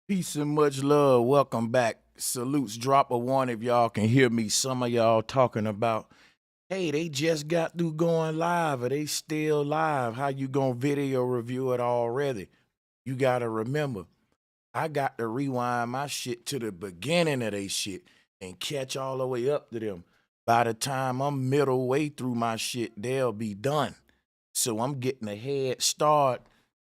Peace and much love. Welcome back. Salutes. Drop a one if y'all can hear me. Some of y'all talking about, hey, they just got through going live. Are they still live? How you gonna video review it already? You gotta remember, I got to rewind my shit to the beginning of they shit and catch all the way up to them. By the time I'm middle way through my shit, they'll be done. So I'm getting a head start,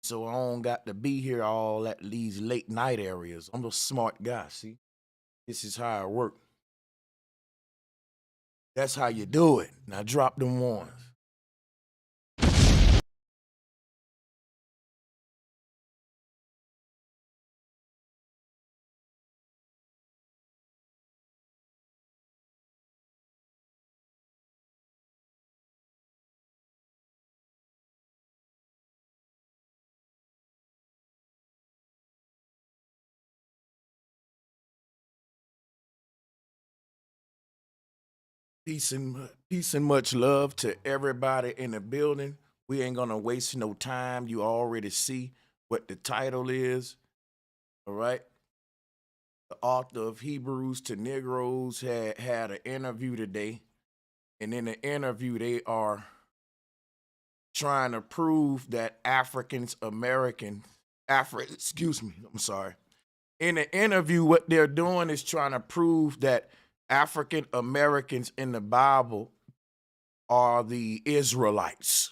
so I don't got to be here all at these late night areas. I'm a smart guy, see? This is how I work. That's how you do it. Now drop them ones. Peace and much love to everybody in the building. We ain't gonna waste no time. You already see what the title is. All right. The author of Hebrews to Negroes had an interview today. And in the interview, they are trying to prove that Africans American excuse me, I'm sorry. In the interview, what they're doing is trying to prove that African Americans in the Bible are the Israelites.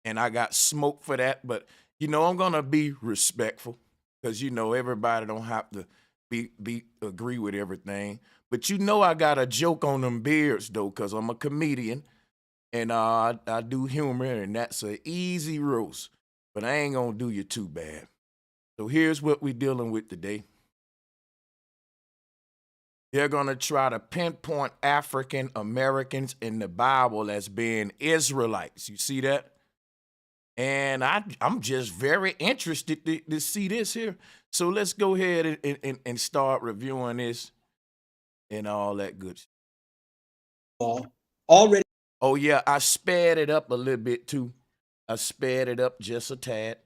And I got smoke for that, but I'm gonna be respectful because everybody don't have to be agree with everything. But I got a joke on them beards though, because I'm a comedian and I do humor, and that's an easy roast. But I ain't gonna do you too bad. So here's what we're dealing with today. They're gonna try to pinpoint African Americans in the Bible as being Israelites. You see that? And I'm just very interested to see this here. So let's go ahead and start reviewing this and all that good stuff. Already Oh, yeah, I sped it up a little bit too. I sped it up just a tad.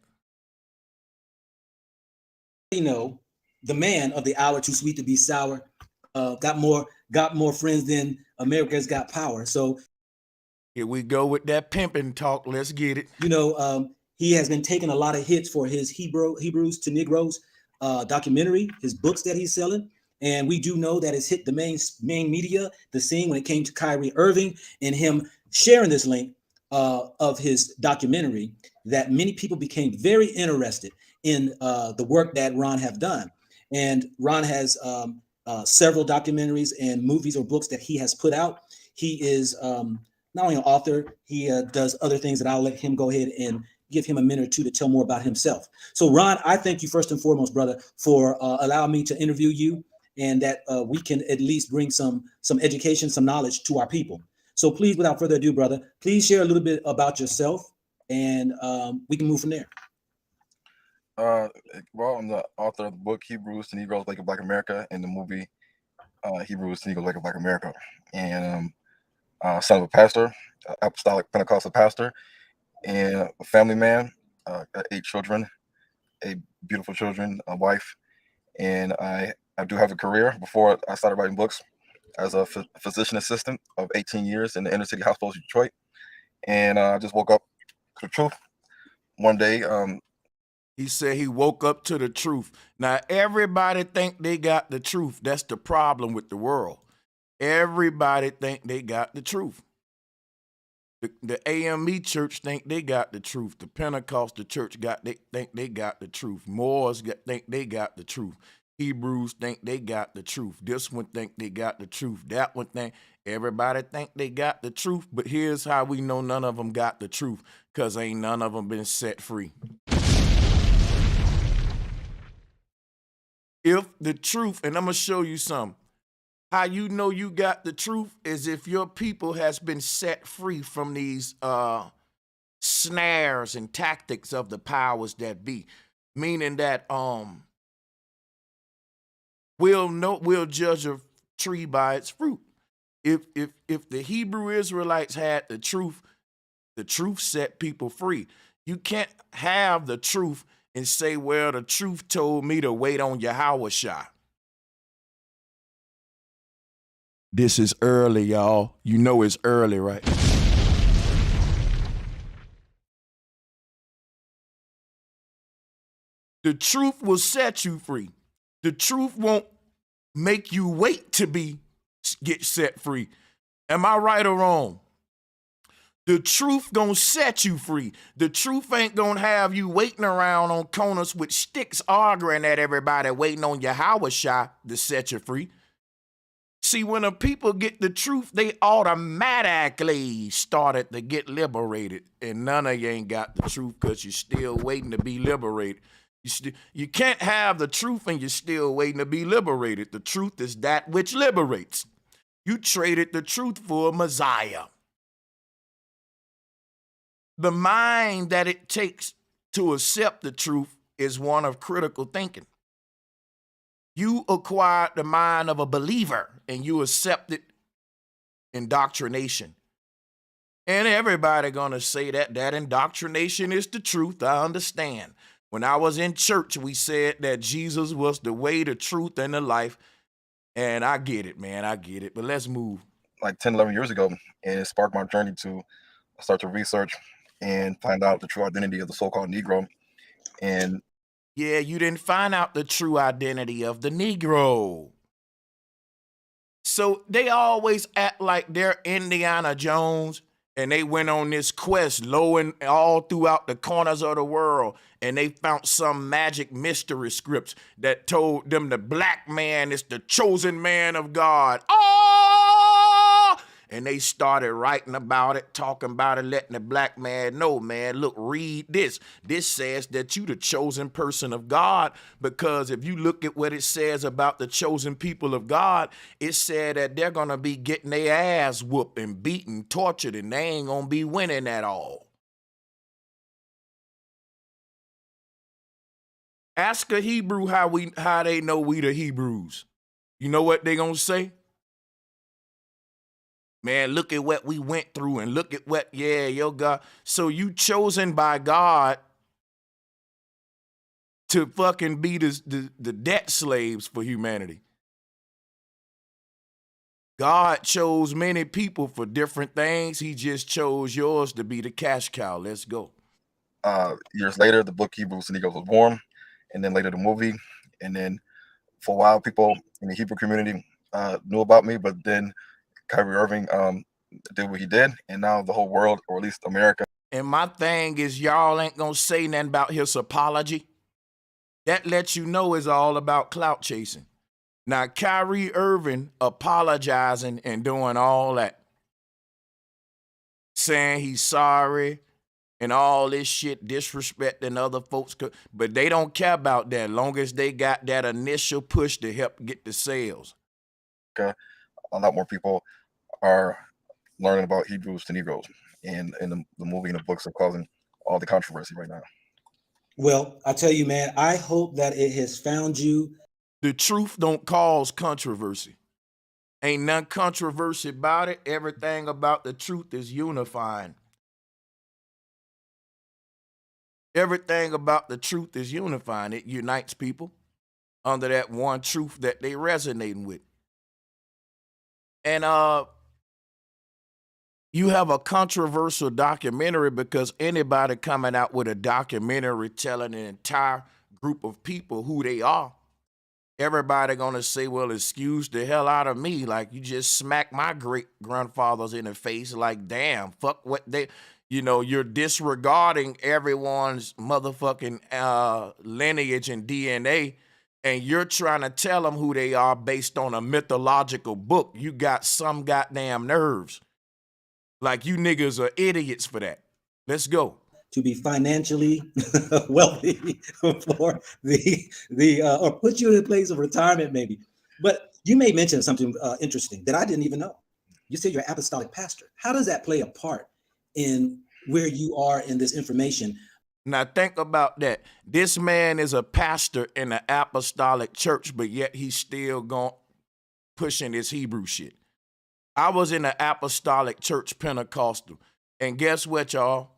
know the man of the hour, too sweet to be sour, got more friends than America's got power. So Here we go with that pimping talk. Let's get it. He has been taking a lot of hits for his Hebrews to Negroes documentary, his books that he's selling. And we do know that it's hit the main media, the scene when it came to Kyrie Irving and him sharing this link of his documentary, that many people became very interested in the work that Ron have done. And Ron has several documentaries and movies or books that he has put out. He is not only an author, he does other things that I'll let him go ahead and give him a minute or two to tell more about himself. So, Ron, I thank you first and foremost, brother, for allowing me to interview you, and that we can at least bring some education, some knowledge to our people. So, please, without further ado, brother, please share a little bit about yourself, and we can move from there. Uh, well, I'm the author of the book Hebrews to Negroes Like a Black America and the movie Hebrews to Negroes Like a Black America. And son of a pastor, apostolic Pentecostal pastor, and a family man. Got 8 children, 8 beautiful children, a wife, and I do have a career before I started writing books as a physician assistant of 18 years in the inner city hospitals of Detroit. And I just woke up to the truth one day. He said he woke up to the truth. Now, everybody think they got the truth. That's the problem with the world. Everybody think they got the truth. The AME church think they got the truth. The Pentecostal church think they got the truth. Moors think they got the truth. Hebrews think they got the truth. This one think they got the truth. That one think everybody think they got the truth. But here's how we know none of them got the truth, because ain't none of them been set free. If the truth, and I'm gonna show you something. How you know you got the truth is if your people has been set free from these snares and tactics of the powers that be. Meaning that we'll judge a tree by its fruit. If the Hebrew Israelites had the truth set people free. You can't have the truth and say, well, the truth told me to wait on Yahweh Shah. This is early, y'all. You know it's early, right? The truth will set you free. The truth won't make you wait to get set free. Am I right or wrong? The truth gonna set you free. The truth ain't gonna have you waiting around on corners with sticks arguing at everybody, waiting on Yahweh Shah to set you free. See, when the people get the truth, they automatically started to get liberated. And none of you ain't got the truth because you're still waiting to be liberated. You can't have the truth and you're still waiting to be liberated. The truth is that which liberates. You traded the truth for a Messiah. The mind that it takes to accept the truth is one of critical thinking. You acquired the mind of a believer and you accepted indoctrination. And everybody gonna say that indoctrination is the truth. I understand. When I was in church, we said that Jesus was the way, the truth, and the life. And I get it, man. I get it. But let's move. Like 10, 11 years ago, and it sparked my journey to start to research and find out the true identity of the so-called Negro. And yeah, you didn't find out the true identity of the Negro. So they always act like they're Indiana Jones and they went on this quest low and all throughout the corners of the world, and they found some magic mystery scripts that told them the black man is the chosen man of God. Oh! And they started writing about it, talking about it, letting the black man know, man, look, read this. This says that you the chosen person of God, because if you look at what it says about the chosen people of God, it said that they're going to be getting their ass whooped and beaten, tortured, and they ain't going to be winning at all. Ask a Hebrew how they know we the Hebrews. You know what they going to say? Man, look at what we went through and look at what, your God. So you chosen by God to fucking be the debt slaves for humanity. God chose many people for different things. He just chose yours to be the cash cow. Let's go. Years later, the book Hebrews and Negroes was born, and then later the movie. And then for a while, people in the Hebrew community knew about me, but then Kyrie Irving did what he did, and now the whole world, or at least America. And my thing is, y'all ain't gonna say nothing about his apology. That lets you know it's all about clout chasing. Now, Kyrie Irving apologizing and doing all that, saying he's sorry and all this shit, disrespecting other folks, but they don't care about that long as they got that initial push to help get the sales. A lot more people are learning about Hebrews to Negroes, and the movie and the books are causing all the controversy right now. Well, I tell you, man, I hope that it has found you. The truth don't cause controversy. Ain't none controversy about it. Everything about the truth is unifying. Everything about the truth is unifying. It unites people under that one truth that they resonating with. And you have a controversial documentary because anybody coming out with a documentary telling an entire group of people who they are, everybody gonna say, well, excuse the hell out of me. Like, you just smacked my great grandfathers in the face. Like, damn, fuck what they, you're disregarding everyone's motherfucking lineage and DNA. And you're trying to tell them who they are based on a mythological book. You got some goddamn nerves. Like, you niggas are idiots for that. Let's go. To be financially wealthy for or put you in a place of retirement, maybe. But you may mention something interesting that I didn't even know. You said you're an apostolic pastor. How does that play a part in where you are in this information? Now think about that. This man is a pastor in an apostolic church, but yet he's still pushing his Hebrew shit. I was in an apostolic church Pentecostal, and guess what, y'all?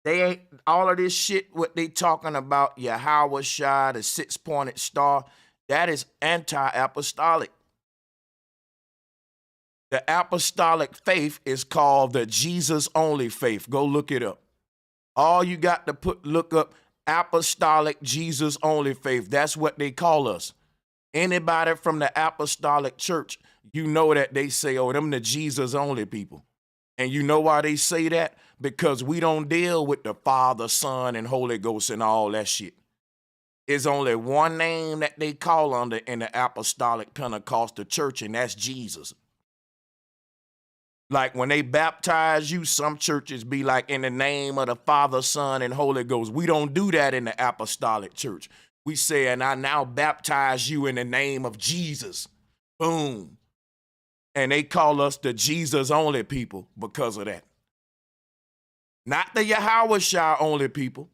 They ain't all of this shit, what they talking about, Yahweh Shai, the 6-pointed star, that is anti-apostolic. The apostolic faith is called the Jesus-only faith. Go look it up. All you got to look up apostolic Jesus-only faith. That's what they call us. Anybody from the apostolic church, you know that they say, oh, them the Jesus-only people. And you know why they say that? Because we don't deal with the Father, Son, and Holy Ghost and all that shit. It's only one name that they call under in the apostolic Pentecostal church, and that's Jesus. Like when they baptize you, some churches be like, in the name of the Father, Son, and Holy Ghost. We don't do that in the apostolic church. We say, and I now baptize you in the name of Jesus. Boom. And they call us the Jesus only people because of that. Not the Yahweh Shai only people.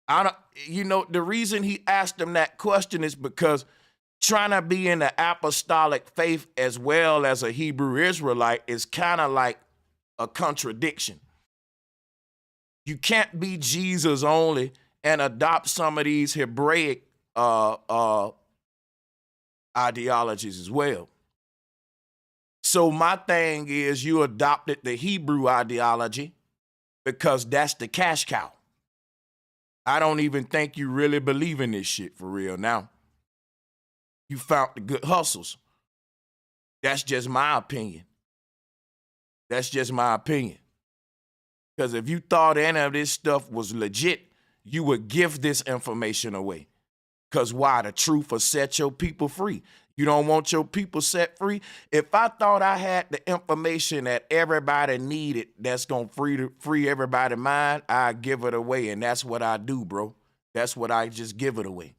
The reason he asked them that question is because trying to be in the apostolic faith as well as a Hebrew Israelite is kind of like a contradiction. You can't be Jesus only and adopt some of these Hebraic ideologies as well. So my thing is, you adopted the Hebrew ideology because that's the cash cow. I don't even think you really believe in this shit for real now. You found the good hustles. That's just my opinion. That's just my opinion. Because if you thought any of this stuff was legit, you would give this information away. Because why? The truth will set your people free. You don't want your people set free? If I thought I had the information that everybody needed that's going to free everybody's mind, I'd give it away. And that's what I do, bro. That's what I just give it away.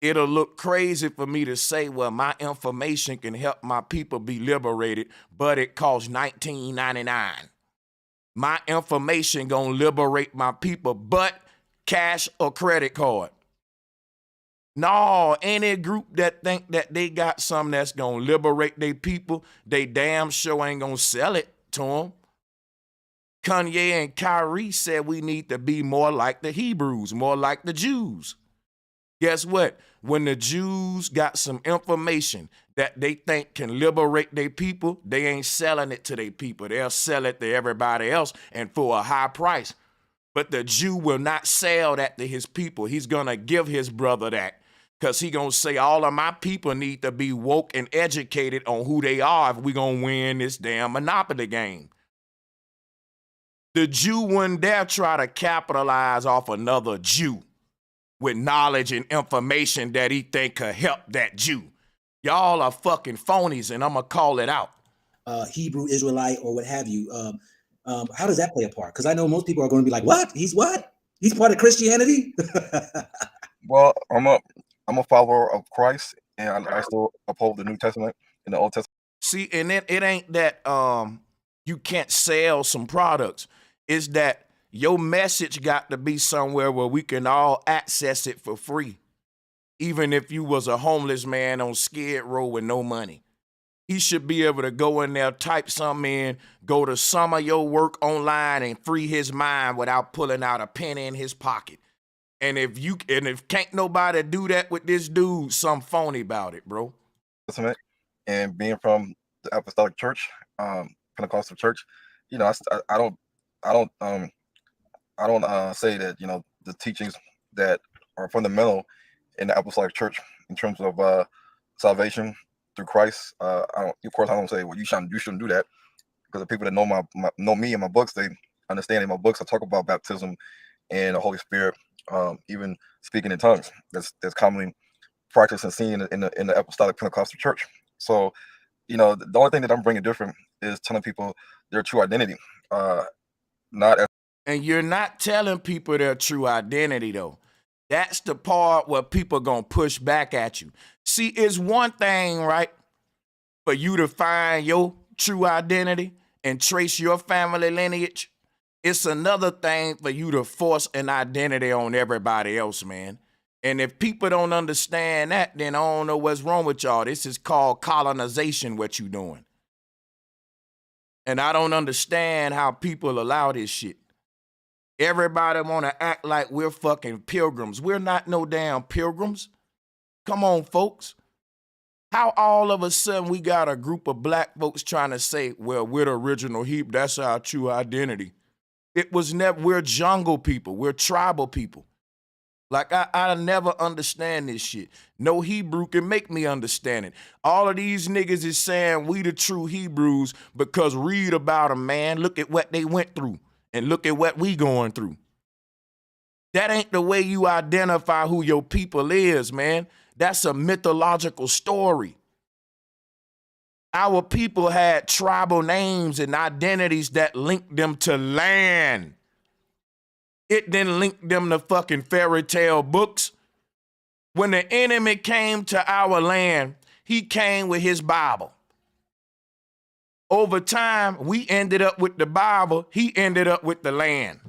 It'll look crazy for me to say, well, my information can help my people be liberated, but it costs $19.99. My information gonna liberate my people, but cash or credit card. No, any group that think that they got something that's gonna liberate their people, they damn sure ain't gonna sell it to them. Kanye and Kyrie said we need to be more like the Hebrews, more like the Jews. Guess what? When the Jews got some information that they think can liberate their people, they ain't selling it to their people. They'll sell it to everybody else and for a high price. But the Jew will not sell that to his people. He's going to give his brother that because he's going to say all of my people need to be woke and educated on who they are if we're going to win this damn Monopoly game. The Jew wouldn't dare try to capitalize off another Jew with knowledge and information that he think could help that Jew. Y'all are fucking phonies, and I'm going to call it out. Hebrew Israelite or what have you. How does that play a part? Because I know most people are going to be like, what? He's what? He's part of Christianity? Well, I'm a follower of Christ, and I still uphold the New Testament and the Old Testament. See, and it ain't that you can't sell some products. It's that your message got to be somewhere where we can all access it for free. Even if you was a homeless man on Skid Row with no money. He should be able to go in there, type something in, go to some of your work online and free his mind without pulling out a penny in his pocket. And if can't nobody do that with this dude, some phony about it, bro. And being from the Apostolic Church, Pentecostal Church, I don't say that, the teachings that are fundamental in the Apostolic Church in terms of salvation through Christ. I don't say, well, you shouldn't do that, because the people that know me and my books, they understand in my books I talk about baptism and the Holy Spirit, even speaking in tongues. That's commonly practiced and seen in the Apostolic Pentecostal Church. So, the only thing that I'm bringing different is telling people their true identity, And you're not telling people their true identity, though. That's the part where people gonna push back at you. See, it's one thing, right, for you to find your true identity and trace your family lineage. It's another thing for you to force an identity on everybody else, man. And if people don't understand that, then I don't know what's wrong with y'all. This is called colonization, what you doing. And I don't understand how people allow this shit. Everybody want to act like we're fucking pilgrims. We're not no damn pilgrims. Come on, folks. How all of a sudden we got a group of black folks trying to say, well, we're the original Hebrew. That's our true identity. It was never, we're jungle people. We're tribal people. Like, I never understand this shit. No Hebrew can make me understand it. All of these niggas is saying we the true Hebrews because read about them, man. Look at what they went through and look at what we going through. That ain't the way you identify who your people is, man. That's a mythological story. Our people had tribal names and identities that linked them to land. It didn't link them to fucking fairy tale books. When the enemy came to our land, he came with his Bible. Over time, we ended up with the Bible. He ended up with the land.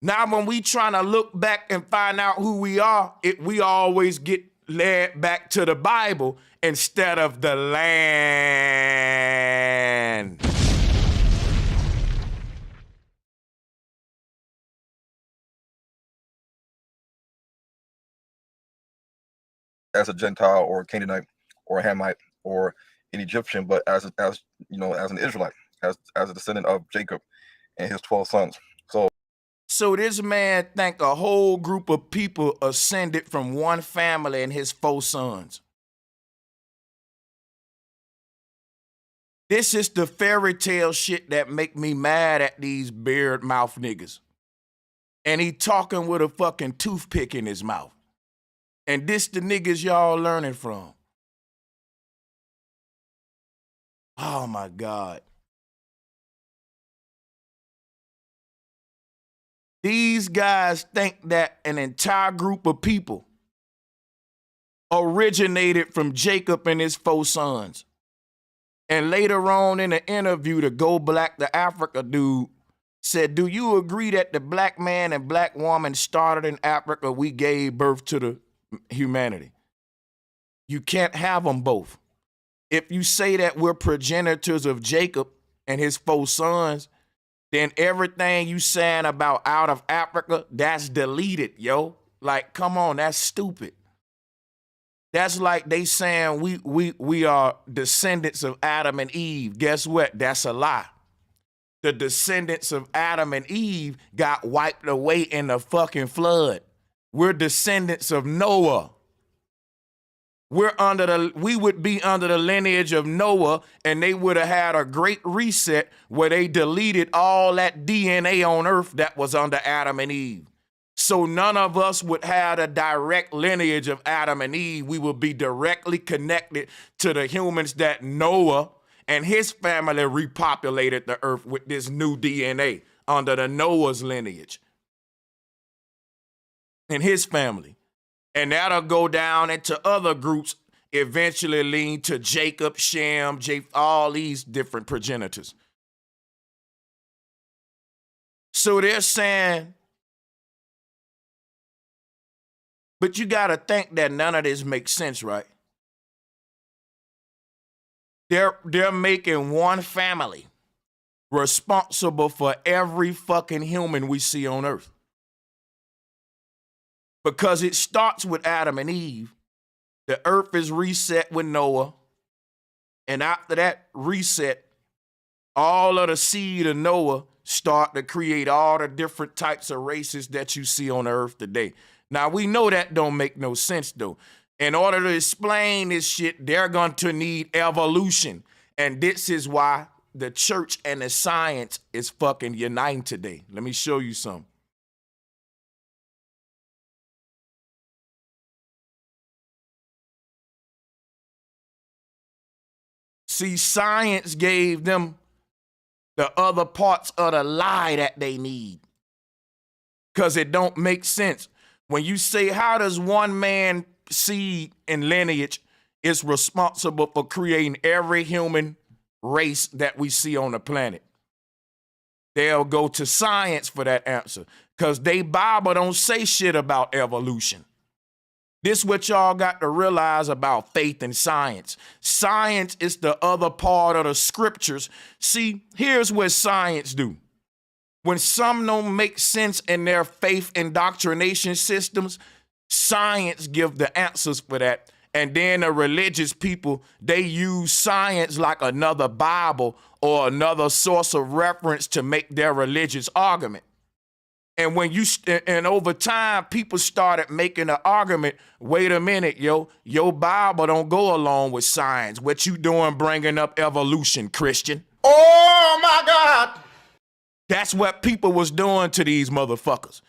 Now, when we trying to look back and find out who we are, we always get led back to the Bible instead of the land. As a Gentile or a Canaanite or a Hamite or an Egyptian, but as you know, as an Israelite, as a descendant of Jacob and his 12 sons. So this man think a whole group of people ascended from one family and his 4 sons. This is the fairy tale shit that make me mad at these beard mouth niggas. And he talking with a fucking toothpick in his mouth. And this the niggas y'all learning from. Oh my God. These guys think that an entire group of people originated from Jacob and his 4 sons. And later on in the interview, the Go Black to Africa dude said, do you agree that the black man and black woman started in Africa? We gave birth to the humanity. You can't have them both. If you say that we're progenitors of Jacob and his 4 sons, then everything you saying about out of Africa, that's deleted, yo. Like, come on, that's stupid. That's like they saying we are descendants of Adam and Eve. Guess what? That's a lie. The descendants of Adam and Eve got wiped away in the fucking flood. We're descendants of Noah. We would be under the lineage of Noah, and they would have had a great reset where they deleted all that DNA on earth that was under Adam and Eve. So none of us would have a direct lineage of Adam and Eve. We would be directly connected to the humans that Noah and his family repopulated the earth with this new DNA under the Noah's lineage and his family. And that'll go down into other groups, eventually lead to Jacob, Shem, all these different progenitors. So they're saying, but you got to think that none of this makes sense, right? They're making one family responsible for every fucking human we see on earth. Because it starts with Adam and Eve. The earth is reset with Noah. And after that reset, all of the seed of Noah start to create all the different types of races that you see on the earth today. Now, we know that don't make no sense, though. In order to explain this shit, they're going to need evolution. And this is why the church and the science is fucking uniting today. Let me show you something. See, science gave them the other parts of the lie that they need. Because it don't make sense. When you say, how does one man seed and lineage is responsible for creating every human race that we see on the planet? They'll go to science for that answer because they Bible don't say shit about evolution. This what y'all got to realize about faith and science. Science is the other part of the scriptures. See, here's what science do. When some don't make sense in their faith indoctrination systems, science give the answers for that. And then the religious people, they use science like another Bible or another source of reference to make their religious argument. And when and over time, people started making an argument. Wait a minute, yo, your Bible don't go along with science. What you doing bringing up evolution, Christian? Oh my God. That's what people was doing to these motherfuckers.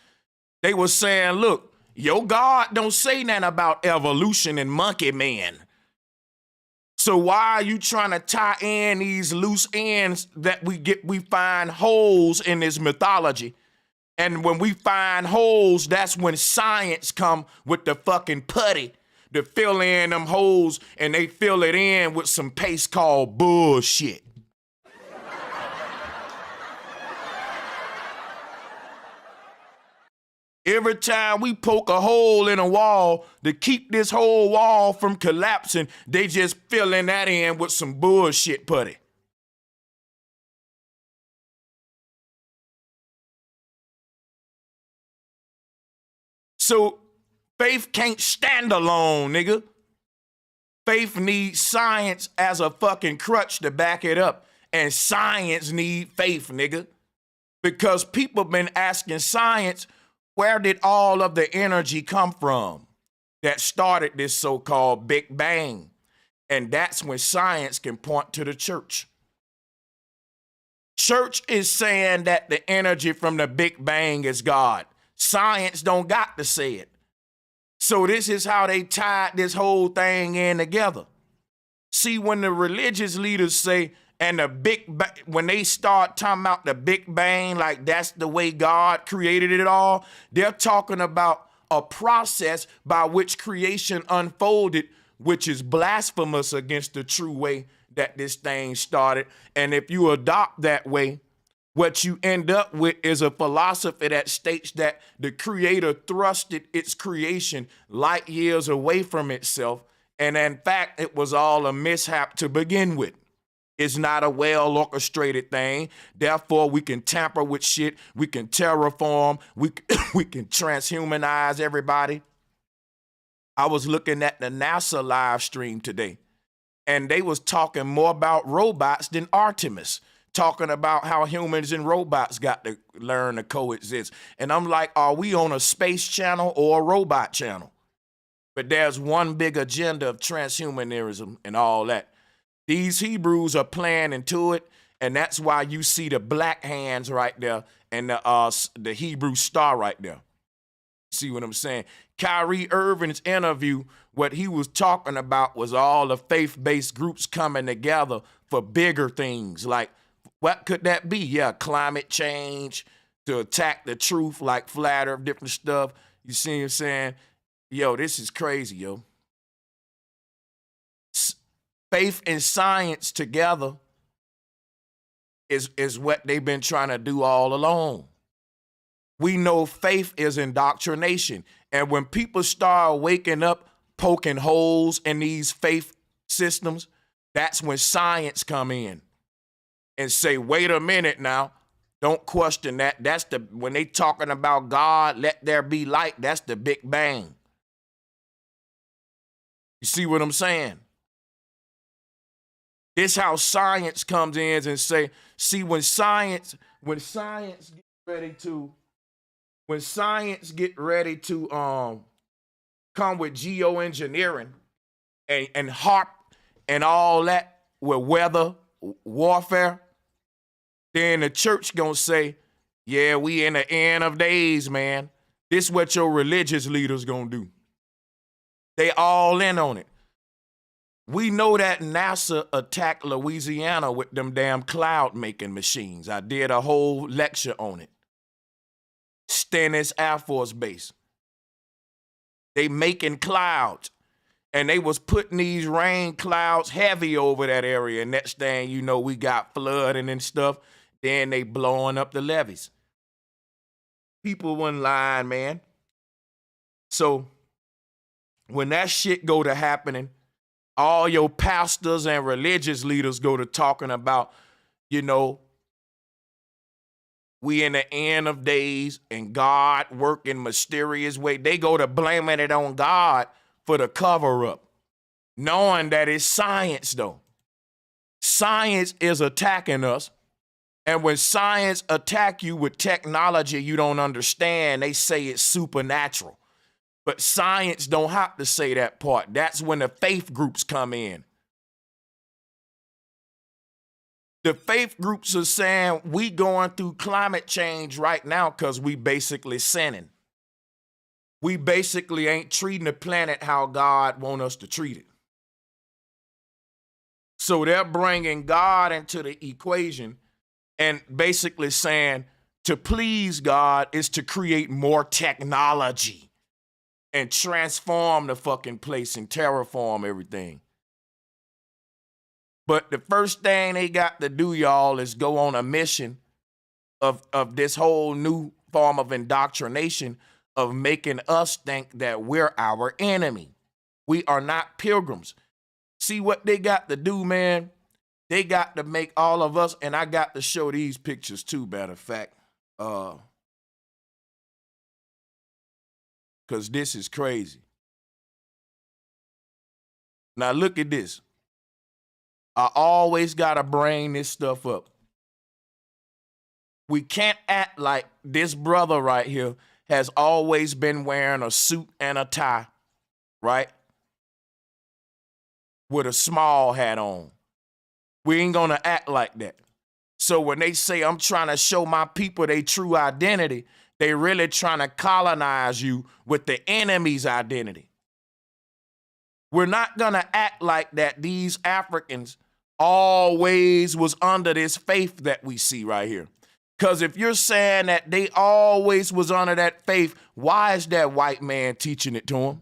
They was saying, look, your God don't say nothing about evolution and monkey man. So why are you trying to tie in these loose ends that we find holes in this mythology? And when we find holes, that's when science come with the fucking putty to fill in them holes, and they fill it in with some paste called bullshit. Every time we poke a hole in a wall to keep this whole wall from collapsing, they just filling that in with some bullshit putty. So faith can't stand alone, nigga. Faith needs science as a fucking crutch to back it up. And science need faith, nigga. Because people been asking science, where did all of the energy come from that started this so-called Big Bang? And that's when science can point to the church. Church is saying that the energy from the Big Bang is God. Science don't got to say it. So this is how they tied this whole thing in together. See, when the religious leaders say, and when they start talking about the Big Bang, like that's the way God created it all, they're talking about a process by which creation unfolded, which is blasphemous against the true way that this thing started. And if you adopt that way, what you end up with is a philosophy that states that the creator thrusted its creation light years away from itself. And in fact, it was all a mishap to begin with. It's not a well orchestrated thing. Therefore, we can tamper with shit. We can terraform. We can transhumanize everybody. I was looking at the NASA live stream today, and they was talking more about robots than Artemis, talking about how humans and robots got to learn to coexist. And I'm like, are we on a space channel or a robot channel? But there's one big agenda of transhumanism and all that. These Hebrews are playing into it, and that's why you see the black hands right there and the Hebrew star right there. See what I'm saying? Kyrie Irving's interview, what he was talking about was all the faith-based groups coming together for bigger things. Like, what could that be? Yeah, climate change, to attack the truth, like flat earth, different stuff. You see what I'm saying? Yo, this is crazy, yo. Faith and science together is what they've been trying to do all along. We know faith is indoctrination. And when people start waking up, poking holes in these faith systems, that's when science come in and say, wait a minute now, don't question that. That's when they talking about God, let there be light, that's the Big Bang. You see what I'm saying? This how science comes in and say, see, when science get ready to come with geoengineering and HARP and all that with weather warfare, then the church gonna say, yeah, we in the end of days, man. This is what your religious leaders gonna do. They all in on it. We know that NASA attacked Louisiana with them damn cloud making machines. I did a whole lecture on it. Stennis Air Force Base. They making clouds. And they was putting these rain clouds heavy over that area. And next thing you know, we got flooding and stuff. Then they blowing up the levees. People wasn't lying, man. So when that shit go to happening, all your pastors and religious leaders go to talking about, you know, we in the end of days and God work in mysterious way. They go to blaming it on God for the cover up, knowing that it's science though. Science is attacking us. And when science attack you with technology you don't understand, they say it's supernatural. But science don't have to say that part. That's when the faith groups come in. The faith groups are saying we going through climate change right now because we basically sinning. We basically ain't treating the planet how God want us to treat it. So they're bringing God into the equation and basically saying to please God is to create more technology and transform the fucking place and terraform everything. But the first thing they got to do, y'all, is go on a mission of this whole new form of indoctrination of making us think that we're our enemy. We are not pilgrims. See what they got to do, man? They got to make all of us, and I got to show these pictures too, matter of fact. Because this is crazy. Now look at this. I always got to bring this stuff up. We can't act like this brother right here has always been wearing a suit and a tie, right? With a small hat on. We ain't gonna act like that. So when they say I'm trying to show my people their true identity, they really trying to colonize you with the enemy's identity. We're not gonna act like that these Africans always was under this faith that we see right here. Because if you're saying that they always was under that faith, why is that white man teaching it to them?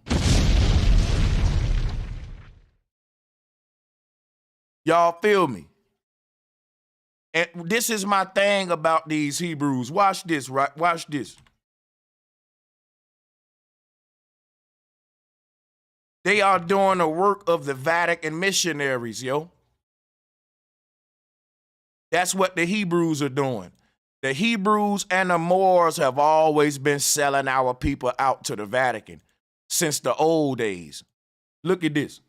Y'all feel me? And this is my thing about these Hebrews. Watch this, right? Watch this. They are doing the work of the Vatican missionaries, yo. That's what the Hebrews are doing. The Hebrews and the Moors have always been selling our people out to the Vatican since the old days. Look at this.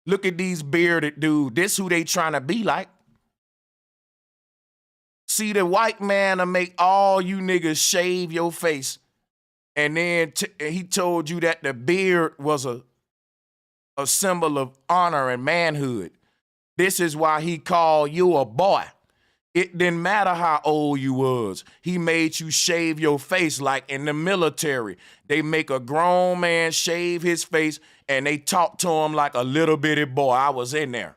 Look at these bearded dudes. This who they trying to be like. See, the white man will make all you niggas shave your face. And then he told you that the beard was a symbol of honor and manhood. This is why he called you a boy. It didn't matter how old you was. He made you shave your face like in the military. They make a grown man shave his face and they talk to him like a little bitty boy. I was in there.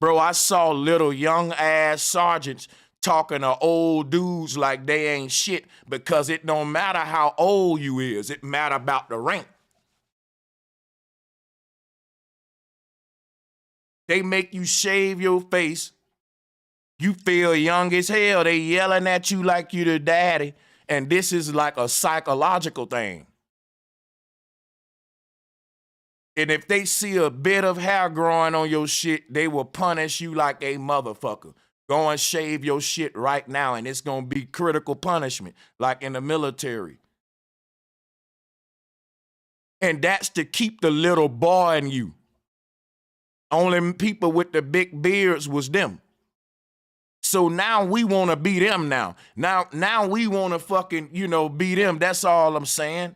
Bro, I saw little young ass sergeants talking to old dudes like they ain't shit because it don't matter how old you is. It matter about the rank. They make you shave your face. You feel young as hell. They yelling at you like you the daddy. And this is like a psychological thing. And if they see a bit of hair growing on your shit, they will punish you like a motherfucker. Go and shave your shit right now, and it's going to be critical punishment, like in the military. And that's to keep the little boy in you. Only people with the big beards was them. So now we want to be them now. Now we want to fucking, be them. That's all I'm saying.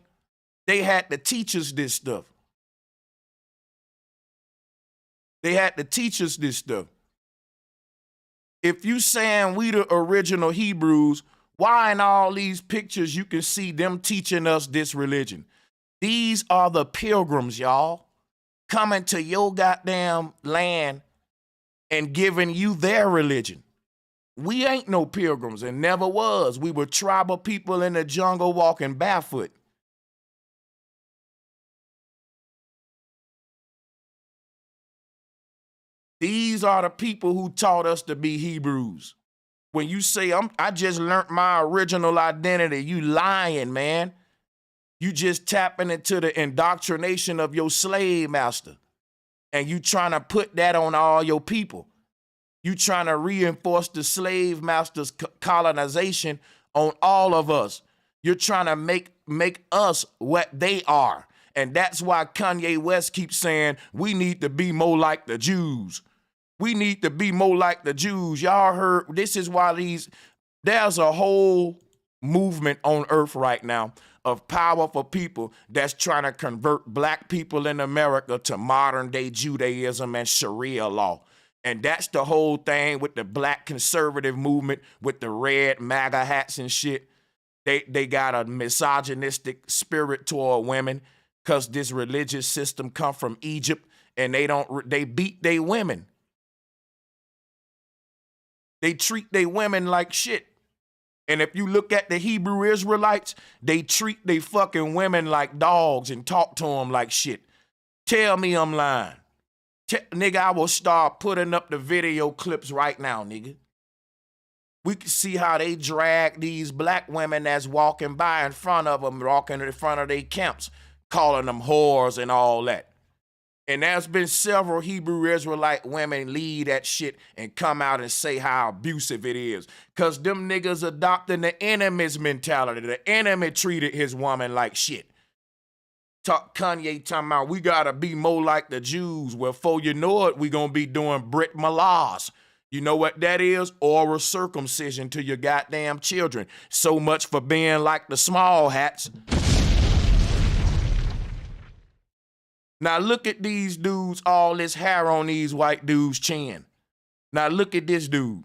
They had to teach us this stuff. They had to teach us this stuff. If you saying we the original Hebrews, why in all these pictures you can see them teaching us this religion? These are the pilgrims, y'all, coming to your goddamn land and giving you their religion. We ain't no pilgrims and never was. We were tribal people in the jungle walking barefoot. These are the people who taught us to be Hebrews. When you say I just learned my original identity, you lying, man. You just tapping into the indoctrination of your slave master. And you trying to put that on all your people. You trying to reinforce the slave master's colonization on all of us. You're trying to make us what they are. And that's why Kanye West keeps saying we need to be more like the Jews. We need to be more like the Jews. Y'all heard, this is why there's a whole movement on earth right now of powerful people that's trying to convert black people in America to modern day Judaism and Sharia law. And that's the whole thing with the black conservative movement with the red MAGA hats and shit. They got a misogynistic spirit toward women because this religious system come from Egypt and they beat their women. They treat their women like shit. And if you look at the Hebrew Israelites, they treat their fucking women like dogs and talk to them like shit. Tell me I'm lying. Nigga, I will start putting up the video clips right now, nigga. We can see how they drag these black women that's walking by in front of them, walking in front of their camps, calling them whores and all that. And there's been several Hebrew Israelite women lead that shit and come out and say how abusive it is. Because them niggas adopting the enemy's mentality. The enemy treated his woman like shit. Kanye talking about we got to be more like the Jews. Well, before you know it, we going to be doing Brit Malahs. You know what that is? Oral circumcision to your goddamn children. So much for being like the small hats. Now look at these dudes, all this hair on these white dudes' chin. Now look at this dude.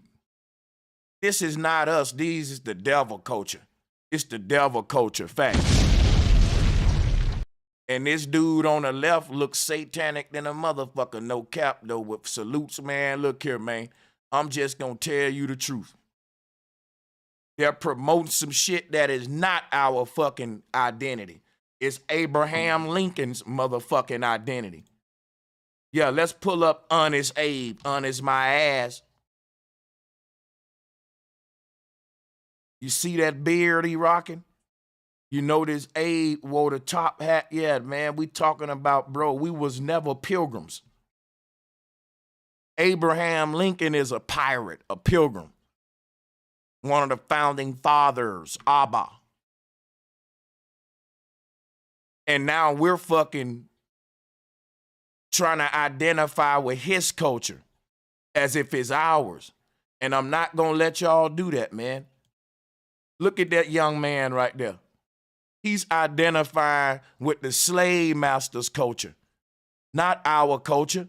This is not us. This is the devil culture. It's the devil culture, fact. And this dude on the left looks satanic than a motherfucker. No cap though, with salutes, man. Look here, man. I'm just gonna tell you the truth. They're promoting some shit that is not our fucking identity. It's Abraham Lincoln's motherfucking identity. Yeah, let's pull up Honest Abe, Honest my ass. You see that beard he rocking? You know this Abe wore the top hat? Yeah, man, we talking about, bro, we was never pilgrims. Abraham Lincoln is a pirate, a pilgrim. One of the founding fathers, Abba. And now we're fucking trying to identify with his culture as if it's ours. And I'm not going to let y'all do that, man. Look at that young man right there. He's identifying with the slave master's culture, not our culture.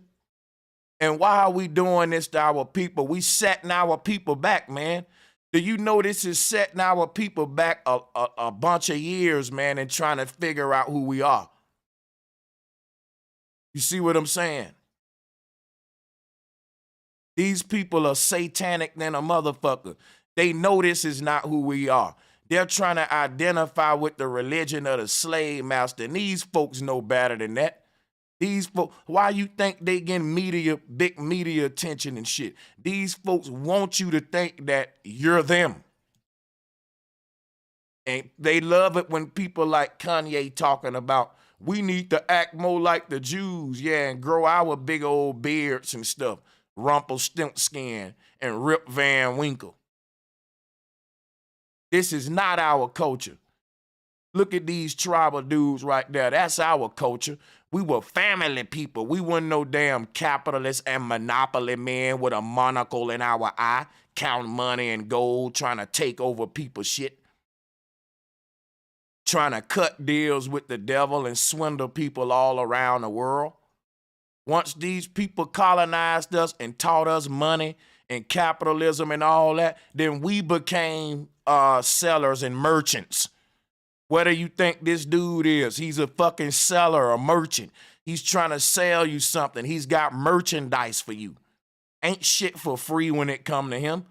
And why are we doing this to our people? We setting our people back, man. Do you know this is setting our people back a bunch of years, man, and trying to figure out who we are? You see what I'm saying? These people are satanic than a motherfucker. They know this is not who we are. They're trying to identify with the religion of the slave master. And these folks know better than that. These folks, why you think they getting big media attention and shit? These folks want you to think that you're them. And they love it when people like Kanye talking about, we need to act more like the Jews, yeah, and grow our big old beards and stuff. Rumpelstiltskin and Rip Van Winkle. This is not our culture. Look at these tribal dudes right there. That's our culture. We were family people. We weren't no damn capitalists and monopoly men with a monocle in our eye, counting money and gold, trying to take over people's shit. Trying to cut deals with the devil and swindle people all around the world. Once these people colonized us and taught us money and capitalism and all that, then we became sellers and merchants. What do you think this dude is? He's a fucking seller, a merchant. He's trying to sell you something. He's got merchandise for you. Ain't shit for free when it come to him.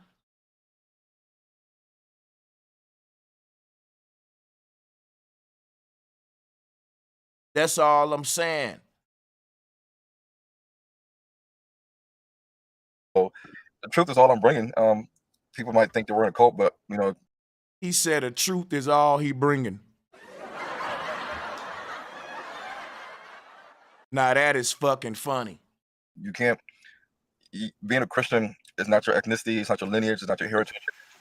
That's all I'm saying. So the truth is all I'm bringing. People might think that we're in a cult, but He said the truth is all he bringing. Now that is fucking funny. you can't. Being a Christian is not your ethnicity, it's not your lineage, it's not your heritage.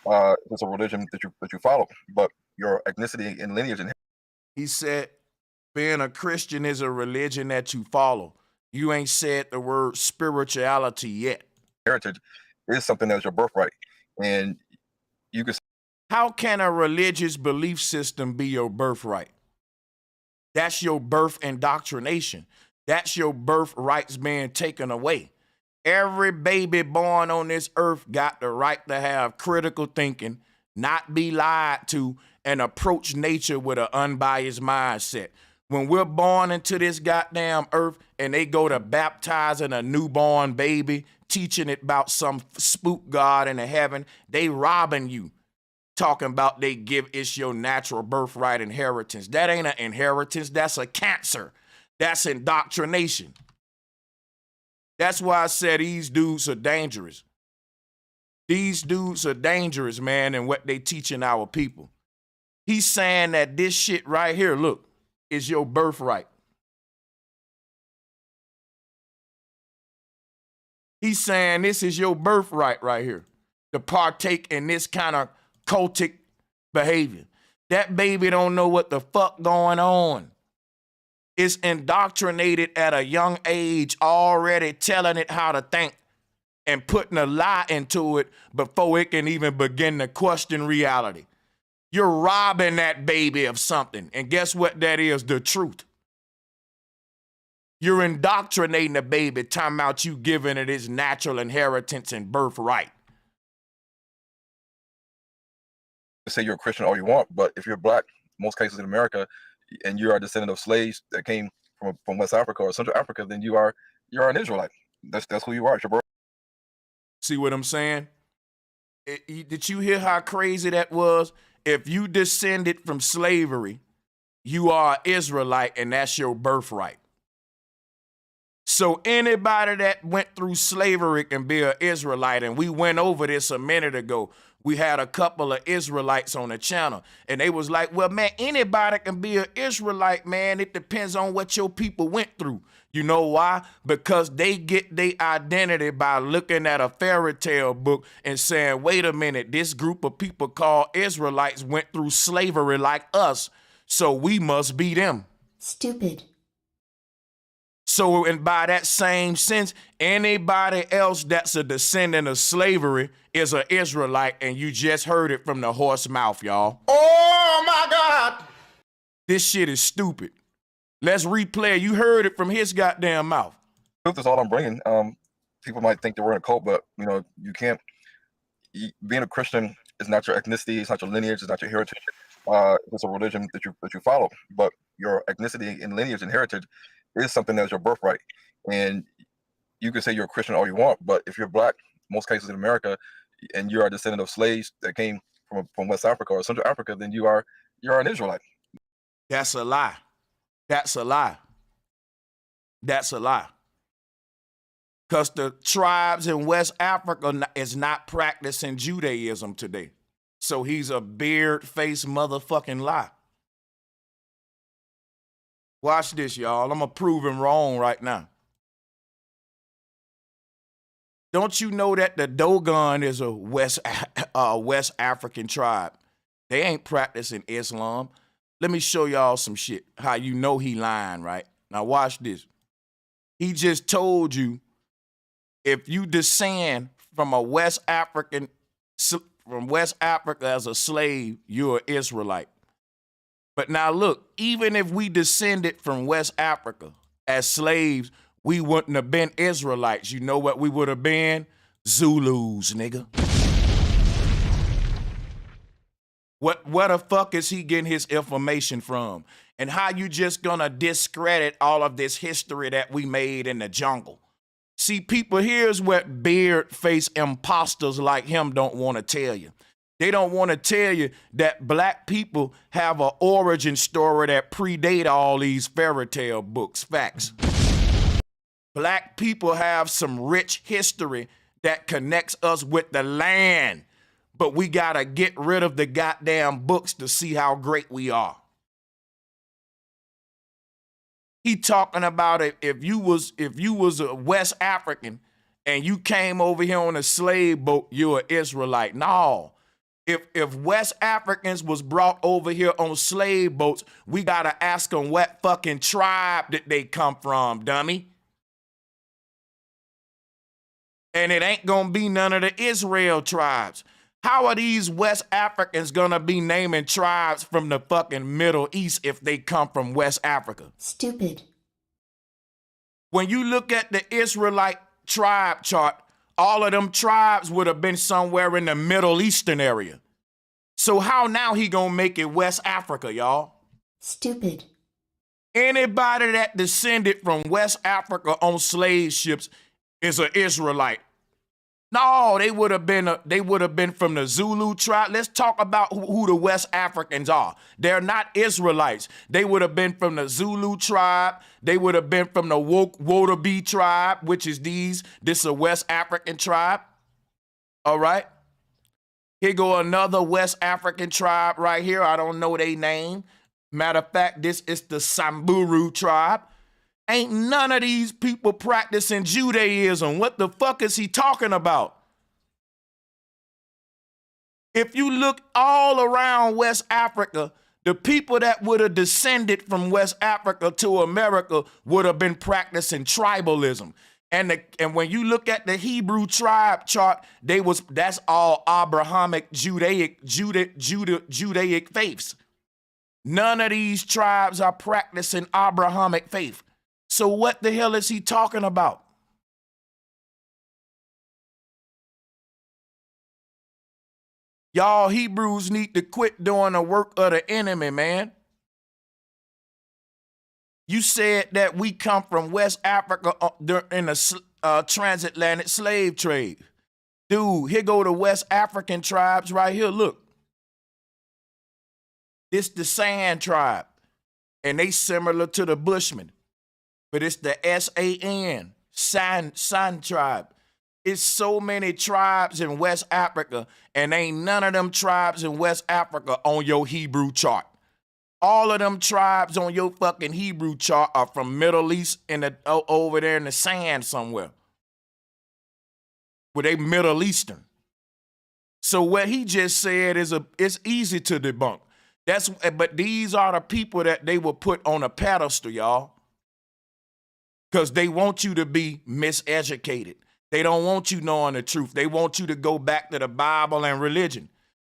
It's a religion that you follow, but your ethnicity and lineage and He said being a Christian is a religion that you follow. You ain't said the word spirituality yet. heritage is something that's your birthright, and you can. How can a religious belief system be your birthright? That's your birth indoctrination. That's your birthrights being taken away. Every baby born on this earth got the right to have critical thinking, not be lied to, and approach nature with an unbiased mindset. When we're born into this goddamn earth and they go to baptizing a newborn baby, teaching it about some spook god in the heaven, they robbing you. Talking about they give it's your natural birthright inheritance. That ain't an inheritance, that's a cancer. That's indoctrination. That's why I said these dudes are dangerous. These dudes are dangerous, man, and what they teaching our people. He's saying that this shit right here, look, is your birthright. He's saying this is your birthright right here, to partake in this kind of cultic behavior. That baby don't know what the fuck going on. It's indoctrinated at a young age, already telling it how to think and putting a lie into it before it can even begin to question reality. You're robbing that baby of something. And guess what that is? The truth. You're indoctrinating the baby, talking about you giving it its natural inheritance and birthright. Say you're a Christian all you want, but if you're black, most cases in America, and you are a descendant of slaves that came from West Africa or Central Africa, then you're an Israelite. That's who you are. It's your birth. See what I'm saying? Did you hear how crazy that was? If you descended from slavery, you are an Israelite, and that's your birthright. So anybody that went through slavery can be an Israelite, and we went over this a minute ago. We had a couple of Israelites on the channel, and they was like, well, man, anybody can be an Israelite, man. It depends on what your people went through. You know why? Because they get their identity by looking at a fairy tale book and saying, wait a minute, this group of people called Israelites went through slavery like us, so we must be them. Stupid. So, and by that same sense, anybody else that's a descendant of slavery is an Israelite, and you just heard it from the horse mouth, y'all. Oh my God! This shit is stupid. Let's replay. You heard it from his goddamn mouth. Truth is all I'm bringing. People might think that we're in a cult, but you can't. Being a Christian is not your ethnicity, it's not your lineage, it's not your heritage. It's a religion that you follow, but your ethnicity and lineage and heritage is something that's your birthright. And you can say you're a Christian all you want, but if you're black, most cases in America, and you are a descendant of slaves that came from West Africa or Central Africa, then you're an Israelite. That's a lie. That's a lie. That's a lie. Because the tribes in West Africa is not practicing Judaism today. So he's a beard-faced motherfucking lie. Watch this, y'all. I'm going to prove him wrong right now. Don't you know that the Dogon is a West African tribe? They ain't practicing Islam. Let me show y'all some shit, how you know he lying, right? Now watch this. He just told you if you descend from West Africa as a slave, you're an Israelite. But now look, even if we descended from West Africa as slaves, we wouldn't have been Israelites. You know what we would have been? Zulus, nigga. Where the fuck is he getting his information from? And how you just gonna discredit all of this history that we made in the jungle? See, people, here's what beard-faced imposters like him don't want to tell you. They don't want to tell you that black people have an origin story that predate all these fairy tale books. Facts. Black people have some rich history that connects us with the land. But we got to get rid of the goddamn books to see how great we are. He talking about it. If you was a West African and you came over here on a slave boat, you're an Israelite. No. If West Africans was brought over here on slave boats, we got to ask them what fucking tribe did they come from, dummy. And it ain't going to be none of the Israel tribes. How are these West Africans going to be naming tribes from the fucking Middle East if they come from West Africa? Stupid. When you look at the Israelite tribe chart, all of them tribes would have been somewhere in the Middle Eastern area. So how now he going to make it West Africa, y'all? Stupid. Anybody that descended from West Africa on slave ships is an Israelite. No, they would have been from the Zulu tribe. Let's talk about who the West Africans are. They're not Israelites. They would have been from the Zulu tribe. They would have been from the Wodabi tribe, which is this is a West African tribe. All right. Here go another West African tribe right here. I don't know their name. Matter of fact, this is the Samburu tribe. Ain't none of these people practicing Judaism. What the fuck is he talking about? If you look all around West Africa, the people that would have descended from West Africa to America would have been practicing tribalism. And when you look at the Hebrew tribe chart, that's all Abrahamic Judaic faiths. None of these tribes are practicing Abrahamic faith. So what the hell is he talking about? Y'all Hebrews need to quit doing the work of the enemy, man. You said that we come from West Africa in the transatlantic slave trade. Dude, here go the West African tribes right here. Look. This the San tribe. And they similar to the Bushmen. But it's the S-A-N, San tribe. It's so many tribes in West Africa, and ain't none of them tribes in West Africa on your Hebrew chart. All of them tribes on your fucking Hebrew chart are from Middle East over there in the sand somewhere. Where they Middle Eastern. So what he just said it's easy to debunk. But these are the people that they will put on a pedestal, y'all. Because they want you to be miseducated. They don't want you knowing the truth. They want you to go back to the Bible and religion.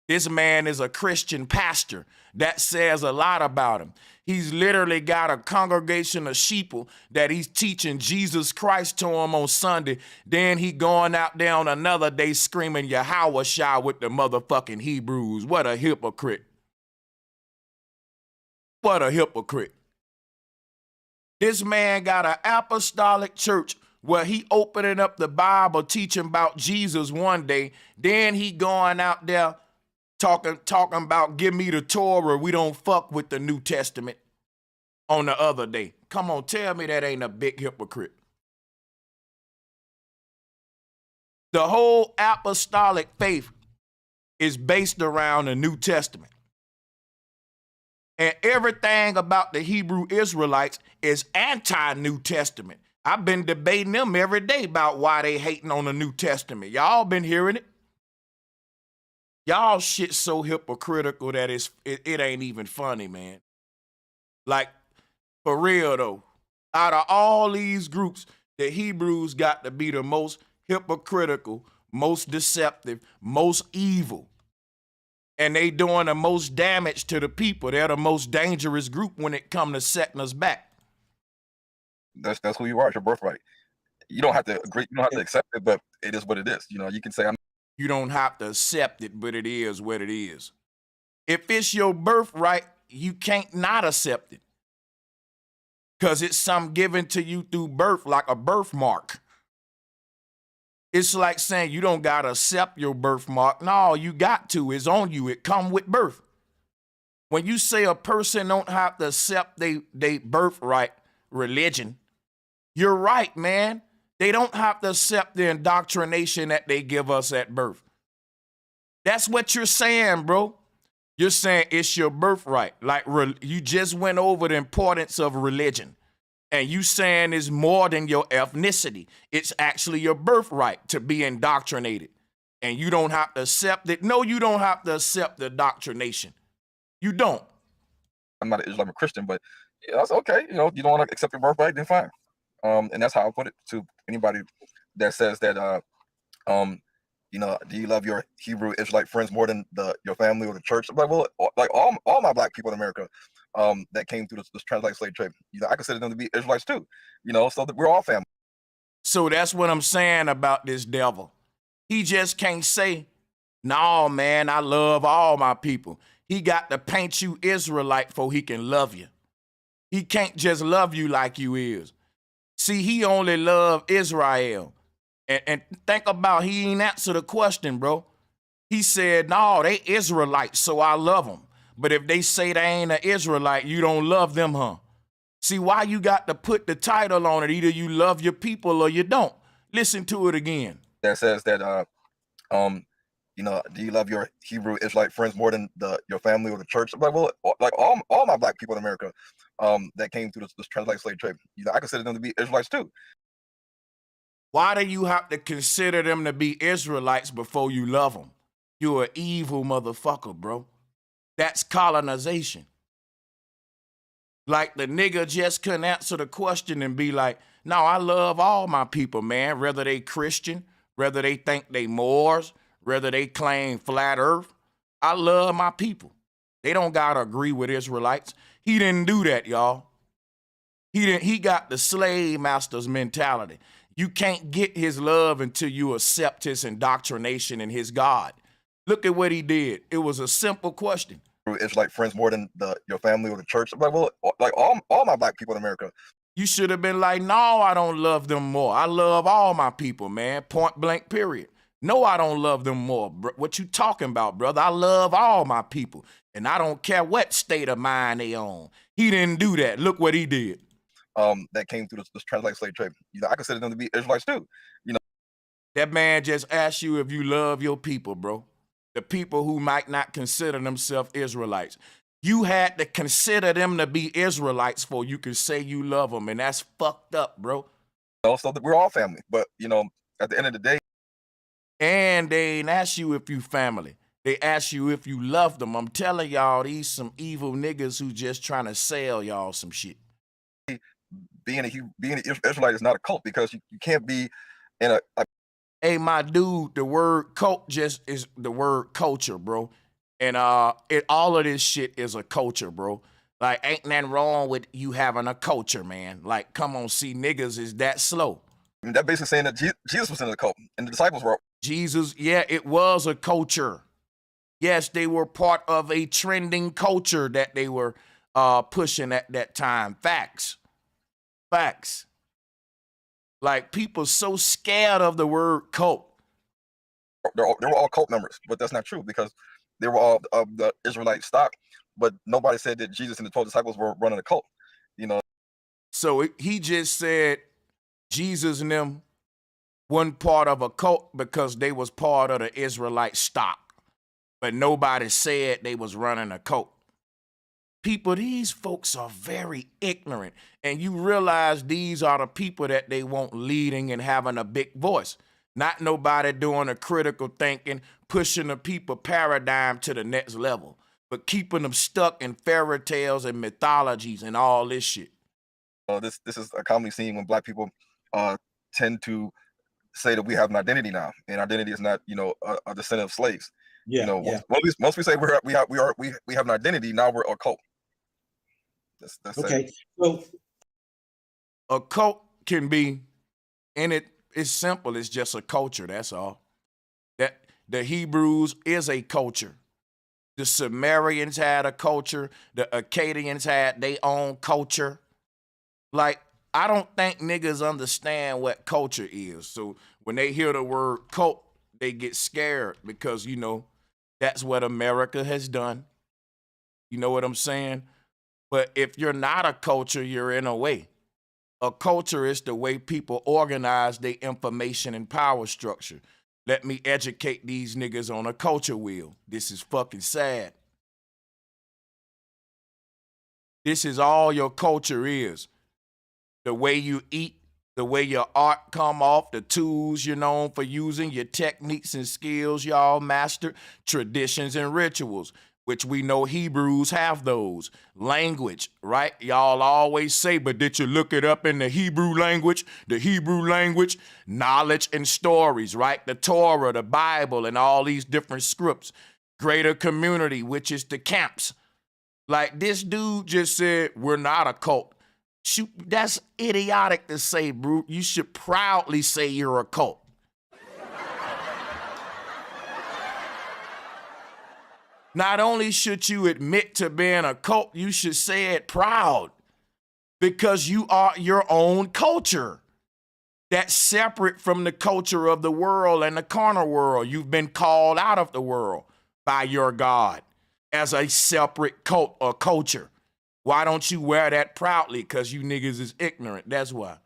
This man is a Christian pastor. That says a lot about him. He's literally got a congregation of sheeple that he's teaching Jesus Christ to them on Sunday. Then he going out there on another day screaming Yahweh Shah with the motherfucking Hebrews. What a hypocrite. What a hypocrite. This man got an apostolic church where he opening up the Bible, teaching about Jesus one day. Then he going out there talking about give me the Torah. We don't fuck with the New Testament on the other day. Come on, tell me that ain't a big hypocrite. The whole apostolic faith is based around the New Testament. And everything about the Hebrew Israelites is anti-New Testament. I've been debating them every day about why they hating on the New Testament. Y'all been hearing it? Y'all shit so hypocritical that it ain't even funny, man. Like, for real though, out of all these groups, the Hebrews got to be the most hypocritical, most deceptive, most evil. And they doing the most damage to the people. They're the most dangerous group when it comes to setting us back. That's who you are. It's your birthright. You don't have to agree. You don't have to accept it, but it is what it is. You know, you can say You don't have to accept it, but it is what it is. If it's your birthright, you can't not accept it. Because it's something given to you through birth, like a birthmark. It's like saying you don't got to accept your birthmark. No, you got to. It's on you. It come with birth. When you say a person don't have to accept they birthright religion, you're right, man. They don't have to accept the indoctrination that they give us at birth. That's what you're saying, bro. You're saying it's your birthright. Like you just went over the importance of religion. And you saying it's more than your ethnicity. It's actually your birthright to be indoctrinated. And you don't have to accept it. No, you don't have to accept the indoctrination. You don't. I'm not an Israelite, I'm a Christian, but yeah, that's okay. You know, you don't want to accept your birthright, then fine. And that's how I put it to anybody that says that, you know, do you love your Hebrew Israelite friends more than your family or the church? I'm like, well, like all my black people in America that came through this transatlantic slave trade, you know, I consider them to be Israelites too. You know, so that we're all family. So that's what I'm saying about this devil. He just can't say, no, man, I love all my people. He got to paint you Israelite before he can love you. He can't just love you like you is. See, he only love Israel. And think about, he ain't answer the question, bro. He said, no, they Israelites, so I love them. But if they say they ain't an Israelite, you don't love them, huh? See, why you got to put the title on it? Either you love your people or you don't. Listen to it again. That says that, you know, do you love your Hebrew Israelite friends more than your family or the church? I'm like, well, like all my black people in America that came through this transatlantic slave trade, you know, I consider them to be Israelites too. Why do you have to consider them to be Israelites before you love them? You're an evil motherfucker, bro. That's colonization. Like the nigga just couldn't answer the question and be like, no, I love all my people, man, whether they Christian, whether they think they Moors, whether they claim flat earth. I love my people. They don't gotta agree with Israelites. He didn't do that, y'all. He got the slave master's mentality. You can't get his love until you accept his indoctrination and his God. Look at what he did. It was a simple question. Israelite friends more than your family or the church. I'm like, well, like all my black people in America. You should have been like, no, I don't love them more. I love all my people, man. Point blank, period. No, I don't love them more. What you talking about, brother? I love all my people. And I don't care what state of mind they on. He didn't do that. Look what he did. That came through this transatlantic slave trade. You know, I consider them to be Israelites too. You know, that man just asked you if you love your people, bro. The people who might not consider themselves Israelites. You had to consider them to be Israelites before you can say you love them, and that's fucked up, bro. So that we're all family, but you know, at the end of the day. And they ain't ask you if you family. They ask you if you love them. I'm telling y'all, these some evil niggas who just trying to sell y'all some shit. Being an Israelite is not a cult, because you can't be in a hey, my dude, the word cult just is the word culture, bro. And all of this shit is a culture, bro. Like, ain't nothing wrong with you having a culture, man. Like, come on, see, niggas is that slow. I mean, that basically saying that Jesus was in the cult and the disciples were. Jesus, yeah, it was a culture. Yes, they were part of a trending culture that they were pushing at that time. Facts. Facts. Like, people so scared of the word cult. They were all cult members, but that's not true, because they were all of the Israelite stock, but nobody said that Jesus and the 12 disciples were running a cult, you know. So he just said Jesus and them wasn't part of a cult because they was part of the Israelite stock, but nobody said they was running a cult. People, these folks are very ignorant, and you realize these are the people that they want leading and having a big voice. Not nobody doing a critical thinking, pushing the people paradigm to the next level, but keeping them stuck in fairy tales and mythologies and all this shit. This is a commonly seen when black people tend to say that we have an identity now, and identity is not, you know, a descendant of slaves. Yeah, you know, yeah. once we say we have an identity, now we're a cult. That's okay. it. So a cult can be, and it's simple. It's just a culture. That's all. That the Hebrews is a culture. The Sumerians had a culture. The Akkadians had their own culture. Like, I don't think niggas understand what culture is. So when they hear the word cult, they get scared because, you know, that's what America has done. You know what I'm saying? But if you're not a culture, you're in a way. A culture is the way people organize their information and power structure. Let me educate these niggas on a culture wheel. This is fucking sad. This is all your culture is. The way you eat, the way your art come off, the tools you're known for using, your techniques and skills y'all mastered, traditions and rituals, which we know Hebrews have those. Language, right? Y'all always say, but did you look it up in the Hebrew language? The Hebrew language, knowledge and stories, right? The Torah, the Bible, and all these different scripts. Greater community, which is the camps. Like this dude just said, we're not a cult. Shoot, that's idiotic to say, bro. You should proudly say you're a cult. Not only should you admit to being a cult, you should say it proud because you are your own culture. That's separate from the culture of the world and the carnal world. You've been called out of the world by your God as a separate cult or culture. Why don't you wear that proudly? Because you niggas is ignorant. That's why.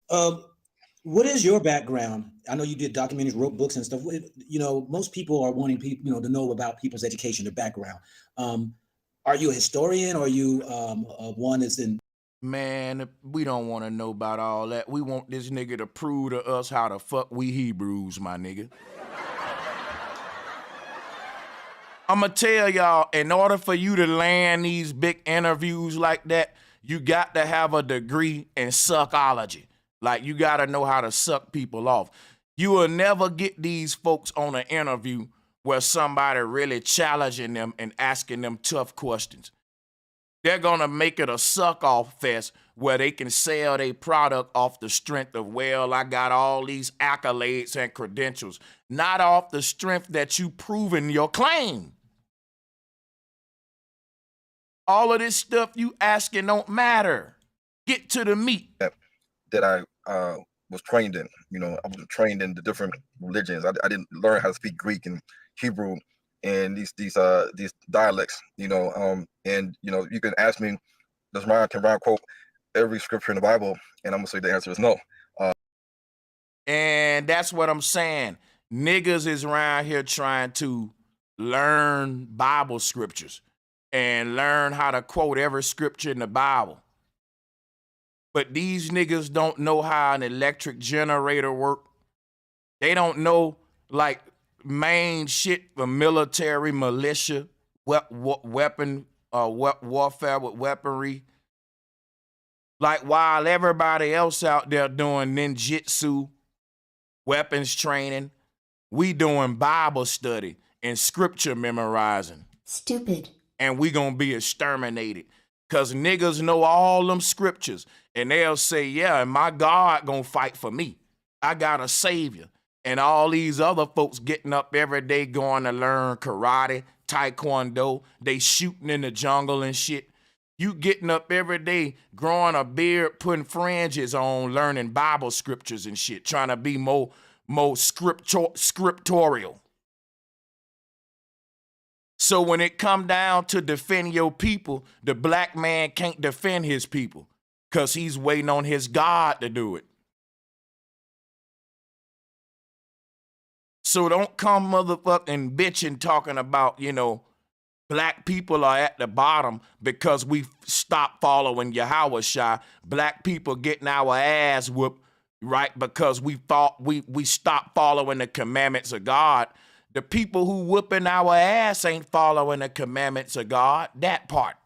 What is your background? I know you did documentaries, wrote books and stuff. You know, most people are wanting people, to know about people's education, their background. Are you a historian? Or are you one that's in? Man, we don't want to know about all that. We want this nigga to prove to us how the fuck we Hebrews, my nigga. I'ma tell y'all, in order for you to land these big interviews like that, you got to have a degree in suckology. Like, you got to know how to suck people off. You will never get these folks on an interview where somebody really challenging them and asking them tough questions. They're going to make it a suck-off fest where they can sell their product off the strength of, well, I got all these accolades and credentials, not off the strength that you proven your claim. All of this stuff you asking don't matter. Get to the meat. That I was trained in. I was trained in the different religions. I didn't learn how to speak Greek and Hebrew and these dialects. And you can ask me, can Ryan quote every scripture in the Bible? And I'm gonna say the answer is no. And that's what I'm saying. Niggas is around here trying to learn Bible scriptures and learn how to quote every scripture in the Bible. But these niggas don't know how an electric generator work. They don't know, like, main shit for military, militia, weapon, warfare with weaponry. Like, while everybody else out there doing ninjutsu, weapons training, we doing Bible study and scripture memorizing. Stupid. And we gonna be exterminated. Cause niggas know all them scriptures and they'll say, yeah, and my God gonna fight for me. I got a savior. And all these other folks getting up every day going to learn karate, taekwondo, they shooting in the jungle and shit. You getting up every day, growing a beard, putting fringes on, learning Bible scriptures and shit, trying to be more scriptorial. So when it come down to defend your people, the black man can't defend his people because he's waiting on his God to do it. So don't come motherfucking bitching talking about, black people are at the bottom because we stopped following Yahweh Shai. Black people getting our ass whooped, right? Because we stopped following the commandments of God. The people who whooping our ass ain't following the commandments of God. That part.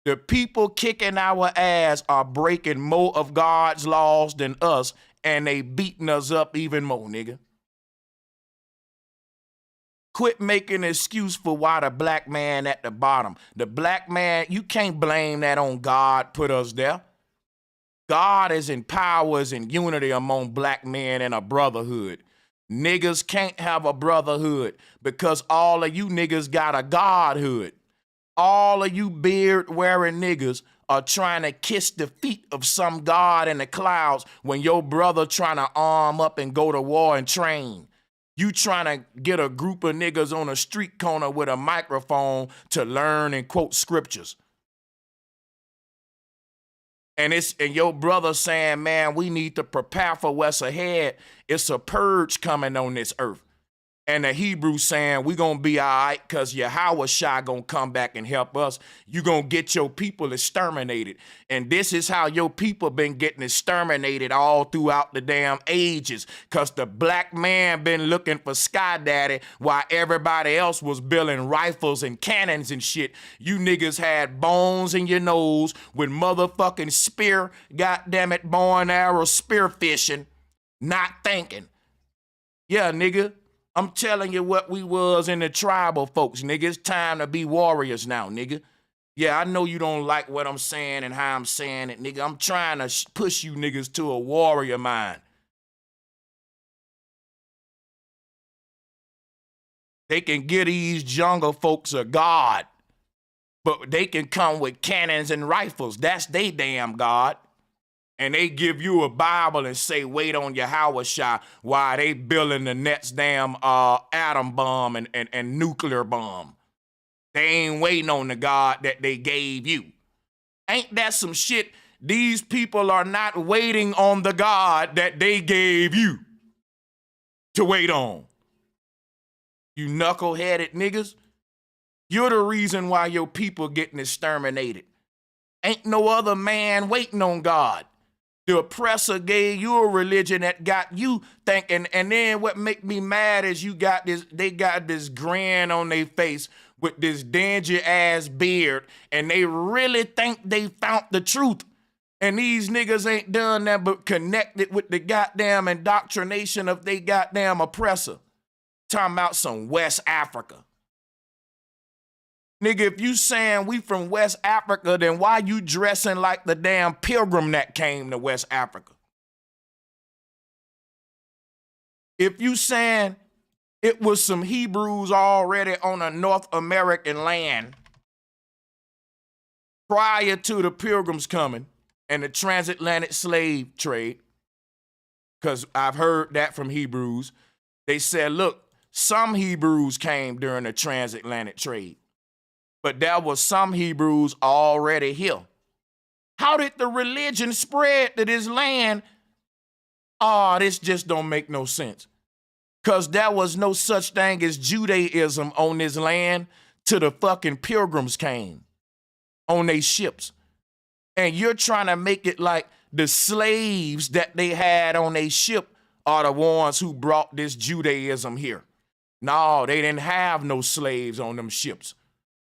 The people kicking our ass are breaking more of God's laws than us, and they beating us up even more, nigga. Quit making an excuse for why the black man at the bottom. The black man, you can't blame that on God put us there. God is in power, is in unity among black men and a brotherhood. Niggas can't have a brotherhood because all of you niggas got a godhood. All of you beard-wearing niggas are trying to kiss the feet of some god in the clouds when your brother trying to arm up and go to war and train. You trying to get a group of niggas on a street corner with a microphone to learn and quote scriptures. And your brother saying, man, we need to prepare for what's ahead. It's a purge coming on this earth. And the Hebrew saying, we going to be all right because Yahweh Shai going to come back and help us. You going to get your people exterminated. And this is how your people been getting exterminated all throughout the damn ages, because the black man been looking for Sky Daddy while everybody else was building rifles and cannons and shit. You niggas had bones in your nose with motherfucking spear, goddammit, bow and arrow spear fishing, not thinking. Yeah, nigga. I'm telling you what we was in the tribal folks, nigga. It's time to be warriors now, nigga. Yeah, I know you don't like what I'm saying and how I'm saying it, nigga. I'm trying to push you niggas to a warrior mind. They can give these jungle folks a god, but they can come with cannons and rifles. That's they damn god. And they give you a Bible and say, wait on Yahweh Shai while they building the next damn atom bomb and nuclear bomb. They ain't waiting on the God that they gave you. Ain't that some shit? These people are not waiting on the God that they gave you to wait on. You knuckleheaded niggas. You're the reason why your people getting exterminated. Ain't no other man waiting on God. The oppressor gave you a religion that got you thinking, and then what make me mad is they got this grin on their face with this dingy ass beard, and they really think they found the truth. And these niggas ain't done that but connected with the goddamn indoctrination of they goddamn oppressor. Talking about some West Africa. Nigga, if you saying we from West Africa, then why you dressing like the damn pilgrim that came to West Africa? If you saying it was some Hebrews already on a North American land prior to the pilgrims coming and the transatlantic slave trade, because I've heard that from Hebrews, they said, look, some Hebrews came during the transatlantic trade. But there was some Hebrews already here. How did the religion spread to this land? Oh, this just don't make no sense. Because there was no such thing as Judaism on this land till the fucking pilgrims came on their ships. And you're trying to make it like the slaves that they had on their ship are the ones who brought this Judaism here. No, they didn't have no slaves on them ships.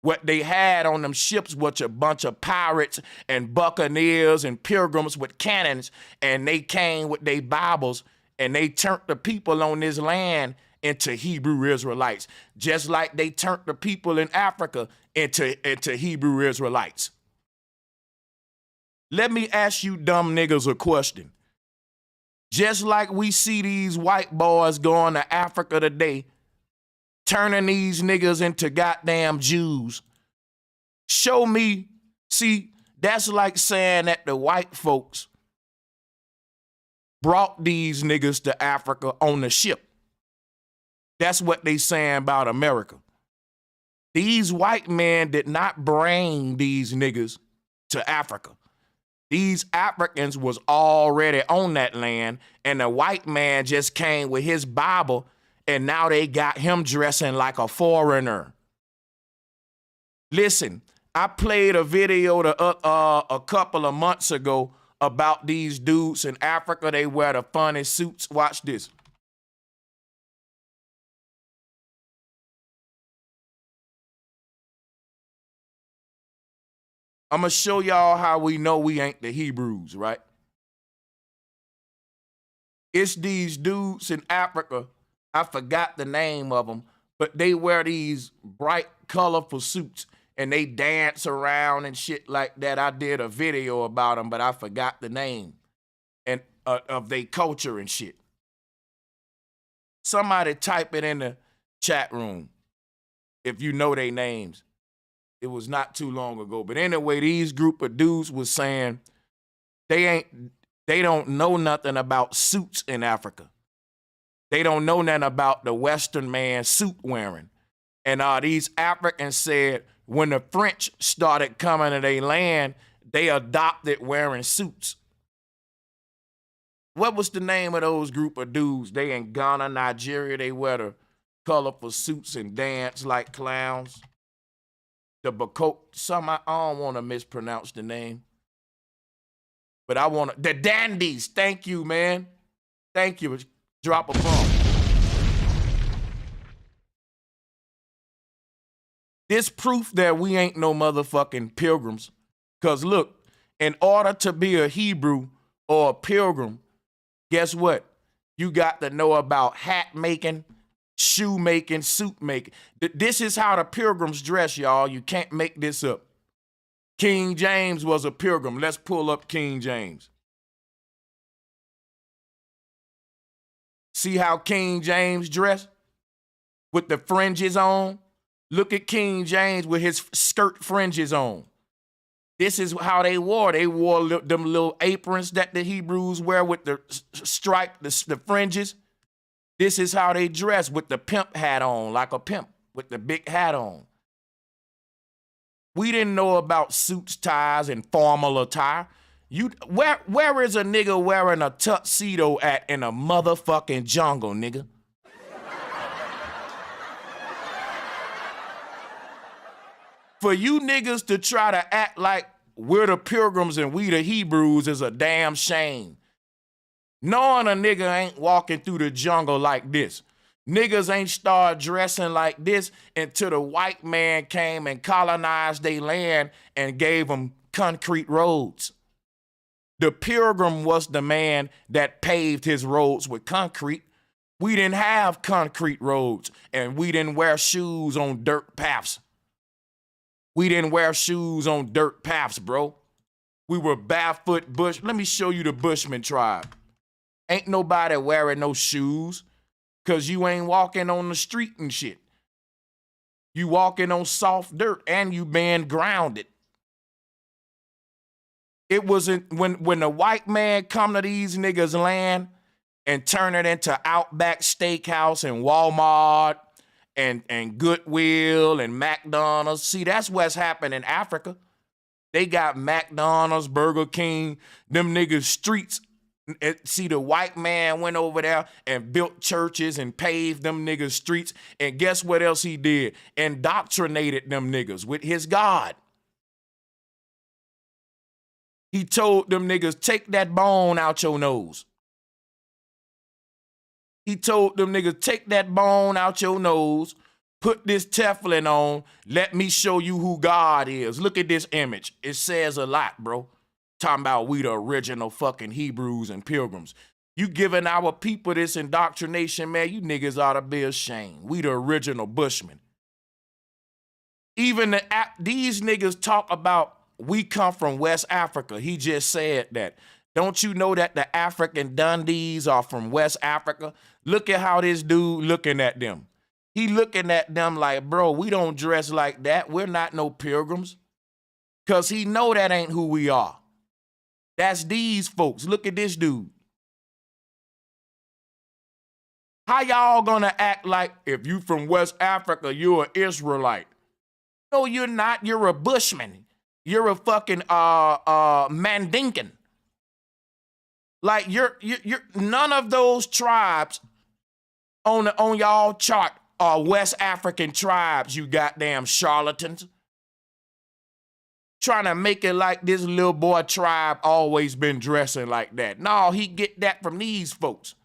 What they had on them ships was a bunch of pirates and buccaneers and pilgrims with cannons, and they came with their Bibles, and they turned the people on this land into Hebrew Israelites, just like they turned the people in Africa into Hebrew Israelites. Let me ask you dumb niggas a question. Just like we see these white boys going to Africa today, turning these niggas into goddamn Jews. Show me, see, that's like saying that the white folks brought these niggas to Africa on the ship. That's what they saying about America. These white men did not bring these niggas to Africa. These Africans was already on that land, and the white man just came with his Bible, and now they got him dressing like a foreigner. Listen, I played a video a couple of months ago about these dudes in Africa. They wear the funny suits. Watch this. I'm going to show y'all how we know we ain't the Hebrews, right? It's these dudes in Africa. I forgot the name of them, but they wear these bright, colorful suits, and they dance around and shit like that. I did a video about them, but I forgot the name and of their culture and shit. Somebody type it in the chat room if you know their names. It was not too long ago. But anyway, these group of dudes was saying they don't know nothing about suits in Africa. They don't know nothing about the Western man suit wearing. And these Africans said when the French started coming to their land, They adopted wearing suits. What was the name of those group of dudes? They in Ghana, Nigeria. They wear the colorful suits and dance like clowns. The Bako, I don't want to mispronounce the name. But I want to, the dandies. Thank you, man. Thank you. Drop a bomb. This proof that we ain't no motherfucking pilgrims. Because look, in order to be a Hebrew or a pilgrim, guess what? You got to know about hat making, shoe making, suit making. This is how the pilgrims dress, y'all. You can't make this up. King James was a pilgrim. Let's pull up King James. See how King James dressed? With the fringes on? Look at King James with his skirt fringes on. This is how they wore. They wore them little aprons that the Hebrews wear with the stripe, the fringes. This is how they dress with the pimp hat on, like a pimp with the big hat on. We didn't know about suits, ties, and formal attire. Where is a nigga wearing a tuxedo at in a motherfucking jungle, nigga? For you niggas to try to act like we're the pilgrims and we the Hebrews is a damn shame. Knowing a nigga ain't walking through the jungle like this. Niggas ain't start dressing like this until the white man came and colonized their land and gave them concrete roads. The pilgrim was the man that paved his roads with concrete. We didn't have concrete roads and we didn't wear shoes on dirt paths. We didn't wear shoes on dirt paths, bro. We were barefoot bush. Let me show you the Bushman tribe. Ain't nobody wearing no shoes because you ain't walking on the street and shit. You walking on soft dirt and you being grounded. It wasn't when the white man come to these niggas' land and turn it into Outback Steakhouse and Walmart and Goodwill and McDonald's. See, that's what's happened in Africa. They got McDonald's, Burger King, them niggas streets. See, the white man went over there and built churches and paved them niggas streets. And guess what else he did? Indoctrinated them niggas with his God. He told them niggas, take that bone out your nose. He told them niggas, take that bone out your nose, put this Teflon on, let me show you who God is. Look at this image. It says a lot, bro. Talking about we the original fucking Hebrews and pilgrims. You giving our people this indoctrination, man, you niggas ought to be ashamed. We the original Bushmen. Even these niggas talk about we come from West Africa. He just said that. Don't you know that the African Dundees are from West Africa? Look at how this dude looking at them. He looking at them like, bro, we don't dress like that. We're not no pilgrims. Because he know that ain't who we are. That's these folks. Look at this dude. How y'all gonna act like if you from West Africa, you're an Israelite? No, you're not. You're a Bushman. You're a fucking Mandinkan. Like you're none of those tribes on y'all chart are West African tribes, you goddamn charlatans. Trying to make it like this little boy tribe always been dressing like that. No, he get that from these folks.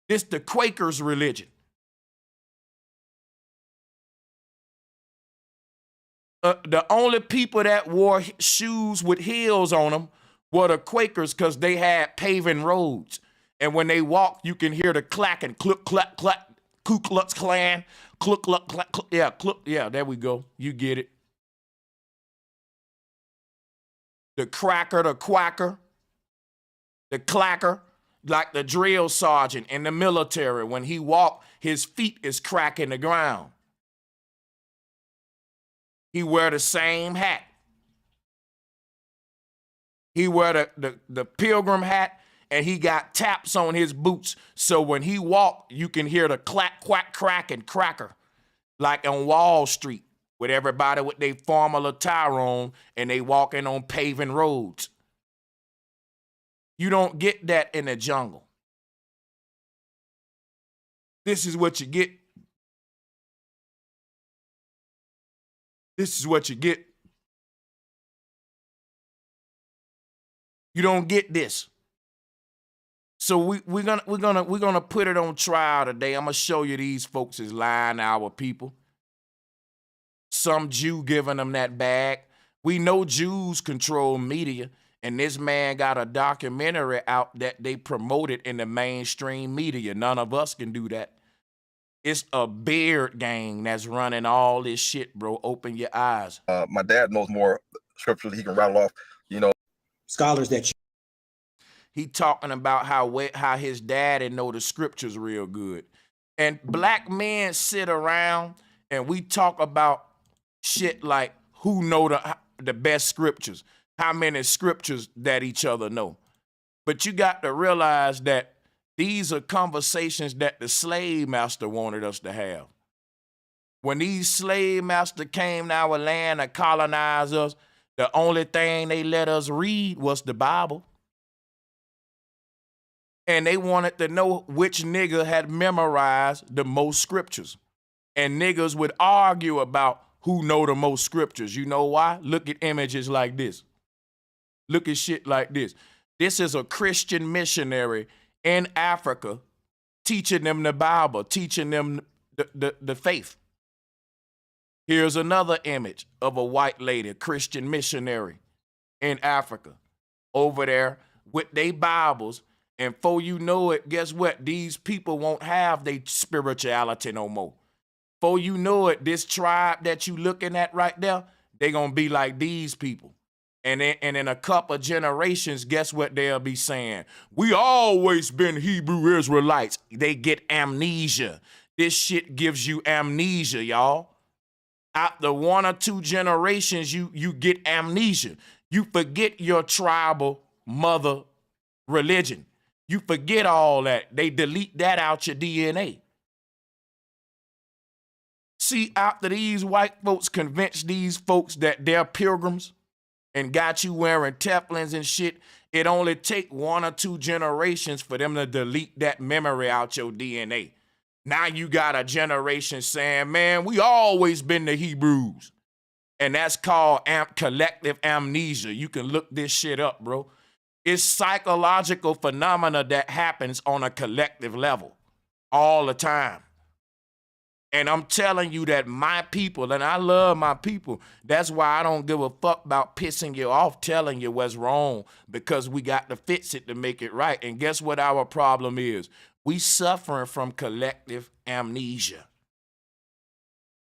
This the Quakers' religion. The only people that wore shoes with heels on them were the Quakers because they had paving roads. And when they walked, you can hear the clacking, cluck, clack, clack, Ku Klux Klan, cluck, cluck, clack, cluck. Yeah, cluck, yeah, there we go. You get it. The cracker, the quacker, the clacker, like the drill sergeant in the military. When he walked, his feet is cracking the ground. He wear the same hat. He wear the pilgrim hat, and he got taps on his boots. So when he walk, you can hear the clack, quack, crack, and cracker, like on Wall Street. with everybody with their formal attire on and they walking on paving roads. You don't get that in the jungle. This is what you get. This is what you get. You don't get this. So we're gonna put it on trial today. I'm gonna show you these folks is lying to our people. Some Jew giving them that bag. We know Jews control media, and this man got a documentary out that they promoted in the mainstream media. None of us can do that. It's a beard gang that's running all this shit, bro. Open your eyes. My dad knows more scriptures he can rattle off, you know. Scholars that He talking about how his daddy know the scriptures real good. And black men sit around and we talk about shit like who know the best scriptures, how many scriptures that each other know. But you got to realize that these are conversations that the slave master wanted us to have. When these slave masters came to our land and colonized us, the only thing they let us read was the Bible. And they wanted to know which nigga had memorized the most scriptures. And niggas would argue about who know the most scriptures. You know why? Look at images like this. Look at shit like this. This is a Christian missionary in Africa teaching them the Bible, teaching them the faith. Here's another image of a white lady, Christian missionary in Africa, over there with their Bibles. And before you know it, guess what? These people won't have their spirituality no more. Before you know it, this tribe that you looking at right there, they gonna be like these people. And in a couple generations, guess what they'll be saying? We always been Hebrew Israelites. They get amnesia. This shit gives you amnesia, y'all. After 1 or 2 generations, you get amnesia. You forget your tribal mother religion. You forget all that. They delete that out your DNA. See, after these white folks convinced these folks that they're pilgrims and got you wearing Teflons and shit, it only take 1 or 2 generations for them to delete that memory out your DNA. Now you got a generation saying, man, we always been the Hebrews. And that's called collective amnesia. You can look this shit up, bro. It's psychological phenomena that happens on a collective level all the time. And I'm telling you that my people, and I love my people, that's why I don't give a fuck about pissing you off, telling you what's wrong, because we got to fix it to make it right. And guess what our problem is? We suffering from collective amnesia.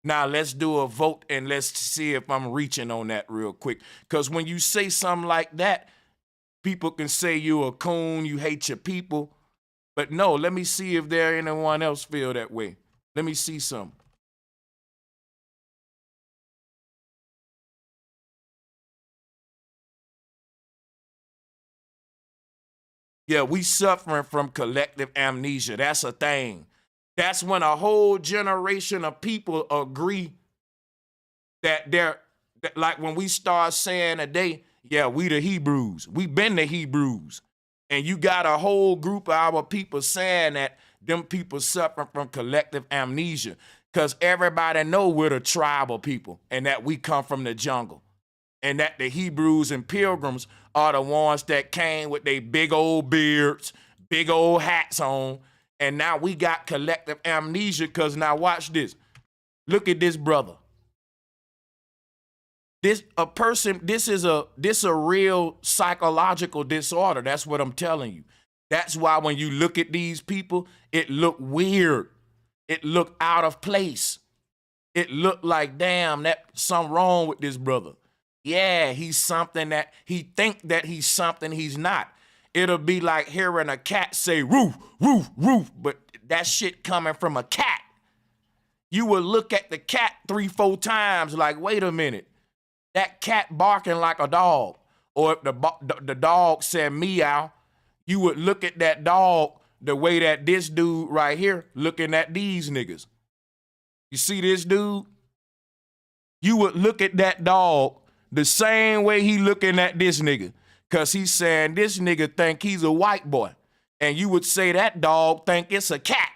Now let's do a vote and let's see if I'm reaching on that real quick. Because when you say something like that, people can say you a coon, you hate your people. But no, let me see if there anyone else feel that way. Let me see some. Yeah, we suffering from collective amnesia. That's a thing. That's when a whole generation of people agree that like when we start saying today, yeah, we the Hebrews. We been the Hebrews. And you got a whole group of our people saying that them people suffering from collective amnesia because everybody know we're the tribal people and that we come from the jungle and that the Hebrews and pilgrims are the ones that came with their big old beards, big old hats on. And now we got collective amnesia because now watch this. Look at this brother. This is a real psychological disorder. That's what I'm telling you. That's why when you look at these people, it look weird. It look out of place. It look like, damn, that something wrong with this brother. Yeah, he's something that he think that he's something he's not. It'll be like hearing a cat say roof, roof, roof, but that shit coming from a cat. You would look at the cat 3-4 times like, wait a minute. That cat barking like a dog. Or if the dog said meow, you would look at that dog the way that this dude right here looking at these niggas. You see this dude? you would look at that dog the same way he looking at this nigga. Cause he's saying this nigga think he's a white boy. And you would say that dog think it's a cat.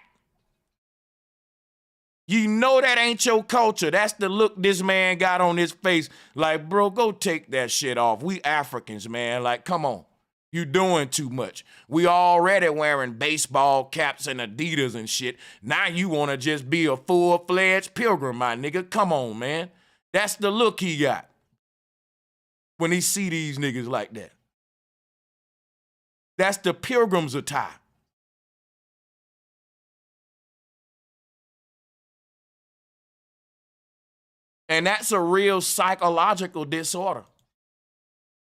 You know that ain't your culture. That's the look this man got on his face. Like, bro, go take that shit off. We Africans, man. Like, come on. You doing too much. We already wearing baseball caps and Adidas and shit. Now you want to just be a full-fledged pilgrim, my nigga. Come on, man. That's the look he got when he see these niggas like that. That's the pilgrim's attire. And that's a real psychological disorder.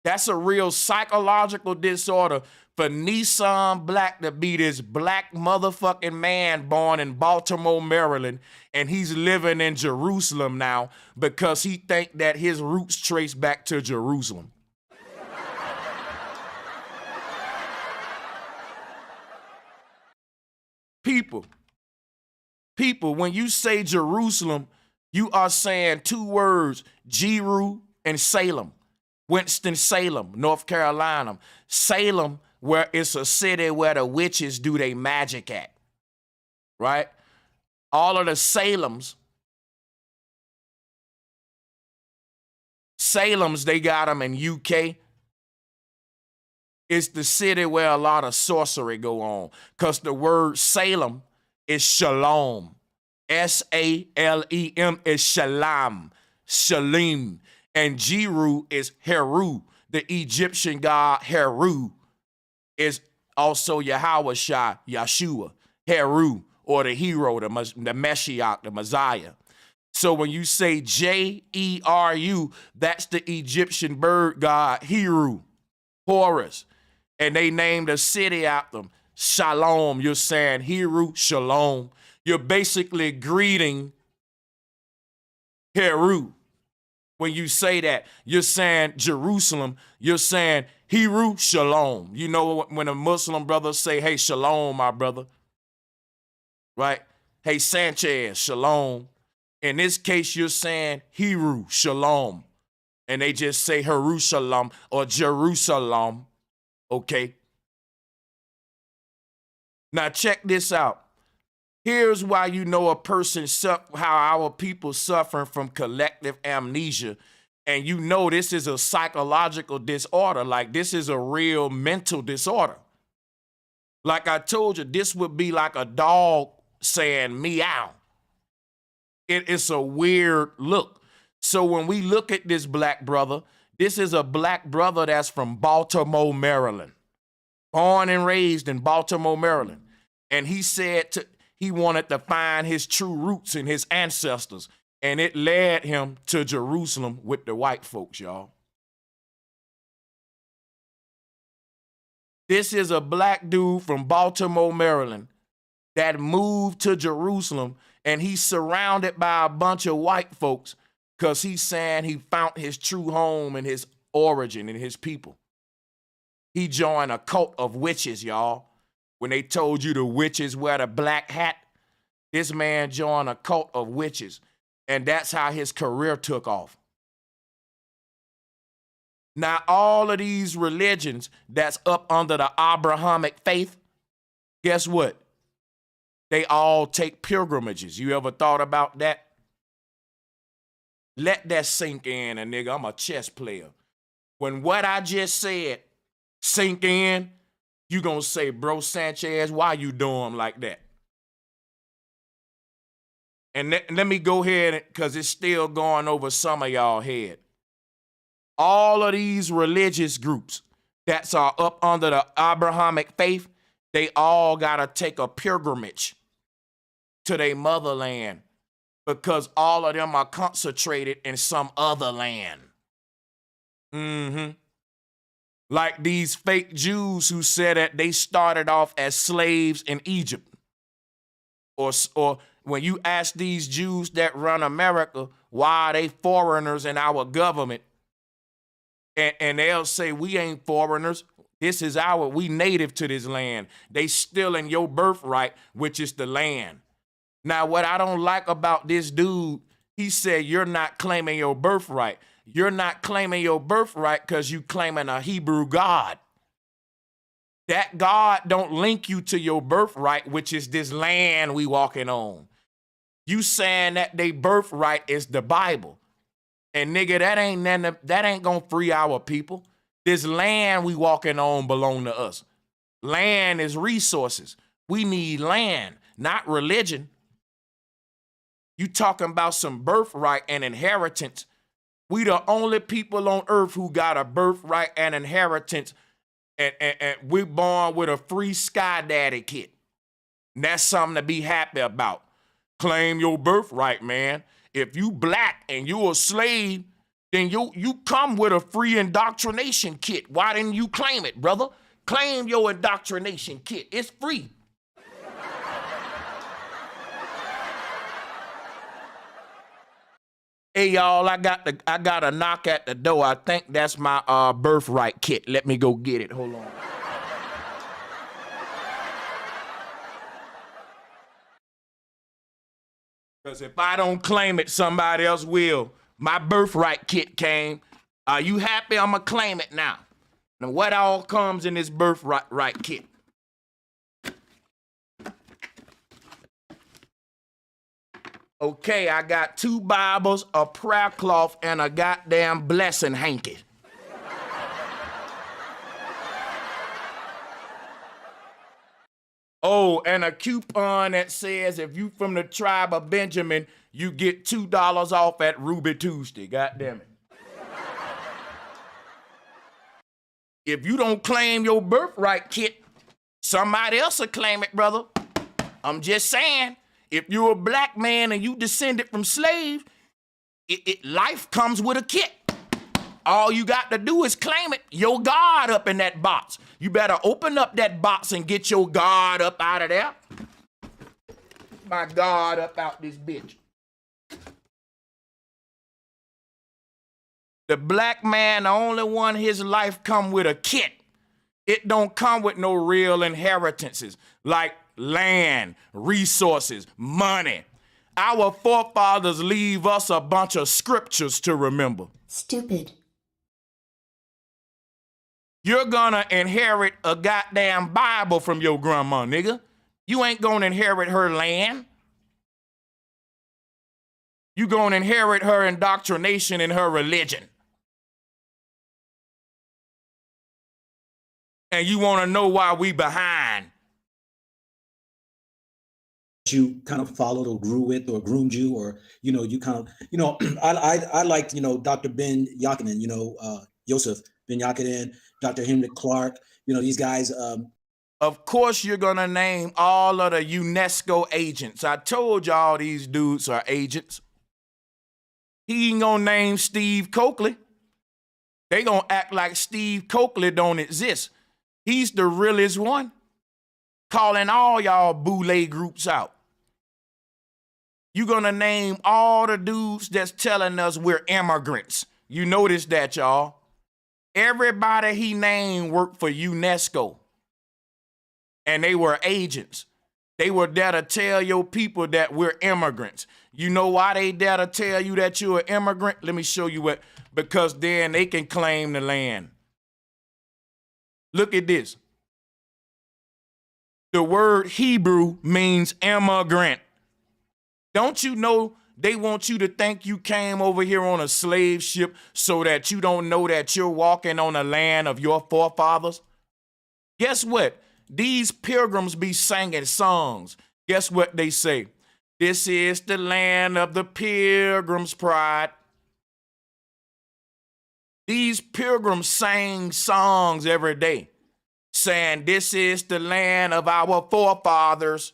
That's a real psychological disorder for Nissan Black to be this black motherfucking man born in Baltimore, Maryland, and he's living in Jerusalem now because he think that his roots trace back to Jerusalem. People, when you say Jerusalem, you are saying two words, Jeru and Salem. Winston-Salem, North Carolina. Salem, where it's a city where the witches do their magic at, right? All of the Salems, they got them in UK. It's the city where a lot of sorcery go on because the word Salem is shalom. S-A-L-E-M is shalom, shalim. And Jeru is Heru. The Egyptian god Heru is also Yahweh Shai, Yeshua, Heru, or the hero, the Meshiach, the Messiah. So when you say J-E-R-U, that's the Egyptian bird god Heru, Horus. And they named a city after them, Shalom. You're saying Heru, Shalom. You're basically greeting Heru. When you say that, you're saying Jerusalem, you're saying Heru, Shalom. You know when a Muslim brother say, hey, Shalom, my brother, right? Hey, Sanchez, Shalom. In this case, you're saying Heru, Shalom. And they just say Jerusalem or Jerusalem, okay? Now check this out. Here's why you know a person, how our people suffering from collective amnesia. And you know this is a psychological disorder. Like this is a real mental disorder. Like I told you, this would be like a dog saying meow. It's a weird look. So when we look at this black brother, this is a black brother that's from Baltimore, Maryland. Born and raised in Baltimore, Maryland. And he said he wanted to find his true roots and his ancestors. And it led him to Jerusalem with the white folks, y'all. This is a black dude from Baltimore, Maryland that moved to Jerusalem, and he's surrounded by a bunch of white folks because he's saying he found his true home and his origin and his people. He joined a cult of witches, y'all. When they told you the witches wear the black hat, this man joined a cult of witches, and that's how his career took off. Now, all of these religions that's up under the Abrahamic faith, guess what? They all take pilgrimages. You ever thought about that? Let that sink in, and nigga, I'm a chess player. When what I just said sink in, you gonna say, bro, Sanchez, why you doing like that? And let me go ahead, because it's still going over some of y'all head. All of these religious groups that are up under the Abrahamic faith, they all gotta take a pilgrimage to their motherland because all of them are concentrated in some other land. Like these fake Jews who said that they started off as slaves in Egypt. Or when you ask these Jews that run America, why are they foreigners in our government? And they'll say, we ain't foreigners. This is we native to this land. They stealing your birthright, which is the land. Now, what I don't like about this dude, He said, you're not claiming your birthright. You're not claiming your birthright because you claiming a Hebrew God. That God don't link you to your birthright, which is this land we walking on. You saying that they birthright is the Bible. And nigga, that ain't gonna free our people. This land we walking on belong to us. Land is resources. We need land, not religion. You talking about some birthright and inheritance. We the only people on earth who got a birthright and inheritance, and we born with a free Sky Daddy kit. And that's something to be happy about. Claim your birthright, man. If you black and you a slave, then you come with a free indoctrination kit. Why didn't you claim it, brother? Claim your indoctrination kit. It's free. Hey y'all, I got a knock at the door. I think that's my birthright kit. Let me go get it. Hold on. Because if I don't claim it, somebody else will. My birthright kit came. Are you happy? I'm going to claim it now. Now, what all comes in this birthright kit? Okay, I got 2 Bibles, a prayer cloth, and a goddamn blessing hanky. Oh, and a coupon that says if you from the tribe of Benjamin, you get $2 off at Ruby Tuesday. God damn it. If you don't claim your birthright kit, somebody else will claim it, brother. I'm just saying, if you're a black man and you descended from slave, life comes with a kit. All you got to do is claim it. Your God up in that box. You better open up that box and get your God up out of there. My God up out this bitch. The black man, the only one his life come with a kit. It don't come with no real inheritances like land, resources, money. Our forefathers leave us a bunch of scriptures to remember. Stupid. You're gonna inherit a goddamn Bible from your grandma, nigga. You ain't gonna inherit her land. You gonna inherit her indoctrination and her religion. And you wanna know why we behind. You kind of followed or grew with or groomed you, or you kind of I liked Dr. Ben Yakinen, Joseph Ben Yakinen, Dr. Henry Clark, these guys. Of course you're gonna name all of the UNESCO agents. I told y'all these dudes are agents. He ain't gonna name Steve Coakley. They gonna act like Steve Coakley don't exist. He's the realest one. Calling all y'all boule groups out. You gonna name all the dudes that's telling us we're immigrants. You notice that, y'all. Everybody he named worked for UNESCO. And they were agents. They were there to tell your people that we're immigrants. You know why they there to tell you that you're an immigrant? Let me show you what. Because then they can claim the land. Look at this. The word Hebrew means immigrant. Don't you know they want you to think you came over here on a slave ship so that you don't know that you're walking on the land of your forefathers? Guess what? These pilgrims be singing songs. Guess what they say? This is the land of the pilgrim's pride. These pilgrims sang songs every day, saying this is the land of our forefathers.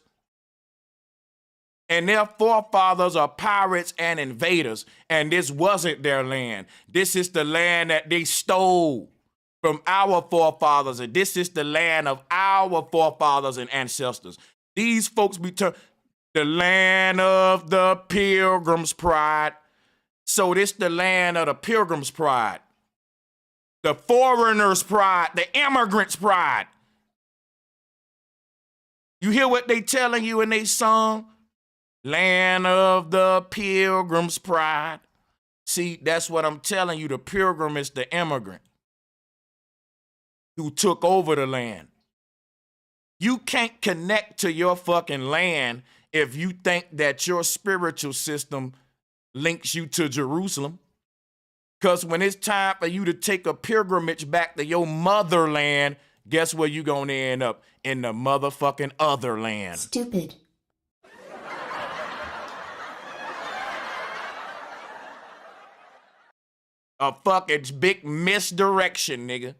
And their forefathers are pirates and invaders, and this wasn't their land. This is the land that they stole from our forefathers, and this is the land of our forefathers and ancestors. These folks be the land of the pilgrim's pride. So this the land of the pilgrim's pride, the foreigner's pride, the immigrant's pride. You hear what they telling you in they song? Land of the Pilgrim's pride. See, that's what I'm telling you. The pilgrim is the immigrant who took over the land. You can't connect to your fucking land if you think that your spiritual system links you to Jerusalem. Because when it's time for you to take a pilgrimage back to your motherland, guess where you gonna end up? In the motherfucking other land. Stupid. A fucking big misdirection, nigga.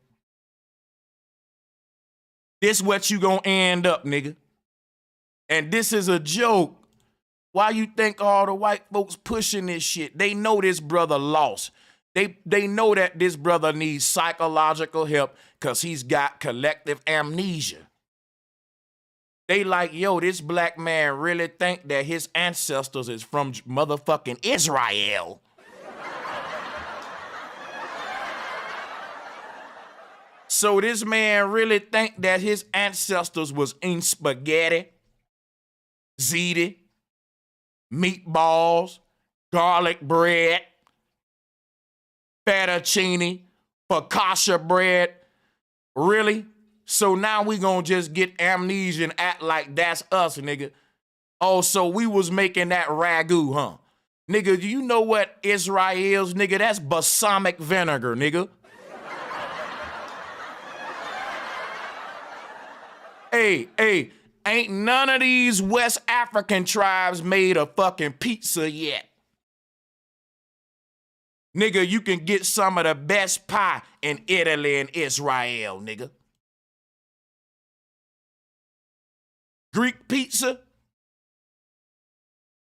This what you gonna end up, nigga. And this is a joke. Why you think all the white folks pushing this shit? They know this brother lost. They know that this brother needs psychological help because he's got collective amnesia. They like, yo, this black man really think that his ancestors is from motherfucking Israel. So this man really think that his ancestors was in spaghetti, ziti, meatballs, garlic bread, fettuccine, focaccia bread. Really? So now we gonna just get amnesia and act like that's us, nigga. Oh, so we was making that ragu, huh? Nigga, do you know what Israel's, nigga? That's balsamic vinegar, nigga. Hey, ain't none of these West African tribes made a fucking pizza yet. Nigga, you can get some of the best pie in Italy and Israel, nigga. Greek pizza,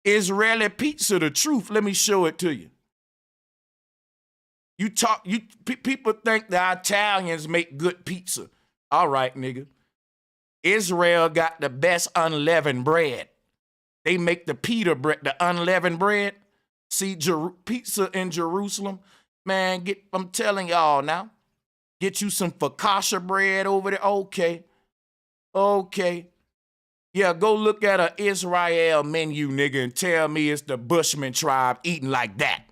Israeli pizza, the truth. Let me show it to you. People think the Italians make good pizza. All right, nigga. Israel got the best unleavened bread. They make the pita bread, the unleavened bread. See, pizza in Jerusalem, man, I'm telling y'all now, get you some focaccia bread over there. Okay. Yeah, go look at an Israel menu, nigga, and tell me it's the Bushman tribe eating like that.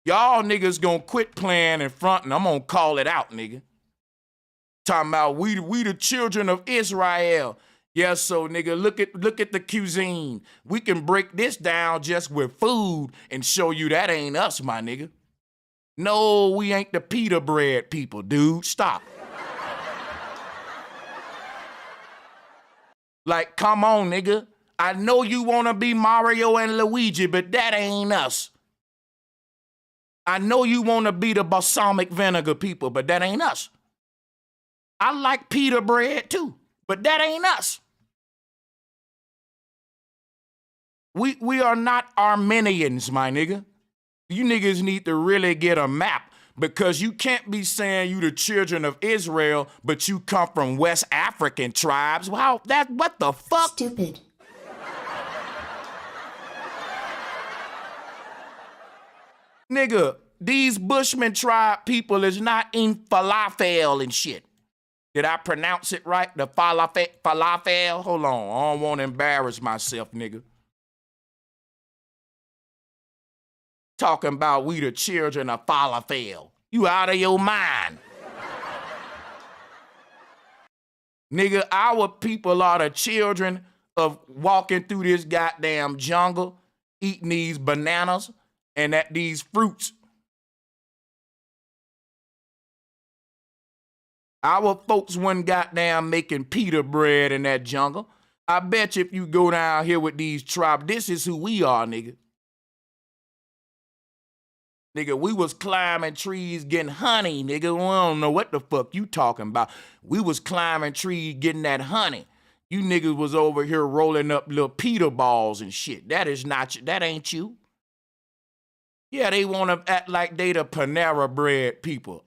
Y'all niggas gonna quit playing in front and I'm gonna call it out, nigga. Talking about we the children of Israel. Yeah, so nigga, look at the cuisine. We can break this down just with food and show you that ain't us, my nigga. No, we ain't the pita bread people, dude. Stop. Like, come on, nigga. I know you wanna be Mario and Luigi, but that ain't us. I know you want to be the balsamic vinegar people, but that ain't us. I like pita bread too, but that ain't us. We are not Armenians, my nigga. You niggas need to really get a map because you can't be saying you the children of Israel, but you come from West African tribes. Wow, what the fuck? Stupid. Nigga, these Bushman tribe people is not in falafel and shit. Did I pronounce it right? The falafel? Hold on, I don't want to embarrass myself, nigga. Talking about we the children of falafel. You out of your mind. Nigga, our people are the children of walking through this goddamn jungle, eating these bananas, and at these fruits. Our folks wasn't goddamn making pita bread in that jungle. I bet you if you go down here with these tribes, this is who we are, nigga. Nigga, we was climbing trees getting honey, nigga. We don't know what the fuck you talking about. We was climbing trees getting that honey. You niggas was over here rolling up little pita balls and shit. That ain't you. Yeah, they want to act like they the Panera bread people,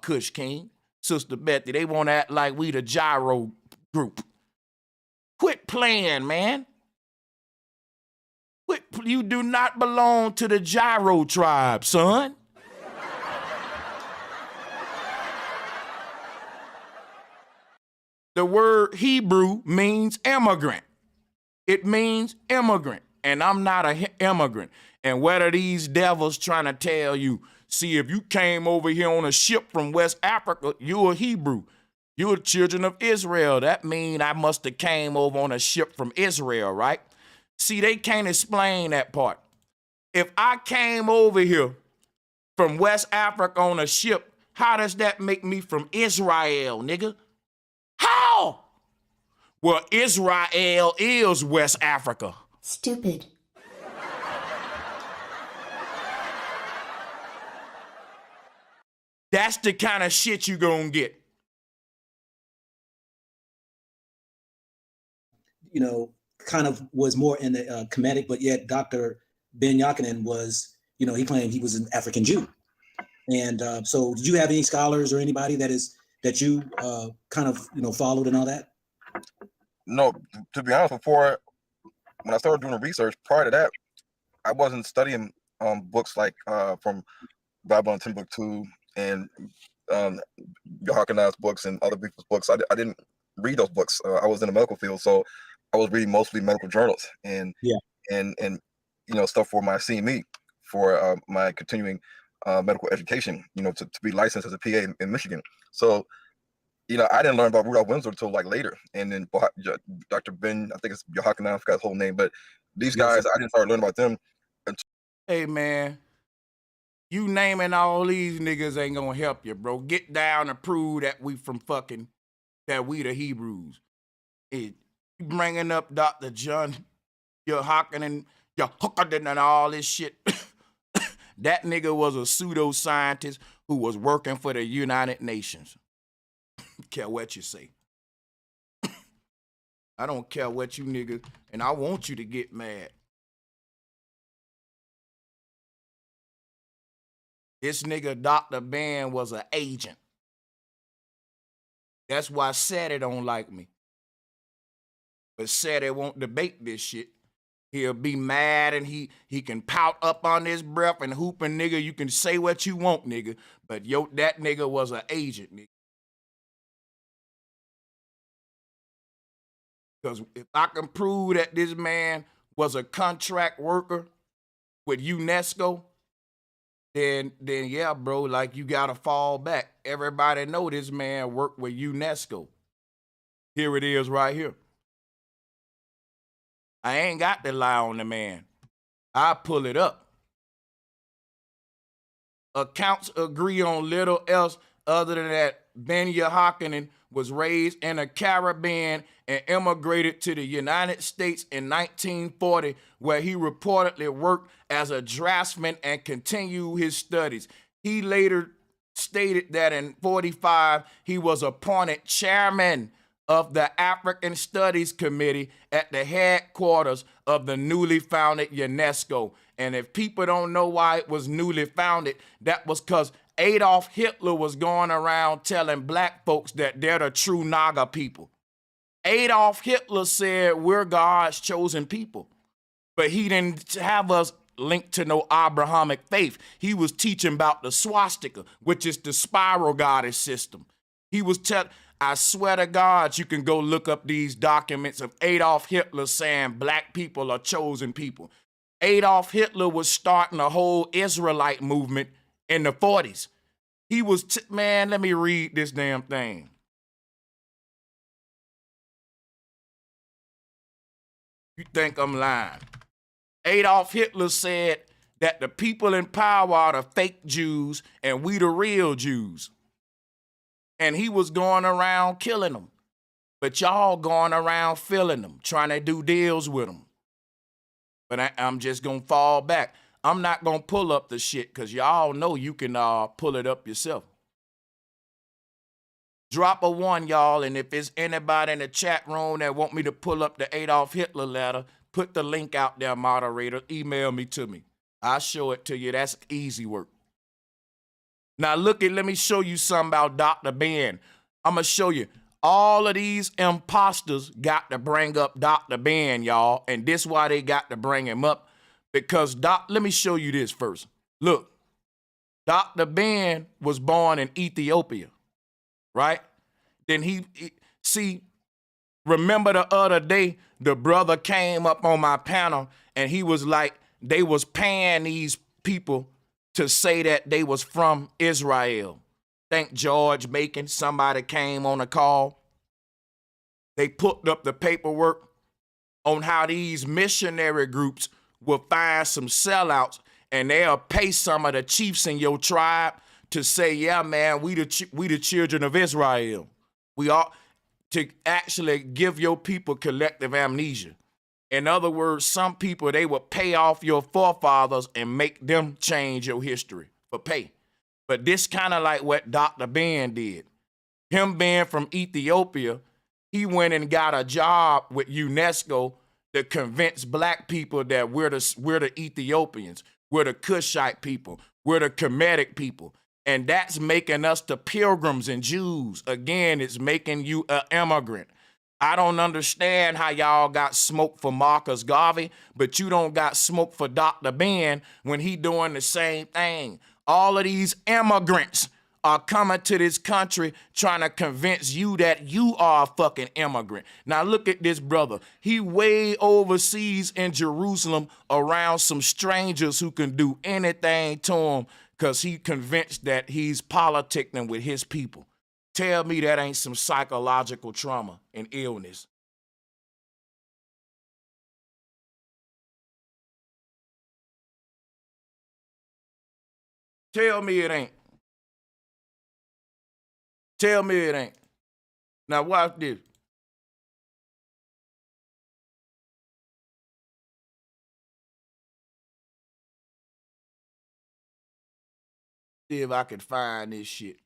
Kush King, Sister Betty. They want to act like we the gyro group. Quit playing, man. You do not belong to the gyro tribe, son. The word Hebrew means immigrant. It means immigrant, and I'm not an immigrant. And what are these devils trying to tell you? See, if you came over here on a ship from West Africa, you're a Hebrew. You're children of Israel. That means I must have came over on a ship from Israel, right? See, they can't explain that part. If I came over here from West Africa on a ship, how does that make me from Israel, nigga? How? Well, Israel is West Africa. Stupid. That's the kind of shit you gonna get. You know, kind of was more in the Kemetic, but yet Dr. Ben Yakinen was, you know, he claimed he was an African Jew. And so did you have any scholars or anybody that you kind of, you know, followed and all that? No, to be honest, before when I started doing the research, prior to that, I wasn't studying books like from Bible and Timbuktu and Yohakana's books and other people's books. I didn't read those books. I was in the medical field, so I was reading mostly medical journals and you know, stuff for my CME, for my continuing medical education, you know, to be licensed as a PA in Michigan. So, you know, I didn't learn about Rudolph Windsor until like later. And then Dr. Ben, I think it's Yohakana, I forgot his whole name, but these guys, I didn't start learning about them until. Hey, man, you naming all these niggas ain't gonna help you, bro. Get down and prove that we the Hebrews. You bringing up Dr. John, Yohakana and all this shit. That nigga was a pseudoscientist who was working for the United Nations. Care what you say. I don't care what you niggas, and I want you to get mad. This nigga Dr. Ben was an agent. That's why Sadie don't like me. But Sadie won't debate this shit. He'll be mad and he can pout up on his breath and hooping, nigga. You can say what you want, nigga. But that nigga was an agent, nigga. Because if I can prove that this man was a contract worker with UNESCO, then yeah, bro, like you gotta fall back. Everybody know this man worked with UNESCO. Here it is right here. I ain't got to lie on the man. I pull it up. Accounts agree on little else other than that Ben Yohakinen was raised in the Caribbean and immigrated to the United States in 1940, where he reportedly worked as a draftsman and continued his studies. He later stated that in 45, he was appointed chairman of the African Studies Committee at the headquarters of the newly founded UNESCO. And if people don't know why it was newly founded, that was because Adolf Hitler was going around telling black folks that they're the true Naga people. Adolf Hitler said we're God's chosen people, but he didn't have us linked to no Abrahamic faith. He was teaching about the swastika, which is the spiral goddess system. He was telling, I swear to God, you can go look up these documents of Adolf Hitler saying black people are chosen people. Adolf Hitler was starting a whole Israelite movement in the 40s. He was, man, let me read this damn thing. You think I'm lying? Adolf Hitler said that the people in power are the fake Jews and we the real Jews. And he was going around killing them. But y'all going around filling them, trying to do deals with them. But I'm just going to fall back. I'm not going to pull up the shit because y'all know you can pull it up yourself. Drop a 1, y'all, and if there's anybody in the chat room that want me to pull up the Adolf Hitler letter, put the link out there, moderator. Email me to me. I'll show it to you. That's easy work. Now let me show you something about Dr. Ben. I'm going to show you. All of these imposters got to bring up Dr. Ben, y'all. And this is why they got to bring him up. Because, let me show you this first. Look, Dr. Ben was born in Ethiopia, right? Then see, Remember the other day, the brother came up on my panel and he was like, they was paying these people to say that they was from Israel. Think George Macon, somebody came on a call. They put up the paperwork on how these missionary groups will find some sellouts and they'll pay some of the chiefs in your tribe to say, yeah, man, we the children of Israel. We ought to actually give your people collective amnesia. In other words, some people, they will pay off your forefathers and make them change your history for pay. But this kind of like what Dr. Ben did. Him being from Ethiopia, he went and got a job with UNESCO to convince black people that we're the Ethiopians, we're the Cushite people, we're the Kemetic people. And that's making us the pilgrims and Jews. Again, it's making you an immigrant. I don't understand how y'all got smoke for Marcus Garvey, but you don't got smoke for Dr. Ben when he doing the same thing. All of these immigrants are coming to this country trying to convince you that you are a fucking immigrant. Now look at this brother. He way overseas in Jerusalem around some strangers who can do anything to him because he convinced that he's politicking with his people. Tell me that ain't some psychological trauma and illness. Tell me it ain't. Tell me it ain't. Now watch this. See if I can find this shit.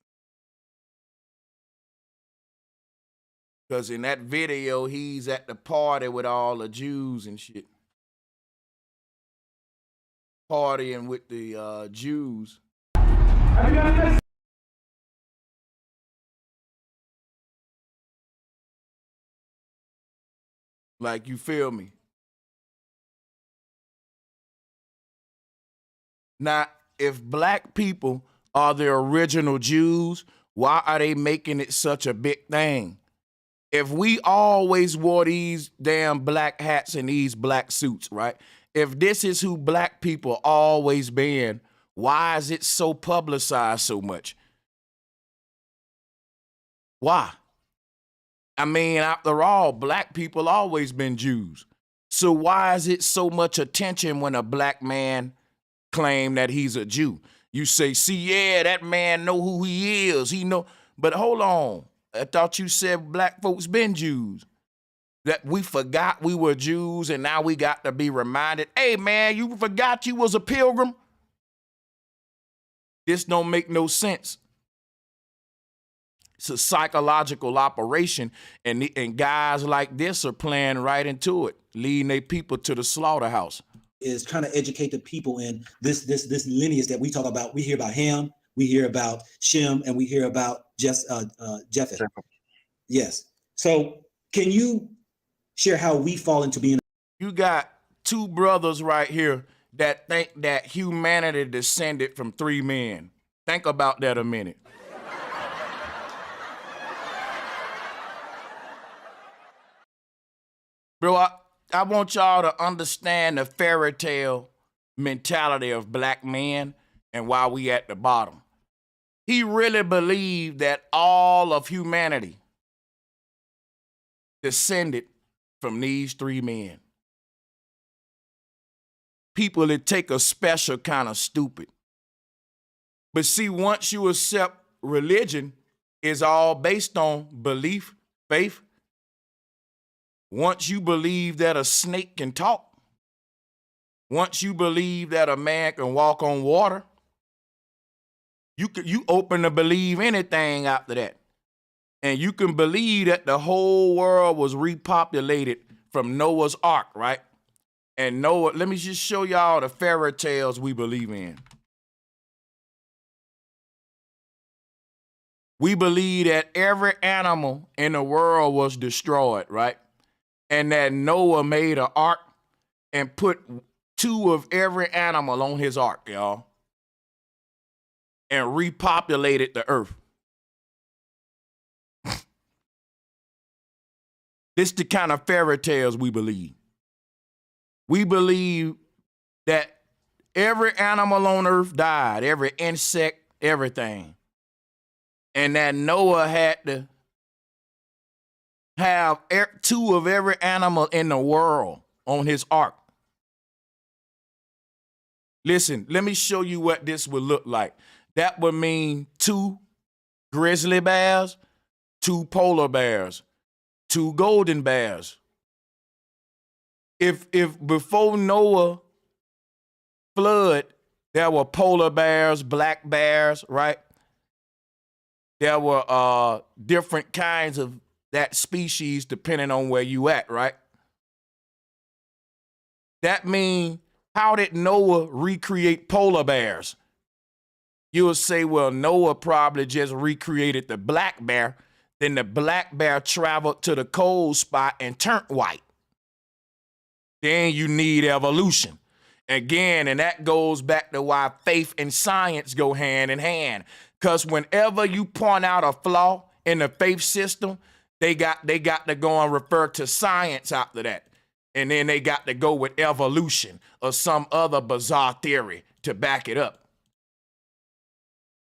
Because in that video, he's at the party with all the Jews and shit. Partying with the Jews. Like, you feel me? Now, if black people are the original Jews, why are they making it such a big thing? If we always wore these damn black hats and these black suits, right? If this is who black people always been, why is it so publicized so much? Why? I mean, after all, black people always been Jews. So why is it so much attention when a black man claim that he's a Jew? You say, see, yeah, that man know who he is. He know, but hold on. I thought you said black folks been Jews. That we forgot we were Jews and now we got to be reminded, hey man, you forgot you was a pilgrim? This don't make no sense. It's a psychological operation and guys like this are playing right into it, leading their people to the slaughterhouse. Is trying to educate the people in this lineage that we talk about. We hear about Ham, we hear about Shem, and we hear about Japheth. Yes. So can you share how we fall into being? You got two brothers right here that think that humanity descended from three men. Think about that a minute. Bro, I want y'all to understand the fairy tale mentality of black men and why we at the bottom. He really believed that all of humanity descended from these three men. People that take a special kind of stupid. But see, once you accept religion, it's all based on belief, faith. Once you believe that a snake can talk, once you believe that a man can walk on water, you open to believe anything after that. And you can believe that the whole world was repopulated from Noah's Ark, right? And Noah, let me just show y'all the fairy tales we believe in. We believe that every animal in the world was destroyed, right? And that Noah made an ark and put two of every animal on his ark, y'all, and repopulated the earth. This the kind of fairy tales we believe. We believe that every animal on earth died, every insect, everything. And that Noah had to have 2 of every animal in the world on his ark. Listen, let me show you what this would look like. That would mean 2 grizzly bears, 2 polar bears, 2 golden bears. If before Noah flood, there were polar bears, black bears, right? There were different kinds of that species depending on where you at, right? That means, how did Noah recreate polar bears? You will say, well, Noah probably just recreated the black bear. Then the black bear traveled to the cold spot and turned white. Then you need evolution. Again, and that goes back to why faith and science go hand in hand. Because whenever you point out a flaw in the faith system, they got to go and refer to science after that. And then they got to go with evolution or some other bizarre theory to back it up.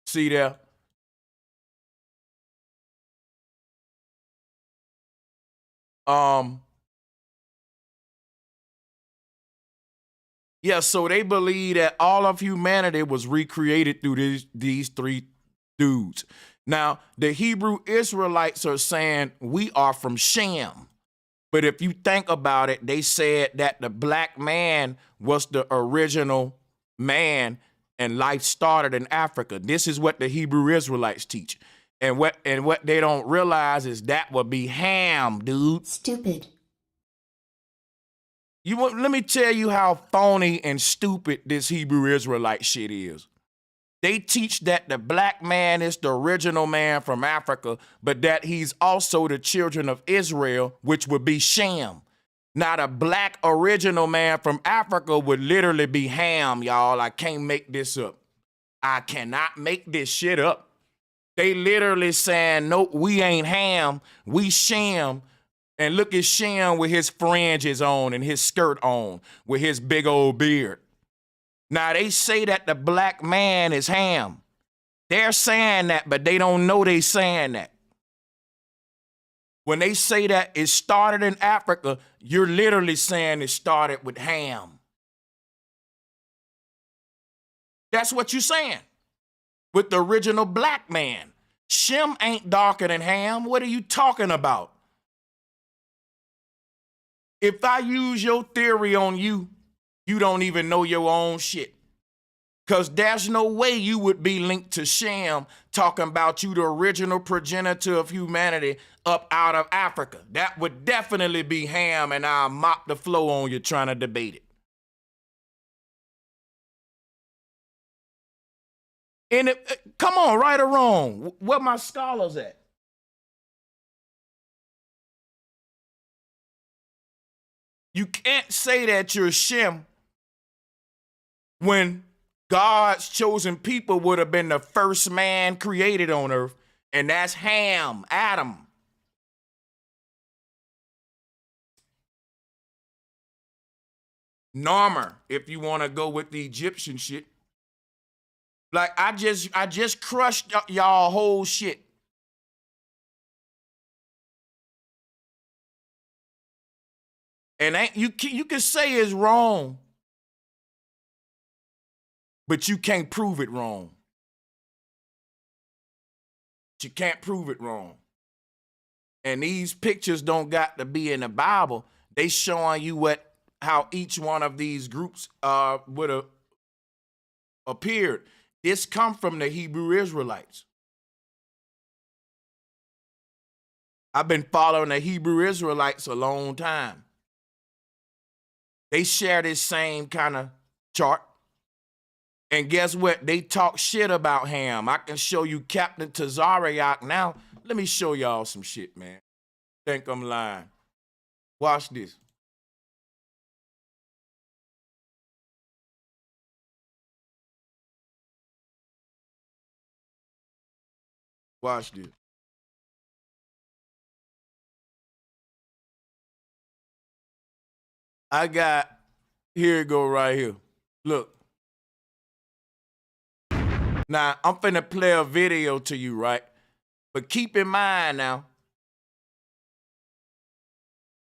See there? Yeah, so they believe that all of humanity was recreated through these 3 dudes. Now, the Hebrew Israelites are saying we are from Shem. But if you think about it, they said that the black man was the original man and life started in Africa. This is what the Hebrew Israelites teach. And what they don't realize is that would be Ham, dude. Stupid. Let me tell you how phony and stupid this Hebrew Israelite shit is. They teach that the black man is the original man from Africa, but that he's also the children of Israel, which would be Shem. Now, the black original man from Africa would literally be Ham, y'all. I can't make this up. I cannot make this shit up. They literally saying, no, we ain't Ham, we Shem. And look at Shem with his fringes on and his skirt on with his big old beard. Now, they say that the black man is Ham. They're saying that, but they don't know they saying that. When they say that it started in Africa, you're literally saying it started with Ham. That's what you're saying. With the original black man. Shem ain't darker than Ham. What are you talking about? If I use your theory on you, you don't even know your own shit. Because there's no way you would be linked to Shem talking about you, the original progenitor of humanity up out of Africa. That would definitely be Ham, and I'll mop the floor on you trying to debate it. And come on, right or wrong, where my scholars at? You can't say that you're Shem when God's chosen people would have been the first man created on earth, and that's Ham, Adam. Narmer, if you want to go with the Egyptian shit. Like, I just crushed y'all whole shit. And you can say it's wrong, but you can't prove it wrong. You can't prove it wrong. And these pictures don't got to be in the Bible. They showing you how each one of these groups would have appeared. This come from the Hebrew Israelites. I've been following the Hebrew Israelites a long time. They share this same kind of chart. And guess what? They talk shit about Ham. I can show you Captain Tazariak now. Let me show y'all some shit, man. Think I'm lying. Watch this. Watch this. I got, here it go right here. Look. Now, I'm finna play a video to you, right? But keep in mind now,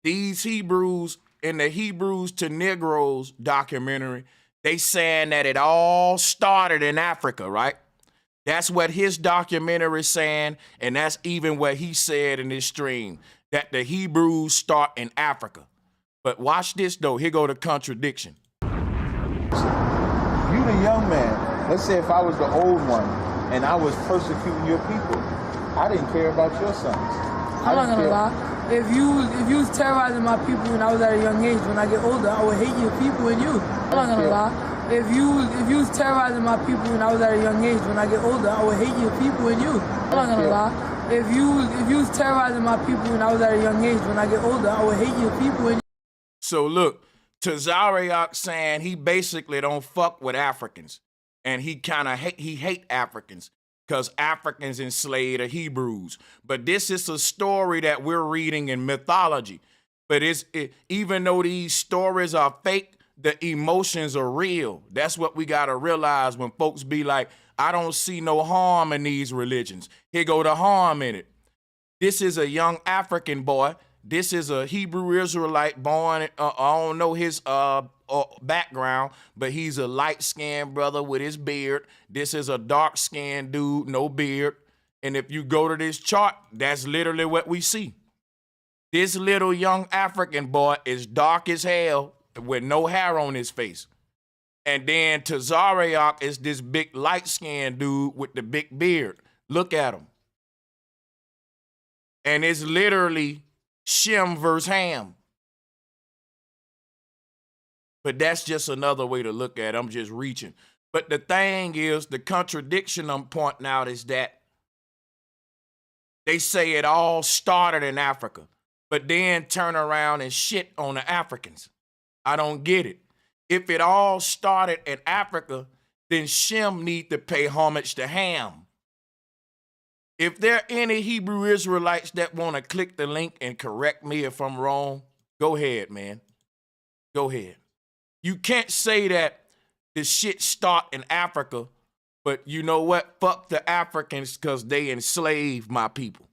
these Hebrews in the Hebrews to Negroes documentary, they saying that it all started in Africa, right? That's what his documentary is saying, and that's even what he said in his stream, that the Hebrews start in Africa. But watch this, though. Here go the contradiction. You the young man. Let's say if I was the old one and I was persecuting your people, I didn't care about your sons. I'm not gonna lie. If you was terrorizing my people when I was at a young age, when I get older, I would hate your people and you. I'm not gonna lie. If you was terrorizing my people when I was at a young age, when I get older, I would hate your people and you. I'm not gonna lie. If you was terrorizing my people when I was at a young age, when I get older, I would hate your people and you. So look, Tazariak saying he basically don't fuck with Africans, and he kind of hate Africans because Africans enslaved the Hebrews. But this is a story that we're reading in mythology. But even though these stories are fake, the emotions are real. That's what we got to realize when folks be like, I don't see no harm in these religions. Here go the harm in it. This is a young African boy. This is a Hebrew Israelite born, I don't know his background, but he's a light-skinned brother with his beard. This is a dark-skinned dude, no beard. And if you go to this chart, that's literally what we see. This little young African boy is dark as hell with no hair on his face. And then Tazariak is this big light-skinned dude with the big beard. Look at him. And it's literally Shem versus Ham. But that's just another way to look at it. I'm just reaching. But the thing is, the contradiction I'm pointing out is that they say it all started in Africa, but then turn around and shit on the Africans. I don't get it. If it all started in Africa, then Shem need to pay homage to Ham. If there are any Hebrew Israelites that want to click the link and correct me if I'm wrong, go ahead, man. Go ahead. You can't say that the shit start in Africa, but you know what? Fuck the Africans because they enslaved my people.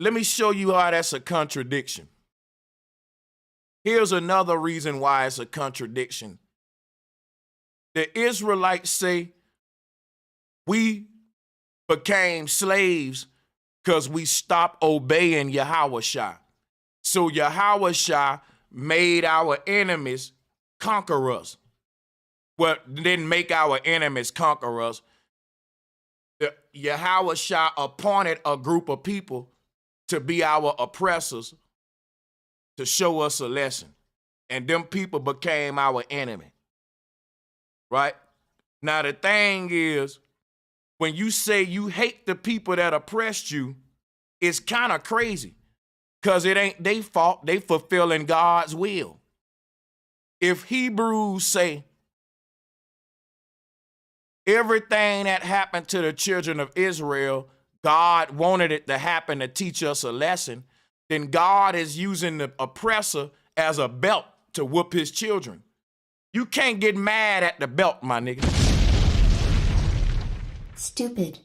Let me show you how that's a contradiction. Here's another reason why it's a contradiction. The Israelites say, we became slaves because we stopped obeying Yahweh. So Yahweh made our enemies conquer us. Well, didn't make our enemies conquer us. Yahweh appointed a group of people to be our oppressors to show us a lesson. And them people became our enemy. Right? Now, the thing is, when you say you hate the people that oppressed you, it's kind of crazy because it ain't their fault. They fulfilling God's will. If Hebrews say everything that happened to the children of Israel, God wanted it to happen to teach us a lesson, then God is using the oppressor as a belt to whoop his children. You can't get mad at the belt, my nigga. Stupid.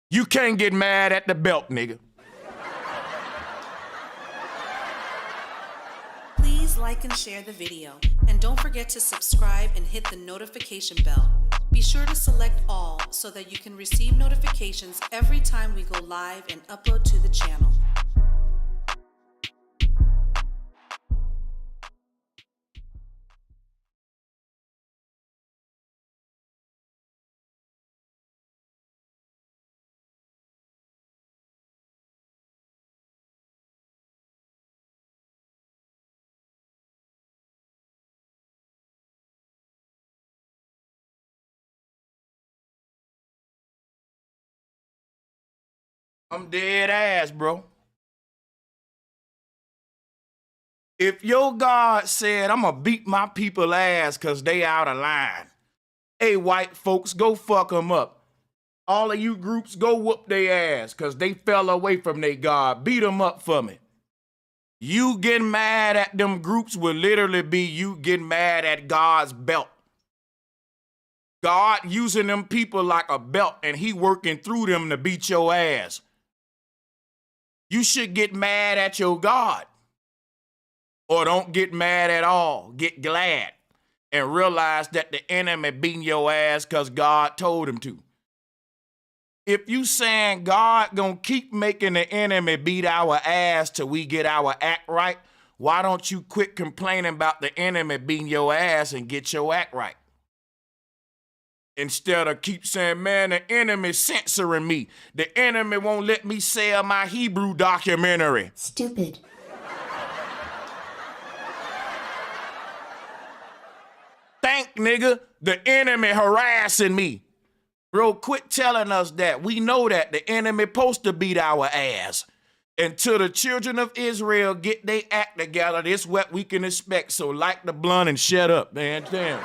You can't get mad at the belt, nigga. Please like and share the video. And don't forget to subscribe and hit the notification bell. Be sure to select all so that you can receive notifications every time we go live and upload to the channel. I'm dead ass, bro. If your God said, I'm going to beat my people ass because they out of line, hey, white folks, go fuck them up. All of you groups, go whoop their ass because they fell away from their God. Beat them up for me. You getting mad at them groups will literally be you getting mad at God's belt. God using them people like a belt and he working through them to beat your ass. You should get mad at your God. Or don't get mad at all. Get glad and realize that the enemy beating your ass because God told him to. If you saying God gonna keep making the enemy beat our ass till we get our act right, why don't you quit complaining about the enemy beating your ass and get your act right? Instead of keep saying, man, the enemy censoring me. The enemy won't let me sell my Hebrew documentary. Stupid. Thank nigga, the enemy harassing me. Bro, quit telling us that. We know that the enemy supposed to beat our ass. Until the children of Israel get their act together, this what we can expect. So light the blunt and shut up, man. Damn.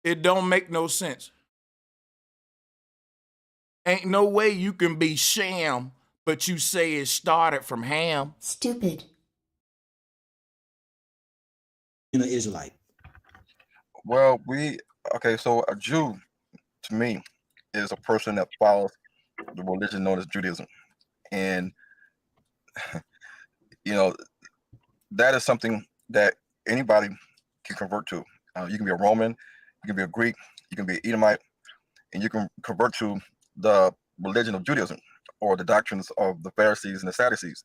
It don't make no sense. Ain't no way you can be sham, but you say it started from Ham. Stupid. An Israelite. Well, so a Jew, to me, is a person that follows the religion known as Judaism. And, that is something that anybody can convert to. You can be a Roman, you can be a Greek, you can be an Edomite, and you can convert to the religion of Judaism or the doctrines of the Pharisees and the Sadducees.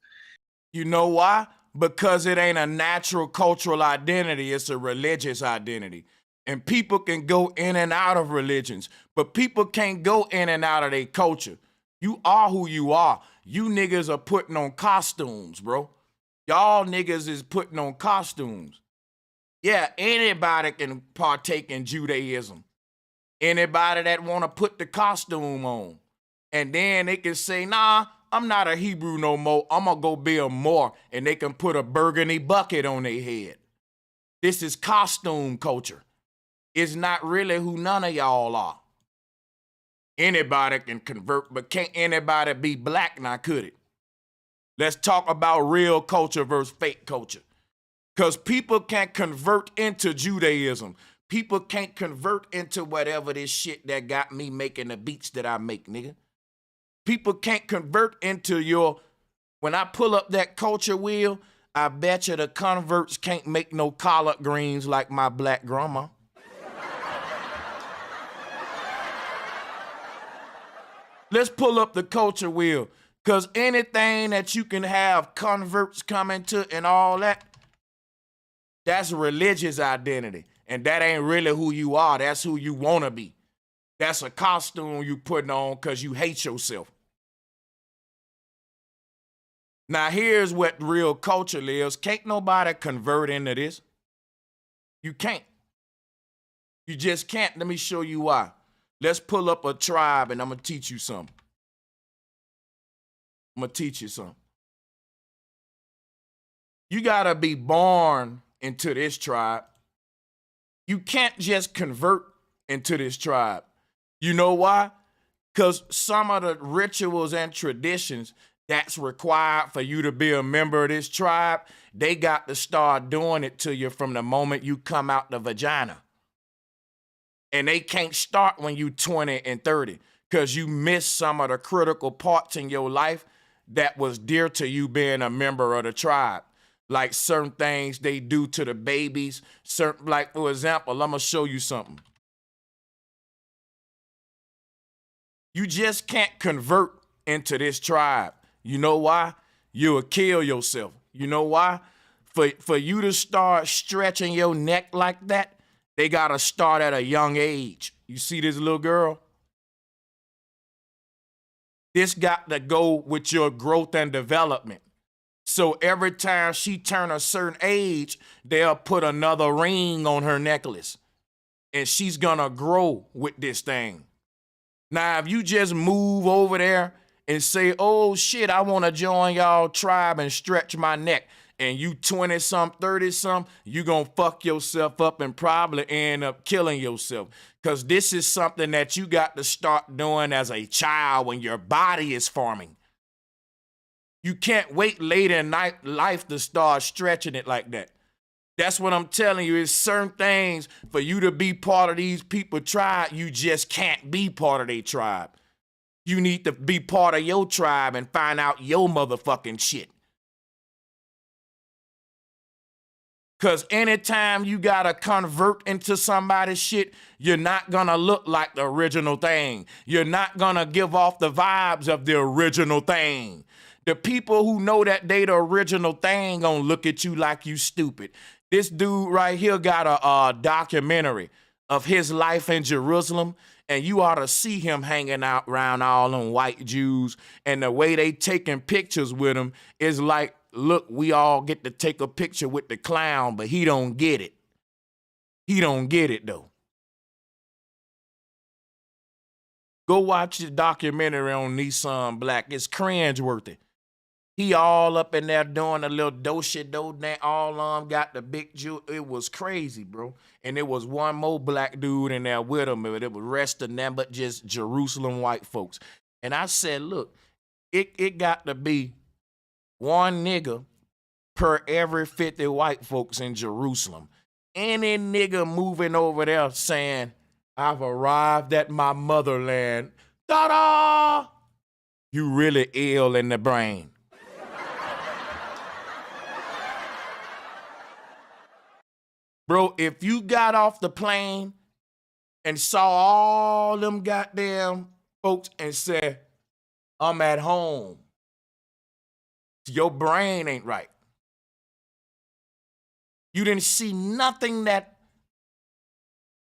You know why? Because it ain't a natural cultural identity, it's a religious identity. And people can go in and out of religions, but people can't go in and out of their culture. You are who you are. You niggas are putting on costumes, bro. Y'all niggas is putting on costumes. Yeah, anybody can partake in Judaism. Anybody that want to put the costume on. And then they can say, nah, I'm not a Hebrew no more. I'm going to go be a Moor. And they can put a burgundy bucket on their head. This is costume culture. It's not really who none of y'all are. Anybody can convert, but can't anybody be black now, could it? Let's talk about real culture versus fake culture. Because people can't convert into Judaism. People can't convert into whatever this shit that got me making the beats that I make, nigga. People can't convert into when I pull up that culture wheel, I bet you the converts can't make no collard greens like my black grandma. Let's pull up the culture wheel, because anything that you can have converts coming to and all that, that's religious identity. And that ain't really who you are. That's who you want to be. That's a costume you putting on because you hate yourself. Now, here's what real culture is. Can't nobody convert into this. You can't. You just can't. Let me show you why. Let's pull up a tribe and I'm going to teach you something. I'm going to teach you something. You got to be born into this tribe. You can't just convert into this tribe. You know why? Because some of the rituals and traditions that's required for you to be a member of this tribe, they got to start doing it to you from the moment you come out the vagina. And they can't start when you 20 and 30 because you miss some of the critical parts in your life that was dear to you being a member of the tribe. Like certain things they do to the babies. Like, for example, I'm going to show you something. You just can't convert into this tribe. You know why? You'll kill yourself. You know why? For you to start stretching your neck like that, they got to start at a young age. You see this little girl? This got to go with your growth and development. So every time she turn a certain age, they'll put another ring on her necklace. And she's going to grow with this thing. Now, if you just move over there and say, oh, shit, I want to join y'all tribe and stretch my neck, and you 20-some, 30-some, you gonna fuck yourself up and probably end up killing yourself. Because this is something that you got to start doing as a child when your body is forming. You can't wait later in life to start stretching it like that. That's what I'm telling you. It's certain things for you to be part of these people tribe, you just can't be part of their tribe. You need to be part of your tribe and find out your motherfucking shit. Because anytime you got to convert into somebody's shit, you're not going to look like the original thing. You're not going to give off the vibes of the original thing. The people who know that they the original thing going to look at you like you stupid. This dude right here got a documentary of his life in Jerusalem, and you ought to see him hanging out around all them white Jews, and the way they taking pictures with him is like, look, we all get to take a picture with the clown, but he don't get it. He don't get it, though. Go watch the documentary on Nissan Black. It's cringeworthy. He all up in there doing a little do-shi-do, all of them got the big Jew. It was crazy, bro. And there was one more black dude in there with him. It was rest of them, but just Jerusalem white folks. And I said, look, it got to be one nigga per every 50 white folks in Jerusalem. Any nigga moving over there saying, I've arrived at my motherland, ta-da! You really ill in the brain. Bro, if you got off the plane and saw all them goddamn folks and said, I'm at home, your brain ain't right. You didn't see nothing that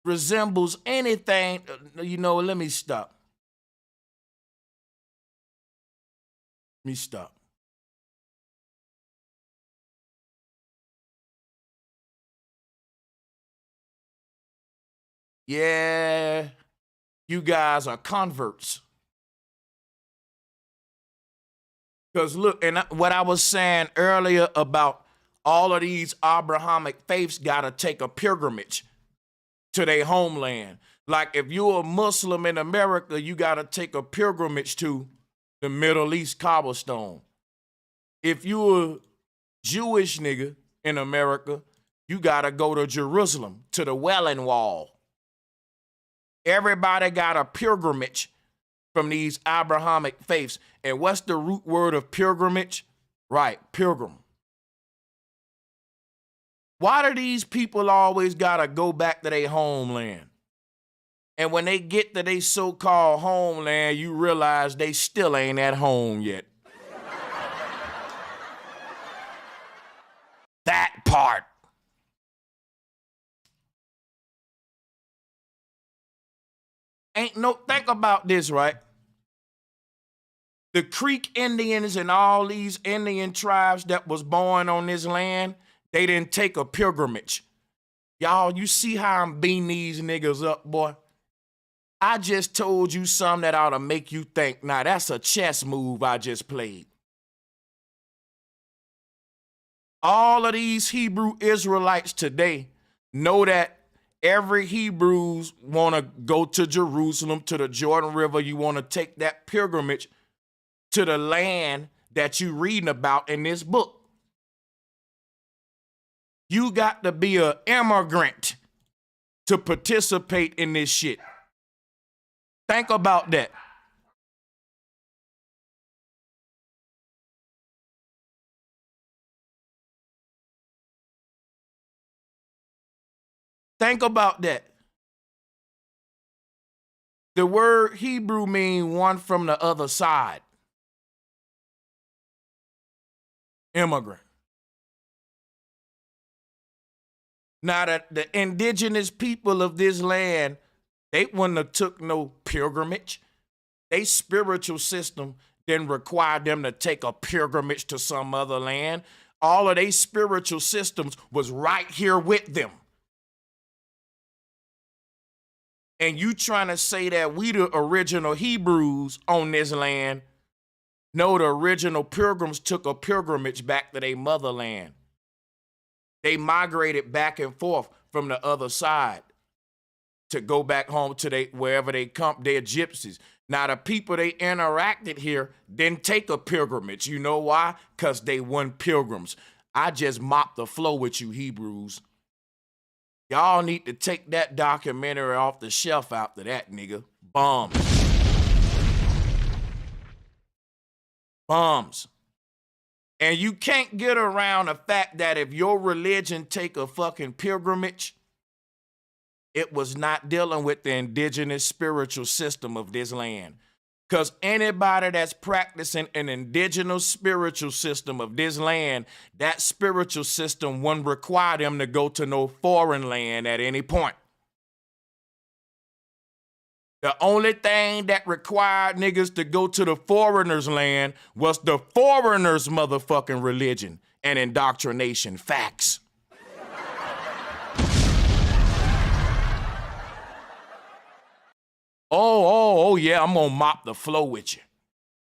resembles anything. You know, let me stop. Let me stop. Yeah, you guys are converts. Because look, and what I was saying earlier about all of these Abrahamic faiths got to take a pilgrimage to their homeland. Like if you're a Muslim in America, you got to take a pilgrimage to the Middle East cobblestone. If you're a Jewish nigga in America, you got to go to Jerusalem, to the Wailing Wall. Everybody got a pilgrimage from these Abrahamic faiths. And what's the root word of pilgrimage? Right, pilgrim. Why do these people always got to go back to their homeland? And when they get to their so-called homeland, you realize they still ain't at home yet. That part. Think about this, right? The Creek Indians and all these Indian tribes that was born on this land, they didn't take a pilgrimage. Y'all, you see how I'm beating these niggas up, boy? I just told you something that ought to make you think, nah, that's a chess move I just played. All of these Hebrew Israelites today know that every Hebrews want to go to Jerusalem, to the Jordan River. You want to take that pilgrimage to the land that you reading about in this book. You got to be an immigrant to participate in this shit. Think about that. Think about that. The word Hebrew means one from the other side. Immigrant. Now, the indigenous people of this land, they wouldn't have took no pilgrimage. They spiritual system didn't require them to take a pilgrimage to some other land. All of their spiritual systems was right here with them. And you trying to say that we the original Hebrews on this land? No, the original pilgrims took a pilgrimage back to their motherland. They migrated back and forth from the other side to go back home to wherever they come. They're gypsies. Now, the people they interacted here didn't take a pilgrimage. You know why? Because they weren't pilgrims. I just mopped the floor with you, Hebrews. Y'all need to take that documentary off the shelf after that, nigga. Bombs. Bombs. And you can't get around the fact that if your religion take a fucking pilgrimage, it was not dealing with the indigenous spiritual system of this land. Because anybody that's practicing an indigenous spiritual system of this land, that spiritual system wouldn't require them to go to no foreign land at any point. The only thing that required niggas to go to the foreigners' land was the foreigners' motherfucking religion and indoctrination. Facts. Oh, yeah, I'm gonna mop the floor with you.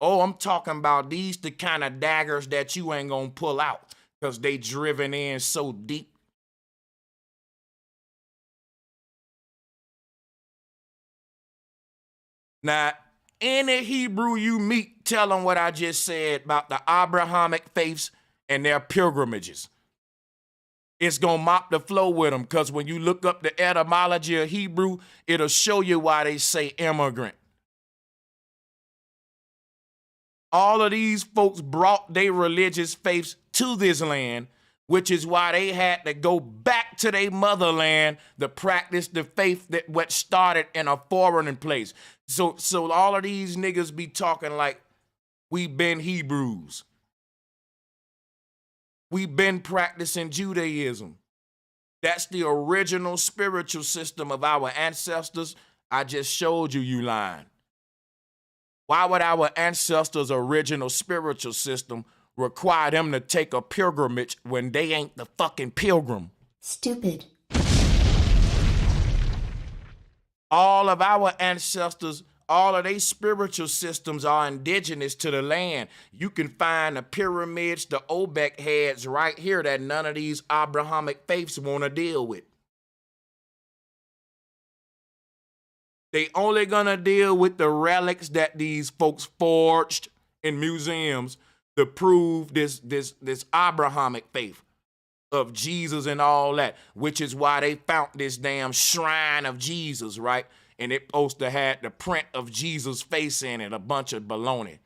Oh, I'm talking about these the kind of daggers that you ain't gonna pull out because they driven in so deep. Now, any Hebrew you meet, tell them what I just said about the Abrahamic faiths and their pilgrimages. It's going to mop the floor with them because when you look up the etymology of Hebrew, it'll show you why they say immigrant. All of these folks brought their religious faiths to this land, which is why they had to go back to their motherland to practice the faith that what started in a foreign place. So all of these niggas be talking like we been Hebrews. We've been practicing Judaism. That's the original spiritual system of our ancestors. I just showed you, you lying. Why would our ancestors' original spiritual system require them to take a pilgrimage when they ain't the fucking pilgrim? Stupid. All of our ancestors, all of their spiritual systems are indigenous to the land. You can find the pyramids, the Obek heads right here that none of these Abrahamic faiths want to deal with. They only gonna deal with the relics that these folks forged in museums to prove this Abrahamic faith of Jesus and all that, which is why they found this damn shrine of Jesus, right? And it supposed to have the print of Jesus' face in it, a bunch of baloney.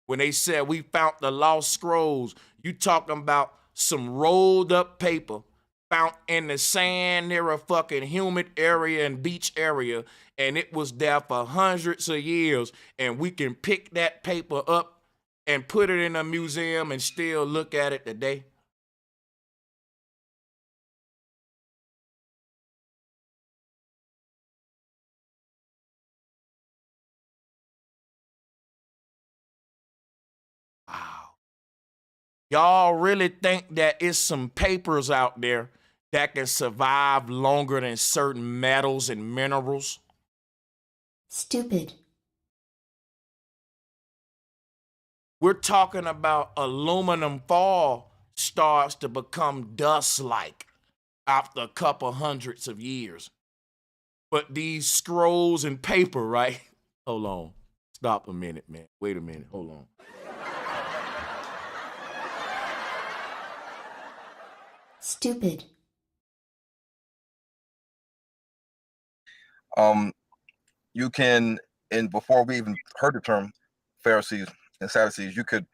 When they said we found the lost scrolls, you talking about some rolled up paper found in the sand near a fucking humid area and beach area, and it was there for hundreds of years, and we can pick that paper up and put it in a museum and still look at it today. Wow. Y'all really think that it's some papers out there that can survive longer than certain metals and minerals? Stupid. We're talking about aluminum foil starts to become dust-like after a couple hundreds of years. But these scrolls and paper, right? Hold on. Stop a minute, man. Wait a minute. Hold on. Stupid. You can, and before we even heard the term Pharisees and Sadducees, you could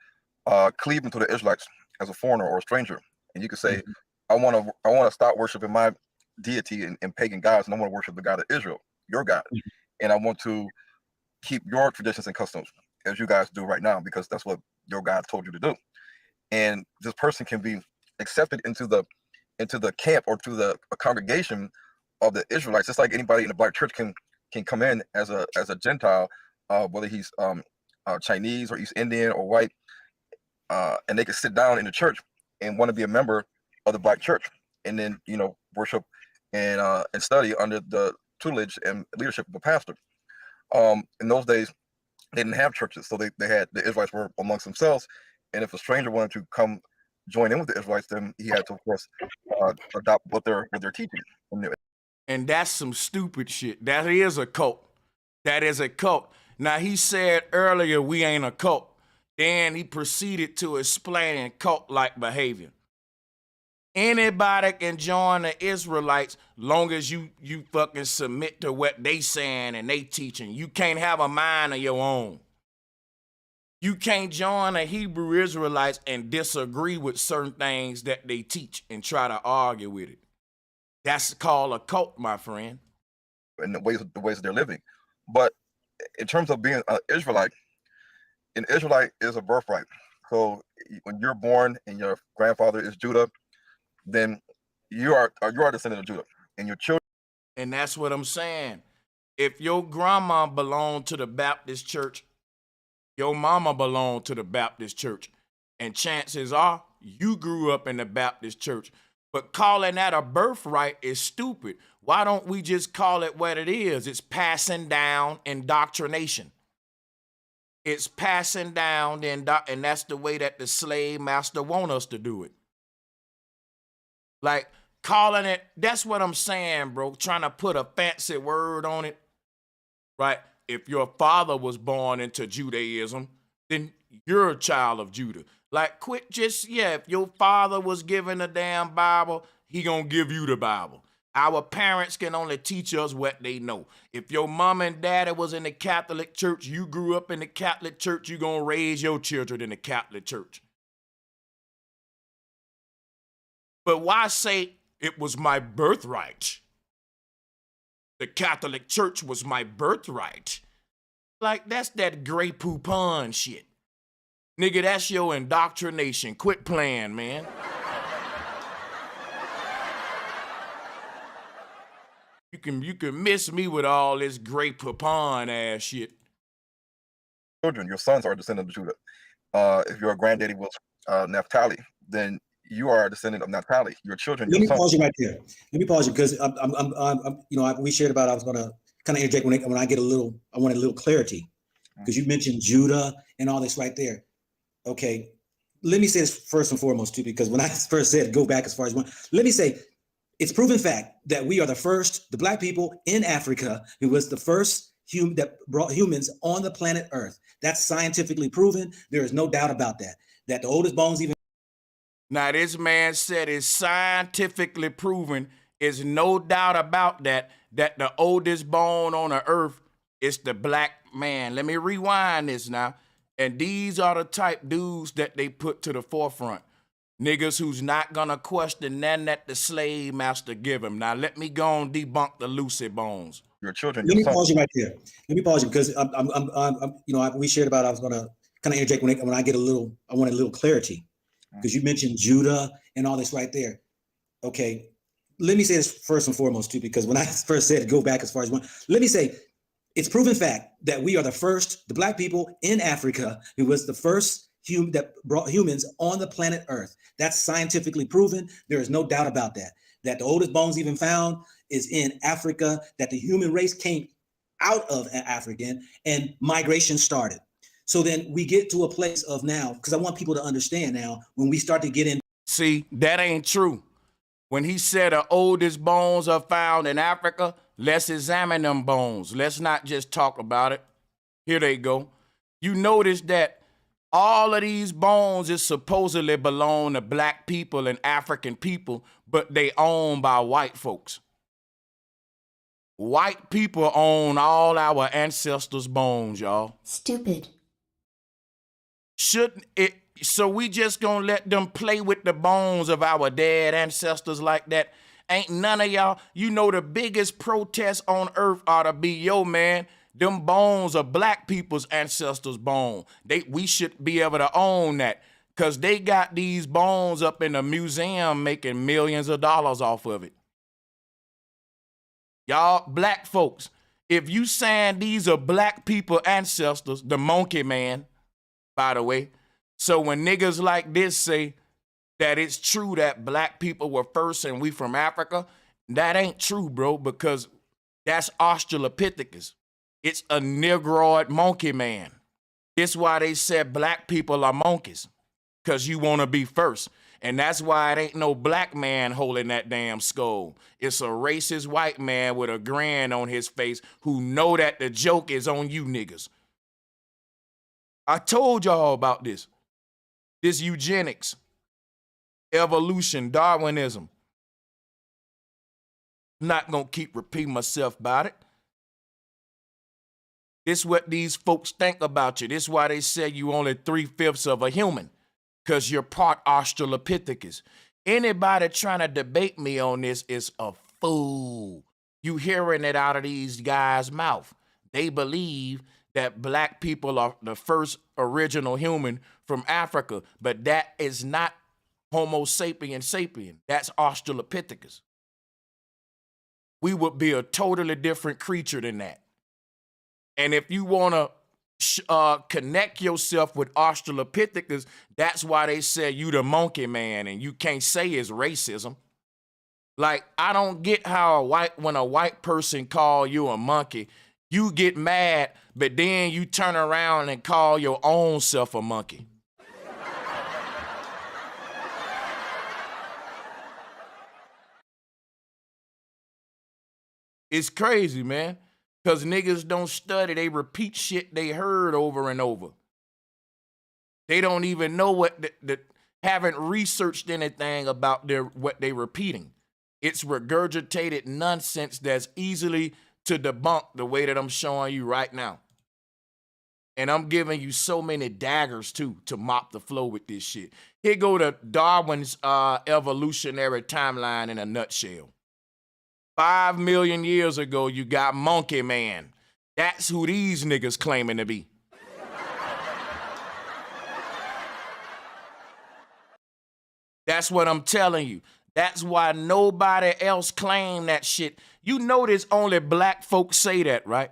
cleave into the Israelites as a foreigner or a stranger, and you could say, I want to stop worshiping my deity and pagan gods, and I want to worship the God of Israel, your God, and I want to keep your traditions and customs as you guys do right now, because that's what your God told you to do. And this person can be accepted into the camp or to the congregation of the Israelites, just like anybody in the black church can come in as a Gentile, whether he's Chinese or East Indian or white, and they can sit down in the church and want to be a member of the black church, and then worship and study under the tutelage and leadership of the pastor. In those days, They didn't have churches, so they had the Israelites were amongst themselves. And if a stranger wanted to come join in with the Israelites, then he had to, of course, adopt what they're teaching. And that's some stupid shit. That is a cult. That is a cult. Now, he said earlier we ain't a cult. Then he proceeded to explain cult-like behavior. Anybody can join the Israelites long as you fucking submit to what they saying and they teaching. You can't have a mind of your own. You can't join the Hebrew Israelites and disagree with certain things that they teach and try to argue with it. That's called a cult, my friend. And the ways that they're living. But in terms of being an Israelite is a birthright. So when you're born and your grandfather is Judah, then you are a descendant of Judah, and your children. And that's what I'm saying. If your grandma belonged to the Baptist church, your mama belonged to the Baptist church, and chances are you grew up in the Baptist church. But calling that a birthright is stupid. Why don't we just call it what it is? It's passing down indoctrination. It's passing down, and that's the way that the slave master want us to do it. Like calling it, that's what I'm saying, bro. Trying to put a fancy word on it, right? If your father was born into Judaism, then you're a child of Judah. Like quit just, if your father was given a damn Bible, he gonna give you the Bible. Our parents can only teach us what they know. If your mom and daddy was in the Catholic church, you grew up in the Catholic church, you're gonna raise your children in the Catholic church. But why say it was my birthright? The Catholic Church was my birthright. Like, that's that Grey Poupon shit. Nigga, that's your indoctrination. Quit playing, man. You can miss me with all this Grey Poupon ass shit. Children, your sons are descendants of Judah. If your granddaddy was Naphtali, then you are a descendant of Naphtali. Your children. Let me pause you right there. Let me pause you because we shared about. I was going to kind of interject when I get I want a little clarity because you mentioned Judah and all this right there. Okay, let me say this first and foremost too, because when I first said go back as far as one, let me say it's proven fact that we are the Black people in Africa who was the first that brought humans on the planet Earth. That's scientifically proven. There is no doubt about that. That the oldest bones even. Now, this man said it's scientifically proven, is no doubt about that the oldest bone on the earth is the black man. Let me rewind this now. And these are the type dudes that they put to the forefront. Niggas who's not gonna question none that the slave master give him. Now, let me go and debunk the Lucy bones. Your children. Let me pause you right there. Let me pause you because we shared about. I was gonna kind of interject when I want a little clarity. Because you mentioned Judah and all this right there. Okay, let me say this first and foremost too, because when I first said go back as far as one, let me say it's proven fact that we are the Black people in Africa who was the first that brought humans on the planet Earth. That's scientifically proven. There is no doubt about that. That the oldest bones even found is in Africa, that the human race came out of Africa and migration started. So then we get to a place of now, because I want people to understand now, when we start to get in. See, that ain't true. When he said the oldest bones are found in Africa, let's examine them bones. Let's not just talk about it. Here they go. You notice that all of these bones is supposedly belong to Black people and African people, but they owned by white folks. White people own all our ancestors' bones, y'all. Stupid. Shouldn't it? So we just gonna let them play with the bones of our dead ancestors like that? Ain't none of y'all, the biggest protest on earth ought to be, man, them bones are Black people's ancestors' bone. We should be able to own that, because they got these bones up in a museum making millions of dollars off of it. Y'all Black folks, if you saying these are Black people ancestors, the monkey man, by the way. So when niggas like this say that it's true that Black people were first and we from Africa, that ain't true, bro, because that's Australopithecus. It's a Negroid monkey man. It's why they said black people are monkeys, because you want to be first. And that's why it ain't no black man holding that damn skull. It's a racist white man with a grin on his face who know that the joke is on you niggas. I told y'all about this. This eugenics, evolution, Darwinism. Not gonna keep repeating myself about it. This what these folks think about you. This why they say you only 3/5 of a human, because you're part Australopithecus. Anybody trying to debate me on this is a fool. You hearing it out of these guys' mouth. They believe that black people are the first original human from Africa, but that is not Homo sapiens sapien. That's Australopithecus. We would be a totally different creature than that. And if you want to connect yourself with Australopithecus, that's why they say you the monkey man, and you can't say it's racism. Like, I don't get how when a white person call you a monkey, you get mad, but then you turn around and call your own self a monkey. It's crazy, man. Because niggas don't study. They repeat shit they heard over and over. They don't even know what haven't researched anything about what they repeating. It's regurgitated nonsense that's easily to debunk the way that I'm showing you right now. And I'm giving you so many daggers too to mop the flow with this shit. Here go to Darwin's evolutionary timeline in a nutshell. 5 million years ago, you got Monkey Man. That's who these niggas claiming to be. That's what I'm telling you. That's why nobody else claim that shit. You notice only black folks say that, right?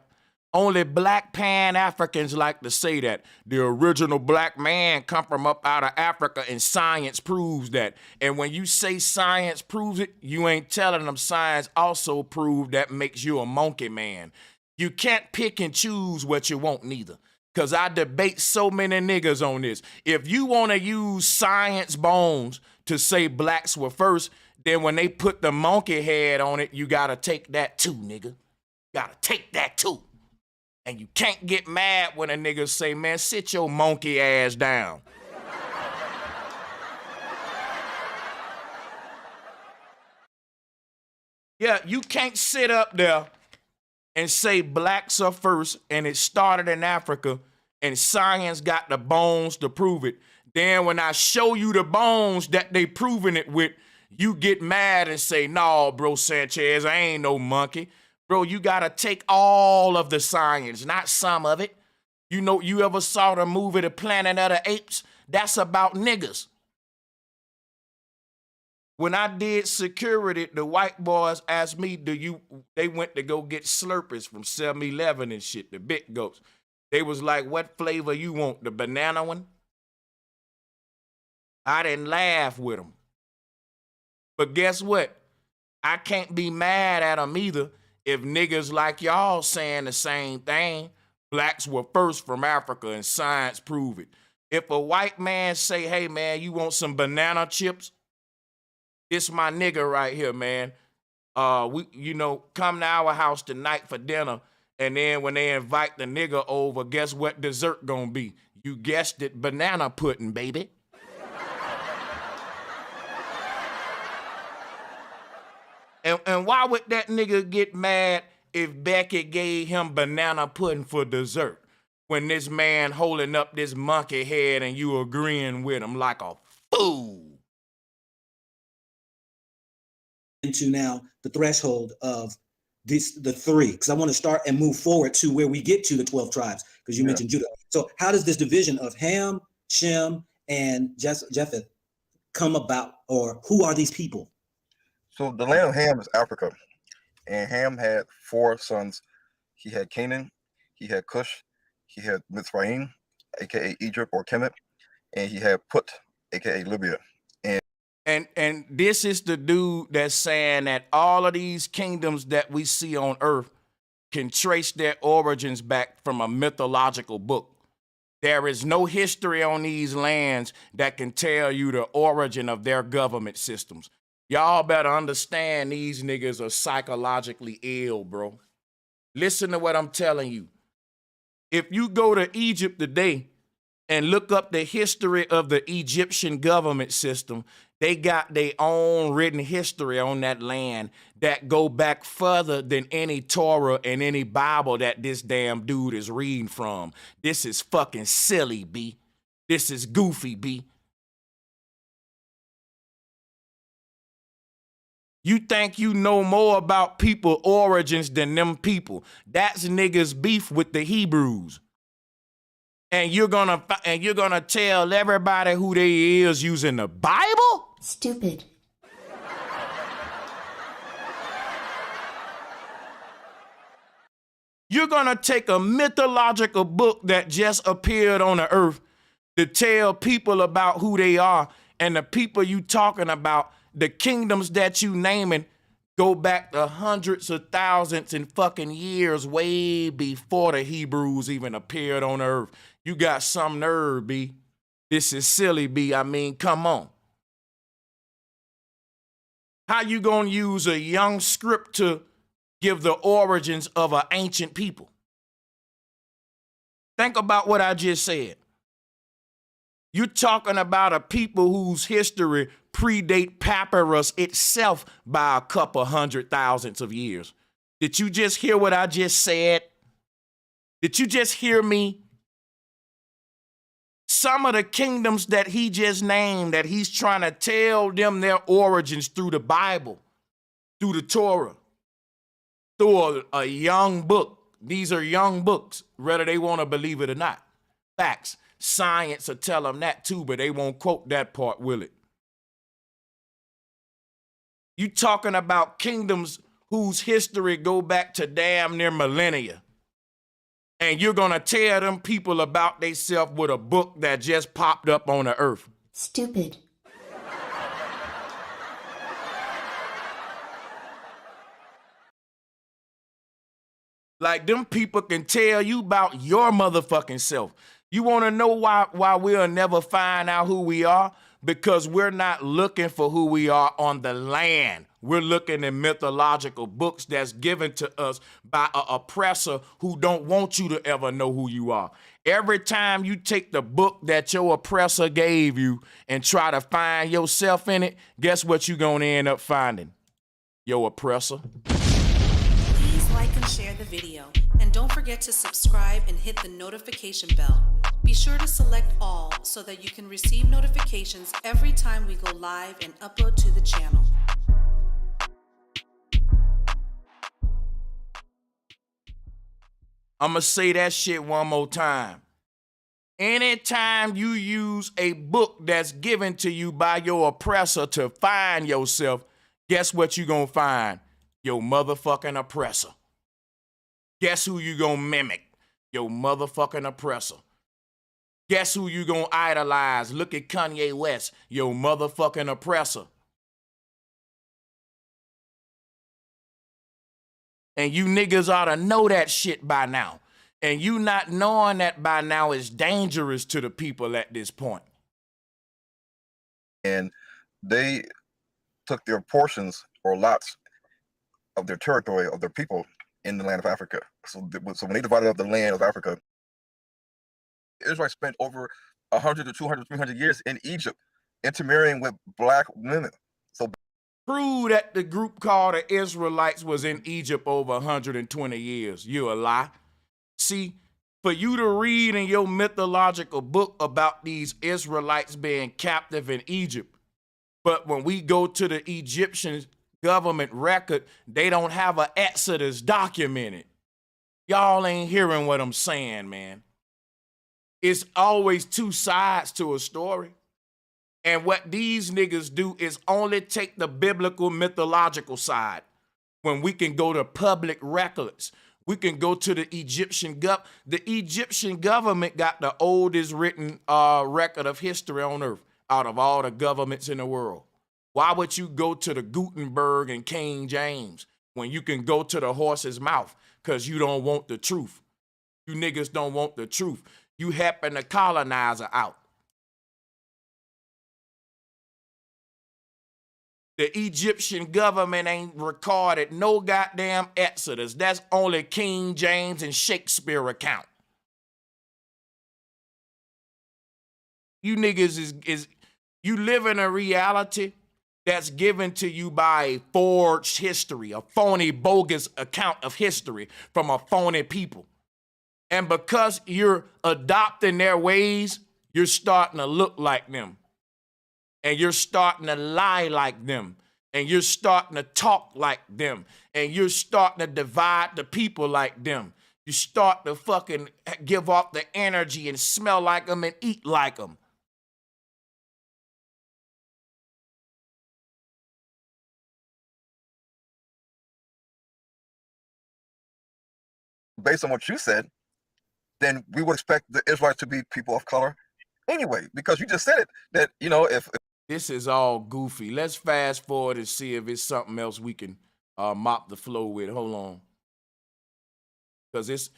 Only black Pan-Africans like to say that. The original black man come from up out of Africa, and science proves that. And when you say science proves it, you ain't telling them science also proved that makes you a monkey man. You can't pick and choose what you want neither. Because I debate so many niggas on this. If you want to use science bones to say blacks were first, then when they put the monkey head on it, you got to take that too, nigga. Got to take that too. And you can't get mad when a nigga say, man, sit your monkey ass down. Yeah, you can't sit up there and say blacks are first and it started in Africa and science got the bones to prove it. Then when I show you the bones that they proving it with, you get mad and say, no, bro, Sanchez, I ain't no monkey. Bro, you gotta take all of the science, not some of it. You know, you ever saw the movie The Planet of the Apes? That's about niggas. When I did security, the white boys asked me, they went to go get Slurpees from 7-Eleven and shit, the big goats. They was like, what flavor you want, the banana one? I didn't laugh with them. But guess what? I can't be mad at them either. If niggas like y'all saying the same thing, blacks were first from Africa and science prove it. If a white man say, hey man, you want some banana chips? This my nigga right here, man. Come to our house tonight for dinner. And then when they invite the nigga over, guess what dessert gonna be? You guessed it, banana pudding, baby. And why would that nigga get mad if Becky gave him banana pudding for dessert when this man holding up this monkey head and you agreeing with him like a fool? Into now the threshold of the three, because I want to start and move forward to where we get to the 12 tribes, because you mentioned Judah. So how does this division of Ham, Shem, and Japheth come about, or who are these people? So the land of Ham is Africa, and Ham had 4 sons. He had Canaan, he had Cush, he had Mitzrayim, aka Egypt or Kemet, and he had Put, aka Libya. And this is the dude that's saying that all of these kingdoms that we see on earth can trace their origins back from a mythological book. There is no history on these lands that can tell you the origin of their government systems. Y'all better understand these niggas are psychologically ill, bro. Listen to what I'm telling you. If you go to Egypt today and look up the history of the Egyptian government system, they got their own written history on that land that go back further than any Torah and any Bible that this damn dude is reading from. This is fucking silly, B. This is goofy, B. You think you know more about people origins than them people. That's niggas beef with the Hebrews. And you're gonna tell everybody who they is using the Bible? Stupid. You're gonna take a mythological book that just appeared on the earth to tell people about who they are, and the people you talking about, the kingdoms that you naming, go back to hundreds of thousands and fucking years way before the Hebrews even appeared on earth. You got some nerve, B. This is silly, B. I mean, come on. How you gonna use a young script to give the origins of an ancient people? Think about what I just said. You're talking about a people whose history predate papyrus itself by a couple 100,000 of years. Did you just hear what I just said? Did you just hear me? Some of the kingdoms that he just named, that he's trying to tell them their origins through the Bible, through the Torah, through a young book. These are young books, whether they want to believe it or not. Facts. Science will tell them that too, but they won't quote that part, will it? You talking about kingdoms whose history go back to damn near millennia. And you're gonna tell them people about themselves with a book that just popped up on the earth. Stupid. Like them people can tell you about your motherfucking self. You wanna know why we'll never find out who we are? Because we're not looking for who we are on the land. We're looking in mythological books that's given to us by an oppressor who don't want you to ever know who you are. Every time you take the book that your oppressor gave you and try to find yourself in it, guess what you're gonna end up finding? Your oppressor. Please like and share the video. And don't forget to subscribe and hit the notification bell. Be sure to select all so that you can receive notifications every time we go live and upload to the channel. I'm gonna say that shit one more time. Anytime you use a book that's given to you by your oppressor to find yourself, guess what you gonna find? Your motherfucking oppressor. Guess who you gonna mimic? Your motherfucking oppressor. Guess who you gonna idolize? Look at Kanye West, your motherfucking oppressor. And you niggas ought to know that shit by now. And you not knowing that by now is dangerous to the people at this point. And they took their portions or lots of their territory, of their people in the land of Africa. So when they divided up the land of Africa, Israel spent over 100 to 200, 300 years in Egypt intermarrying with black women. So prove that the group called the Israelites was in Egypt over 120 years. You a lie. See, for you to read in your mythological book about these Israelites being captive in Egypt, but when we go to the Egyptian government record, they don't have an exodus documented. Y'all ain't hearing what I'm saying, man. It's always two sides to a story. And what these niggas do is only take the biblical mythological side. When we can go to public records, we can go to the Egyptian government. The Egyptian government got the oldest written record of history on earth out of all the governments in the world. Why would you go to the Gutenberg and King James when you can go to the horse's mouth? Because you don't want the truth. You niggas don't want the truth. You helping the colonizer out. The Egyptian government ain't recorded no goddamn Exodus. That's only King James and Shakespeare account. You niggas is you live in a reality that's given to you by a forged history, a phony, bogus account of history from a phony people. And because you're adopting their ways, you're starting to look like them. And you're starting to lie like them. And you're starting to talk like them. And you're starting to divide the people like them. You start to fucking give off the energy and smell like them and eat like them. Based on what you said, then we would expect the Israelites to be people of color anyway, because you just said it, that, you know, if this is all goofy. Let's fast forward and see if it's something else we can mop the floor with. Hold on. Because it's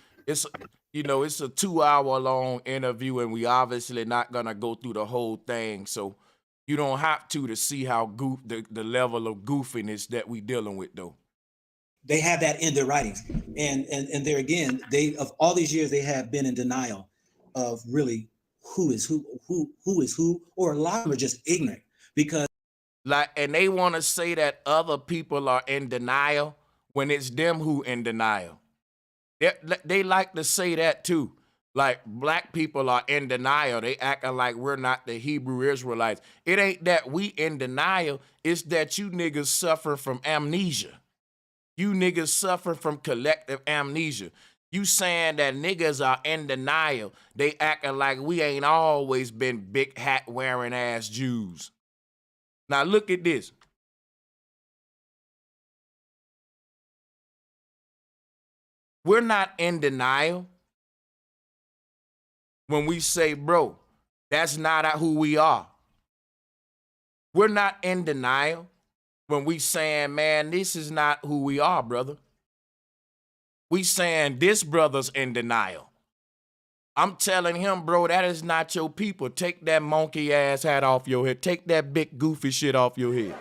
you know, it's a 2-hour long interview and we obviously not gonna go through the whole thing. So you don't have to see how the level of goofiness that we dealing with though. They have that in their writings. And there again, they, of all these years, they have been in denial of really who is who, or a lot of them are just ignorant because and they want to say that other people are in denial when it's them who in denial. They like to say that too. Like black people are in denial. They acting like we're not the Hebrew Israelites. It ain't that we in denial. It's that you niggas suffer from amnesia. You niggas suffer from collective amnesia. You saying that niggas are in denial. They acting like we ain't always been big hat wearing ass Jews. Now look at this. We're not in denial when we say, bro, that's not who we are. We're not in denial when we saying, man, this is not who we are, brother. We saying this brother's in denial. I'm telling him, bro, that is not your people. Take that monkey ass hat off your head. Take that big goofy shit off your head.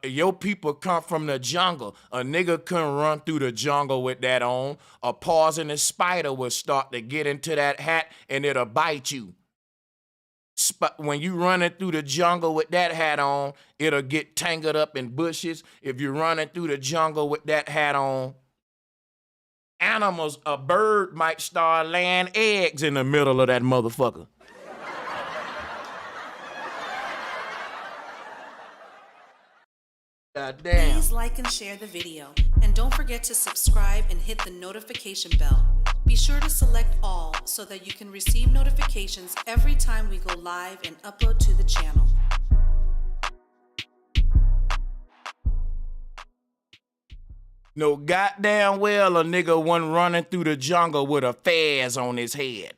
Your people come from the jungle. A nigga couldn't run through the jungle with that on. A poisonous spider will start to get into that hat and it'll bite you. When you running through the jungle with that hat on, it'll get tangled up in bushes. If you're running through the jungle with that hat on, animals, a bird might start laying eggs in the middle of that motherfucker. God damn. Please like and share the video. And don't forget to subscribe and hit the notification bell. Be sure to select all so that you can receive notifications every time we go live and upload to the channel. No goddamn well a nigga wasn't running through the jungle with a fez on his head.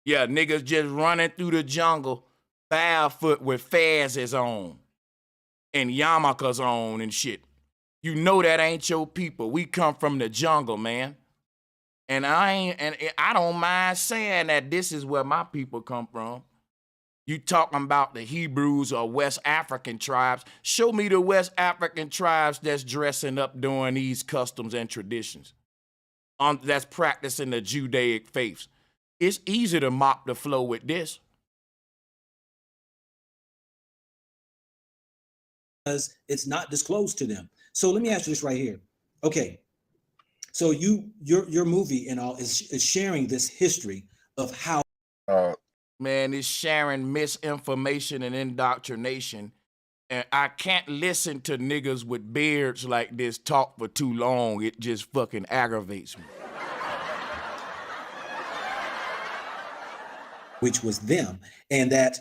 Yeah, niggas just running through the jungle barefoot with fezes on and yarmulkes on and shit. You know that ain't your people. We come from the jungle, man. And I don't mind saying that this is where my people come from. You talking about the Hebrews or West African tribes. Show me the West African tribes that's dressing up doing these customs and traditions. That's practicing the Judaic faiths. It's easy to mop the floor with this. Because it's not disclosed to them. So let me ask you this right here. Okay. So your movie and all is sharing this history of how man, it's sharing misinformation and indoctrination. And I can't listen to niggas with beards like this talk for too long. It just fucking aggravates me. Which was them. And that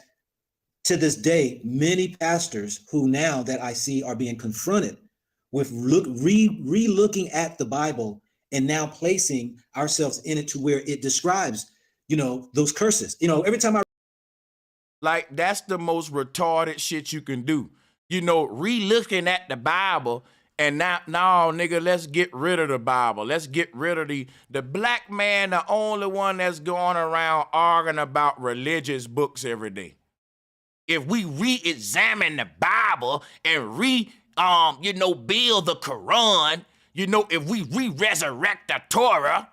to this day, many pastors who now that I see are being confronted with re-looking at the Bible and now placing ourselves in it to where it describes, you know, those curses. You know, every time like, that's the most retarded shit you can do. You know, re-looking at the Bible And now, nigga, let's get rid of the Bible. Let's get rid of the black man, the only one that's going around arguing about religious books every day. If we re-examine the Bible and build the Quran, if we re-resurrect the Torah,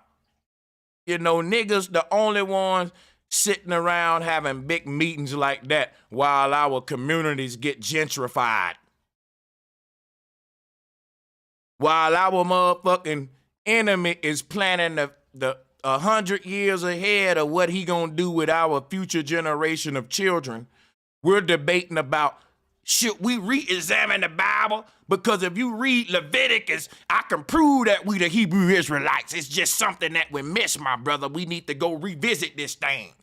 niggas the only ones sitting around having big meetings like that while our communities get gentrified. While our motherfucking enemy is planning the 100 years ahead of what he gonna do with our future generation of children, we're debating about, should we re-examine the Bible? Because if you read Leviticus, I can prove that we the Hebrew Israelites. It's just something that we miss, my brother. We need to go revisit this thing.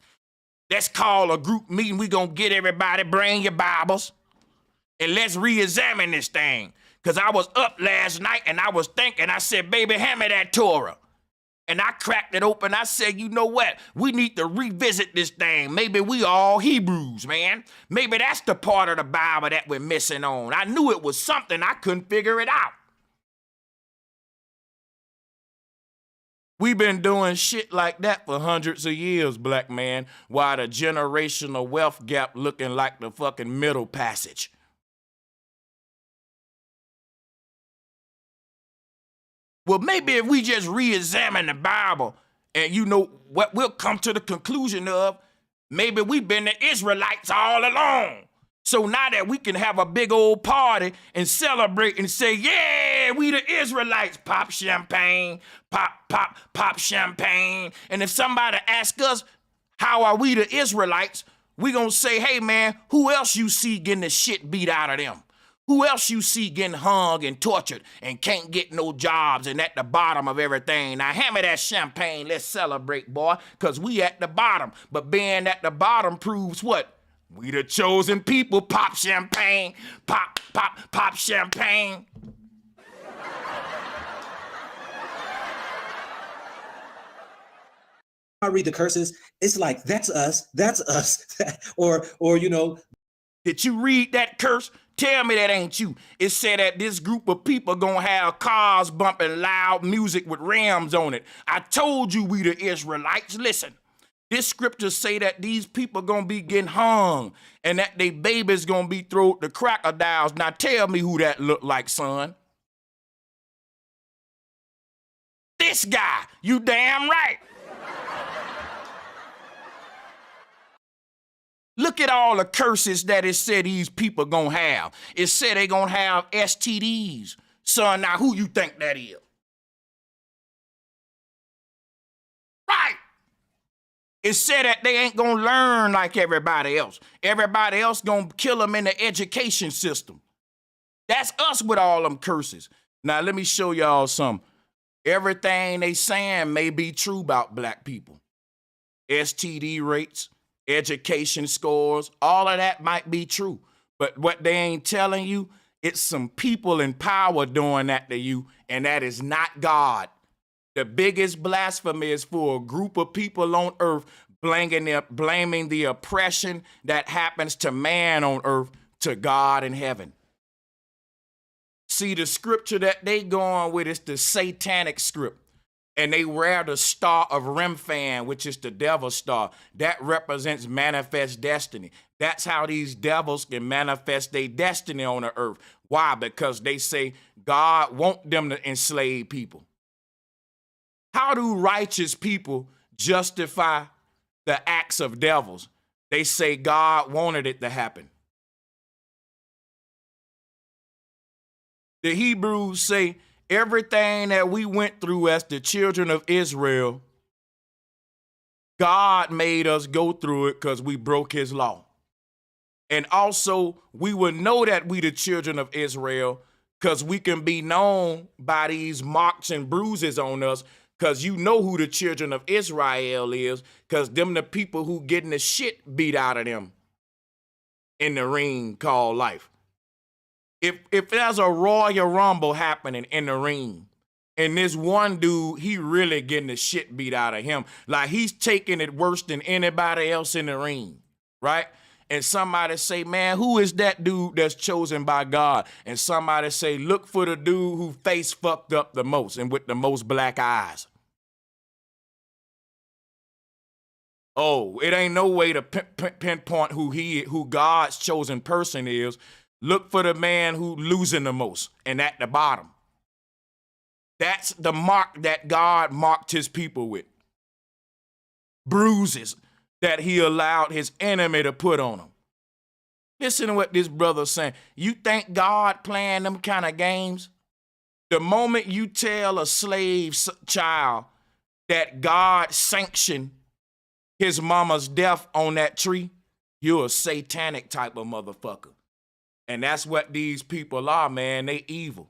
Let's call a group meeting. We gonna get everybody, bring your Bibles, and let's re-examine this thing. Because I was up last night and I was thinking, I said, baby, hand me that Torah. And I cracked it open. I said, you know what? We need to revisit this thing. Maybe we all Hebrews, man. Maybe that's the part of the Bible that we're missing on. I knew it was something. I couldn't figure it out. We've been doing shit like that for hundreds of years, black man, while the generational wealth gap looking like the fucking Middle Passage. Well, maybe if we just re-examine the Bible and what we'll come to the conclusion of, maybe we've been the Israelites all along. So now that we can have a big old party and celebrate and say, yeah, we the Israelites, pop champagne, pop champagne. And if somebody asks us, how are we the Israelites? We gonna say, hey man, who else you see getting the shit beat out of them? Who else you see getting hung and tortured and can't get no jobs and at the bottom of everything? Now, hand me that champagne. Let's celebrate, boy, because we at the bottom. But being at the bottom proves what? We the chosen people. Pop champagne. Pop champagne. I read the curses. It's like, that's us. or Did you read that curse? Tell me that ain't you. It said that this group of people gonna have cars bumping loud music with rims on it. I told you we the Israelites. Listen, this scripture say that these people gonna be getting hung and that they babies gonna be thrown to crocodiles. Now tell me who that look like, son. This guy, you damn right. Look at all the curses that it said these people gonna have. It said they gonna have STDs. Son, now who you think that is? Right. It said that they ain't gonna learn like everybody else. Everybody else gonna kill them in the education system. That's us with all them curses. Now let me show y'all something. Everything they saying may be true about black people. STD rates, education scores, all of that might be true. But what they ain't telling you, it's some people in power doing that to you, and that is not God. The biggest blasphemy is for a group of people on earth blaming the oppression that happens to man on earth to God in heaven. See, the scripture that they going with is the satanic script. And they wear the star of Remphan, which is the devil's star. That represents manifest destiny. That's how these devils can manifest their destiny on the earth. Why? Because they say God wants them to enslave people. How do righteous people justify the acts of devils? They say God wanted it to happen. The Hebrews say, everything that we went through as the children of Israel, God made us go through it because we broke his law. And also, we will know that we the children of Israel because we can be known by these marks and bruises on us, because you know who the children of Israel is, because them the people who getting the shit beat out of them in the ring called life. If there's a Royal Rumble happening in the ring, and this one dude, he really getting the shit beat out of him, like he's taking it worse than anybody else in the ring, right? and somebody say, man, who is that dude that's chosen by God? And somebody say, look for the dude who face fucked up the most and with the most black eyes. Oh, it ain't no way to pinpoint who God's chosen person is. Look for the man who losing the most and at the bottom. That's the mark that God marked his people with. Bruises that he allowed his enemy to put on him. Listen to what this brother's saying. You think God playing them kind of games? The moment you tell a slave child that God sanctioned his mama's death on that tree, you're a satanic type of motherfucker. And that's what these people are, man. They evil.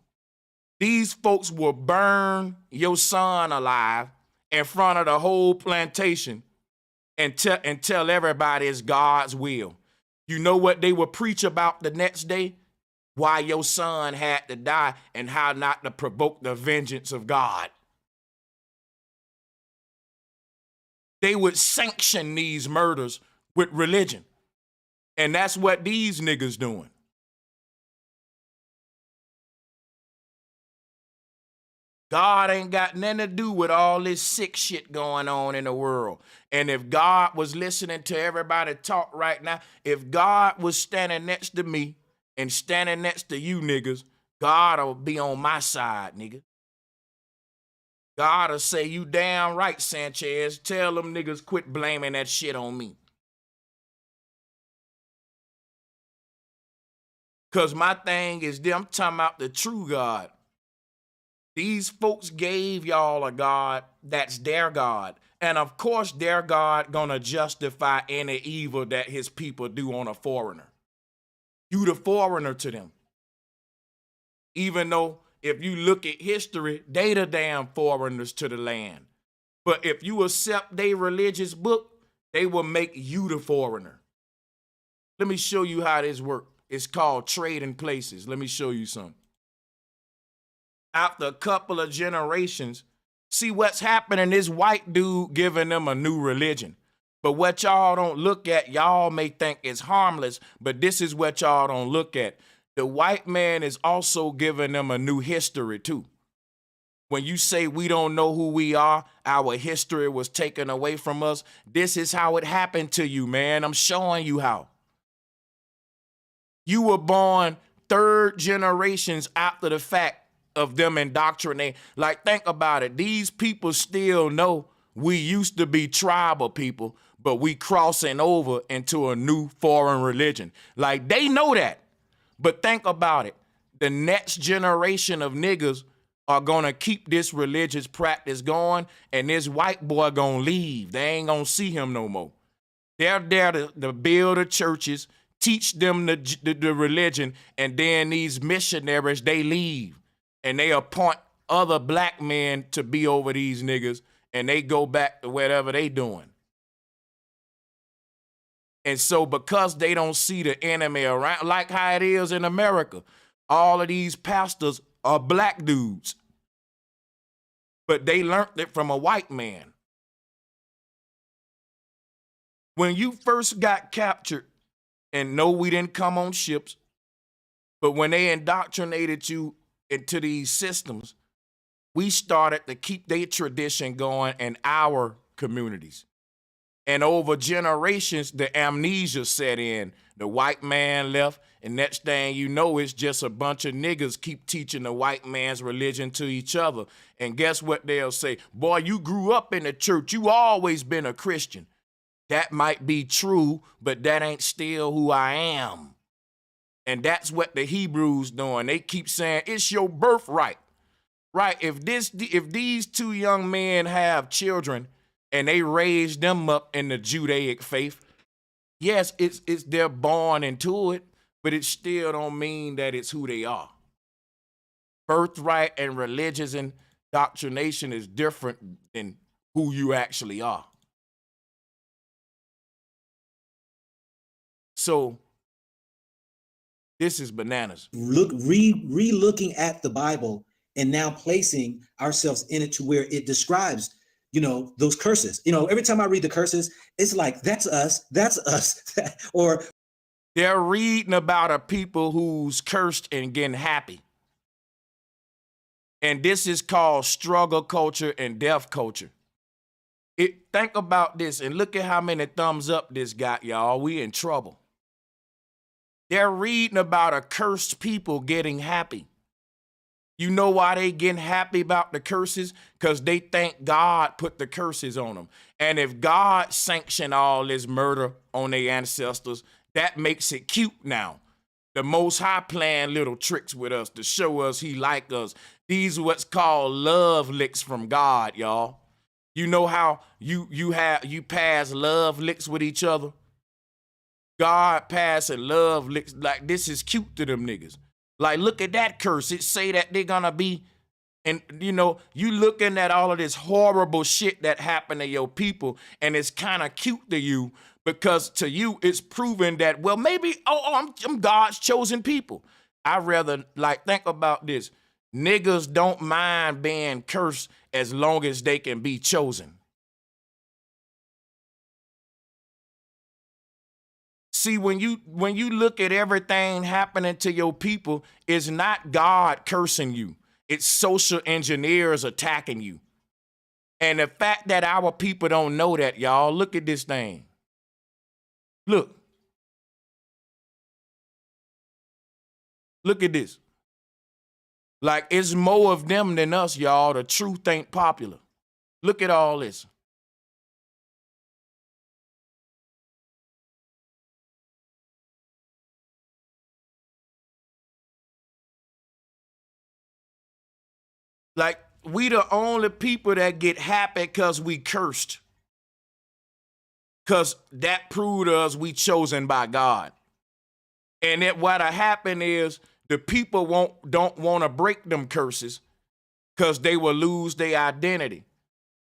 These folks will burn your son alive in front of the whole plantation and tell everybody it's God's will. You know what they will preach about the next day? Why your son had to die and how not to provoke the vengeance of God. They would sanction these murders with religion. And that's what these niggas doing. God ain't got nothing to do with all this sick shit going on in the world. And if God was listening to everybody talk right now, if God was standing next to me and standing next to you niggas, God will be on my side, nigga. God will say, you damn right, Sanchez. Tell them niggas quit blaming that shit on me. Because my thing is, I'm talking about the true God. These folks gave y'all a God that's their God. And of course, their God gonna justify any evil that his people do on a foreigner. You the foreigner to them. Even though if you look at history, they the damn foreigners to the land. But if you accept their religious book, they will make you the foreigner. Let me show you how this works. It's called trading places. Let me show you something. After a couple of generations, see what's happening. This white dude giving them a new religion. But what y'all don't look at, y'all may think it's harmless, but this is what y'all don't look at. The white man is also giving them a new history too. When you say we don't know who we are, our history was taken away from us, this is how it happened to you, man. I'm showing you how. You were born third generations after the fact of them indoctrinating. Like, think about it. These people still know we used to be tribal people, but we crossing over into a new foreign religion. Like, they know that. But think about it. The next generation of niggas are going to keep this religious practice going, and this white boy going to leave. They ain't going to see him no more. They're there to build the churches, teach them the religion, and then these missionaries, they leave. And they appoint other black men to be over these niggas, and they go back to whatever they doing. And so because they don't see the enemy around, like how it is in America, all of these pastors are black dudes. But they learned it from a white man. When you first got captured, and no, we didn't come on ships, but when they indoctrinated you into these systems, we started to keep their tradition going in our communities. And over generations, the amnesia set in. The white man left, and next thing you know, it's just a bunch of niggas keep teaching the white man's religion to each other. And guess what they'll say? Boy, you grew up in the church. You always been a Christian. That might be true, but that ain't still who I am. And that's what the Hebrews doing. They keep saying, it's your birthright. Right? If these two young men have children and they raise them up in the Judaic faith, yes, it's they're born into it, but it still don't mean that it's who they are. Birthright and religious indoctrination is different than who you actually are. So this is bananas. Re-looking at the Bible and now placing ourselves in it to where it describes, those curses. Every time I read the curses, it's like, that's us, or They're reading about a people who's cursed and getting happy. And this is called struggle culture and death culture. Think about this and look at how many thumbs up this got, y'all. We in trouble. They're reading about a cursed people getting happy. You know why they getting happy about the curses? Because they think God put the curses on them. And if God sanctioned all this murder on their ancestors, that makes it cute now. The Most High playing little tricks with us to show us he like us. These are what's called love licks from God, y'all. You know how you pass love licks with each other? God passing love licks, like this is cute to them niggas. Like, look at that curse. It say that they're gonna be, and you know, you looking at all of this horrible shit that happened to your people, and it's kind of cute to you because to you it's proven that, well, maybe, I'm God's chosen people. I rather, like, think about this. Niggas don't mind being cursed as long as they can be chosen. See, when you look at everything happening to your people, it's not God cursing you. It's social engineers attacking you. And the fact that our people don't know that, y'all, look at this thing. Look. Look at this. Like, it's more of them than us, y'all. The truth ain't popular. Look at all this. Like, we the only people that get happy because we cursed. Because that proved us we chosen by God. And that what'll happen is the people don't want to break them curses because they will lose their identity.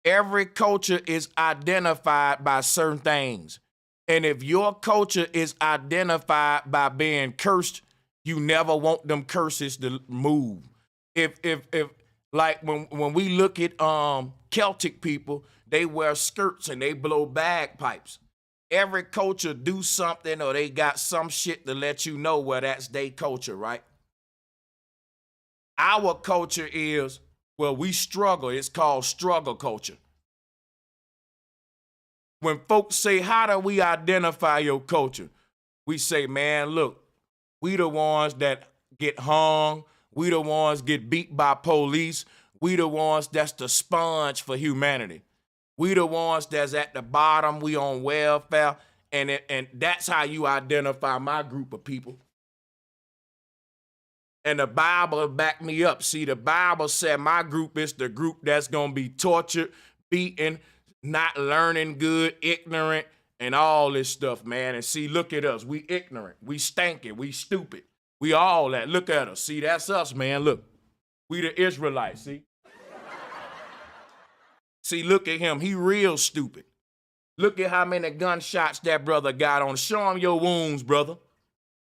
Every culture is identified by certain things. And if your culture is identified by being cursed, you never want them curses to move. If like when we look at Celtic people, they wear skirts and they blow bagpipes. Every culture do something or they got some shit to let you know where that's their culture, right? Our culture is, well, we struggle. It's called struggle culture. When folks say, how do we identify your culture? We say, man, look, we the ones that get hung. We the ones get beat by police. We the ones that's the sponge for humanity. We the ones that's at the bottom. We on welfare. And that's how you identify my group of people. And the Bible backed me up. See, the Bible said my group is the group that's going to be tortured, beaten, not learning good, ignorant, and all this stuff, man. And see, look at us. We ignorant. We stinking. We stupid. We all that. Look at us. See, that's us, man. Look. We the Israelites, see? See, look at him. He real stupid. Look at how many gunshots that brother got on. Show him your wounds, brother.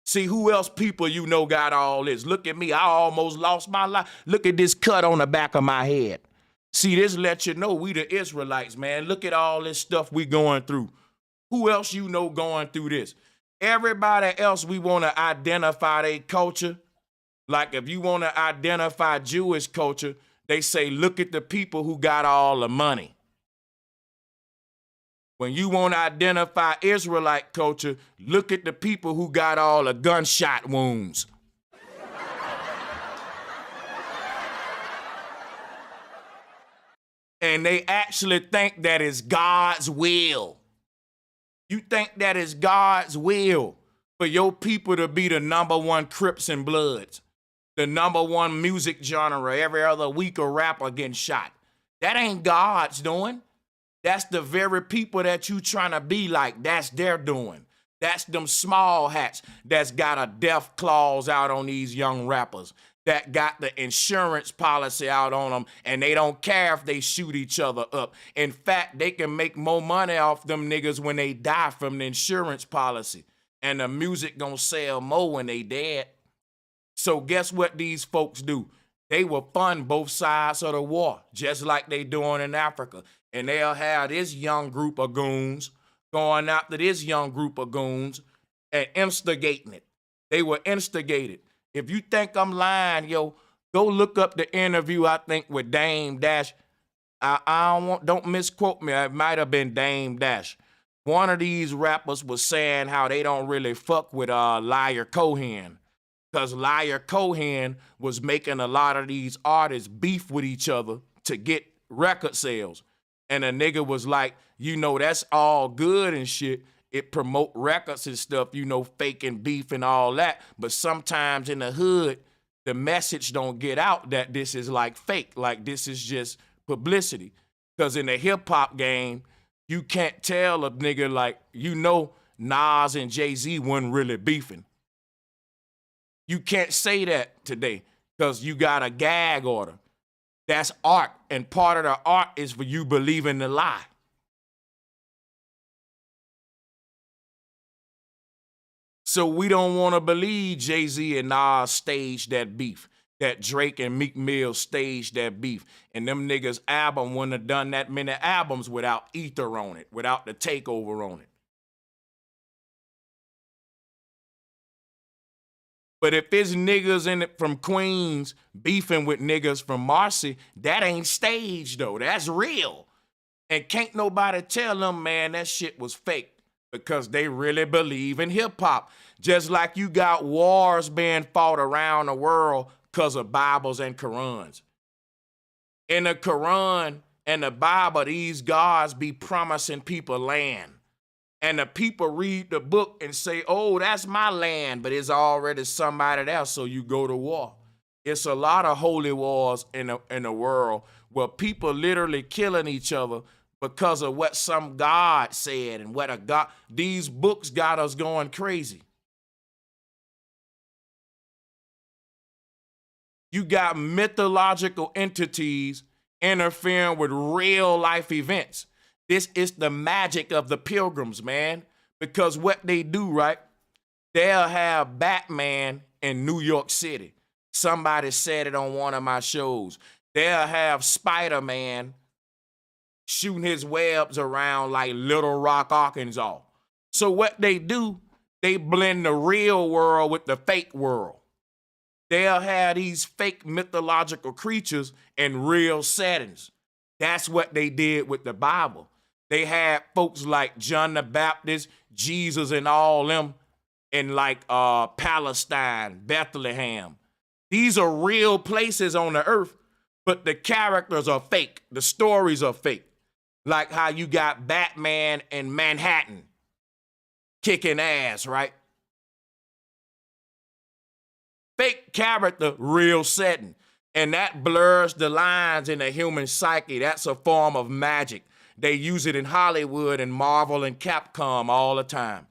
See, who else people you know got all this? Look at me. I almost lost my life. Look at this cut on the back of my head. See, this let you know we the Israelites, man. Look at all this stuff we going through. Who else you know going through this? Everybody else we want to identify their culture. Like if you want to identify Jewish culture, they say, look at the people who got all the money. When you want to identify Israelite culture, look at the people who got all the gunshot wounds. And they actually think that is God's will. You think that is God's will for your people to be the #1 Crips and Bloods, the #1 music genre, every other week a rapper getting shot. That ain't God's doing. That's the very people that you trying to be like. That's their doing. That's them small hats that's got a death clause out on these young rappers, that got the insurance policy out on them, and they don't care if they shoot each other up. In fact, they can make more money off them niggas when they die from the insurance policy, and the music gonna sell more when they dead. So guess what these folks do? They will fund both sides of the war, just like they doing in Africa. And they'll have this young group of goons going after this young group of goons. and instigating it. They were instigated. If you think I'm lying, yo, go look up the interview, I think, with Dame Dash. Don't misquote me. It might have been Dame Dash. One of these rappers was saying how they don't really fuck with Liar Cohen, because Liar Cohen was making a lot of these artists beef with each other to get record sales. And a nigga was like, you know, that's all good and shit. It promote records and stuff, you know, faking beef and all that. But sometimes in the hood, the message don't get out that this is like fake, like this is just publicity. Because in the hip hop game, you can't tell a nigga like, you know, Nas and Jay-Z wasn't really beefing. You can't say that today because you got a gag order. That's art, and part of the art is for you believing the lie. So we don't want to believe Jay-Z and Nas staged that beef, that Drake and Meek Mill staged that beef, and them niggas' album wouldn't have done that many albums without Ether on it, without the takeover on it. But if it's niggas in it from Queens beefing with niggas from Marcy, that ain't staged though. That's real. And can't nobody tell them, man, that shit was fake, because they really believe in hip hop. Just like you got wars being fought around the world because of Bibles and Qurans. In the Quran and the Bible, these gods be promising people land. And the people read the book and say, oh, that's my land, but it's already somebody else, so you go to war. It's a lot of holy wars in the world where people literally killing each other because of what some God said and what a God. These books got us going crazy. You got mythological entities interfering with real life events. This is the magic of the pilgrims, man, because what they do, right? They'll have Batman in New York City. Somebody said it on one of my shows. They'll have Spider-Man shooting his webs around like Little Rock, Arkansas. So what they do, they blend the real world with the fake world. They'll have these fake mythological creatures in real settings. That's what they did with the Bible. They had folks like John the Baptist, Jesus, and all them in like Palestine, Bethlehem. These are real places on the earth, but the characters are fake. The stories are fake. Like how you got Batman in Manhattan kicking ass, right? Fake character, real setting. And that blurs the lines in the human psyche. That's a form of magic. They use it in Hollywood and Marvel and Capcom all the time.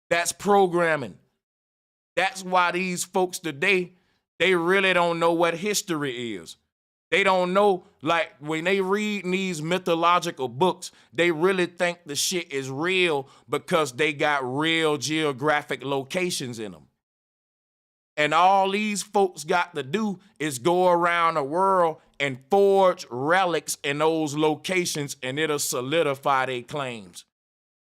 That's programming. That's why these folks today, they really don't know what history is. They don't know, like when they read these mythological books, they really think the shit is real because they got real geographic locations in them. And all these folks got to do is go around the world and forge relics in those locations, and it'll solidify their claims.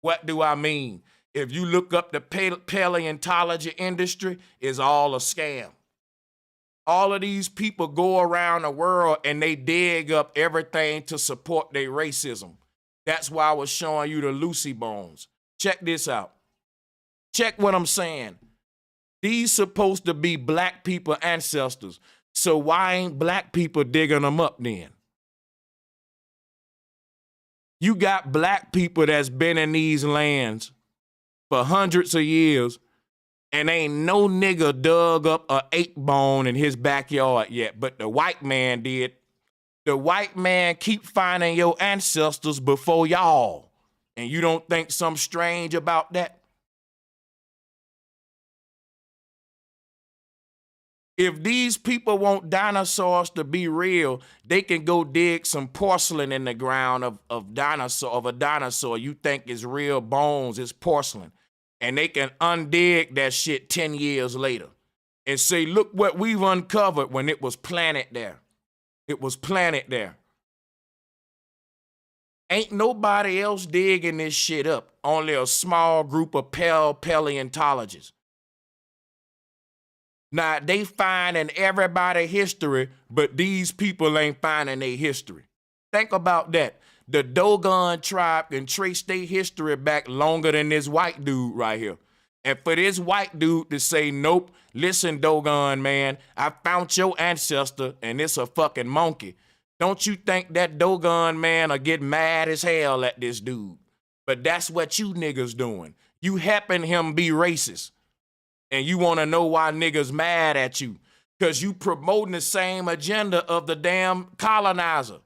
What do I mean? If you look up the paleontology industry, it's all a scam. All of these people go around the world and they dig up everything to support their racism. That's why I was showing you the Lucy bones. Check this out. Check what I'm saying. These supposed to be black people ancestors. So why ain't black people digging them up then? You got black people that's been in these lands for hundreds of years, and ain't no nigga dug up a ape bone in his backyard yet, but the white man did. The white man keep finding your ancestors before y'all, and you don't think something strange about that? If these people want dinosaurs to be real, they can go dig some porcelain in the ground of a dinosaur you think is real bones, it's porcelain. And they can undig that shit 10 years later and say, look what we've uncovered when it was planted there. It was planted there. Ain't nobody else digging this shit up. Only a small group of paleontologists. Now, they finding everybody's history, but these people ain't finding their history. Think about that. The Dogon tribe can trace their history back longer than this white dude right here. And for this white dude to say, nope, listen, Dogon man, I found your ancestor and it's a fucking monkey. Don't you think that Dogon man will get mad as hell at this dude? But that's what you niggas doing. You helping him be racist. And you want to know why niggas mad at you. Because you promoting the same agenda of the damn colonizer.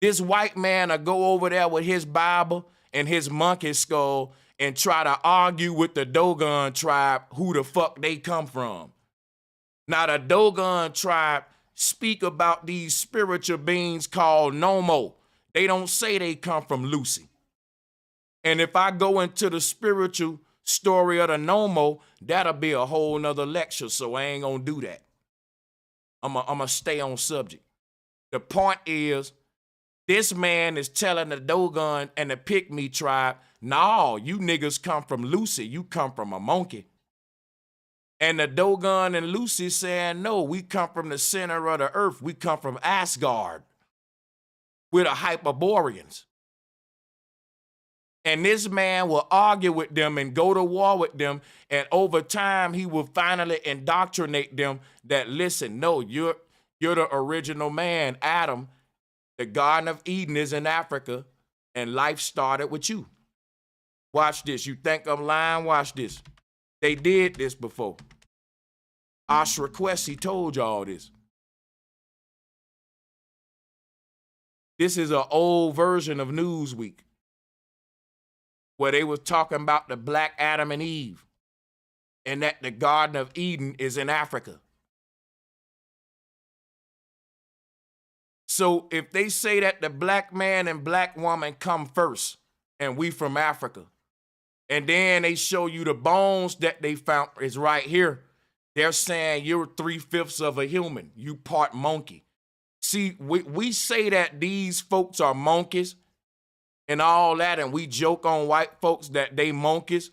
This white man will go over there with his Bible and his monkey skull and try to argue with the Dogon tribe who the fuck they come from. Now the Dogon tribe speak about these spiritual beings called Nomo. They don't say they come from Lucy. And if I go into the spiritual story of the Nomo, that'll be a whole nother lecture, so I ain't gonna do that. I'm gonna stay on subject. The point is, this man is telling the Dogon and the Pygmy tribe, no, you niggas come from Lucy, you come from a monkey. And the Dogon and Lucy saying, no, we come from the center of the earth, we come from Asgard. We're the Hyperboreans. And this man will argue with them and go to war with them. And over time, he will finally indoctrinate them that, listen, no, you're the original man, Adam. The Garden of Eden is in Africa, and life started with you. Watch this. You think I'm lying? Watch this. They did this before. Ashra Kwesi told y'all this. This is an old version of Newsweek, where they was talking about the black Adam and Eve and that the Garden of Eden is in Africa. So if they say that the black man and black woman come first and we from Africa, and then they show you the bones that they found is right here, they're saying you're 3/5 of a human, you part monkey. See, we say that these folks are monkeys and all that, and we joke on white folks that they monkeys,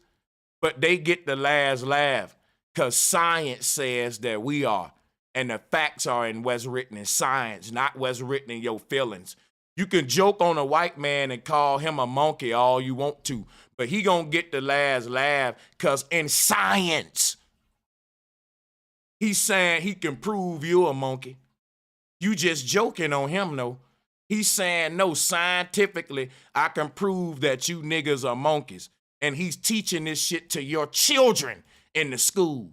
but they get the last laugh because science says that we are. And the facts are in what's written in science, not what's written in your feelings. You can joke on a white man and call him a monkey all you want to, but he gonna get the last laugh because in science, he's saying he can prove you're a monkey. You just joking on him, though. He's saying, no, scientifically, I can prove that you niggas are monkeys. And he's teaching this shit to your children in the school.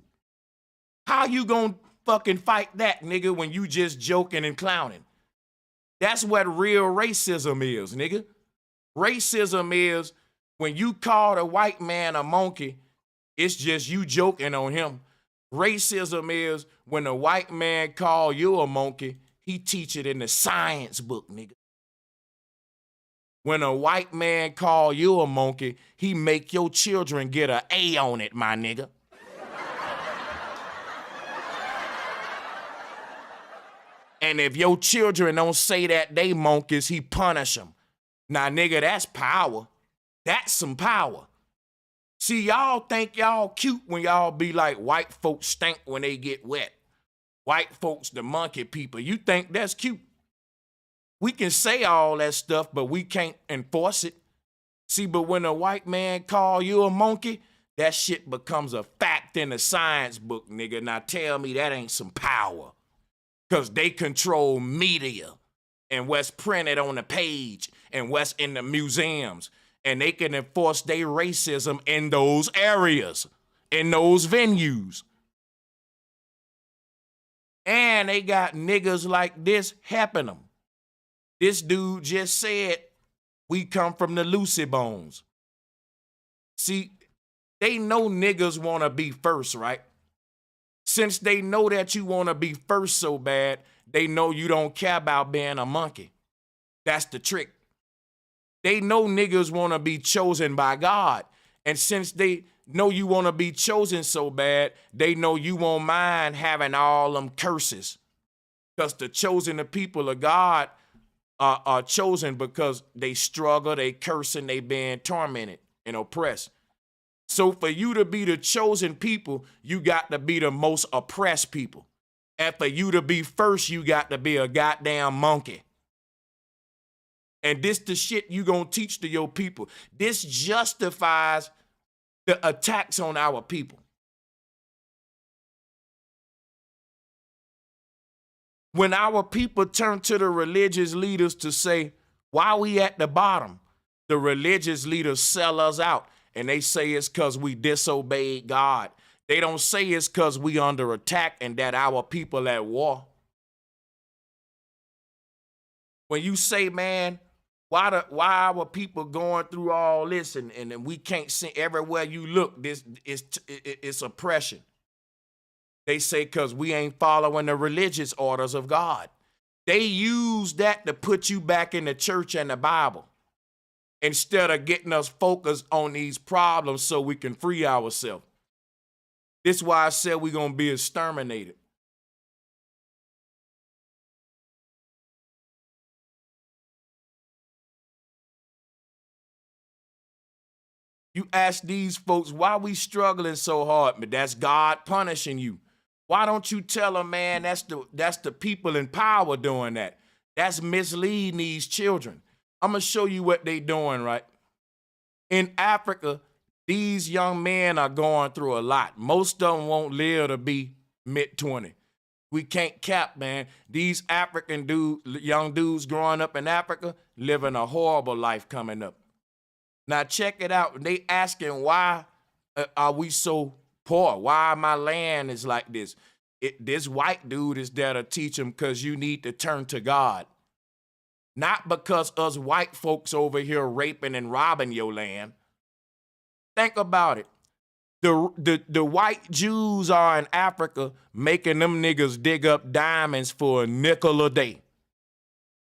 How you gonna fucking fight that, nigga, when you just joking and clowning? That's what real racism is, nigga. Racism is when you call a white man a monkey, it's just you joking on him. Racism is when a white man call you a monkey, he teach it in the science book, nigga. When a white man call you a monkey, he make your children get an A on it, my nigga. And if your children don't say that they monkeys, he punish them. Now, nigga, that's power. That's some power. See, y'all think y'all cute when y'all be like, white folks stink when they get wet. White folks, the monkey people. You think that's cute. We can say all that stuff, but we can't enforce it. See, but when a white man call you a monkey, that shit becomes a fact in the science book, nigga. Now tell me that ain't some power. Because they control media and what's printed on the page and what's in the museums. And they can enforce their racism in those areas, in those venues. And they got niggas like this helping them. This dude just said, we come from the Lucy Bones. See, they know niggas want to be first, right? Since they know that you want to be first so bad, they know you don't care about being a monkey. That's the trick. They know niggas want to be chosen by God. And since they know you want to be chosen so bad, they know you won't mind having all them curses. Because the chosen the people of God are chosen because they struggle, they curse, and they being tormented and oppressed. So for you to be the chosen people, you got to be the most oppressed people. And for you to be first, you got to be a goddamn monkey. And this the shit you gonna teach to your people. This justifies the attacks on our people. When our people turn to the religious leaders to say, why we at the bottom? The religious leaders sell us out. And they say it's because we disobeyed God. They don't say it's because we under attack and that our people at war. When you say, man, why our people going through all this and we can't see everywhere you look, it's oppression. They say because we ain't following the religious orders of God. They use that to put you back in the church and the Bible instead of getting us focused on these problems so we can free ourselves. This is why I said we're going to be exterminated. You ask these folks, why we struggling so hard? But that's God punishing you. Why don't you tell them, man, that's the people in power doing that. That's misleading these children. I'm going to show you what they doing, right? In Africa, these young men are going through a lot. Most of them won't live to be mid-20. We can't cap, man. These African young dudes growing up in Africa, living a horrible life coming up. Now check it out. They asking why are we so poor? Why my land is like this? This white dude is there to teach them because you need to turn to God. Not because us white folks over here raping and robbing your land. Think about it. The white Jews are in Africa making them niggas dig up diamonds for a nickel a day.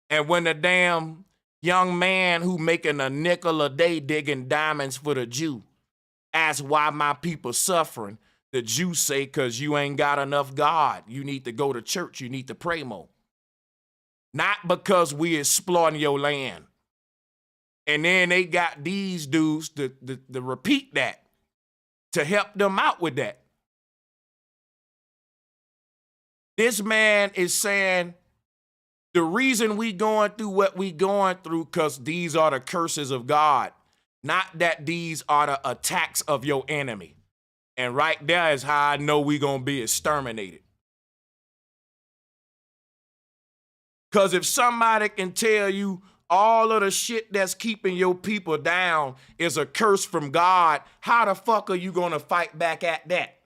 And when the damn young man who making a nickel a day digging diamonds for the Jew asks why my people suffering, the Jews say, because you ain't got enough God. You need to go to church. You need to pray more. Not because we exploiting your land. And then they got these dudes to repeat that, to help them out with that. This man is saying the reason we going through what we going through because these are the curses of God, not that these are the attacks of your enemy. And right there is how I know we going to be exterminated. Because if somebody can tell you all of the shit that's keeping your people down is a curse from God, how the fuck are you going to fight back at that?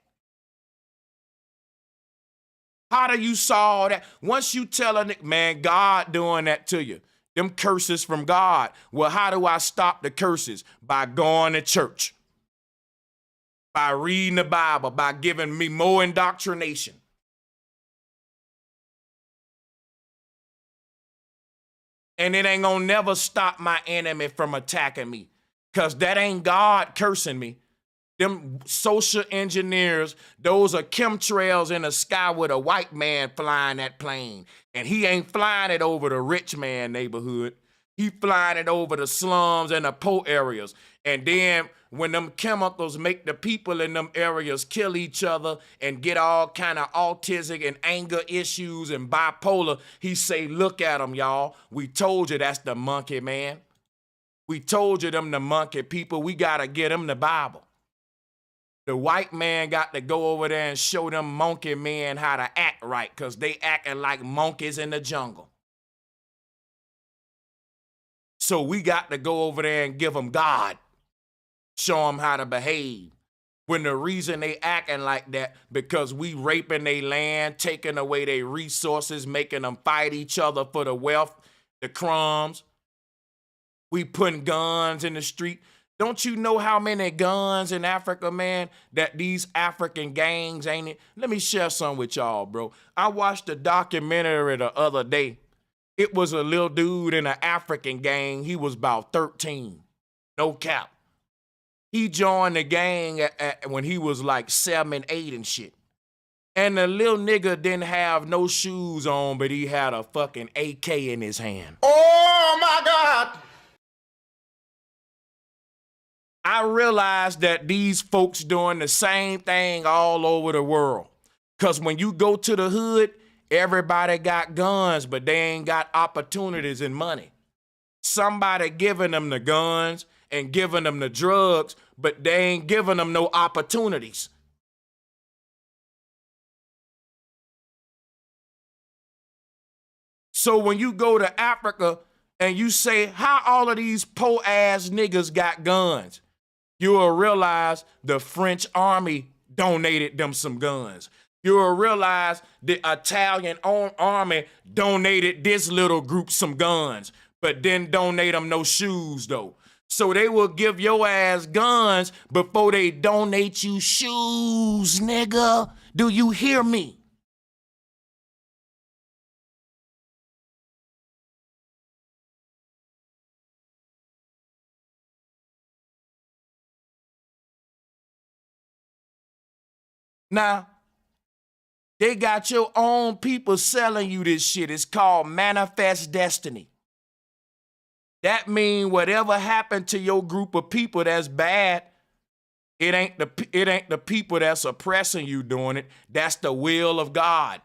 How do you solve that? Once you tell a nigga, man, God doing that to you, them curses from God. Well, how do I stop the curses? By going to church, by reading the Bible, by giving me more indoctrination. And it ain't gonna never stop my enemy from attacking me. Because that ain't God cursing me. Them social engineers, those are chemtrails in the sky with a white man flying that plane. And he ain't flying it over the rich man neighborhood. He flying it over the slums and the poor areas. And then when them chemicals make the people in them areas kill each other and get all kind of autistic and anger issues and bipolar, he say, look at them, y'all. We told you that's the monkey man. We told you them the monkey people. We got to get them the Bible. The white man got to go over there and show them monkey men how to act right because they acting like monkeys in the jungle. So we got to go over there and give them God. Show them how to behave. When the reason they acting like that, because we raping their land, taking away their resources, making them fight each other for the wealth, the crumbs. We putting guns in the street. Don't you know how many guns in Africa, man, that these African gangs ain't it? Let me share some with y'all, bro. I watched a documentary the other day. It was a little dude in an African gang. He was about 13. No cap. He joined the gang when he was like 7, 8 and shit. And the little nigga didn't have no shoes on, but he had a fucking AK in his hand. Oh my God. I realized that these folks doing the same thing all over the world. Because when you go to the hood, everybody got guns, but they ain't got opportunities and money. Somebody giving them the guns and giving them the drugs, but they ain't giving them no opportunities. So when you go to Africa and you say, how all of these poor ass niggas got guns, you will realize the French army donated them some guns. You will realize the Italian army donated this little group some guns, but didn't donate them no shoes though. So they will give your ass guns before they donate you shoes, nigga. Do you hear me? Now, they got your own people selling you this shit. It's called manifest destiny. That means whatever happened to your group of people that's bad, it ain't the people that's oppressing you doing it. That's the will of God.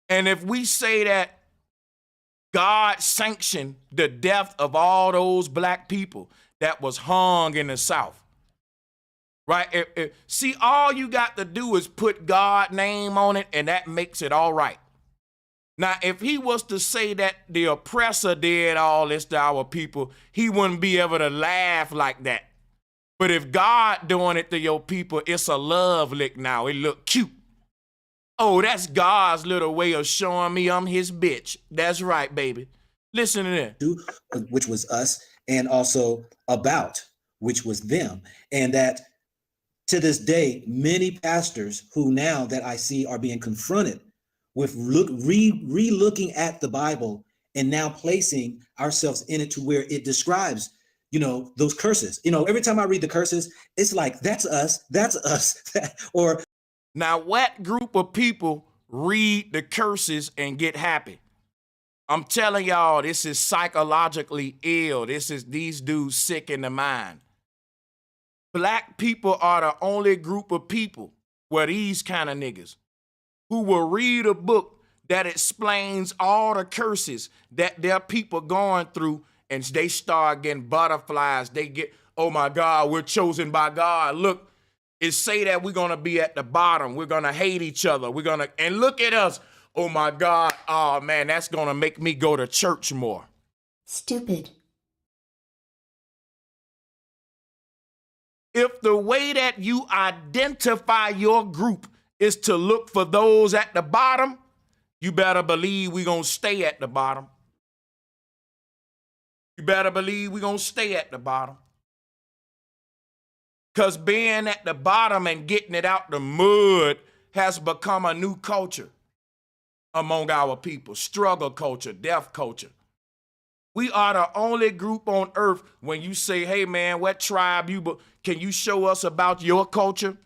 And if we say that God sanctioned the death of all those black people that was hung in the South, right? See, all you got to do is put God's name on it, and that makes it all right. Now, if he was to say that the oppressor did all this to our people, he wouldn't be able to laugh like that. But if God doing it to your people, it's a love lick now. It look cute. Oh, that's God's little way of showing me I'm his bitch. That's right, baby. Listen to this. Which was us, and also about, which was them. And that to this day, many pastors who now that I see are being confronted with re-looking at the Bible and now placing ourselves in it to where it describes, those curses. Every time I read the curses, it's like, that's us. Or now, what group of people read the curses and get happy? I'm telling y'all, this is psychologically ill. These dudes sick in the mind. Black people are the only group of people where these kind of niggas who will read a book that explains all the curses that their people going through, and they start getting butterflies. They get, oh my God, we're chosen by God. Look, it say that we're going to be at the bottom. We're going to hate each other. And look at us. Oh my God. Oh man, that's going to make me go to church more. Stupid. If the way that you identify your group is to look for those at the bottom, you better believe we're going to stay at the bottom. You better believe we're going to stay at the bottom. Because being at the bottom and getting it out the mud has become a new culture among our people. Struggle culture, death culture. We are the only group on earth when you say, hey man, what tribe can you show us about your culture?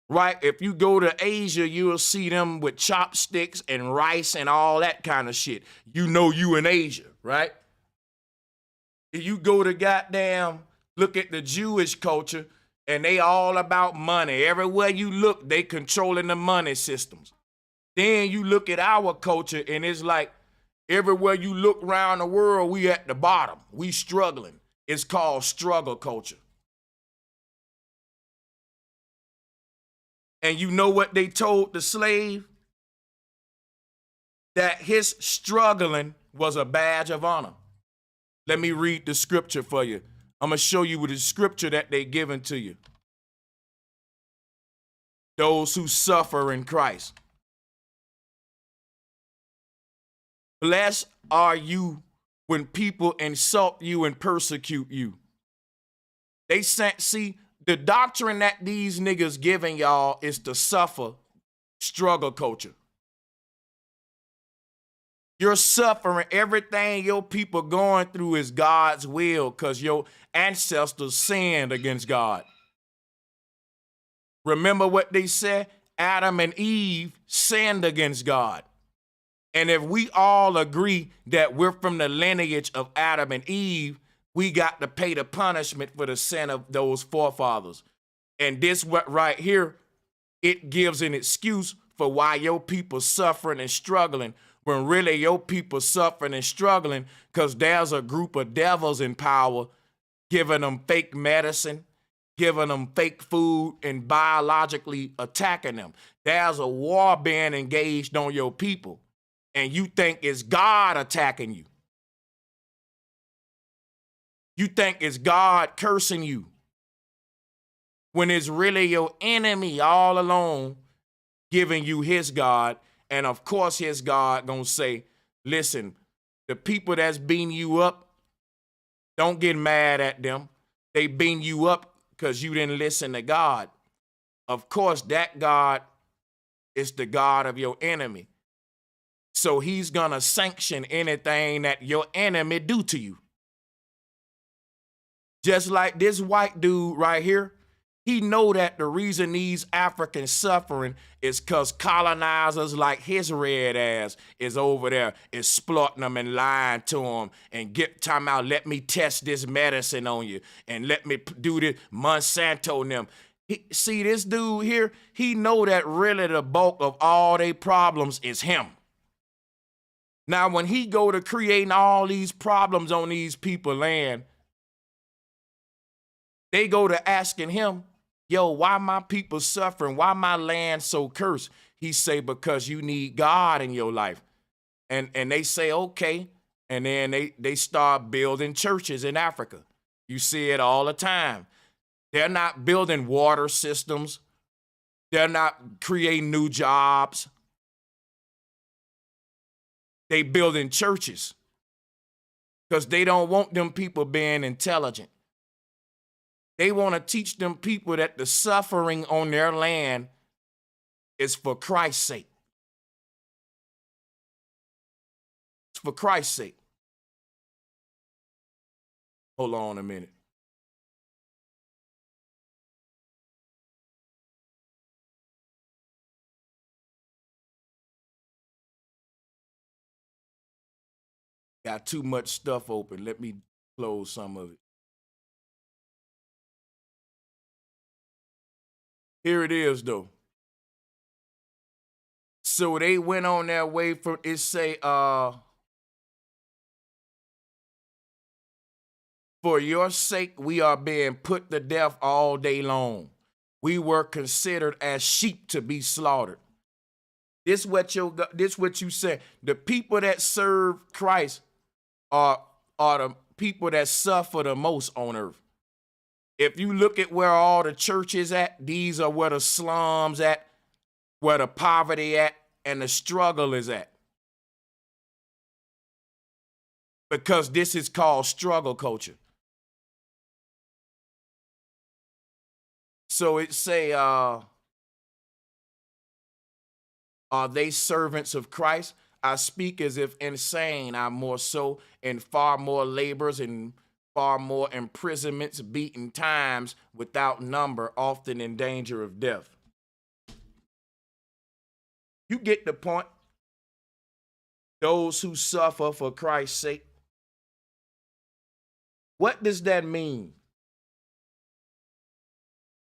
Right? If you go to Asia, you'll see them with chopsticks and rice and all that kind of shit. You know you in Asia, right? If you go to look at the Jewish culture, and they all about money. Everywhere you look, they controlling the money systems. Then you look at our culture, and it's like everywhere you look around the world, we at the bottom. We struggling. It's called struggle culture. And you know what they told the slave? That his struggling was a badge of honor. Let me read the scripture for you. I'm going to show you the scripture that they given to you. Those who suffer in Christ. Blessed are you when people insult you and persecute you. See, the doctrine that these niggas giving y'all is to suffer struggle culture. You're suffering. Everything your people going through is God's will because your ancestors sinned against God. Remember what they said? Adam and Eve sinned against God. And if we all agree that we're from the lineage of Adam and Eve, we got to pay the punishment for the sin of those forefathers. And this what right here, it gives an excuse for why your people suffering and struggling, when really your people suffering and struggling because there's a group of devils in power giving them fake medicine, giving them fake food, and biologically attacking them. There's a war being engaged on your people, and you think it's God attacking you. You think it's God cursing you, when it's really your enemy all along giving you his God. And of course his God gonna say, listen, the people that's beating you up, don't get mad at them. They beating you up because you didn't listen to God. Of course that God is the God of your enemy. So he's gonna sanction anything that your enemy do to you. Just like this white dude right here, he know that the reason these Africans suffering is because colonizers like his red ass is over there exploiting them and lying to them and get time out. Let me test this medicine on you and let me do this. Monsanto and them. See this dude here, he know that really the bulk of all their problems is him. Now, when he go to creating all these problems on these people's land, they go to asking him, yo, why my people suffering? Why my land so cursed? He say, because you need God in your life. And they say, okay. And then they start building churches in Africa. You see it all the time. They're not building water systems. They're not creating new jobs. They building churches because they don't want them people being intelligent. They want to teach them people that the suffering on their land is for Christ's sake. It's for Christ's sake. Hold on a minute. Got too much stuff open. Let me close some of it. Here it is, though. So they went on their way from, it say, for your sake, we are being put to death all day long. We were considered as sheep to be slaughtered. This what you said. The people that serve Christ are the people that suffer the most on earth. If you look at where all the churches at, these are where the slums at, where the poverty at, and the struggle is at. Because this is called struggle culture. So it say, are they servants of Christ? I speak as if insane, I'm more so, and far more labors and far more imprisonments, beaten times without number, often in danger of death. You get the point. Those who suffer for Christ's sake. What does that mean?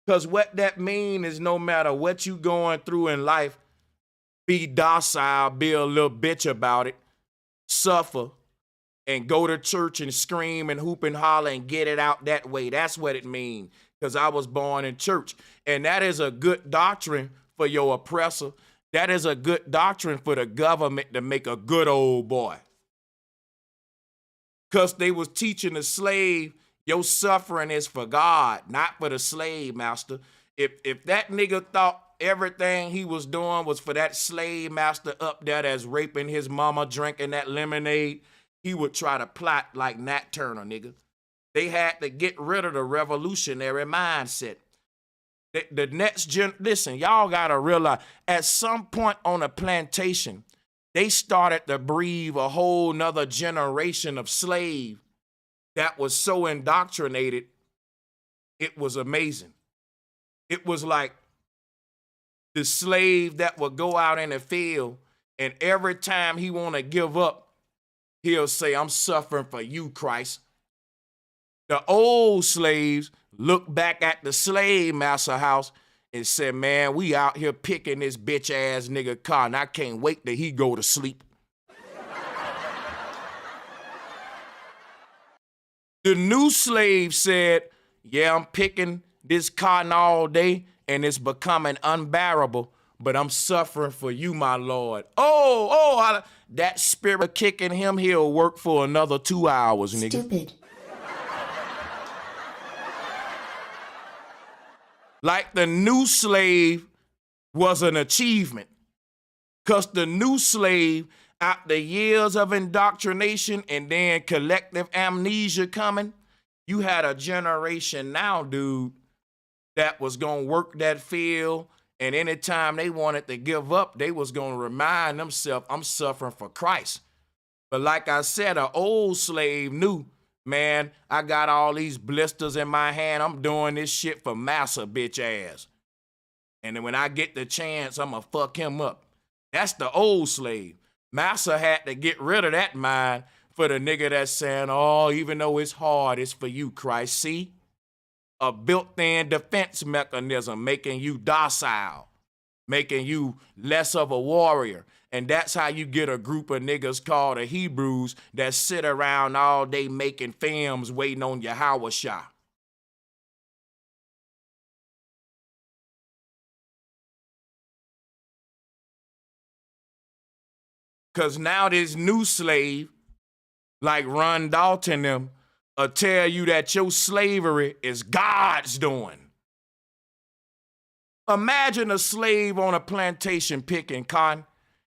Because what that means is no matter what you going through in life, be docile, be a little bitch about it, suffer, and go to church and scream and hoop and holler and get it out that way. That's what it means, because I was born in church. And that is a good doctrine for your oppressor. That is a good doctrine for the government to make a good old boy. Because they was teaching the slave, your suffering is for God, not for the slave master. If that nigga thought everything he was doing was for that slave master up there that's raping his mama, drinking that lemonade, he would try to plot like Nat Turner, nigga. They had to get rid of the revolutionary mindset. The next gen, listen, y'all gotta realize, at some point on a plantation, they started to breed a whole nother generation of slave that was so indoctrinated, it was amazing. It was like The slave that would go out in the field, and every time he want to give up, he'll say, I'm suffering for you, Christ. The old slaves look back at the slave master house and said, man, we out here picking this bitch ass nigga car, and I can't wait till he go to sleep. The new slave said, yeah, I'm picking this cotton all day, and it's becoming unbearable, but I'm suffering for you, my Lord. That spirit kicking him, he'll work for another 2 hours, nigga. Stupid. Like the new slave was an achievement, because the new slave, after years of indoctrination and then collective amnesia coming, you had a generation now, dude, that was going to work that field, and anytime they wanted to give up, they was going to remind themselves, I'm suffering for Christ. But like I said, an old slave knew, man, I got all these blisters in my hand. I'm doing this shit for massa, bitch ass. And then when I get the chance, I'm going to fuck him up. That's the old slave. Massa had to get rid of that mind for the nigga that's saying, oh, even though it's hard, it's for you, Christ. See? A built-in defense mechanism making you docile, making you less of a warrior. And that's how you get a group of niggas called the Hebrews that sit around all day making films waiting on Yahweh Shah. Because now this new slave, like Ron Dalton them, will tell you that your slavery is God's doing. Imagine a slave on a plantation picking cotton,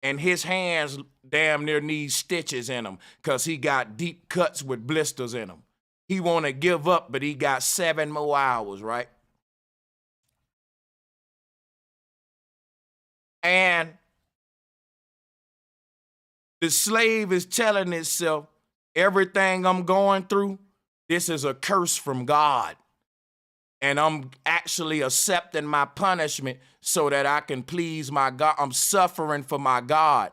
and his hands damn near need stitches in them because he got deep cuts with blisters in them. He want to give up, but he got 7 more hours, right? And the slave is telling itself, everything I'm going through, this is a curse from God. And I'm actually accepting my punishment so that I can please my God. I'm suffering for my God.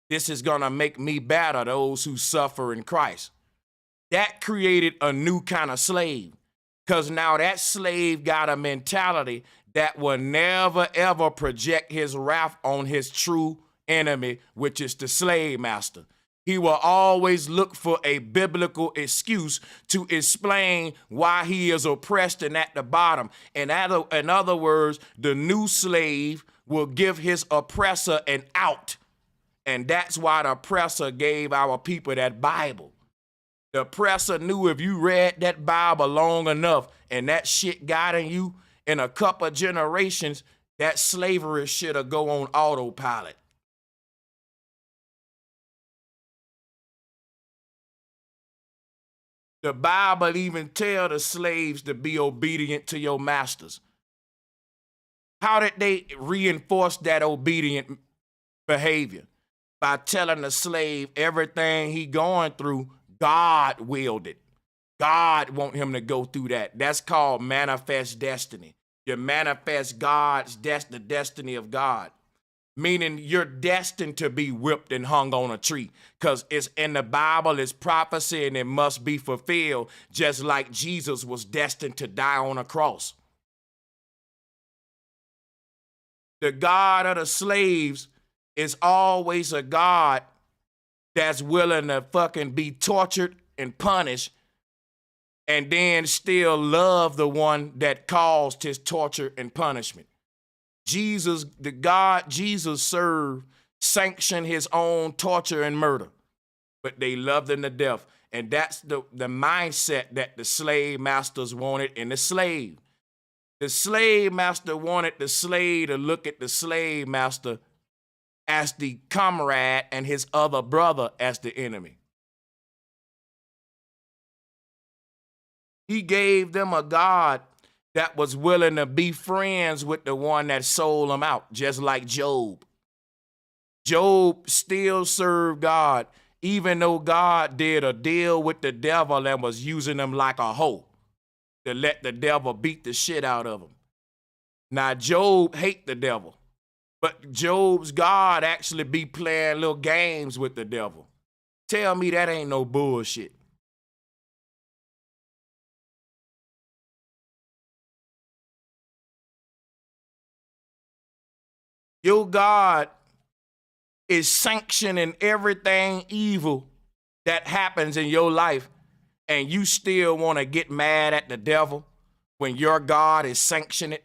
This is going to make me better, those who suffer in Christ. That created a new kind of slave, because now that slave got a mentality that will never, ever project his wrath on his true enemy, which is the slave master. He will always look for a biblical excuse to explain why he is oppressed and at the bottom. And in other words, the new slave will give his oppressor an out. And that's why the oppressor gave our people that Bible. The oppressor knew if you read that Bible long enough and that shit got in you, in a couple of generations, that slavery shit'll go on autopilot. The Bible even tell the slaves to be obedient to your masters. How did they reinforce that obedient behavior? By telling the slave everything he going through, God willed it. God want him to go through that. That's called manifest destiny. You manifest the destiny of God. Meaning you're destined to be whipped and hung on a tree, because it's in the Bible, it's prophecy, and it must be fulfilled, just like Jesus was destined to die on a cross. The God of the slaves is always a God that's willing to fucking be tortured and punished, and then still love the one that caused his torture and punishment. Jesus, the God Jesus served, sanctioned his own torture and murder, but they loved him to death. And that's the mindset that the slave masters wanted in the slave. The slave master wanted the slave to look at the slave master as the comrade and his other brother as the enemy. He gave them a God that was willing to be friends with the one that sold him out, just like Job. Job still served God, even though God did a deal with the devil and was using him like a hoe to let the devil beat the shit out of him. Now, Job hated the devil. But Job's God actually be playing little games with the devil. Tell me that ain't no bullshit. Your God is sanctioning everything evil that happens in your life, and you still want to get mad at the devil when your God is sanctioning it.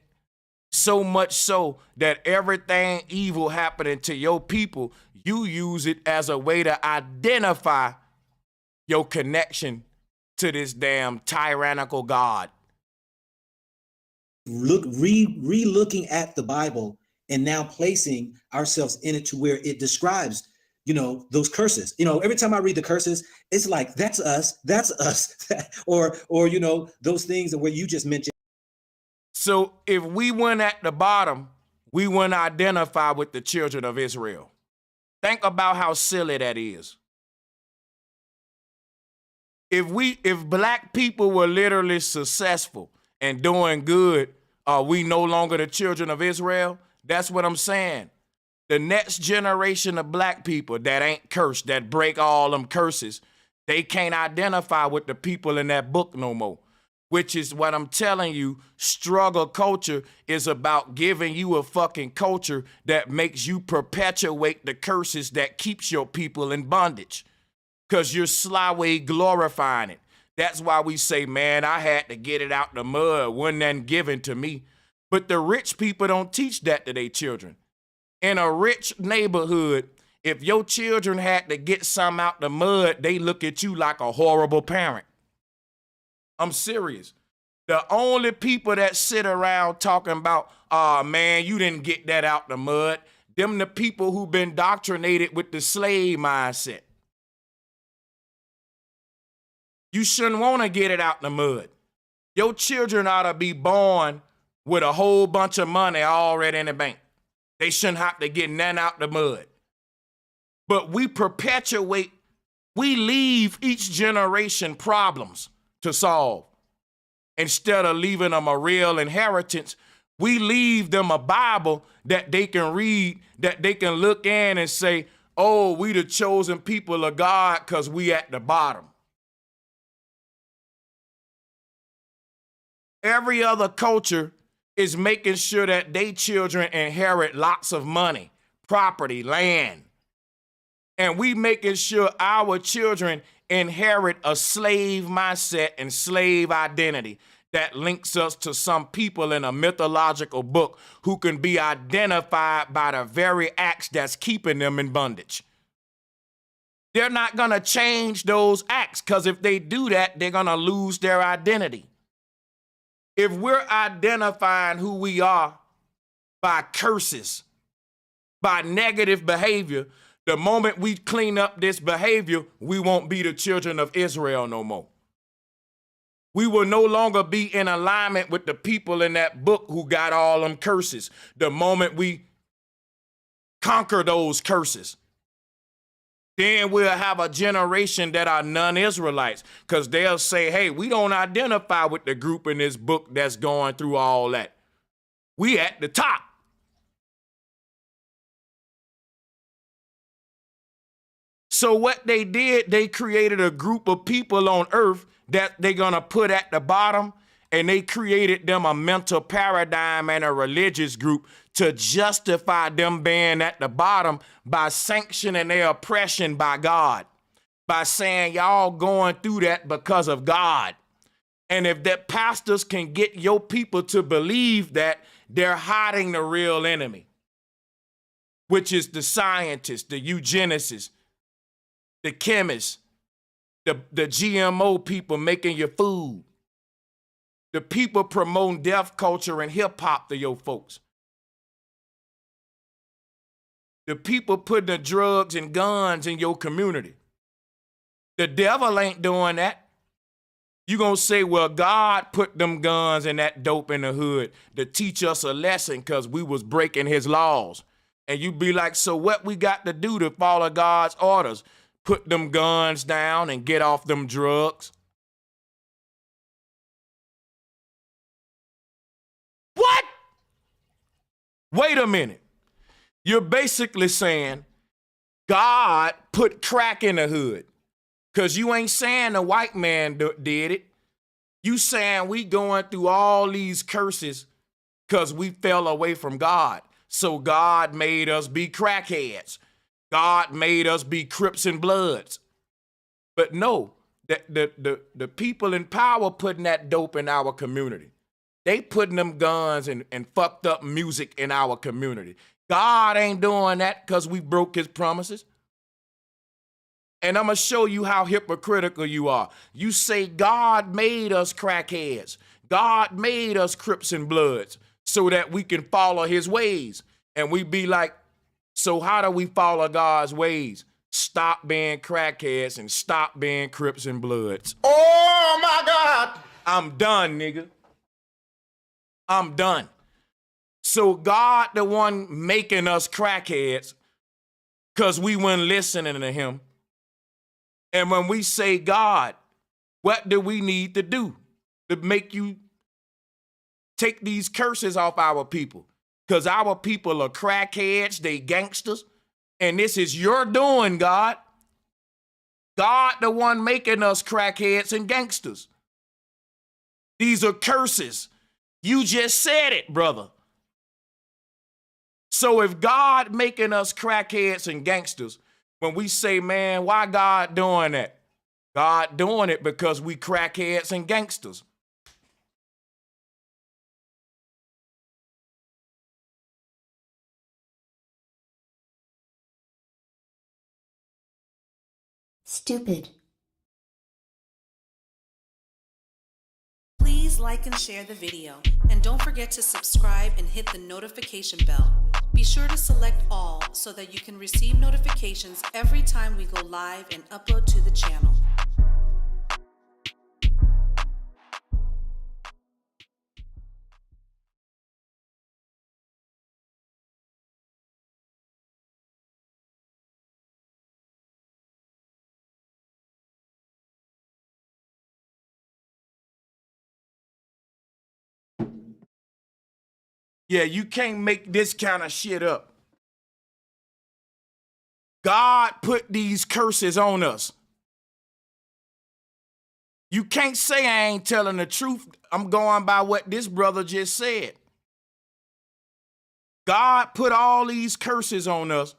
So much so that everything evil happening to your people, you use it as a way to identify your connection to this damn tyrannical God. Re-looking at the Bible and now placing ourselves in it to where it describes, those curses. Every time I read the curses, it's like, that's us, or those things where you just mentioned. So if we went at the bottom, we wouldn't identify with the children of Israel. Think about how silly that is. If black people were literally successful and doing good, are we no longer the children of Israel? That's what I'm saying. The next generation of black people that ain't cursed, that break all them curses, they can't identify with the people in that book no more. Which is what I'm telling you, struggle culture is about giving you a fucking culture that makes you perpetuate the curses that keeps your people in bondage. Because you're slyway glorifying it. That's why we say, man, I had to get it out the mud. Wasn't that given to me? But the rich people don't teach that to their children. In a rich neighborhood, if your children had to get some out the mud, they look at you like a horrible parent. I'm serious. The only people that sit around talking about, oh man, you didn't get that out the mud, them the people who've been indoctrinated with the slave mindset. You shouldn't want to get it out the mud. Your children ought to be born with a whole bunch of money already in the bank. They shouldn't have to get none out the mud. But we leave each generation problems to solve. Instead of leaving them a real inheritance, we leave them a Bible that they can read, that they can look in and say, oh, we the chosen people of God because we at the bottom. Every other culture is making sure that their children inherit lots of money, property, land. And we making sure our children inherit a slave mindset and slave identity that links us to some people in a mythological book who can be identified by the very acts that's keeping them in bondage. They're not going to change those acts because if they do that, they're going to lose their identity. If we're identifying who we are by curses, by negative behavior, the moment we clean up this behavior, we won't be the children of Israel no more. We will no longer be in alignment with the people in that book who got all them curses. The moment we conquer those curses, then we'll have a generation that are non-Israelites because they'll say, hey, we don't identify with the group in this book that's going through all that. We at the top. So what they did, they created a group of people on earth that they're going to put at the bottom, and they created them a mental paradigm and a religious group to justify them being at the bottom by sanctioning their oppression by God, by saying y'all going through that because of God. And if that pastors can get your people to believe that, they're hiding the real enemy, which is the scientists, the eugenicists, the chemists, the GMO people making your food, the people promoting death culture and hip hop to your folks, the people putting the drugs and guns in your community. The devil ain't doing that. You gonna say, well, God put them guns and that dope in the hood to teach us a lesson because we was breaking his laws. And you be like, so what we got to do to follow God's orders? Put them guns down and get off them drugs. What? Wait a minute. You're basically saying God put crack in the hood. Because you ain't saying the white man did it. You saying we going through all these curses because we fell away from God. So God made us be crackheads. God made us be Crips and Bloods. But no, the people in power putting that dope in our community. They putting them guns and fucked up music in our community. God ain't doing that because we broke his promises. And I'm going to show you how hypocritical you are. You say God made us crackheads. God made us Crips and Bloods so that we can follow his ways. And we be like, so how do we follow God's ways? Stop being crackheads and stop being Crips and Bloods. Oh my God. I'm done, nigga. I'm done. So God the one making us crackheads because we weren't listening to him. And when we say God, what do we need to do to make you take these curses off our people? Because our people are crackheads, they gangsters, and this is your doing, God. God the one making us crackheads and gangsters. These are curses. You just said it, brother. So if God making us crackheads and gangsters, when we say, man, why God doing that? God doing it because we crackheads and gangsters. Stupid. Please like and share the video, and don't forget to subscribe and hit the notification bell. Be sure to select all so that you can receive notifications every time we go live and upload to the channel. Yeah, you can't make this kind of shit up. God put these curses on us. You can't say I ain't telling the truth. I'm going by what this brother just said. God put all these curses on us.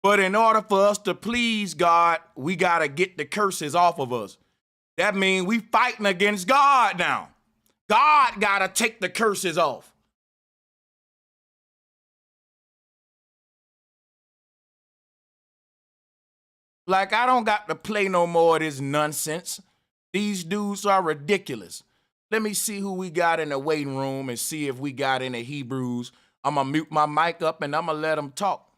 But in order for us to please God, we got to get the curses off of us. That means we fighting against God now. God got to take the curses off. Like, I don't got to play no more of this nonsense. These dudes are ridiculous. Let me see who we got in the waiting room and see if we got any Hebrews. I'm going to mute my mic up and I'm going to let them talk.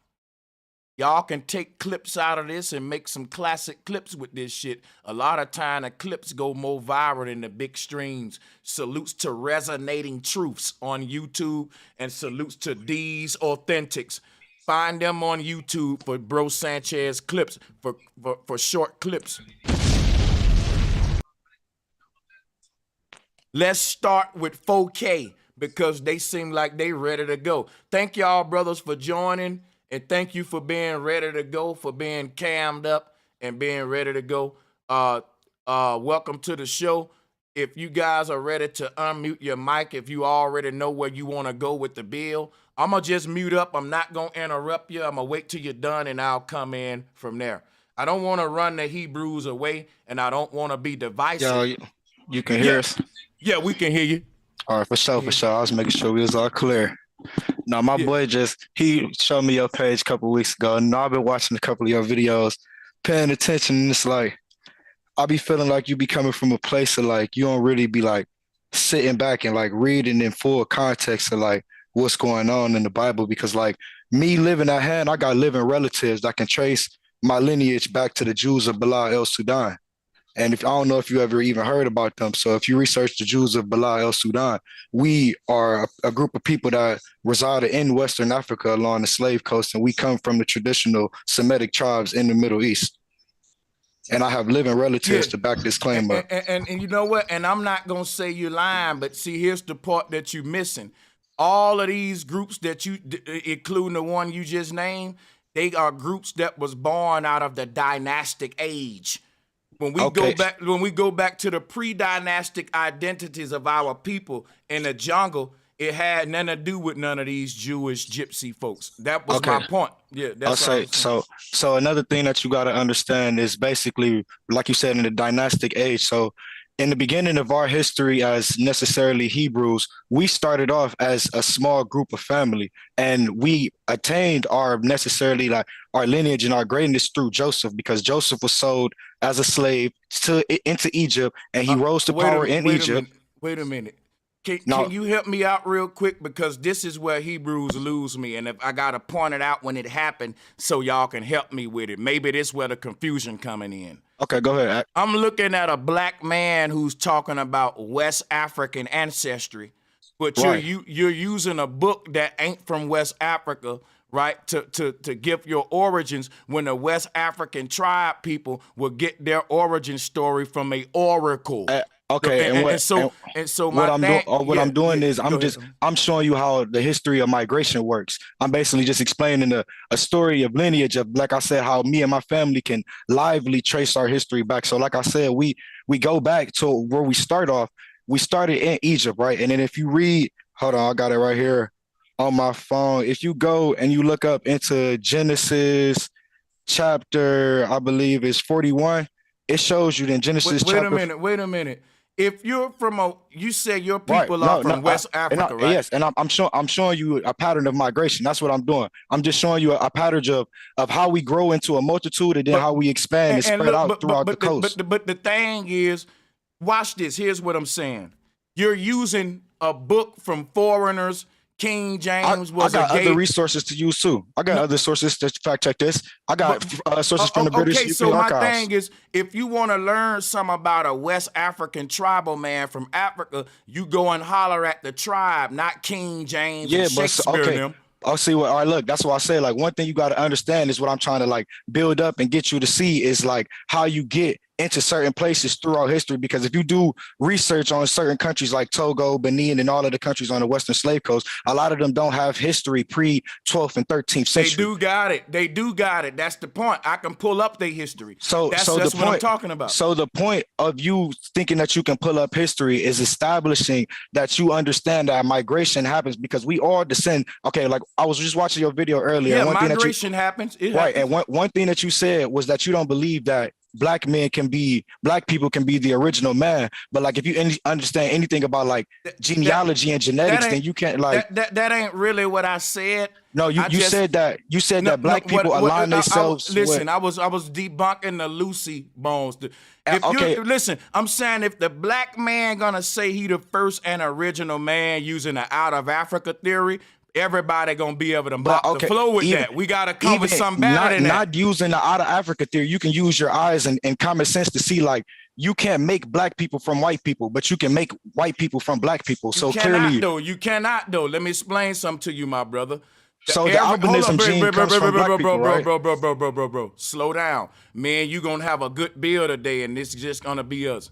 Y'all can take clips out of this and make some classic clips with this shit. A lot of time the clips go more viral than the big streams. Salutes to Resonating Truths on YouTube and salutes to D's Authentics. Find them on YouTube for Bro Sanchez clips, for short clips. Let's start with 4K because they seem like they ready to go. Thank y'all brothers for joining. And thank you for being ready to go, for being cammed up and being ready to go. Welcome to the show. If you guys are ready to unmute your mic, if you already know where you want to go with the bill, I'm going to just mute up. I'm not going to interrupt you. I'm going to wait till you're done and I'll come in from there. I don't want to run the Hebrews away and I don't want to be divisive. Yo, you can hear us? Yeah, we can hear you. All right, for sure, for sure. I was making sure we was all clear. Now, my boy he showed me your page a couple of weeks ago. And I've been watching a couple of your videos, paying attention. And it's like, I be feeling like you be coming from a place of like, you don't really be like sitting back and like reading in full context of like what's going on in the Bible. Because like me living at hand, I got living relatives that can trace my lineage back to the Jews of Bala el Sudan. And I don't know if you ever even heard about them. So if you research the Jews of Bala el Sudan, we are a group of people that resided in Western Africa along the slave coast, and we come from the traditional Semitic tribes in the Middle East. And I have living relatives to back this claim up. And you know what? And I'm not going to say you're lying, but see, here's the part that you're missing. All of these groups that including the one you just named, they are groups that was born out of the dynastic age. When we go back to the pre-dynastic identities of our people in the jungle, it had nothing to do with none of these Jewish gypsy folks. That was my point. Yeah, that's I'll say so another thing that you got to understand is basically, like you said, in the dynastic age. So in the beginning of our history as necessarily Hebrews, we started off as a small group of family, and we attained our necessarily like our lineage and our greatness through Joseph, because Joseph was sold as a slave into Egypt, and he rose to power in Egypt. Wait a minute. Can you help me out real quick? Because this is where Hebrews lose me. And if I got to point it out when it happened so y'all can help me with it. Maybe this is where the confusion coming in. Okay, go ahead. I'm looking at a black man who's talking about West African ancestry, but you're using a book that ain't from West Africa, right, to give your origins, when the West African tribe people will get their origin story from a oracle. Okay, I'm doing is I'm showing you how the history of migration works. I'm basically just explaining a story of lineage of, like I said, how me and my family can lively trace our history back. So like I said, we go back to where we start off. We started in Egypt, right? And then if you read, hold on, I got it right here on my phone. If you go and you look up into Genesis chapter, I believe is 41, it shows you in Genesis chapter. Wait a minute. If you're from you say your people are from West Africa, right? Yes, and I'm showing you a pattern of migration. That's what I'm doing. I'm just showing you a pattern of how we grow into a multitude, and then how we expand and spread out throughout the coast. But the thing is, watch this. Here's what I'm saying. You're using a book from foreigners. King James was I got other resources to use too. I got other sources to fact check this. I got sources from the British Archives. So my thing is, if you want to learn something about a West African tribal man from Africa, you go and holler at the tribe, not King James and Shakespeare and them. I'll see what. All right, look, that's what I say. Like, one thing you got to understand is what I'm trying to like build up and get you to see is like how you get into certain places throughout history. Because if you do research on certain countries like Togo, Benin, and all of the countries on the Western Slave Coast, a lot of them don't have history pre-12th and 13th century. They do got it. That's the point. I can pull up their history. That's what I'm talking about. So the point of you thinking that you can pull up history is establishing that you understand that migration happens because we all descend. Okay, like I was just watching your video earlier. Yeah, migration happens. Right, and one thing that you said was that you don't believe that black people can be the original man, but like if you understand anything about like genealogy and genetics, then you can't like that ain't really what I said. No, you said that black people align themselves. Listen, I was debunking the Lucy Bones. Listen, I'm saying if the black man gonna say he the first and original man using the out of Africa theory, everybody gonna be able to mop the flow with that. We gotta come with something better than that. Not using the out of Africa theory, you can use your eyes and common sense to see like you can't make black people from white people, but you can make white people from black people. So you cannot though. Let me explain something to you, my brother. So the albinism gene comes from black people, right? Bro, slow down. Man, you gonna have a good bill today, and this is just gonna be us.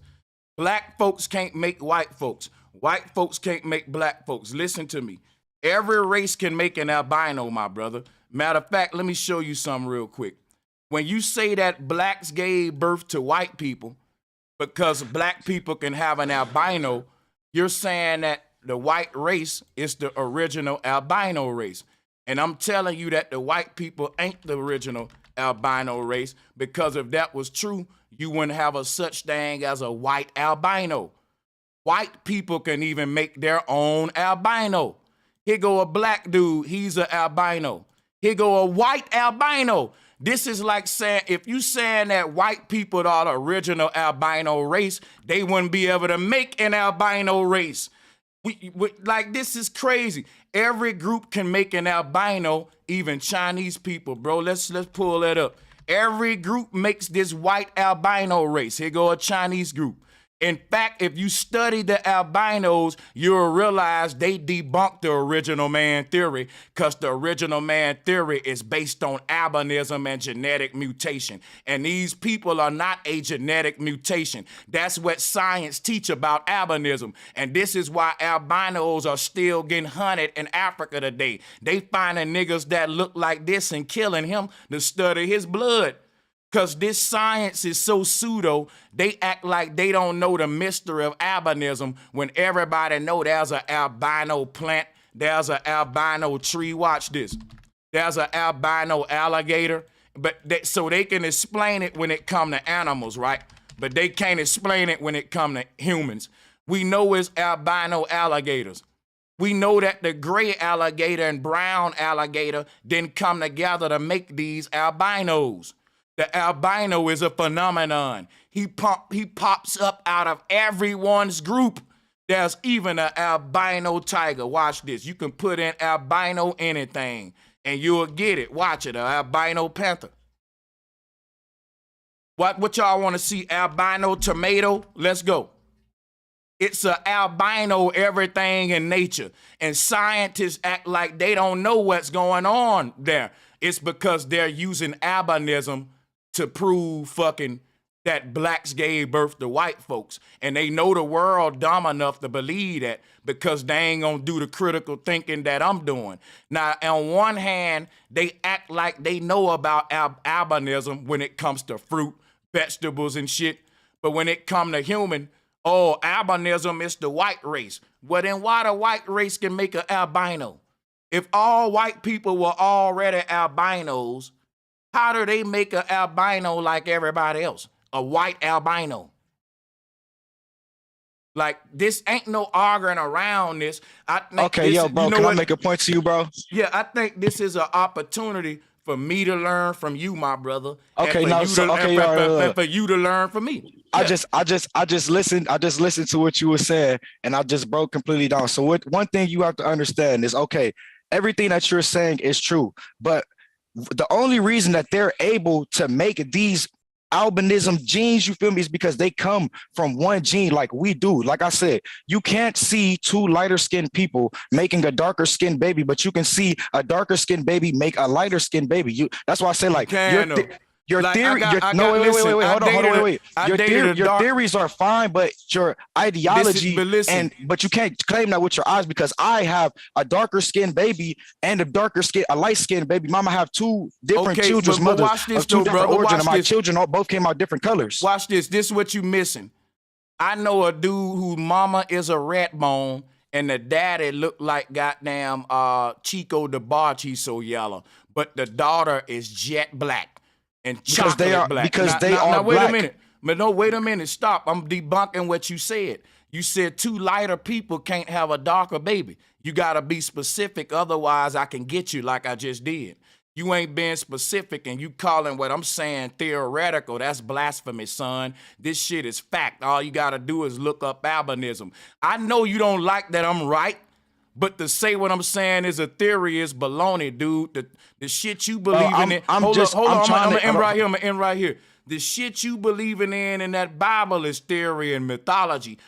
Black folks can't make white folks. White folks can't make black folks. Listen to me. Every race can make an albino, my brother. Matter of fact, let me show you something real quick. When you say that blacks gave birth to white people because black people can have an albino, you're saying that the white race is the original albino race. And I'm telling you that the white people ain't the original albino race, because if that was true, you wouldn't have a such thing as a white albino. White people can even make their own albino. Here go a black dude, he's an albino. Here go a white albino. This is like saying, if you saying that white people are the original albino race, they wouldn't be able to make an albino race. Like, this is crazy. Every group can make an albino, even Chinese people, bro. Let's pull that up. Every group makes this white albino race. Here go a Chinese group. In fact, if you study the albinos, you'll realize they debunked the original man theory, because the original man theory is based on albinism and genetic mutation. And these people are not a genetic mutation. That's what science teach about albinism. And this is why albinos are still getting hunted in Africa today. They finding niggas that look like this and killing him to study his blood. Because this science is so pseudo, they act like they don't know the mystery of albinism when everybody know there's an albino plant, there's an albino tree. Watch this. There's an albino alligator. So they can explain it when it come to animals, right? But they can't explain it when it come to humans. We know it's albino alligators. We know that the gray alligator and brown alligator didn't come together to make these albinos. The albino is a phenomenon. He pops up out of everyone's group. There's even an albino tiger. Watch this. You can put in albino anything and you'll get it. Watch it, an albino panther. What y'all want to see? Albino tomato? Let's go. It's an albino everything in nature. And scientists act like they don't know what's going on there. It's because they're using albinism to prove fucking that blacks gave birth to white folks. And they know the world dumb enough to believe that because they ain't gonna do the critical thinking that I'm doing. Now, on one hand, they act like they know about albinism when it comes to fruit, vegetables, and shit. But when it come to human, oh, albinism is the white race. Well, then why the white race can make an albino? If all white people were already albinos, how do they make an albino like everybody else? A white albino. Like, this ain't no arguing around this. Okay, yo, bro, can I make a point to you, bro? Yeah, I think this is an opportunity for me to learn from you, my brother. Okay, now, for you to learn from me. Yeah. I just listened to what you were saying, and I just broke completely down. So one thing you have to understand is, okay, everything that you're saying is true, but the only reason that they're able to make these albinism genes, you feel me, is because they come from one gene like we do. Like I said, you can't see two lighter skinned people making a darker skinned baby, but you can see a darker skinned baby make a lighter skinned baby. That's why I say, like, your theory, wait, hold on, wait. Your theories are fine, but your ideology, but you can't claim that with your eyes, because I have a darker skinned baby and a light skinned baby. Mama have two different children's mothers of two different origins, and my children both came out different colors. Watch this. This is what you missing. I know a dude whose mama is a rat bone and the daddy look like goddamn Chico the Barge. He's so yellow, but the daughter is jet black. And because they are black. Because they are now, wait black. a minute. But no, wait a minute. Stop. I'm debunking what you said. You said two lighter people can't have a darker baby. You got to be specific. Otherwise, I can get you like I just did. You ain't being specific, and you calling what I'm saying theoretical. That's blasphemy, son. This shit is fact. All you got to do is look up albinism. I know you don't like that I'm right. But to say what I'm saying is a theory is baloney, dude. The shit you believe in. I'm gonna end right here. The shit you believing in that Bible is theory and mythology.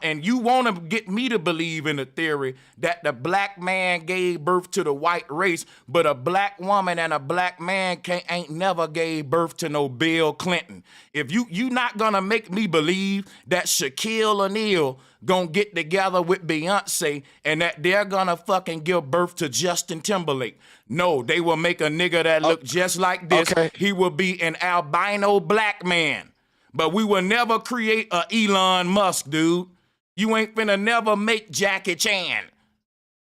And you want to get me to believe in the theory that the black man gave birth to the white race, but a black woman and a black man ain't never gave birth to no Bill Clinton. If you not gonna make me believe that Shaquille O'Neal gonna get together with Beyonce and that they're gonna fucking give birth to Justin Timberlake. No, they will make a nigga that look just like this. Okay. He will be an albino black man. But we will never create a Elon Musk, dude. You ain't finna never make Jackie Chan,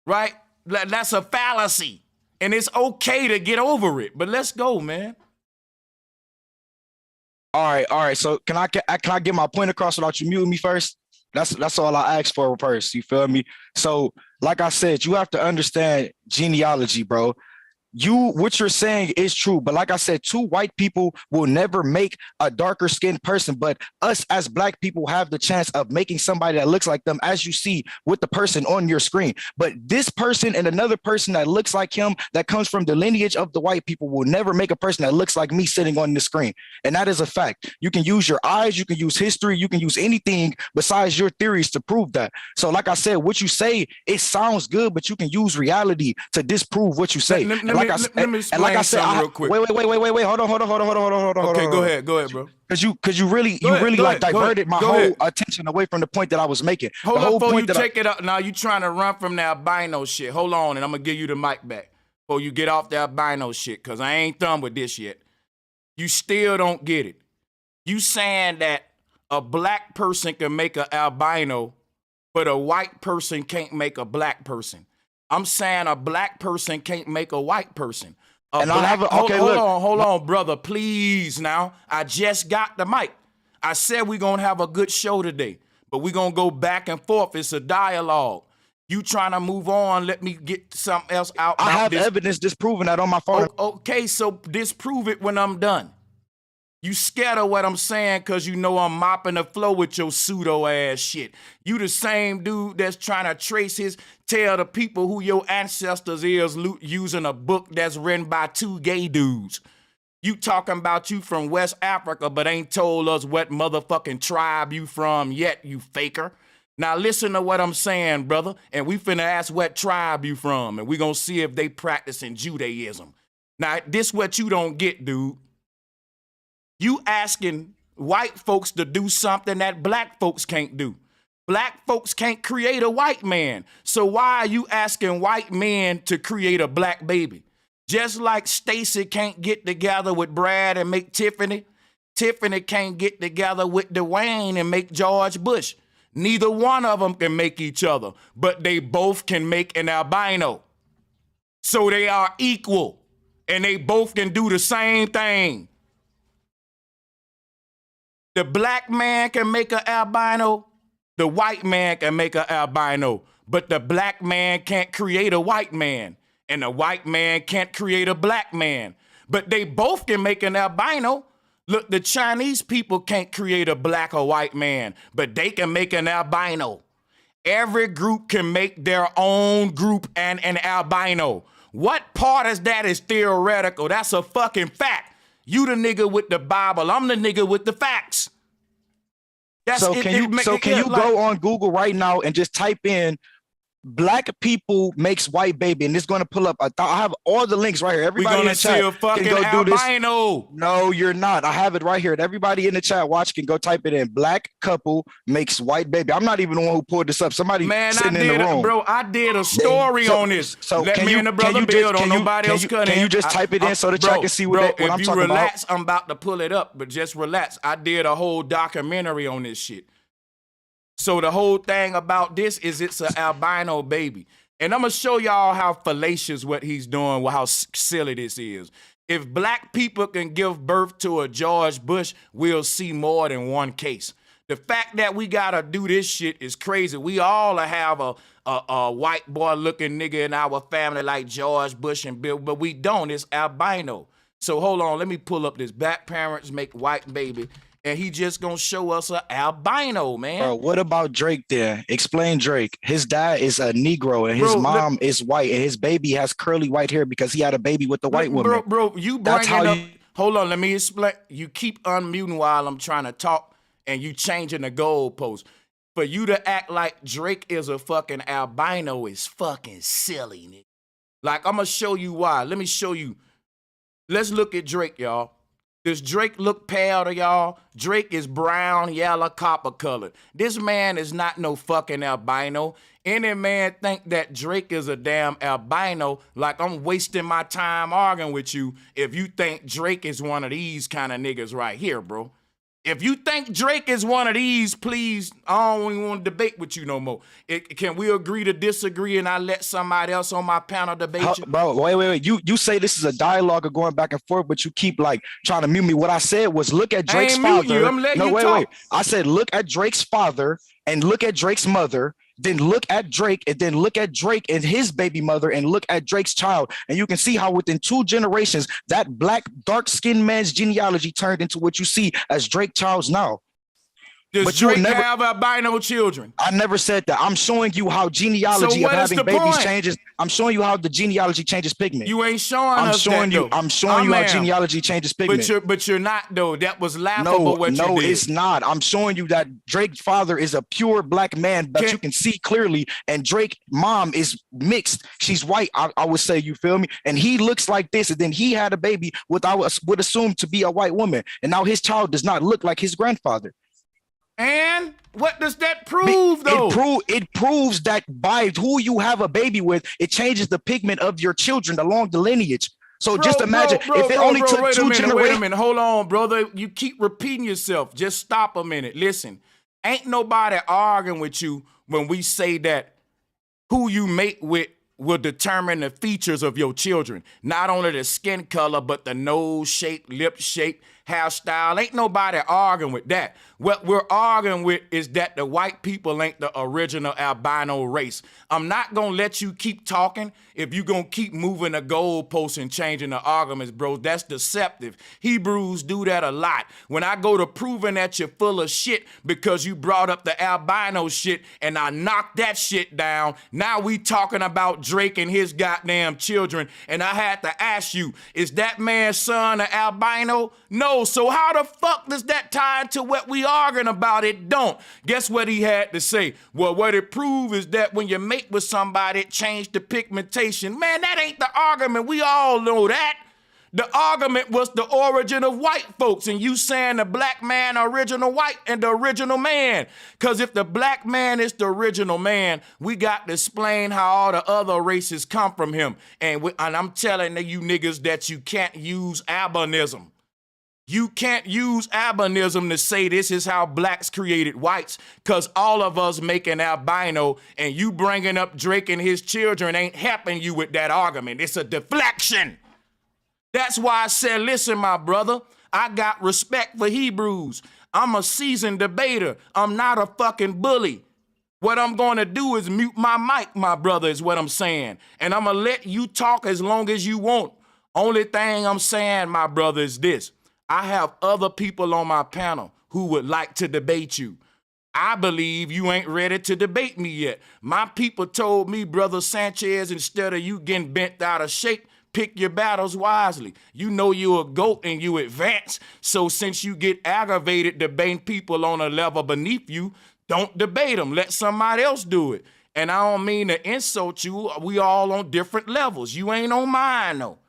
right? That's a fallacy. And it's okay to get over it, but let's go, man. All right. So can I get my point across without you muting me first? That's all I asked for first. You feel me? So, like I said, you have to understand genealogy, bro. what you're saying is true, but like I said, two white people will never make a darker skinned person, but us as black people have the chance of making somebody that looks like them, as you see with the person on your screen. But this person and another person that looks like him, that comes from the lineage of the white people, will never make a person that looks like me sitting on the screen. And that is a fact. You can use your eyes, you can use history, you can use anything besides your theories to prove that. So like I said, what you say, it sounds good, but you can use reality to disprove what you say. Let me explain something real quick. Wait. Hold on. Okay, go ahead, bro. Because you really diverted my whole attention away from the point that I was making. Hold on, before you take it up. Now you trying to run from the albino shit. Hold on, and I'm gonna give you the mic back before you get off the albino shit, because I ain't done with this yet. You still don't get it. You saying that a black person can make an albino, but a white person can't make a black person. I'm saying a black person can't make a white person. Hold on, brother, please. Now, I just got the mic. I said we're gonna have a good show today, but we're gonna go back and forth. It's a dialogue. You trying to move on? Let me get something else out. I have evidence disproving that on my phone. Okay, so disprove it when I'm done. You scared of what I'm saying because you know I'm mopping the floor with your pseudo-ass shit. You the same dude that's trying to tell the people who your ancestors is using a book that's written by two gay dudes. You talking about you from West Africa, but ain't told us what motherfucking tribe you from yet, you faker. Now listen to what I'm saying, brother, and we finna ask what tribe you from, and we gonna see if they practicing Judaism. Now, this what you don't get, dude. You asking white folks to do something that black folks can't do. Black folks can't create a white man. So why are you asking white men to create a black baby? Just like Stacy can't get together with Brad and make Tiffany. Tiffany can't get together with Dwayne and make George Bush. Neither one of them can make each other, but they both can make an albino. So they are equal, and they both can do the same thing. The black man can make an albino, the white man can make an albino, but the black man can't create a white man, and the white man can't create a black man, but they both can make an albino. Look, the Chinese people can't create a black or white man, but they can make an albino. Every group can make their own group and an albino. What part of that is theoretical? That's a fucking fact. You the nigga with the Bible. I'm the nigga with the facts. Can you go on Google right now and just type in black people makes white baby, and it's going to pull up. I have all the links right here. Everybody in the chat can go do this. No, you're not. I have it right here. Everybody in the chat watch can go type it in. Black couple makes white baby. I'm not even the one who pulled this up. Somebody sitting in the room. Bro, I did a story on this. So let me and the brother build on nobody else cutting. Can you just type it in so the chat can see what I'm talking about? If you relax, I'm about to pull it up, but just relax. I did a whole documentary on this shit. So the whole thing about this is it's an albino baby. And I'm going to show y'all how fallacious what he's doing, how silly this is. If black people can give birth to a George Bush, we'll see more than one case. The fact that we got to do this shit is crazy. We all have a white boy looking nigga in our family like George Bush and Bill, but we don't. It's albino. So hold on. Let me pull up this. Black parents make white baby. And he just gonna show us an albino, man. Bro, what about Drake there? Explain Drake. His dad is a Negro and his mom is white, and his baby has curly white hair because he had a baby with the white woman. Bro, you bringing up. Hold on, let me explain. You keep unmuting while I'm trying to talk, and you changing the goalpost. For you to act like Drake is a fucking albino is fucking silly, nigga. Like, I'm gonna show you why. Let me show you. Let's look at Drake, y'all. Does Drake look pale to y'all? Drake is brown, yellow, copper colored. This man is not no fucking albino. Any man think that Drake is a damn albino, like I'm wasting my time arguing with you if you think Drake is one of these kind of niggas right here, bro. If you think Drake is one of these, please, I don't even want to debate with you no more. Can we agree to disagree and I let somebody else on my panel debate you? Bro, wait. You say this is a dialogue of going back and forth, but you keep like trying to mute me. What I said was look at Drake's father. I'm letting you talk. Wait. I said look at Drake's father and look at Drake's mother. then look at Drake, and then look at Drake and his baby mother, and look at Drake's child, and you can see how within 2 generations that black dark-skinned man's genealogy turned into what you see as Drake child's now. Does Drake have albino children? I never said that. I'm showing you how genealogy of having babies changes. I'm showing you how the genealogy changes pigment. You ain't showing us that, though. I'm showing you how genealogy changes pigment. But you're not, though. That was laughable what you did. No, it's not. I'm showing you that Drake's father is a pure black man that you can see clearly, and Drake's mom is mixed. She's white, I would say, you feel me? And he looks like this, and then he had a baby with, I would assume, to be a white woman. And now his child does not look like his grandfather. And what does that prove, though? It proves that by who you have a baby with, it changes the pigment of your children along the lineage. So just imagine if it only took 2 generations. Wait a minute, hold on, brother. You keep repeating yourself. Just stop a minute. Listen, ain't nobody arguing with you when we say that who you mate with will determine the features of your children. Not only the skin color, but the nose shape, lip shape, hairstyle. Ain't nobody arguing with that. What we're arguing with is that the white people ain't the original albino race. I'm not gonna let you keep talking if you're gonna keep moving the goalposts and changing the arguments, bro. That's deceptive. Hebrews do that a lot. When I go to proving that you're full of shit because you brought up the albino shit and I knocked that shit down, now we talking about Drake and his goddamn children, and I had to ask you, is that man's son an albino? No. So how the fuck does that tie into what we arguing about? It don't. Guess what he had to say? Well, what it proved is that when you mate with somebody, it changed the pigmentation. Man, that ain't the argument. We all know that. The argument was the origin of white folks, and you saying the black man original white and the original man. Because if the black man is the original man, we got to explain how all the other races come from him. And I'm telling you niggas that you can't use albinism. You can't use albinism to say this is how blacks created whites, because all of us make an albino, and you bringing up Drake and his children ain't helping you with that argument. It's a deflection. That's why I said, listen, my brother, I got respect for Hebrews. I'm a seasoned debater. I'm not a fucking bully. What I'm going to do is mute my mic, my brother, is what I'm saying. And I'm going to let you talk as long as you want. Only thing I'm saying, my brother, is this. I have other people on my panel who would like to debate you. I believe you ain't ready to debate me yet. My people told me, Brother Sanchez, instead of you getting bent out of shape, pick your battles wisely. You know you're a GOAT and you advance. So since you get aggravated debating people on a level beneath you, don't debate them. Let somebody else do it. And I don't mean to insult you. We all on different levels. You ain't on mine, though.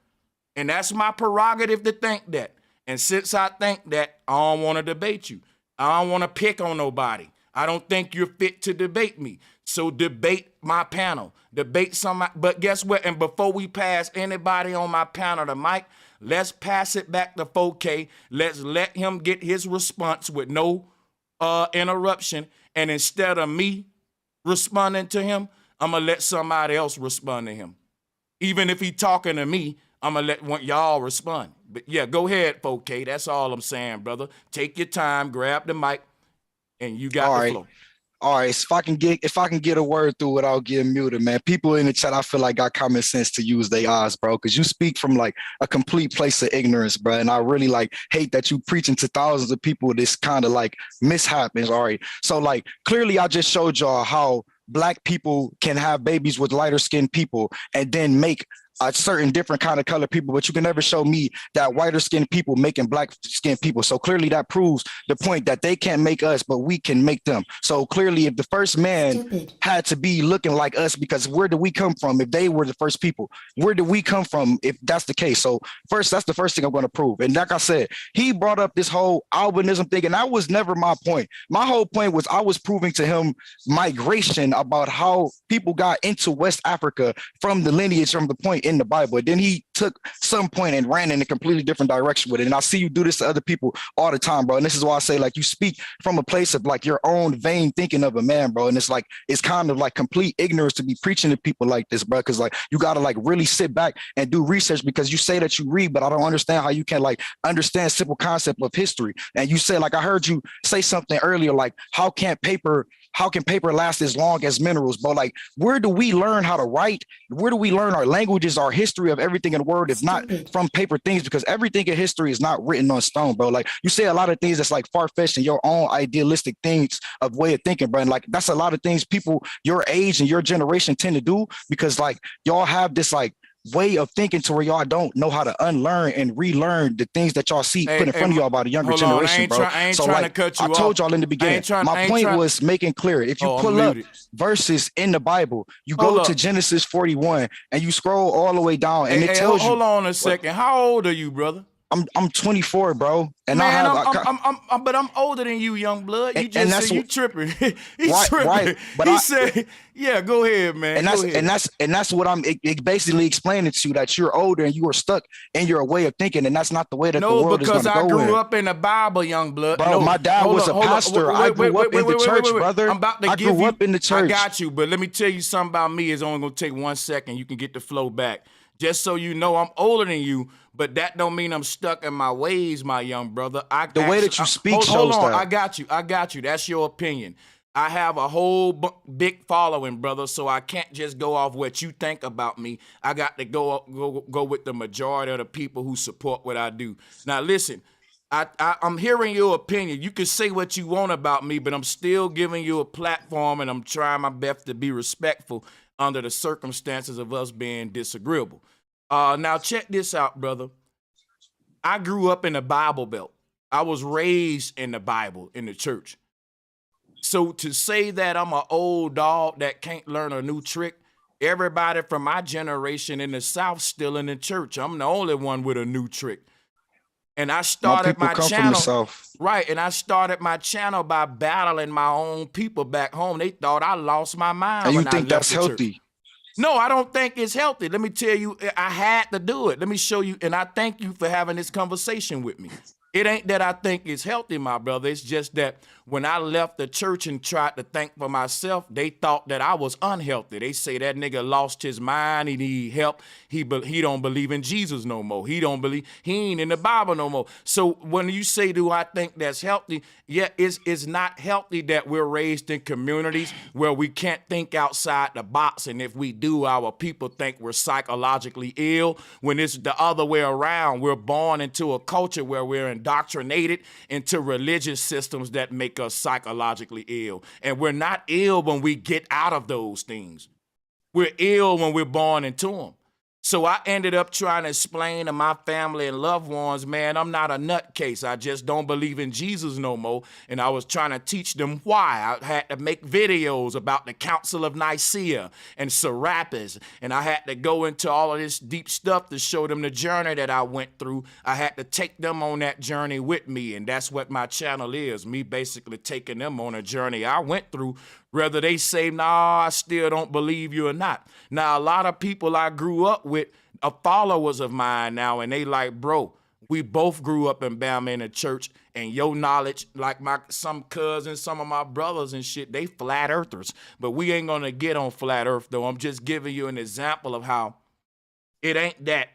And that's my prerogative to think that. And since I think that, I don't want to debate you. I don't want to pick on nobody. I don't think you're fit to debate me. So debate my panel. Debate somebody. But guess what? And before we pass anybody on my panel the mic, let's pass it back to 4K. Let's let him get his response with no interruption. And instead of me responding to him, I'm going to let somebody else respond to him. Even if he talking to me, I'm going to let y'all respond. But yeah, go ahead, 4K. That's all I'm saying, brother. Take your time, grab the mic, and you got the flow. All right, if I can get a word through without getting muted, man. People in the chat, I feel like got common sense to use their eyes, bro, because you speak from like a complete place of ignorance, bro. And I really like hate that you preaching to thousands of people this kind of like mishaps. All right, so like clearly I just showed y'all how black people can have babies with lighter skinned people and then make a certain different kind of color people, but you can never show me that whiter skinned people making black skinned people. So clearly that proves the point that they can't make us, but we can make them. So clearly if the first man had to be looking like us, because where do we come from? If they were the first people, where do we come from if that's the case? So first, that's the first thing I'm going to prove. And like I said, he brought up this whole albinism thing, and that was never my point. My whole point was I was proving to him migration, about how people got into West Africa from the lineage, from the point in the Bible. And then he took some point and ran in a completely different direction with it. And I see you do this to other people all the time, bro. And this is why I say, like, you speak from a place of like your own vain thinking of a man, bro. And it's like, it's kind of like complete ignorance to be preaching to people like this, bro. Cause like, you got to like really sit back and do research, because you say that you read, but I don't understand how you can like understand simple concept of history. And you say, like, I heard you say something earlier, like, how can paper last as long as minerals? But like, where do we learn how to write? Where do we learn our languages, our history of everything in the world, if not from paper things? Because everything in history is not written on stone, bro. Like, you say a lot of things that's like far-fetched and your own idealistic things of way of thinking, bro. And like, that's a lot of things people your age and your generation tend to do, because like y'all have this like way of thinking to where y'all don't know how to unlearn and relearn the things that y'all see put in front of y'all by the younger generation, bro. So like, I told y'all in the beginning, my point was making clear. If you pull up verses in the Bible, you go to Genesis 41 and you scroll all the way down, and it tells you. Hold on a second. How old are you, brother? I'm 24, bro, and man, but I'm older than you, young blood. You just said you tripping. He's tripping. Right. But he said, "Yeah, go ahead, man." And that's what I'm basically explaining to you, that you're older and you are stuck in your way of thinking, and that's not the way that the world is going to go. No, because I grew up in the Bible, young blood. Bro, my dad was a pastor. I grew up in the church, brother. I grew up in the church. I got you, but let me tell you something about me. It's only going to take 1 second. You can get the flow back. Just so you know, I'm older than you, but that don't mean I'm stuck in my ways, my young brother. The way that you speak shows that. I got you. That's your opinion. I have a whole big following, brother, so I can't just go off what you think about me. I got to go with the majority of the people who support what I do. Now, listen, I'm hearing your opinion. You can say what you want about me, but I'm still giving you a platform, and I'm trying my best to be respectful under the circumstances of us being disagreeable. Now, check this out, brother. I grew up in the Bible Belt. I was raised in the Bible, in the church. So to say that I'm an old dog that can't learn a new trick, everybody from my generation in the South still in the church. I'm the only one with a new trick. And I started my channel, right? And I started my channel by battling my own people back home. They thought I lost my mind. And you think that's healthy? No, I don't think it's healthy. Let me tell you, I had to do it. Let me show you. And I thank you for having this conversation with me. It ain't that I think it's healthy, my brother. It's just that when I left the church and tried to think for myself, they thought that I was unhealthy. They say that nigga lost his mind. He need help. He don't believe in Jesus no more. He ain't in the Bible no more. So when you say, do I think that's healthy? Yeah, it's not healthy that we're raised in communities where we can't think outside the box. And if we do, our people think we're psychologically ill, when it's the other way around. We're born into a culture where we're indoctrinated into religious systems that make us psychologically ill. And we're not ill when we get out of those things. We're ill when we're born into them. So I ended up trying to explain to my family and loved ones, man, I'm not a nutcase. I just don't believe in Jesus no more. And I was trying to teach them why. I had to make videos about the Council of Nicaea and Serapis. And I had to go into all of this deep stuff to show them the journey that I went through. I had to take them on that journey with me. And that's what my channel is, me basically taking them on a journey I went through, whether they say, nah, I still don't believe you or not. Now, a lot of people I grew up with are followers of mine now, and they like, bro, we both grew up in Bama in the church, and your knowledge, like some cousins, some of my brothers and shit, they flat earthers. But we ain't gonna get on flat earth, though. I'm just giving you an example of how it ain't that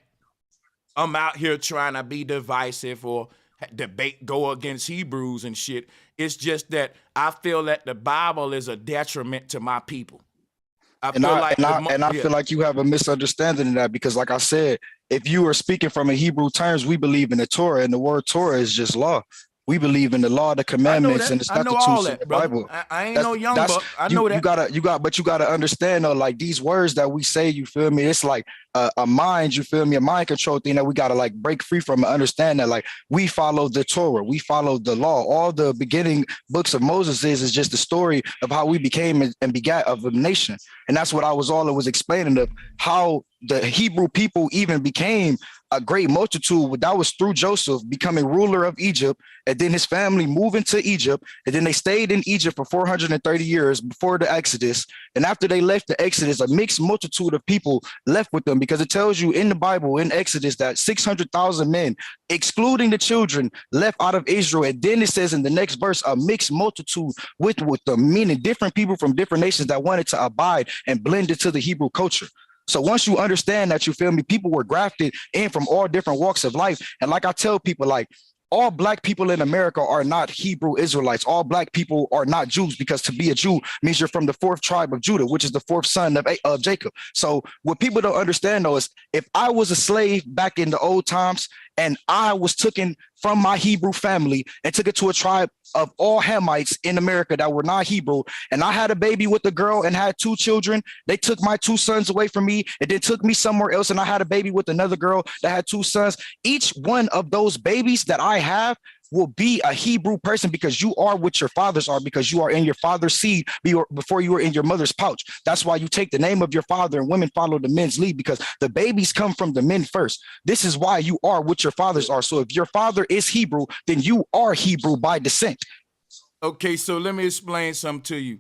I'm out here trying to be divisive or debate, go against Hebrews and shit. It's just that I feel that the Bible is a detriment to my people. I feel like you have a misunderstanding of that, because like I said, if you are speaking from a Hebrew terms, we believe in the Torah, and the word Torah is just law. We believe in the law, the commandments, and the statutes of the Bible. I ain't no young buck. I know that. But you gotta understand though, like these words that we say, you feel me? It's like a mind, you feel me? A mind control thing that we gotta like break free from and understand that like we follow the Torah, we follow the law. All the beginning books of Moses is just the story of how we became and begat of a nation. And that's what I was explaining of how the Hebrew people even became a great multitude that was through Joseph becoming ruler of Egypt, and then his family moving to Egypt, and then they stayed in Egypt for 430 years before the Exodus. And after they left the Exodus, a mixed multitude of people left with them, because it tells you in the Bible, in Exodus, that 600,000 men, excluding the children, left out of Israel. And then it says in the next verse, a mixed multitude with them, meaning different people from different nations that wanted to abide and blend into the Hebrew culture. So once you understand that, you feel me, people were grafted in from all different walks of life. And like I tell people, like, all black people in America are not Hebrew Israelites. All black people are not Jews, because to be a Jew means you're from the fourth tribe of Judah, which is the fourth son of Jacob. So what people don't understand, though, is if I was a slave back in the old times and I was taken from my Hebrew family and took it to a tribe of all Hamites in America that were not Hebrew, and I had a baby with a girl and had 2 children, they took my 2 sons away from me and then took me somewhere else, and I had a baby with another girl that had 2 sons. Each one of those babies that I have will be a Hebrew person, because you are what your fathers are, because you are in your father's seed before you were in your mother's pouch. That's why you take the name of your father, and women follow the men's lead, because the babies come from the men first. This is why you are what your fathers are. So if your father is Hebrew, then you are Hebrew by descent. Okay, so let me explain something to you.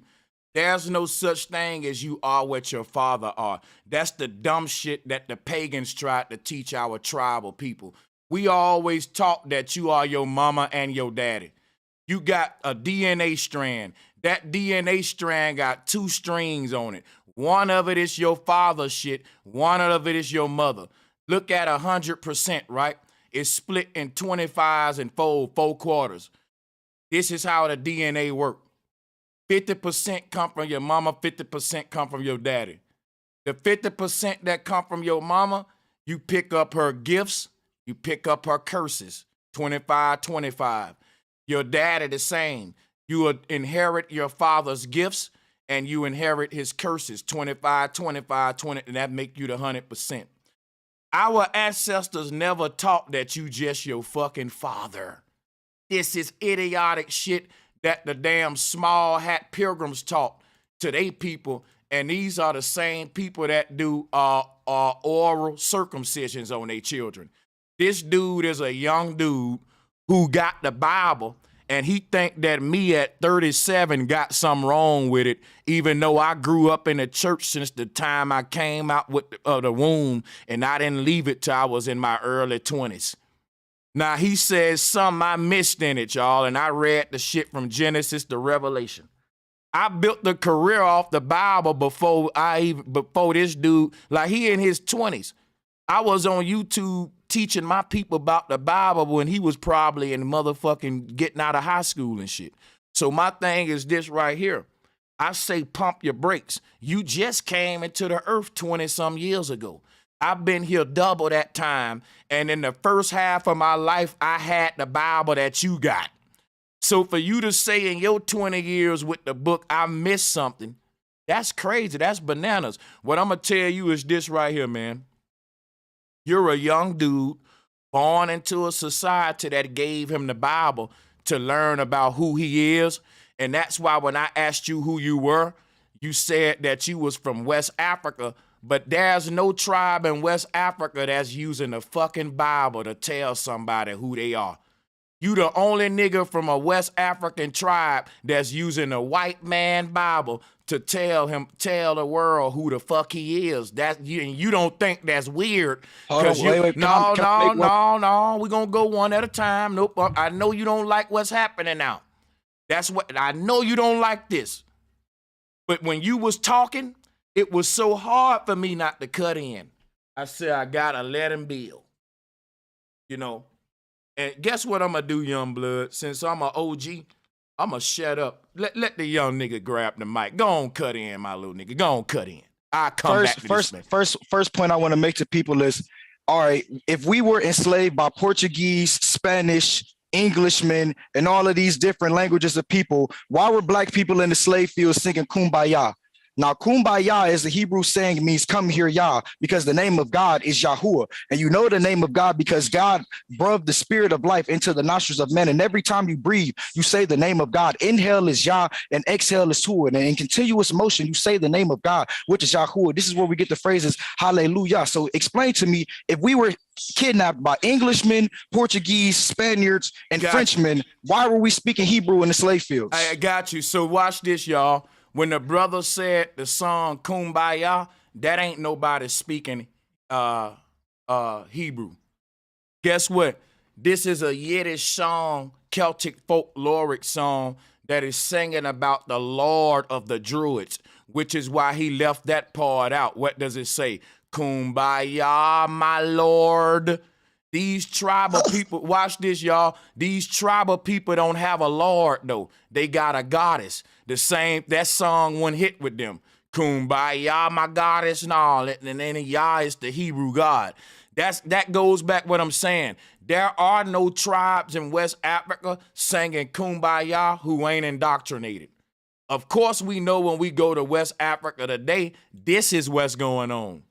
There's no such thing as you are what your father are. That's the dumb shit that the pagans tried to teach our tribal people. We always taught that you are your mama and your daddy. You got a DNA strand. That DNA strand got 2 strings on it. One of it is your father's shit. One of it is your mother. Look at 100%, right? It's split in 25s and 4 quarters. This is how the DNA works. 50% come from your mama, 50% come from your daddy. The 50% that come from your mama, you pick up her gifts, you pick up her curses, 25-25. Your daddy the same. You inherit your father's gifts and you inherit his curses, 25-25-20, and that make you the 100%. Our ancestors never taught that you just your fucking father. This is idiotic shit that the damn small hat pilgrims taught to they people, and these are the same people that do oral circumcisions on their children. This dude is a young dude who got the Bible, and he think that me at 37 got something wrong with it, even though I grew up in the church since the time I came out with the womb, and I didn't leave it till I was in my early 20s. Now, he says something I missed in it, y'all, and I read the shit from Genesis to Revelation. I built the career off the Bible before this dude, like he in his 20s. I was on YouTube teaching my people about the Bible when he was probably in motherfucking getting out of high school and shit. So my thing is this right here. I say pump your brakes. You just came into the earth 20-some years ago. I've been here double that time, and in the first half of my life, I had the Bible that you got. So for you to say in your 20 years with the book, I missed something, that's crazy. That's bananas. What I'm going to tell you is this right here, man. You're a young dude born into a society that gave him the Bible to learn about who he is. And that's why when I asked you who you were, you said that you was from West Africa. But there's no tribe in West Africa that's using the fucking Bible to tell somebody who they are. You the only nigga from a West African tribe that's using a white man Bible to tell the world who the fuck he is. You don't think that's weird? Hold on, wait, No. We're gonna go one at a time. Nope. I know you don't like what's happening now. That's what I know you don't like this. But when you was talking, it was so hard for me not to cut in. I said I gotta let him build. You know. And guess what I'm going to do, young blood? Since I'm an OG, I'm going to shut up. Let the young nigga grab the mic. Go on, cut in, my little nigga. Go on, cut in. I'll come back to this. First point I want to make to people is, all right, if we were enslaved by Portuguese, Spanish, Englishmen, and all of these different languages of people, why were black people in the slave field singing Kumbaya? Now, kumbaya is the Hebrew saying, means come here, Yah, because the name of God is Yahuwah. And you know the name of God because God breathed the spirit of life into the nostrils of men. And every time you breathe, you say the name of God. Inhale is Yah and exhale is Hu. And in continuous motion, you say the name of God, which is Yahuwah. This is where we get the phrases hallelujah. So explain to me, if we were kidnapped by Englishmen, Portuguese, Spaniards, and Frenchmen, why were we speaking Hebrew in the slave fields? I got you. So watch this, y'all. When the brother said the song Kumbaya, that ain't nobody speaking Hebrew. Guess what? This is a Yiddish song, Celtic folkloric song that is singing about the Lord of the Druids, which is why he left that part out. What does it say? Kumbaya, my Lord. These tribal people, watch this, y'all. These tribal people don't have a Lord, though. They got a goddess. The same, that song one hit with them. Kumbaya, my goddess, and all. And then Yah is the Hebrew God. That goes back what I'm saying. There are no tribes in West Africa singing Kumbaya who ain't indoctrinated. Of course, we know when we go to West Africa today, this is what's going on.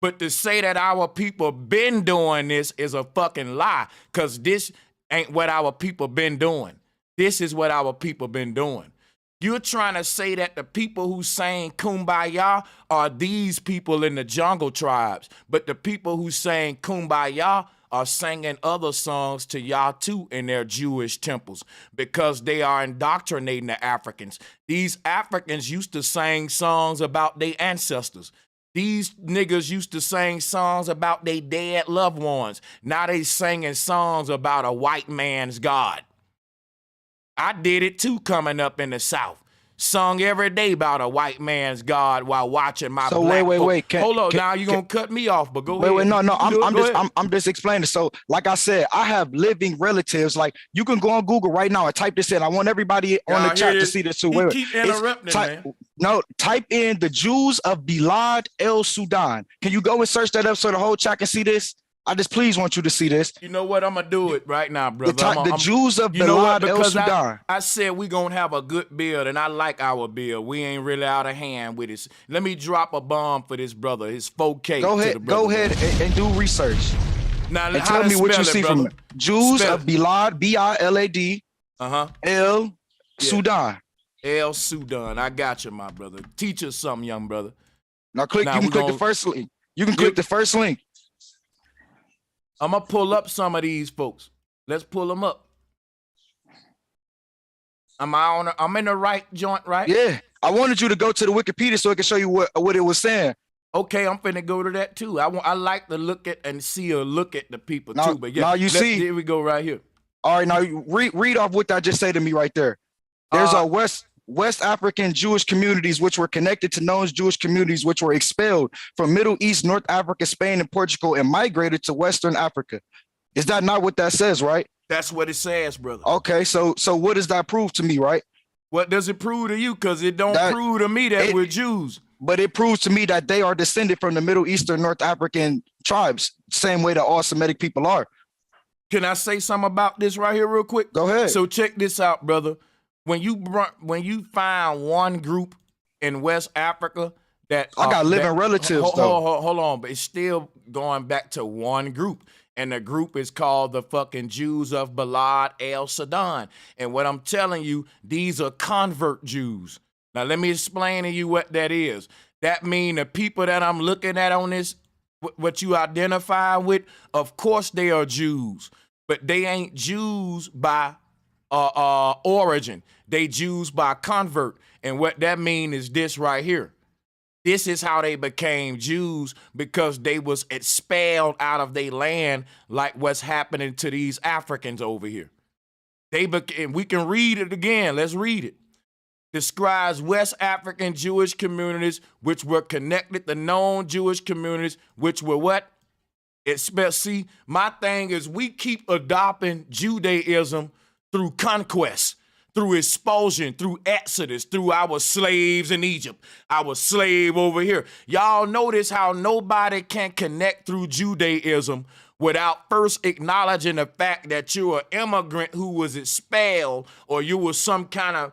But to say that our people been doing this is a fucking lie, because this ain't what our people been doing. This is what our people been doing. You're trying to say that the people who saying Kumbaya are these people in the jungle tribes, but the people who saying Kumbaya are singing other songs to Yah too in their Jewish temples, because they are indoctrinating the Africans. These Africans used to sing songs about their ancestors. These niggas used to sing songs about their dead loved ones. Now they singing songs about a white man's God. I did it too coming up in the South. Sung every day about a white man's God while watching my black wait. Hold on, now you're going to cut me off, but go ahead. I'm just explaining. So like I said, I have living relatives. Like you can go on Google right now and type this in. I want everybody on the chat to see this too. Keep interrupting, man. No, type in the Jews of Bilad el Sudan. Can you go and search that up so the whole chat can see this? I just please want you to see this. You know what? I'm going to do it right now, brother. The Jews of Bilad el Sudan. I said we going to have a good build, and I like our build. We ain't really out of hand with this. Let me drop a bomb for this brother. His 4K. Go ahead and do research. Now, and tell me what you see from it. Jews of Bilad, B-I-L-A-D, El Sudan. El Sudan. I got you, my brother. Teach us something, young brother. Now, you can click the first link. You can click the first link. I'm going to pull up some of these folks. Let's pull them up. I'm in the right joint, right? Yeah. I wanted you to go to the Wikipedia so it can show you what it was saying. Okay, I'm finna go to that too. I like to look at and see a look at the people now, too. But yeah, now you see. Here we go right here. All right, now read off what that just say to me right there. There's a West African Jewish communities which were connected to known Jewish communities which were expelled from Middle East, North Africa, Spain, and Portugal and migrated to Western Africa. Is that not what that says, right? That's what it says, brother. Okay, so what does that prove to me, right? What does it prove to you? Because it don't prove to me that we're Jews. But it proves to me that they are descended from the Middle Eastern, North African tribes, same way that all Semitic people are. Can I say something about this right here real quick? Go ahead. So check this out, brother. When you find one group in West Africa that I got living relatives hold on, but it's still going back to one group, and the group is called the fucking Jews of Bilad el Sudan. And what I'm telling you, these are convert Jews. Now let me explain to you what that is. That mean the people that I'm looking at on this, what you identify with, of course they are Jews, but they ain't Jews by origin. They Jews by convert. And what that mean is this right here. This is how they became Jews, because they was expelled out of their land, like what's happening to these Africans over here. And we can read it again. Let's read it. Describes West African Jewish communities which were connected to known Jewish communities which were what? See, my thing is we keep adopting Judaism through conquest, through expulsion, through exodus, through our slaves in Egypt, our slave over here. Y'all notice how nobody can connect through Judaism without first acknowledging the fact that you're an immigrant who was expelled, or you were some kind of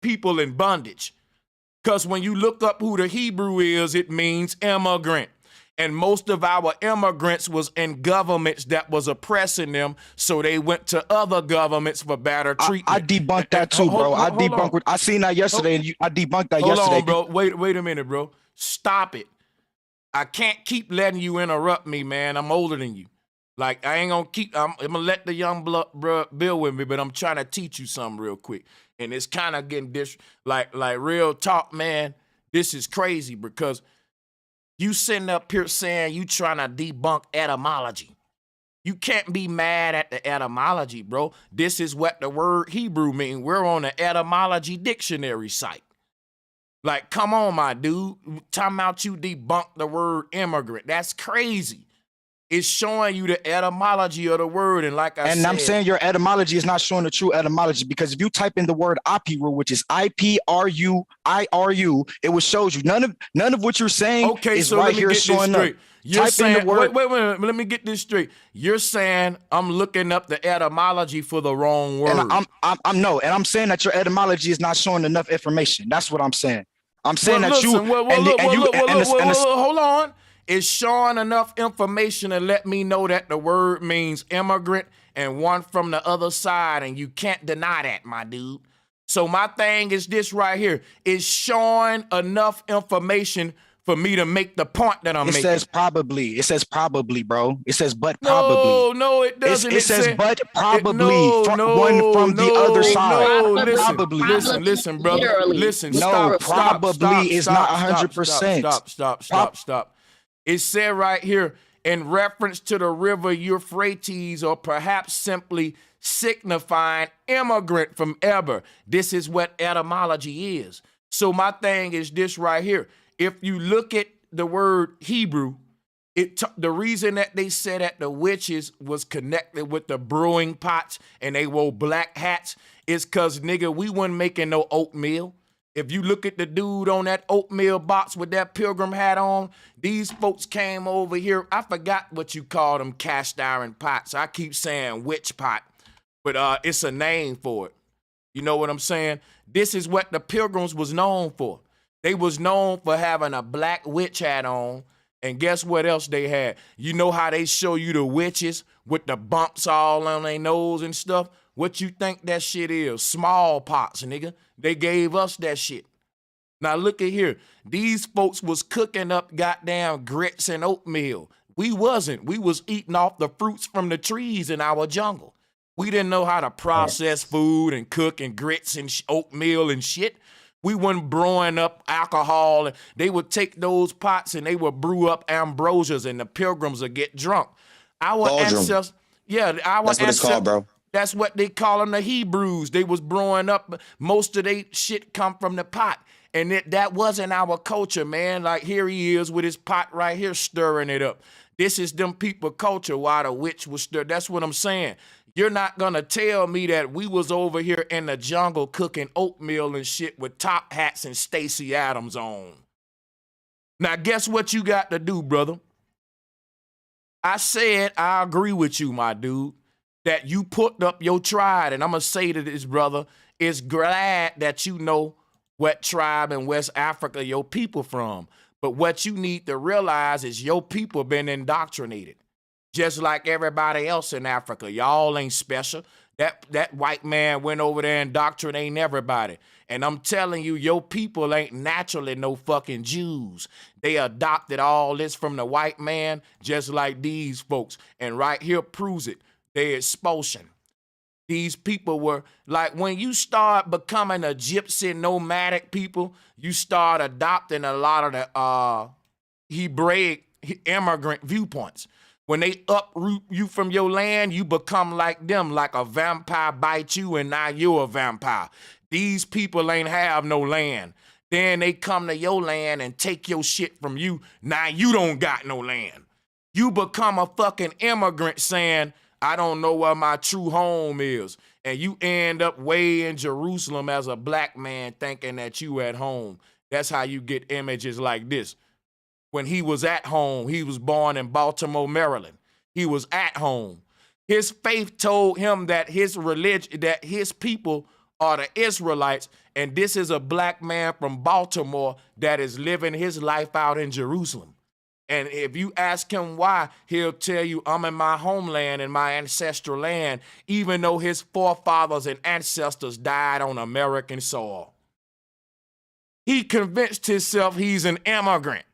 people in bondage. Because when you look up who the Hebrew is, it means immigrant. And most of our immigrants was in governments that was oppressing them, so they went to other governments for better treatment. I debunked that too, bro. I seen that yesterday, and I debunked that yesterday. Hold on, bro. Wait a minute, bro. Stop it. I can't keep letting you interrupt me, man. I'm older than you. Like, I ain't gonna keep, I'm gonna let the young bro build with me, but I'm trying to teach you something real quick. And it's kind of getting like real talk, man. This is crazy because you sitting up here saying you trying to debunk etymology. You can't be mad at the etymology, bro. This is what the word Hebrew means. We're on the etymology dictionary site. Like, come on, my dude. Talking about you debunk the word immigrant. That's crazy. It's showing you the etymology of the word. And like I said, I'm saying your etymology is not showing the true etymology, because if you type in the word Ipiru, which is IPRUIRU, it will show you none of what you're saying is so right let me here get showing this straight. up. You're Type saying, in the word. wait, let me get this straight. You're saying I'm looking up the etymology for the wrong word. And I'm saying that your etymology is not showing enough information. That's what I'm saying. I'm saying hold on. It's showing enough information to let me know that the word means immigrant and one from the other side, and you can't deny that, my dude. So my thing is this right here. It's showing enough information for me to make the point that I'm making. It says probably. It says probably, bro. It says but probably. No, it doesn't. It says but probably. One from the other side. Probably. Listen, brother. Listen. No, probably is not 100%. Stop. It said right here, in reference to the river Euphrates, or perhaps simply signifying immigrant from Eber. This is what etymology is. So my thing is this right here. If you look at the word Hebrew, the reason that they said that the witches was connected with the brewing pots and they wore black hats is because, nigga, we wasn't making no oatmeal. If you look at the dude on that oatmeal box with that pilgrim hat on, these folks came over here. I forgot what you call them, cast iron pots. I keep saying witch pot, but it's a name for it. You know what I'm saying? This is what the pilgrims was known for. They was known for having a black witch hat on. And guess what else they had? You know how they show you the witches with the bumps all on their nose and stuff? What you think that shit is? Smallpox, nigga. They gave us that shit. Now look at here. These folks was cooking up goddamn grits and oatmeal. We wasn't. We was eating off the fruits from the trees in our jungle. We didn't know how to process food and cook and grits and oatmeal and shit. We weren't brewing up alcohol. They would take those pots and they would brew up ambrosias, and the pilgrims would get drunk. Our ancestors, that's what it's called, bro. That's what they call them, the Hebrews. They was brewing up. Most of their shit come from the pot. And that wasn't our culture, man. Like, here he is with his pot right here stirring it up. This is them people culture while the witch was stirred. That's what I'm saying. You're not going to tell me that we was over here in the jungle cooking oatmeal and shit with top hats and Stacey Adams on. Now, guess what you got to do, brother? I said I agree with you, my dude, that you put up your tribe. And I'm going to say to this brother, is glad that you know what tribe in West Africa your people from. But what you need to realize is your people been indoctrinated. Just like everybody else in Africa. Y'all ain't special. That white man went over there and indoctrinating everybody. And I'm telling you, your people ain't naturally no fucking Jews. They adopted all this from the white man, just like these folks. And right here proves it. They expulsion. These people were, like, when you start becoming a gypsy nomadic people, you start adopting a lot of the Hebraic immigrant viewpoints. When they uproot you from your land, you become like them, like a vampire bite you, and now you're a vampire. These people ain't have no land. Then they come to your land and take your shit from you. Now you don't got no land. You become a fucking immigrant saying, I don't know where my true home is. And you end up way in Jerusalem as a black man thinking that you at home. That's how you get images like this. When he was at home, he was born in Baltimore, Maryland. He was at home. His faith told him that his religion, that his people are the Israelites, and this is a black man from Baltimore that is living his life out in Jerusalem. And if you ask him why, he'll tell you, I'm in my homeland, in my ancestral land, even though his forefathers and ancestors died on American soil. He convinced himself he's an immigrant.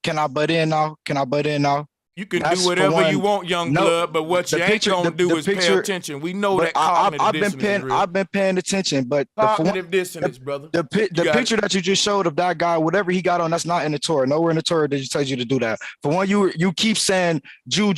Can I butt in now? Can I butt in now? You can do whatever you want, young blood, but what you ain't gonna do is pay attention. We know that cognitive dissonance is real. I've been paying attention, but cognitive dissonance, brother. The picture that you just showed of that guy, whatever he got on, that's not in the Torah. Nowhere in the Torah does it tell you to do that. For one, you keep saying Jew.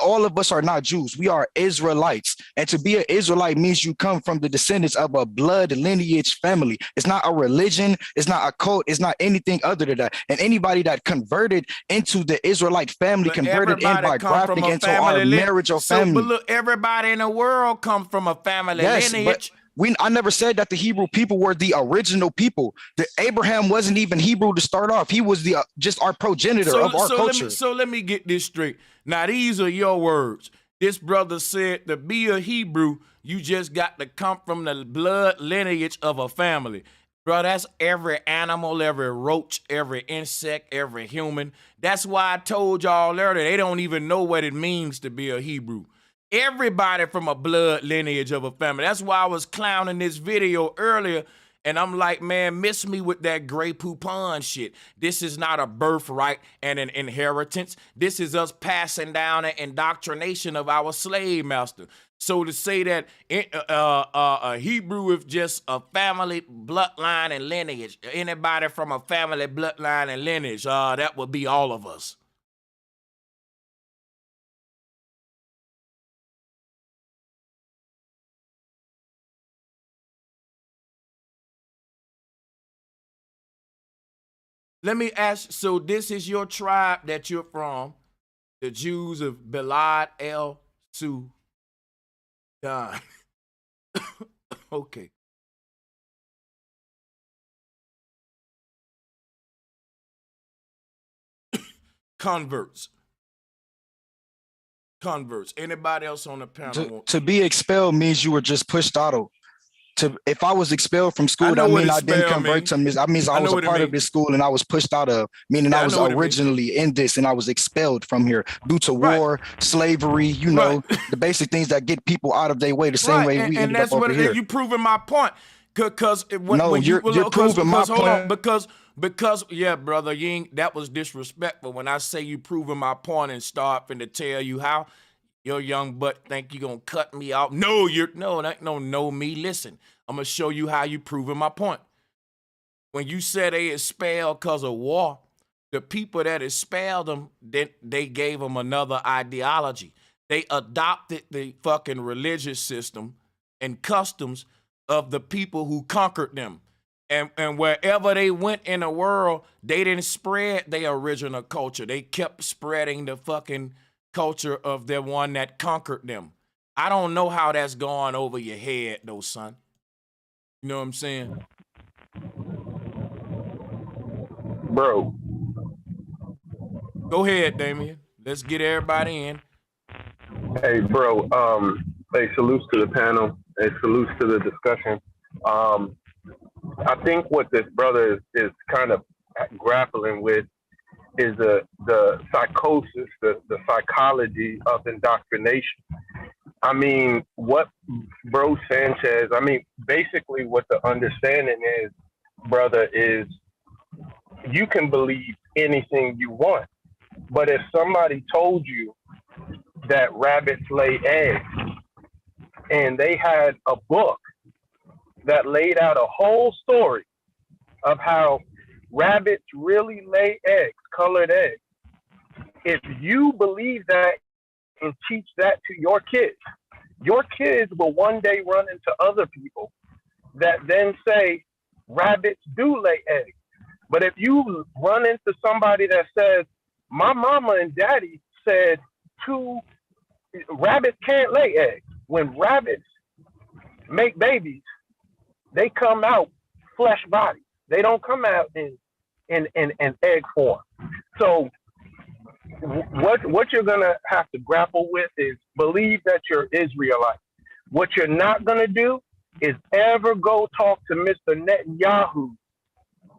All of us are not Jews. We are Israelites, and to be an Israelite means you come from the descendants of a blood lineage family. It's not a religion. It's not a cult. It's not anything other than that. And anybody that converted into the Israelite family converted in by grafting into our marriage or family. But look, everybody in the world comes from a family lineage. But I never said that the Hebrew people were the original people. The Abraham wasn't even Hebrew to start off. He was the just our progenitor of our culture. Let me get this straight. Now, these are your words. This brother said to be a Hebrew, you just got to come from the blood lineage of a family. Bro, that's every animal, every roach, every insect, every human. That's why I told y'all earlier, they don't even know what it means to be a Hebrew. Everybody from a blood lineage of a family. That's why I was clowning this video earlier, and I'm like, man, miss me with that Grey Poupon shit. This is not a birthright and an inheritance. This is us passing down an indoctrination of our slave master. So to say that a Hebrew is just a family bloodline and lineage, anybody from a family bloodline and lineage, that would be all of us. Let me ask, so this is your tribe that you're from, the Jews of Belad El Sudan. Okay. Converts. Anybody else on the panel? To be expelled means you were just pushed out of. If I was expelled from school, that means I didn't convert to this. That means I was a part of this school and I was pushed out of, meaning I was originally in this and I was expelled from here due to war, slavery, you know, the basic things that get people out of their way the same way we ended up over here. You proving my point. Because you're proving my point. Hold on, because yeah, brother, that was disrespectful. When I say you proving my point and start finna tell you how your young butt think you gonna cut me out. No, me. Listen, I'm gonna show you how you proving my point. When you said they expelled because of war, the people that expelled them, they gave them another ideology. They adopted the fucking religious system and customs of the people who conquered them. And wherever they went in the world, they didn't spread their original culture. They kept spreading the fucking culture of the one that conquered them. I don't know how that's going over your head, though, son. You know what I'm saying? Bro. Go ahead, Damien. Let's get everybody in. Hey, bro. Hey, salutes to the panel. Hey, salutes to the discussion. I think what this brother is kind of grappling with is the psychosis, the psychology of indoctrination. I mean, what Bro Sanchez, basically what the understanding is, brother, is you can believe anything you want. But if somebody told you that rabbits lay eggs and they had a book that laid out a whole story of how rabbits really lay eggs, colored eggs. If you believe that and teach that to your kids will one day run into other people that then say rabbits do lay eggs. But if you run into somebody that says, my mama and daddy said rabbits can't lay eggs. When rabbits make babies, they come out flesh body. They don't come out in egg form. So what you're gonna have to grapple with is believe that you're Israelite. What you're not going to do is ever go talk to Mr. Netanyahu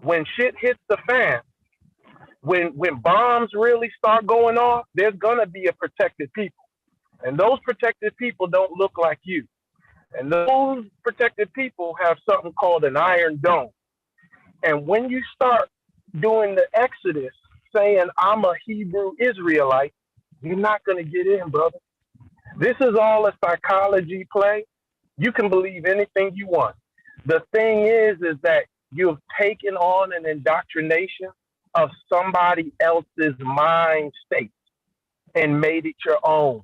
when shit hits the fan. When bombs really start going off, there's going to be a protected people. And those protected people don't look like you. And those protected people have something called an iron dome. And when you start doing the Exodus, saying, I'm a Hebrew Israelite, you're not going to get in, brother. This is all a psychology play. You can believe anything you want. The thing is that you've taken on an indoctrination of somebody else's mind state and made it your own.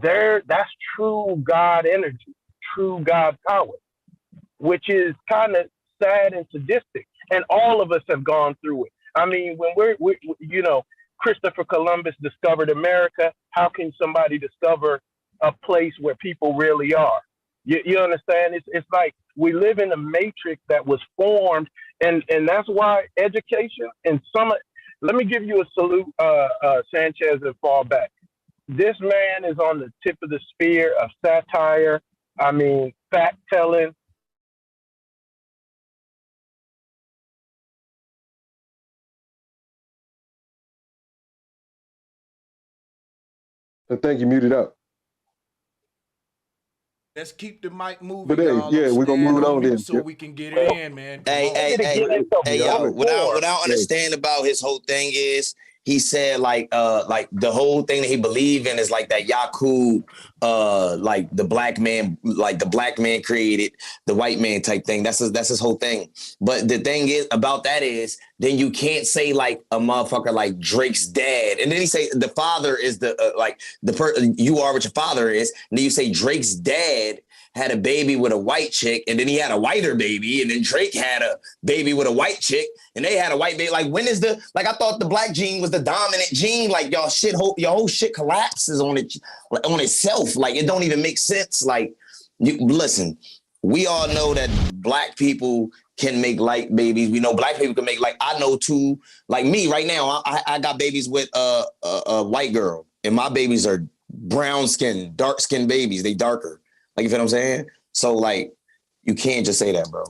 That's true God energy, true God power, which is kind of sad and sadistic. And all of us have gone through it. I mean, when we're you know, Christopher Columbus discovered America. How can somebody discover a place where people really are? You understand? It's like we live in a matrix that was formed, and that's why education and let me give you a salute, Sanchez, and fall back. This man is on the tip of the spear of satire. I mean, fact telling. I think you muted up. Let's keep the mic moving, But hey, y'all. yeah, we're gonna move it on then. So we can get it in, man. Hey, yo, what I don't understand about his whole thing is he said like the whole thing that he believed in is like that Yakub, like the black man created the white man type thing. That's his whole thing. But the thing is about that is then you can't say like a motherfucker like Drake's dad, and then he say the father is you are what your father is, and then you say Drake's dad had a baby with a white chick, and then he had a whiter baby, and then Drake had a baby with a white chick, and they had a white baby. Like, when is I thought the black gene was the dominant gene. Like, your whole shit collapses on itself. Like, it don't even make sense. Like, listen, we all know that black people can make light babies. We know black people can make I know too, like me right now, I got babies with a white girl, and my babies are brown skin, dark skin babies. They darker. Like, you feel what I'm saying? So, like, you can't just say that, bro.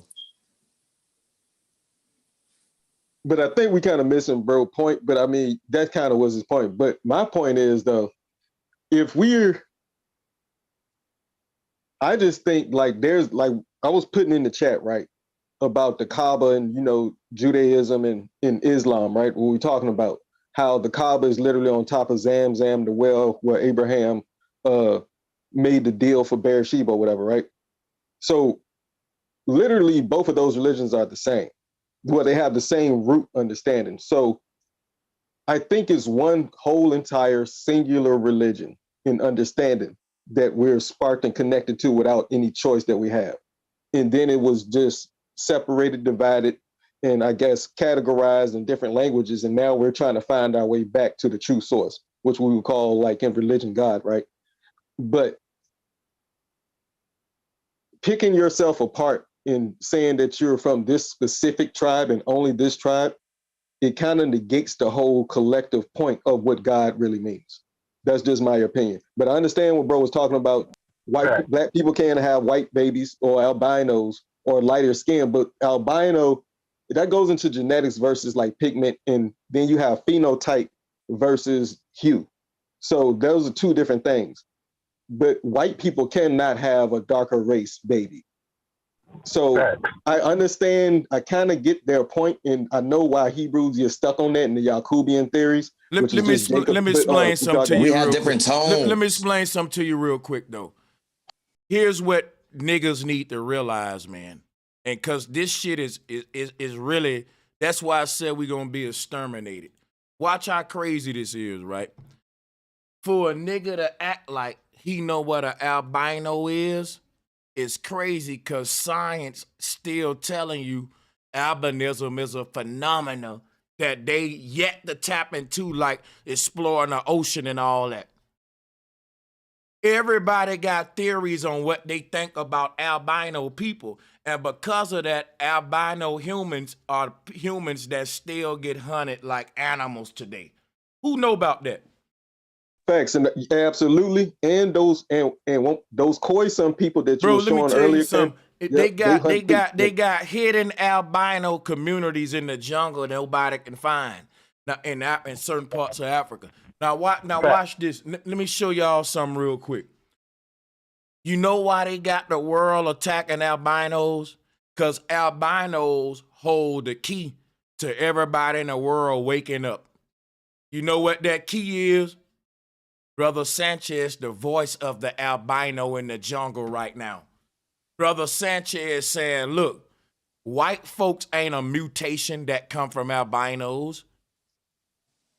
But I think we kind of missing bro point. But I mean, that kind of was his point. But my point is, though, I just think like there's like I was putting in the chat, right, about the Kaaba and, you know, Judaism and Islam, right? When we're talking about how the Kaaba is literally on top of Zamzam, the well where Abraham made the deal for Beersheba or whatever, right? So literally both of those religions are the same. Well, they have the same root understanding. So I think it's one whole entire singular religion in understanding that we're sparked and connected to without any choice that we have. And then it was just separated, divided, and I guess categorized in different languages. And now we're trying to find our way back to the true source, which we would call, like in religion, God, right? But picking yourself apart and saying that you're from this specific tribe and only this tribe, it kind of negates the whole collective point of what God really means. That's just my opinion. But I understand what bro was talking about. Black people can't have white babies or albinos or lighter skin, but albino, that goes into genetics versus like pigment, and then you have phenotype versus hue. So those are two different things. But white people cannot have a darker race baby. So I understand, I kind of get their point, and I know why Hebrews get stuck on that in the Jacobian theories. Let me explain something to you. We have different tones. Let me explain something to you real quick, though. Here's what niggas need to realize, man. And because this shit is really, that's why I said we're going to be exterminated. Watch how crazy this is, right? For a nigga to act like he know what an albino is crazy, because science still telling you albinism is a phenomenon that they yet to tap into, like exploring the ocean and all that. Everybody got theories on what they think about albino people. And because of that, albino humans are humans that still get hunted like animals today. Who know about that? Facts, and absolutely, and those those Khoisan people that you Bro, were let me showing tell you earlier. something. They Yep, got hidden albino communities in the jungle nobody can find. Now in certain parts of Africa. Now watch this. Let me show y'all something real quick. You know why they got the world attacking albinos? Because albinos hold the key to everybody in the world waking up. You know what that key is? Brother Sanchez, the voice of the albino in the jungle right now. Brother Sanchez saying, look, white folks ain't a mutation that come from albinos.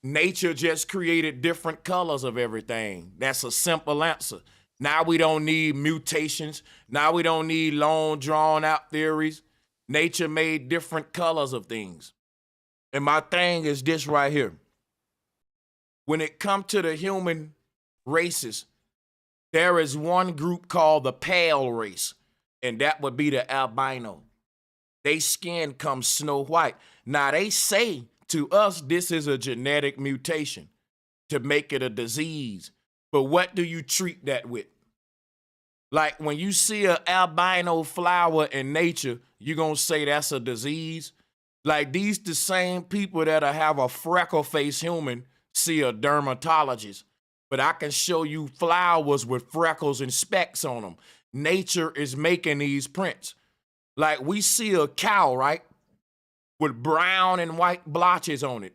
Nature just created different colors of everything. That's a simple answer. Now we don't need mutations. Now we don't need long, drawn-out theories. Nature made different colors of things. And my thing is this right here. When it comes to the human races, there is one group called the pale race, and that would be the albino. They skin comes snow white. Now they say to us this is a genetic mutation to make it a disease. But what do you treat that with? Like when you see an albino flower in nature, you're going to say that's a disease? Like these the same people that have a freckle-faced human see a dermatologist. But I can show you flowers with freckles and specks on them. Nature is making these prints. Like we see a cow, right? With brown and white blotches on it.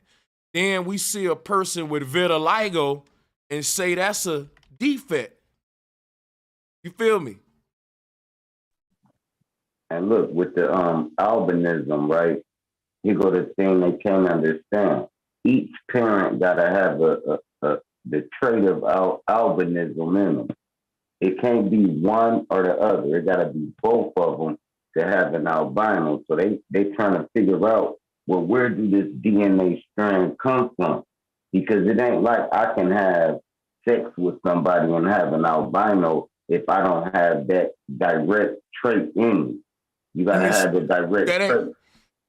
Then we see a person with vitiligo and say that's a defect. You feel me? And look, with the albinism, right? Here go the thing they can't understand. Each parent gotta have the trait of albinism in them. It can't be one or the other. It gotta be both of them to have an albino. So they trying to figure out, well, where do this DNA strand come from? Because it ain't like I can have sex with somebody and have an albino if I don't have that direct trait in me. You gotta have the direct trait.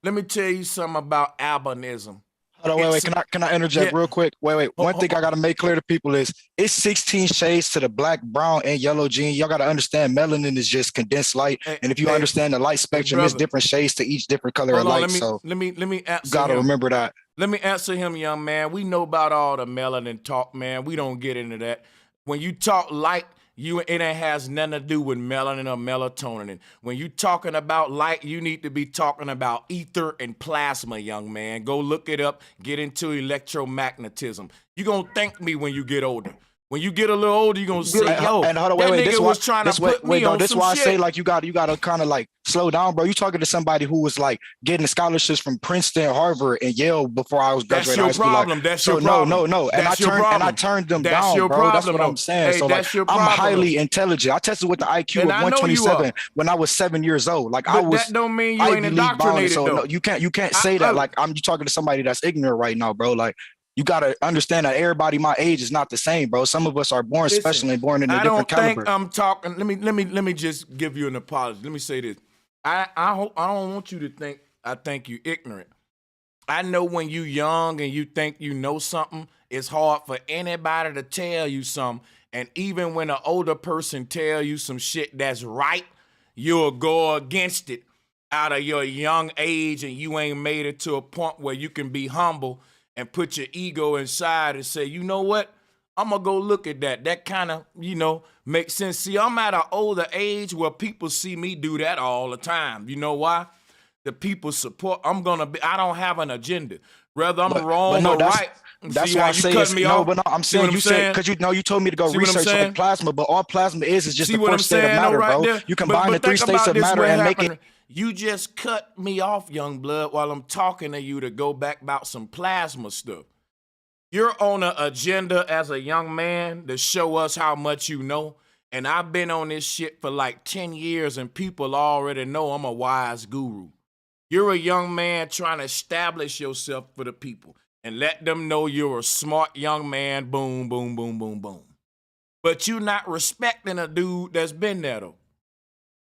Let me tell you something about albinism. Hold on, wait. Can I interject real quick? Wait. One thing I gotta make clear to people is it's 16 shades to the black, brown, and yellow gene. Y'all gotta understand melanin is just condensed light. And if you understand the light spectrum, it's different shades to each different color of light. Let me answer you gotta remember that. Let me answer him, young man. We know about all the melanin talk, man. We don't get into that. When you talk light, it has nothing to do with melanin or melatonin. When you talking about light, you need to be talking about ether and plasma, young man. Go look it up. Get into electromagnetism. You're going to thank me when you get older. When you get a little older, you're going to say, yo, and hold on, that wait, nigga was trying to put me on this some why shit. I say, like, you got to kind of, like, slow down, bro. You talking to somebody who was, like, getting scholarships from Princeton, Harvard, and Yale before I was graduating high school. That's your problem. No. And I turned them down, bro. Problem, that's what I'm saying. Hey, so, like, I'm highly intelligent. I tested with the IQ of 127 when I was 7 years old. Like, I was that don't mean you Ivy ain't League indoctrinated, bound, so though. no, you can't say that. Like, I'm talking to somebody that's ignorant right now, bro. Like, you gotta understand that everybody my age is not the same, bro. Some of us are born special and born in a different caliber. I don't think I'm talking. Let me just give you an apology. Let me say this. I don't want you to think I think you ignorant. I know when you young and you think you know something, it's hard for anybody to tell you something. And even when an older person tell you some shit that's right, you'll go against it out of your young age, and you ain't made it to a point where you can be humble and put your ego inside and say, you know what? I'm going to go look at that. That kind of, makes sense. See, I'm at an older age where people see me do that all the time. You know why? The people support. I don't have an agenda. Whether I'm wrong or right. That's why I say I'm saying you said, because you told me to go research like plasma, but all plasma is just the fourth state of matter, bro. You combine the three states of matter and make it. You just cut me off, young blood, while I'm talking to you to go back about some plasma stuff. You're on an agenda as a young man to show us how much you know. And I've been on this shit for like 10 years and people already know I'm a wise guru. You're a young man trying to establish yourself for the people and let them know you're a smart young man. Boom, boom, boom, boom, boom. But you're not respecting a dude that's been there, though.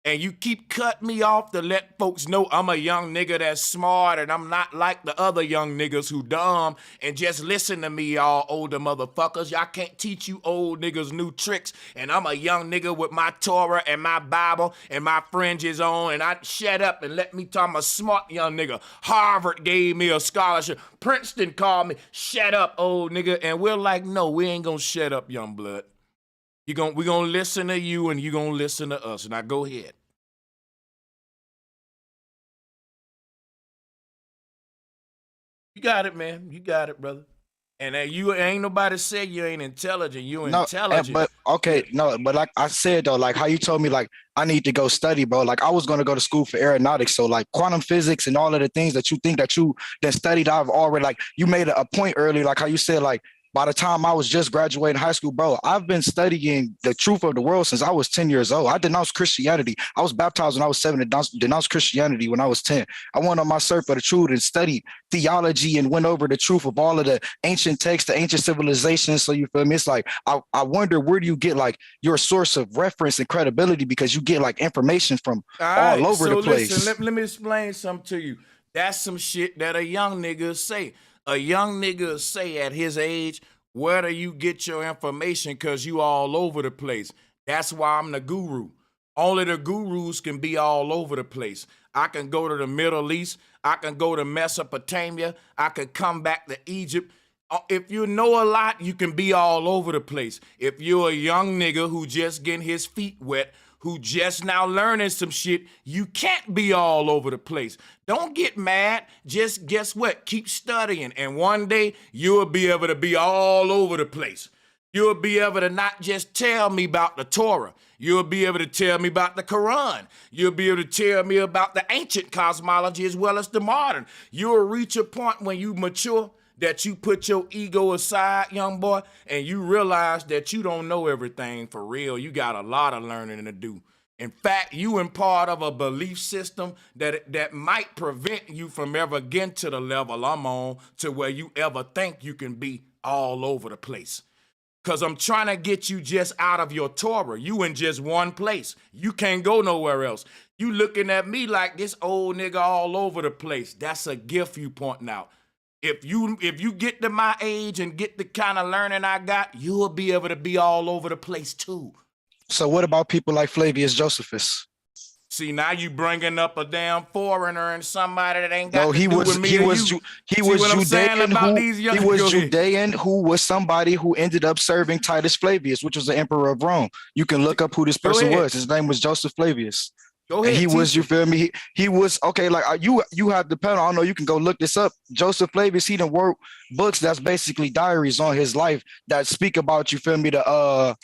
And you keep cutting me off to let folks know I'm a young nigga that's smart and I'm not like the other young niggas who dumb and just listen to me, y'all older motherfuckers. Y'all can't teach you old niggas new tricks. And I'm a young nigga with my Torah and my Bible and my fringes on, and I shut up and let me talk. I'm a smart young nigga. Harvard gave me a scholarship. Princeton called me, shut up, old nigga. And we're like, no, we ain't gonna shut up, young blood. We're gonna listen to you and you're gonna listen to us. Now go ahead. You got it, man. You got it, brother. And you ain't nobody said you ain't intelligent. You intelligent. But okay, no, but like I said though, like how you told me, like I need to go study, bro. Like I was gonna go to school for aeronautics, so like quantum physics and all of the things that you think that you then studied, I've already like you made a point earlier, like how you said like. By the time I was just graduating high school, bro, I've been studying the truth of the world since I was 10 years old. I denounced Christianity. I was baptized when I was 7 and denounced Christianity when I was 10. I went on my search for the truth and studied theology and went over the truth of all of the ancient texts, the ancient civilizations. So you feel me? It's like, I wonder, where do you get like your source of reference and credibility? Because you get like information from all over the place. Listen, let me explain something to you. That's some shit that a young nigga say. A young nigga say at his age, where do you get your information? Because you all over the place. That's why I'm the guru. Only the gurus can be all over the place. I can go to the Middle East. I can go to Mesopotamia. I can come back to Egypt. If you know a lot, you can be all over the place. If you're a young nigga who just getting his feet wet, who just now learning some shit, you can't be all over the place. Don't get mad. Just guess what? Keep studying. And one day you'll be able to be all over the place. You'll be able to not just tell me about the Torah. You'll be able to tell me about the Quran. You'll be able to tell me about the ancient cosmology as well as the modern. You'll reach a point when you mature that you put your ego aside, young boy, and you realize that you don't know everything for real. You got a lot of learning to do. In fact, you in part of a belief system that might prevent you from ever getting to the level I'm on, to where you ever think you can be all over the place. Because I'm trying to get you just out of your Torah. You in just one place. You can't go nowhere else. You looking at me like this old nigga all over the place. That's a gift you pointing out. If you get to my age and get the kind of learning I got, you'll be able to be all over the place too. So what about people like Flavius Josephus? See, now you bringing up a damn foreigner and somebody that ain't got to do with me. He was Judean who was somebody who ended up serving Titus Flavius, which was the emperor of Rome. You can look up who this person was. His name was Joseph Flavius. Go ahead. And he was, you feel me? He was, okay, like you have the panel. I don't know, you can go look this up. Joseph Flavius, he done wrote books that's basically diaries on his life that speak about, you feel me, I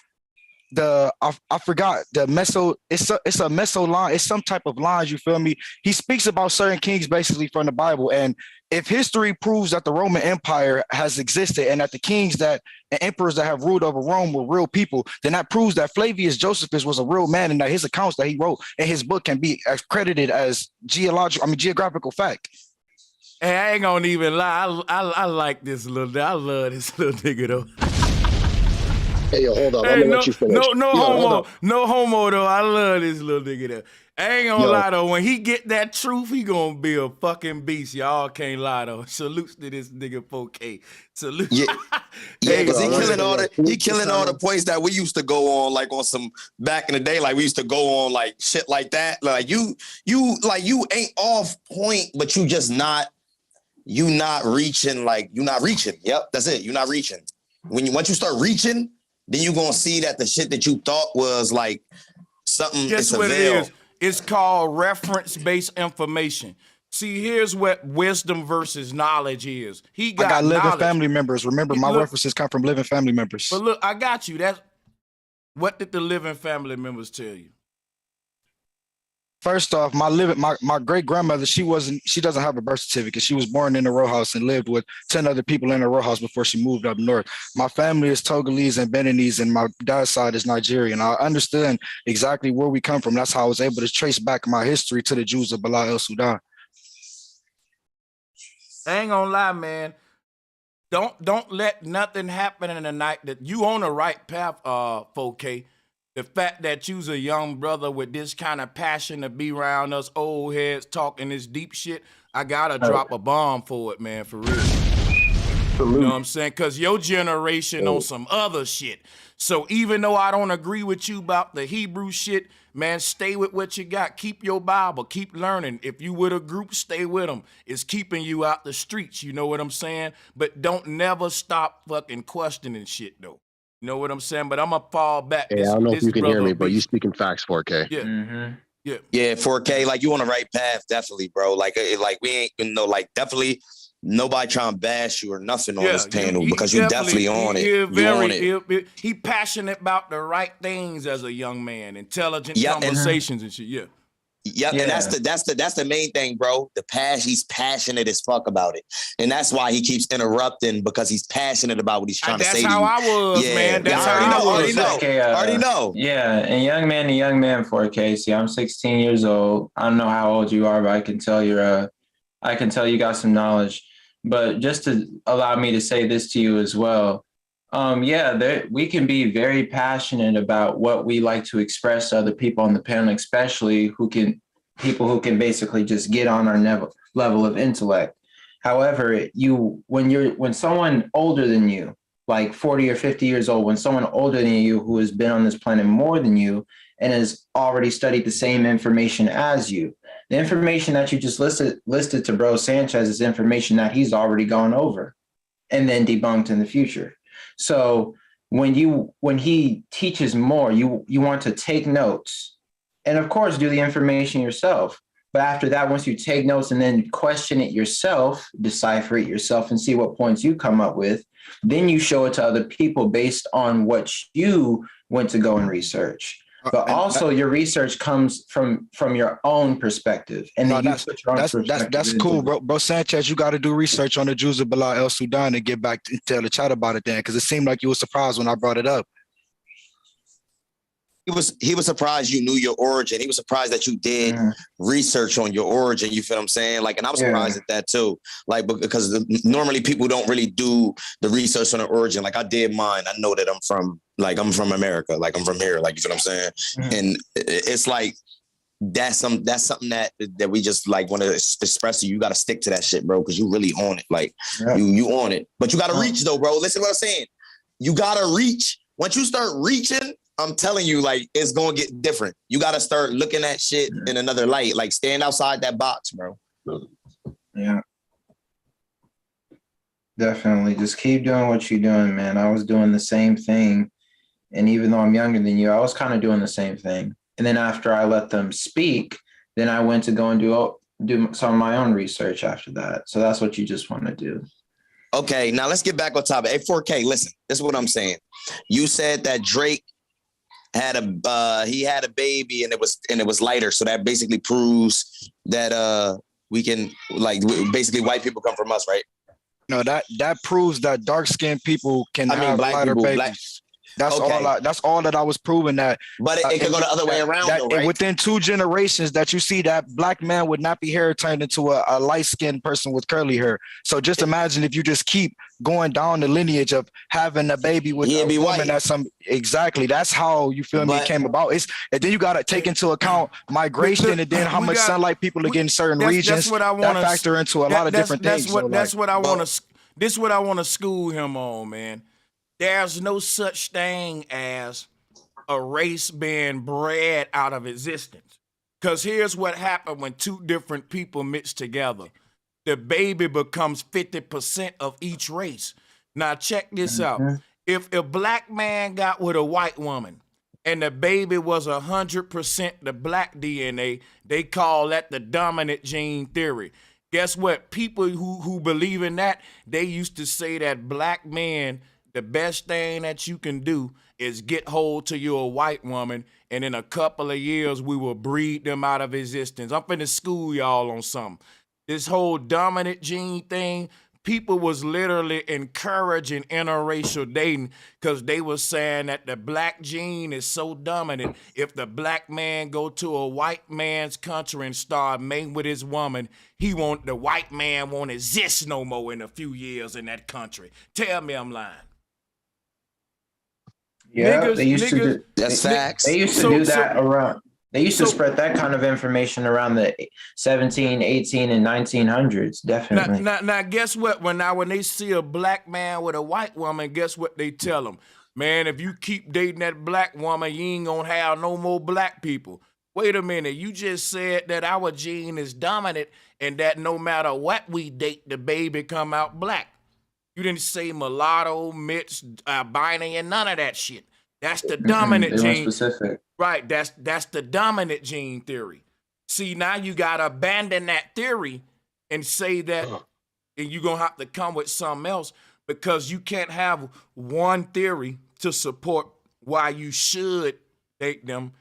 forgot the meso, it's a meso line, it's some type of lines, you feel me? He speaks about certain kings basically from the Bible. And if history proves that the Roman Empire has existed and that the kings and emperors that have ruled over Rome were real people, then that proves that Flavius Josephus was a real man, and that his accounts that he wrote in his book can be credited as geographical fact. Hey, I ain't gonna even lie. I like this little, I love this little nigga though. Hey, yo, hold on. I'm gonna let you finish. No homo though. I love this little nigga though. I ain't gonna lie though. When he get that truth, he gonna be a fucking beast. Y'all can't lie though. Salutes to this nigga 4K. Salute. Yeah, because he killing all the points that we used to go on, like on some back in the day. Like we used to go on like shit like that. Like you ain't off point, but you not reaching. Like you not reaching. Yep, that's it. You're not reaching. Once you start reaching, then you're gonna see that the shit that you thought was like something. Guess what it is? It's called reference-based information. See, here's what wisdom versus knowledge is. I got living family members. Remember, my references come from living family members. But look, I got you. What did the living family members tell you? First off, my great grandmother, she doesn't have a birth certificate. She was born in a row house and lived with 10 other people in a row house before she moved up north. My family is Togolese and Beninese, and my dad's side is Nigerian. I understand exactly where we come from. That's how I was able to trace back my history to the Jews of Bala el Sudan. I ain't gonna lie, man. Don't let nothing happen in the night that you on the right path, 4K. The fact that you's a young brother with this kind of passion to be around us old heads talking this deep shit, I gotta drop a bomb for it, man, for real. You know what I'm saying? Because your generation on some other shit. So even though I don't agree with you about the Hebrew shit, man, stay with what you got. Keep your Bible. Keep learning. If you with a group, stay with them. It's keeping you out the streets. You know what I'm saying? But don't never stop fucking questioning shit, though. You know what I'm saying? But I'm going to fall back. Hey, I don't know if you can hear me, but you speaking facts, 4K. Yeah. Yeah. Yeah, 4K, like you on the right path, definitely, bro. Like we ain't, definitely nobody trying to bash you or nothing on this panel because you definitely on it. You on it. He passionate about the right things as a young man, intelligent conversations and shit. Yeah. Yep, and that's the main thing, bro. He's passionate as fuck about it, and that's why he keeps interrupting because he's passionate about what he's trying to say. That's how I was, man. That's how I was. Already know. Yeah, and young man, 4K. See, I'm 16 years old. I don't know how old you are, but I can tell you got some knowledge. But just to allow me to say this to you as well. We can be very passionate about what we like to express to other people on the panel, especially people who can basically just get on our level of intellect. However, when someone older than you, like 40 or 50 years old, when someone older than you who has been on this planet more than you and has already studied the same information as you, the information that you just listed to Bro Sanchez is information that he's already gone over and then debunked in the future. So when he teaches more, you want to take notes and of course do the information yourself. But after that, once you take notes and then question it yourself, decipher it yourself and see what points you come up with, then you show it to other people based on what you went to go and research. But also your research comes from your own perspective. And then that's cool, bro. Bro Sanchez, you got to do research on the Jews of Bilal El Sudan and get back and tell the chat about it then, because it seemed like you were surprised when I brought it up. He was surprised you knew your origin. He was surprised that you did research on your origin. You feel what I'm saying? Like, and I was surprised at that too. Like, because normally people don't really do the research on their origin. Like I did mine. I know that I'm from America. Like I'm from here. Like, you feel what I'm saying? And it's like, that's something that we just like want to express to you. You got to stick to that shit, bro. Cause you really on it. Like you on it, but you got to reach though, bro. Listen to what I'm saying. You got to reach. Once you start reaching, I'm telling you, like, it's going to get different. You got to start looking at shit in another light. Like, stand outside that box, bro. Yeah. Definitely. Just keep doing what you're doing, man. I was doing the same thing. And even though I'm younger than you, I was kind of doing the same thing. And then after I let them speak, then I went to go and do some of my own research after that. So that's what you just want to do. Okay, now let's get back on topic. Hey, 4K, listen, this is what I'm saying. You said that Drake had a baby and it was lighter, so that basically proves that we can, like, basically white people come from us, right? No, that proves that dark-skinned people can have lighter babies. That's all that I was proving that. But it could go the other way around, though, right? Within 2 generations that you see that black man would not be hair turned into a light-skinned person with curly hair. So just imagine if you just keep going down the lineage of having a baby with a woman that's exactly. That's how you feel me it came about. And then you got to take into account migration and then how much sunlight people are getting in certain regions. That's what I want to factor into a lot of different things. That's what I want to. This is what I want to school him on, man. There's no such thing as a race being bred out of existence. Because here's what happened when 2 different people mix together. The baby becomes 50% of each race. Now check this out. If a black man got with a white woman and the baby was 100% the black DNA, they call that the dominant gene theory. Guess what? People who believe in that, they used to say that black men, the best thing that you can do is get hold to your white woman, and in a couple of years, we will breed them out of existence. I'm finna school y'all on something. This whole dominant gene thing, people was literally encouraging interracial dating because they were saying that the black gene is so dominant. If the black man go to a white man's country and start mating with his woman, the white man won't exist no more in a few years in that country. Tell me I'm lying. Yeah, they used to do. That's facts. They used to do that around. They used to spread that kind of information around the 17, 18, and 1900s. Definitely. Now, guess what? When they see a black man with a white woman, guess what they tell them? Man, if you keep dating that black woman, you ain't gonna have no more black people. Wait a minute, you just said that our gene is dominant and that no matter what we date, the baby come out black. You didn't say mulatto, mixed, binary, none of that shit. That's the dominant gene. Specific. Right, that's the dominant gene theory. See, now you gotta abandon that theory and say that, and you're gonna have to come with something else because you can't have one theory to support why you should date them,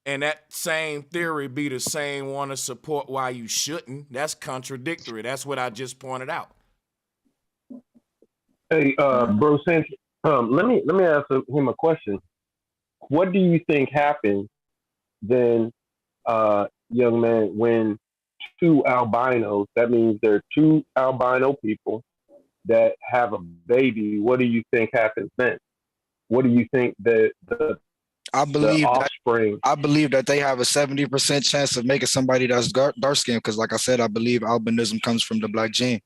and that same theory be the same one to support why you shouldn't. That's contradictory. That's what I just pointed out. Hey, bro Sanchez, let me ask him a question. What do you think happened then, young man, when two albinos, that means there are two albino people that have a baby, what do you think happens then? What do you think the offspring? I believe that they have a 70% chance of making somebody that's dark skinned because, like I said, I believe albinism comes from the black gene.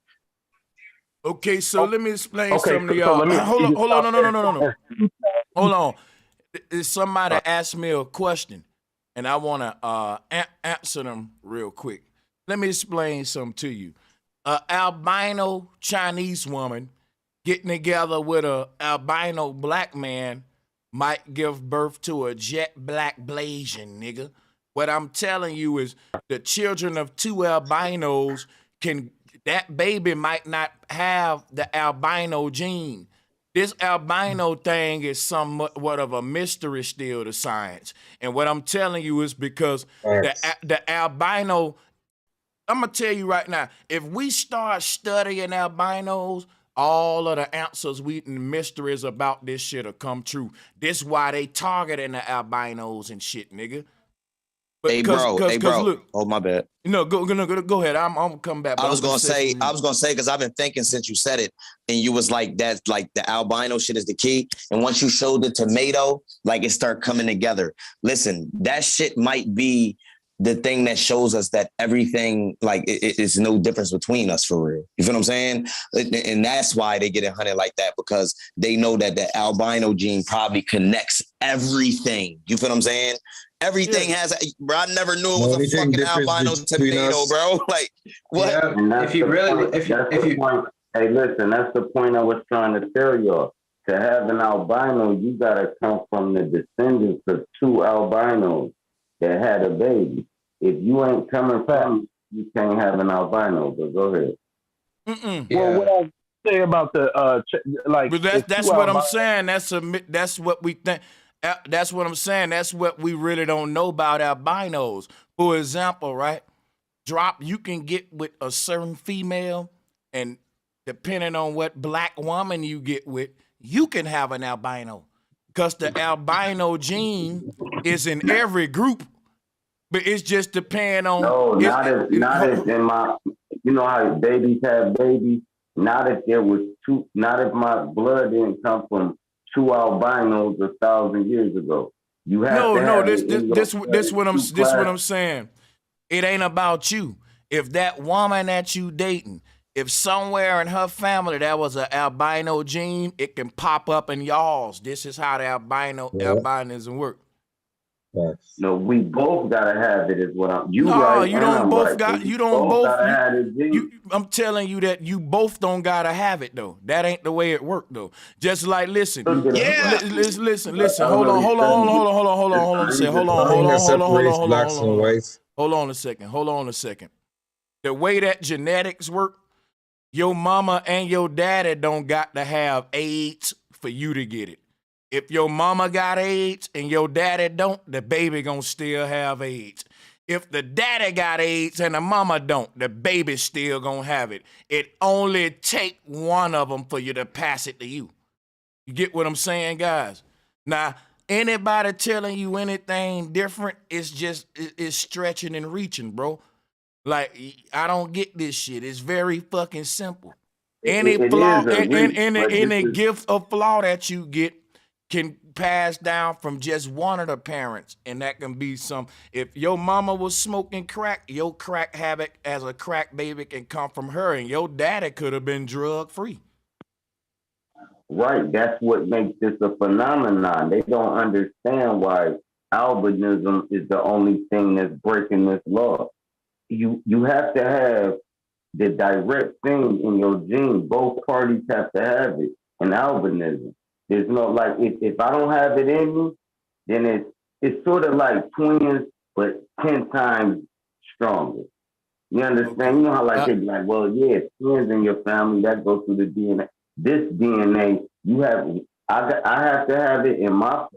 Okay, so let me explain something to y'all. Hold on, no. Hold on. Somebody asked me a question, and I want to answer them real quick. Let me explain something to you. An albino Chinese woman getting together with an albino black man might give birth to a jet black Blasian, nigga. What I'm telling you is the children of two albinos that baby might not have the albino gene. This albino thing is somewhat of a mystery still to science. And what I'm telling you is because the albino, I'm going to tell you right now, if we start studying albinos, all of the answers and mysteries about this shit will come true. This why they targeting the albinos and shit, nigga. But hey, bro. Look, oh, my bad. No, go ahead. I'm gonna come back. I was gonna say, because I've been thinking since you said it, and you was like, that's like the albino shit is the key. And once you showed the tomato, like it started coming together. Listen, that shit might be the thing that shows us that everything, like it's no difference between us for real. You feel what I'm saying? And that's why they get it hunted like that, because they know that the albino gene probably connects everything. You feel what I'm saying? Everything has, bro. I never knew it was a fucking albino tomato, bro. Like, what? Yeah, if you really, hey, listen, that's the point I was trying to tell y'all. To have an albino, you gotta come from the descendants of two albinos that had a baby. If you ain't coming from, you can't have an albino. But go ahead. Yeah. Well, what I say about the like, but that's what I'm saying. That's what we think. That's what I'm saying. That's what we really don't know about albinos. For example, right? You can get with a certain female, and depending on what black woman you get with, you can have an albino. Because the albino gene is in every group, but it's just depending on. No, not if in my, you know how babies have babies. Not if there was two. Not if my blood didn't come from two albinos 1,000 years ago. You have this what I'm saying. It ain't about you. If that woman that you dating, if somewhere in her family that was an albino gene, it can pop up in y'all's. This is how the albinism work. No, we both gotta have it. Is what I'm. I'm telling you that you both don't gotta have it though. That ain't the way it worked though. Just like listen. Yeah. Listen. Hold on a second. The way that genetics work, your mama and your daddy don't got to have AIDS for you to get it. If your mama got AIDS and your daddy don't, the baby gonna still have AIDS. If the daddy got AIDS and the mama don't, the baby still gonna have it. It only take one of them for you to pass it to you. You get what I'm saying, guys? Now, anybody telling you anything different is stretching and reaching, bro. Like, I don't get this shit. It's very fucking simple. Any gift of flaw that you get, can pass down from just one of the parents, and that can be some. If your mama was smoking crack, your crack habit as a crack baby can come from her, and your daddy could have been drug free. Right. That's what makes this a phenomenon. They don't understand why albinism is the only thing that's breaking this law. You have to have the direct thing in your gene. Both parties have to have it in albinism. There's no like if I don't have it in me, then it's sort of like twins, but 10 times stronger. You understand? You know how like they be like, well, yeah, twins in your family that goes through the DNA. This DNA, you have. I have to have it in my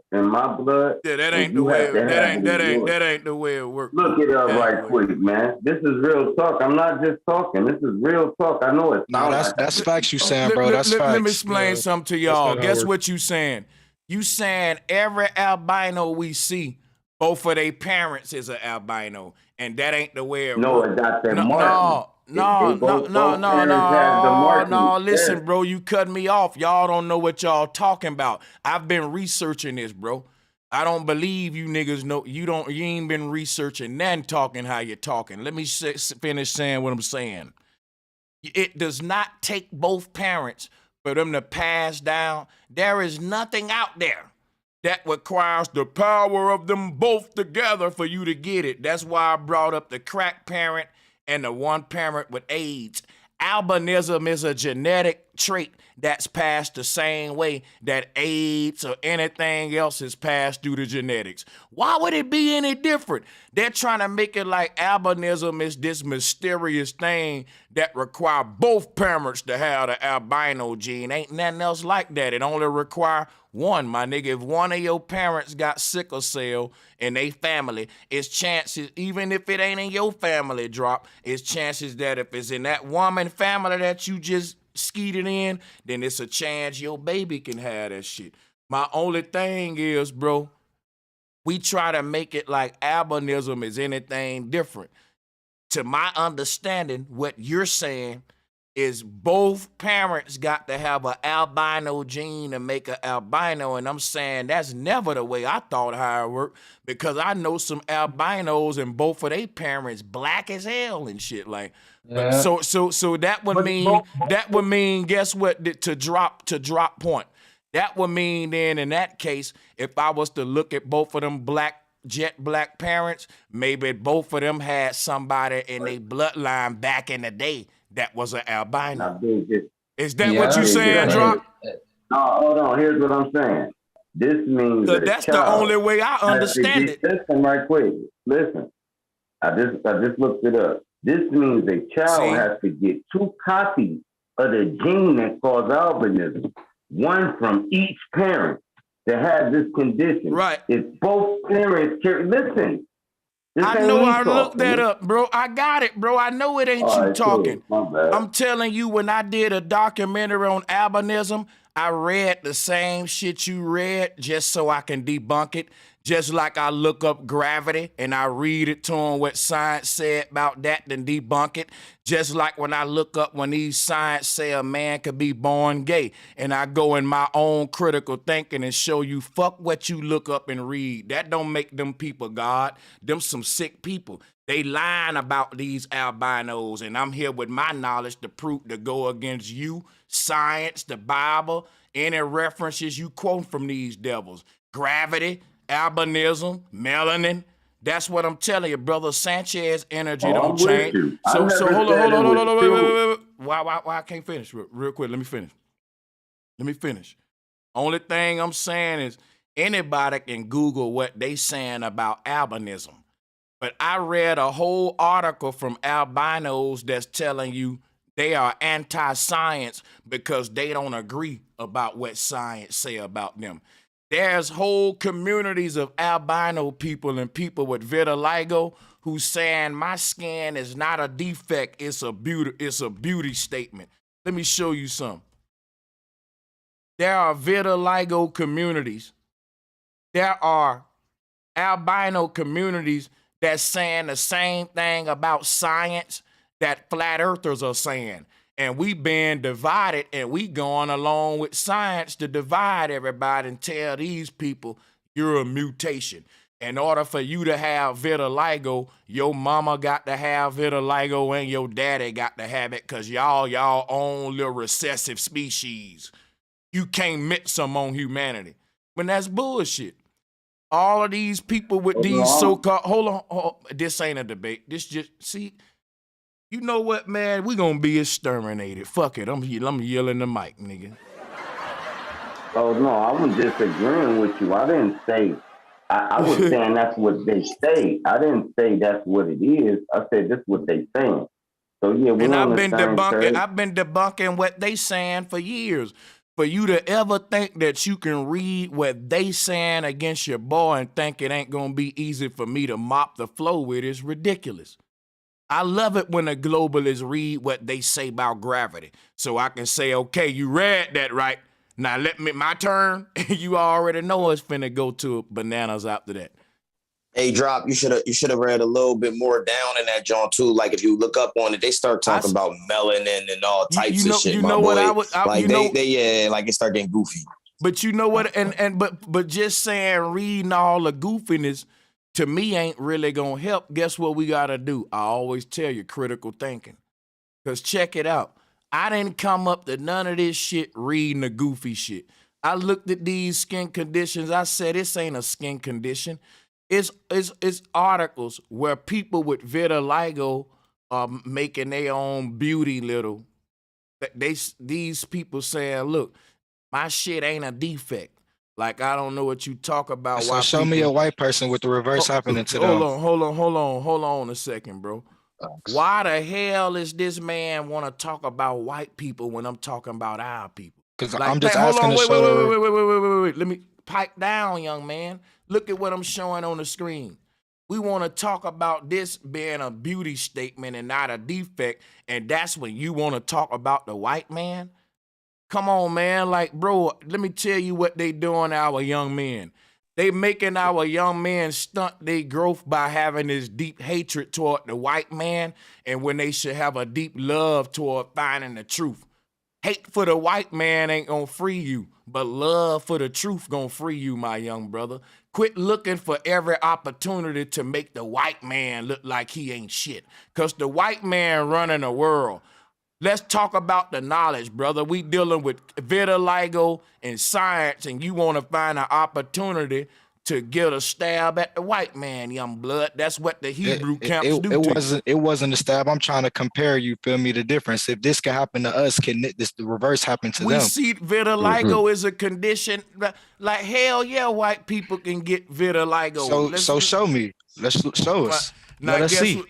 blood. Yeah, that ain't the way. That ain't the way it works. Look it up right quick, man. This is real talk. I'm not just talking. This is real talk. I know it. No, that's facts you saying, bro. That's facts. Let me explain something to y'all. Guess what you saying? You saying every albino we see, both of their parents is an albino, and that ain't the way it works. No, it's not that mark. No, listen, bro, you cut me off. Y'all don't know what y'all talking about. I've been researching this, bro. I don't believe you niggas know. You ain't been researching then talking how you're talking. Let me finish saying what I'm saying. It does not take both parents for them to pass down. There is nothing out there that requires the power of them both together for you to get it. That's why I brought up the crack parent and the one parent with AIDS. Albinism is a genetic trait that's passed the same way that AIDS or anything else is passed through the genetics. Why would it be any different? They're trying to make it like albinism is this mysterious thing that require both parents to have the albino gene. Ain't nothing else like that. It only require one, my nigga. If one of your parents got sickle cell in they family, it's chances, even if it ain't in your family drop, it's chances that if it's in that woman family that you just skeeted in, then it's a chance your baby can have that shit. My only thing is, bro, we try to make it like albinism is anything different. To my understanding, what you're saying is both parents got to have an albino gene to make an albino, and I'm saying that's never the way I thought how it worked, because I know some albinos and both of their parents black as hell and shit. Like, yeah. So that would mean guess what? To drop point. That would mean then in that case, if I was to look at both of them jet black parents, maybe both of them had somebody in their bloodline back in the day that was an albino. Is that what you saying, Drop? No, hold on. Here's what I'm saying. This means that that's the only way I understand it. Listen right quick. Listen. I just looked it up. This means a child has to get 2 copies of the gene that causes albinism, one from each parent to have this condition. Right. If both parents listen. I know I looked that up, bro. I got it, bro. I know it ain't you talking. I'm telling you, when I did a documentary on albinism, I read the same shit you read just so I can debunk it. Just like I look up gravity and I read it to them what science said about that, then debunk it. Just like when I look up when these science say a man could be born gay, and I go in my own critical thinking and show you fuck what you look up and read. That don't make them people God. Them some sick people. They lying about these albinos, and I'm here with my knowledge to prove to go against you, science, the Bible, any references you quote from these devils. Gravity, albinism, melanin. That's what I'm telling you, brother. Sanchez energy don't change. So hold on. Wait. Why I can't finish? Real quick, let me finish. Only thing I'm saying is anybody can Google what they saying about albinism. But I read a whole article from albinos that's telling you they are anti-science because they don't agree about what science say about them. There's whole communities of albino people and people with vitiligo who saying my skin is not a defect, it's a beauty statement. Let me show you some. There are vitiligo communities. There are albino communities that's saying the same thing about science that flat earthers are saying. And we been divided, and we going along with science to divide everybody and tell these people you're a mutation. In order for you to have vitiligo, your mama got to have vitiligo and your daddy got to have it, because y'all own little recessive species. You can't mix them on humanity. When that's bullshit. All of these people with these so-called, hold on, this ain't a debate. This just, see, you know what, man? We gonna be exterminated. Fuck it, I'm yelling the mic, nigga. Oh, no, I was disagreeing with you. I didn't say, I was saying that's what they say. I didn't say that's what it is. I said that's what they saying. So, yeah, we're and on the same page. I've been debunking what they saying for years. For you to ever think that you can read what they saying against your boy and think it ain't gonna be easy for me to mop the floor with is ridiculous. I love it when the globalists read what they say about gravity. So I can say, okay, you read that right. Now let me, my turn. You already know it's finna go to bananas after that. Hey, Drop, you should have read a little bit more down in that John too. Like if you look up on it, they start talking about melanin and all types of shit. My boy, like they like it start getting goofy. But you know what? But just saying reading all the goofiness to me ain't really gonna help. Guess what we gotta do? I always tell you, critical thinking. Cause check it out. I didn't come up to none of this shit reading the goofy shit. I looked at these skin conditions. I said, this ain't a skin condition. It's articles where people with vitiligo are making their own beauty little. These people saying, look, my shit ain't a defect. Like, I don't know what you talk about. So show me a white person with the reverse happening to them. Hold on a second, bro. Why the hell is this man want to talk about white people when I'm talking about our people? Because like, I'm just asking wait. Let me pipe down, young man. Look at what I'm showing on the screen. We want to talk about this being a beauty statement and not a defect, and that's when you want to talk about the white man? Come on, man. Like, bro, let me tell you what they doing to our young men. They making our young men stunt their growth by having this deep hatred toward the white man, and when they should have a deep love toward finding the truth. Hate for the white man ain't gonna free you, but love for the truth gonna free you, my young brother. Quit looking for every opportunity to make the white man look like he ain't shit, because the white man running the world. Let's talk about the knowledge, brother. We dealing with vitiligo and science, and you want to find an opportunity to get a stab at the white man, young blood. That's what the Hebrew camps do. It wasn't a stab. I'm trying to compare. You feel me? The difference. If this can happen to us, can the reverse happen to them? We see vitiligo is a condition. Like hell yeah, white people can get vitiligo. So show me. Let's show us. Let us see.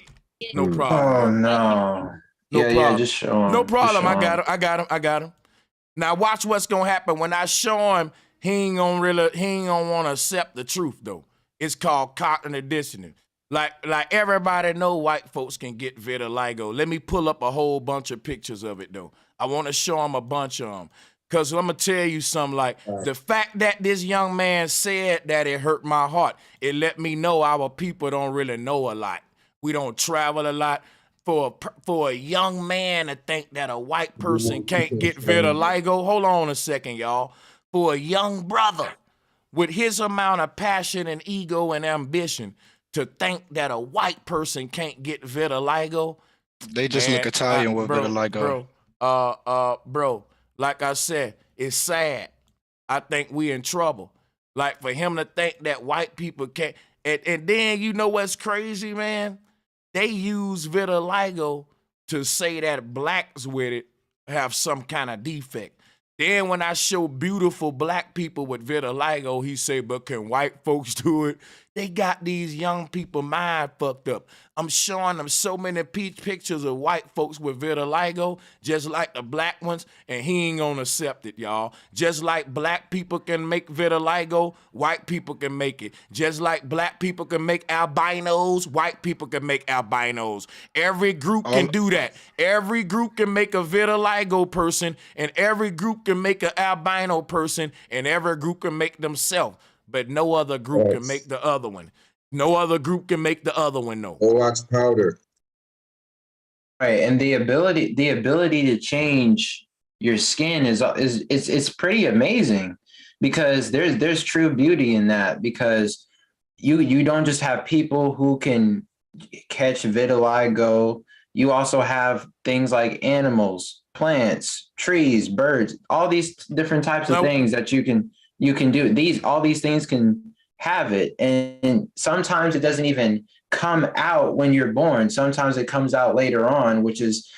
No problem. Oh no. No problem. Yeah, just show him. No problem. I got him. Now watch what's gonna happen when I show him. He ain't gonna want to accept the truth though. It's called cognitive dissonance. Like everybody know white folks can get vitiligo. Let me pull up a whole bunch of pictures of it though. I want to show him a bunch of them. Cause I'm gonna tell you something, like the fact that this young man said that it hurt my heart, it let me know our people don't really know a lot. We don't travel a lot. For a young man to think that a white person can't get vitiligo, hold on a second, y'all. For a young brother with his amount of passion and ego and ambition to think that a white person can't get vitiligo. They just look Italian with vitiligo. Bro, like I said, it's sad. I think we in trouble. Like for him to think that white people can't, and then you know what's crazy, man? They use vitiligo to say that blacks with it have some kind of defect. Then when I show beautiful black people with vitiligo, he say, but can white folks do it? They got these young people mind fucked up. I'm showing them so many pictures of white folks with vitiligo, just like the black ones, and he ain't gonna accept it, y'all. Just like black people can make vitiligo, white people can make it. Just like black people can make albinos, white people can make albinos. Every group can do that. Every group can make a vitiligo person, and every group can make an albino person, and every group can make themselves. But no other group can make the other one. No other group can make the other one, no. Borax powder. Right, and the ability to change your skin is it's pretty amazing, because there's true beauty in that, because you don't just have people who can catch vitiligo. You also have things like animals, plants, trees, birds, all these different types of things that you can do. All these things can have it, and sometimes it doesn't even come out when you're born. Sometimes it comes out later on, which is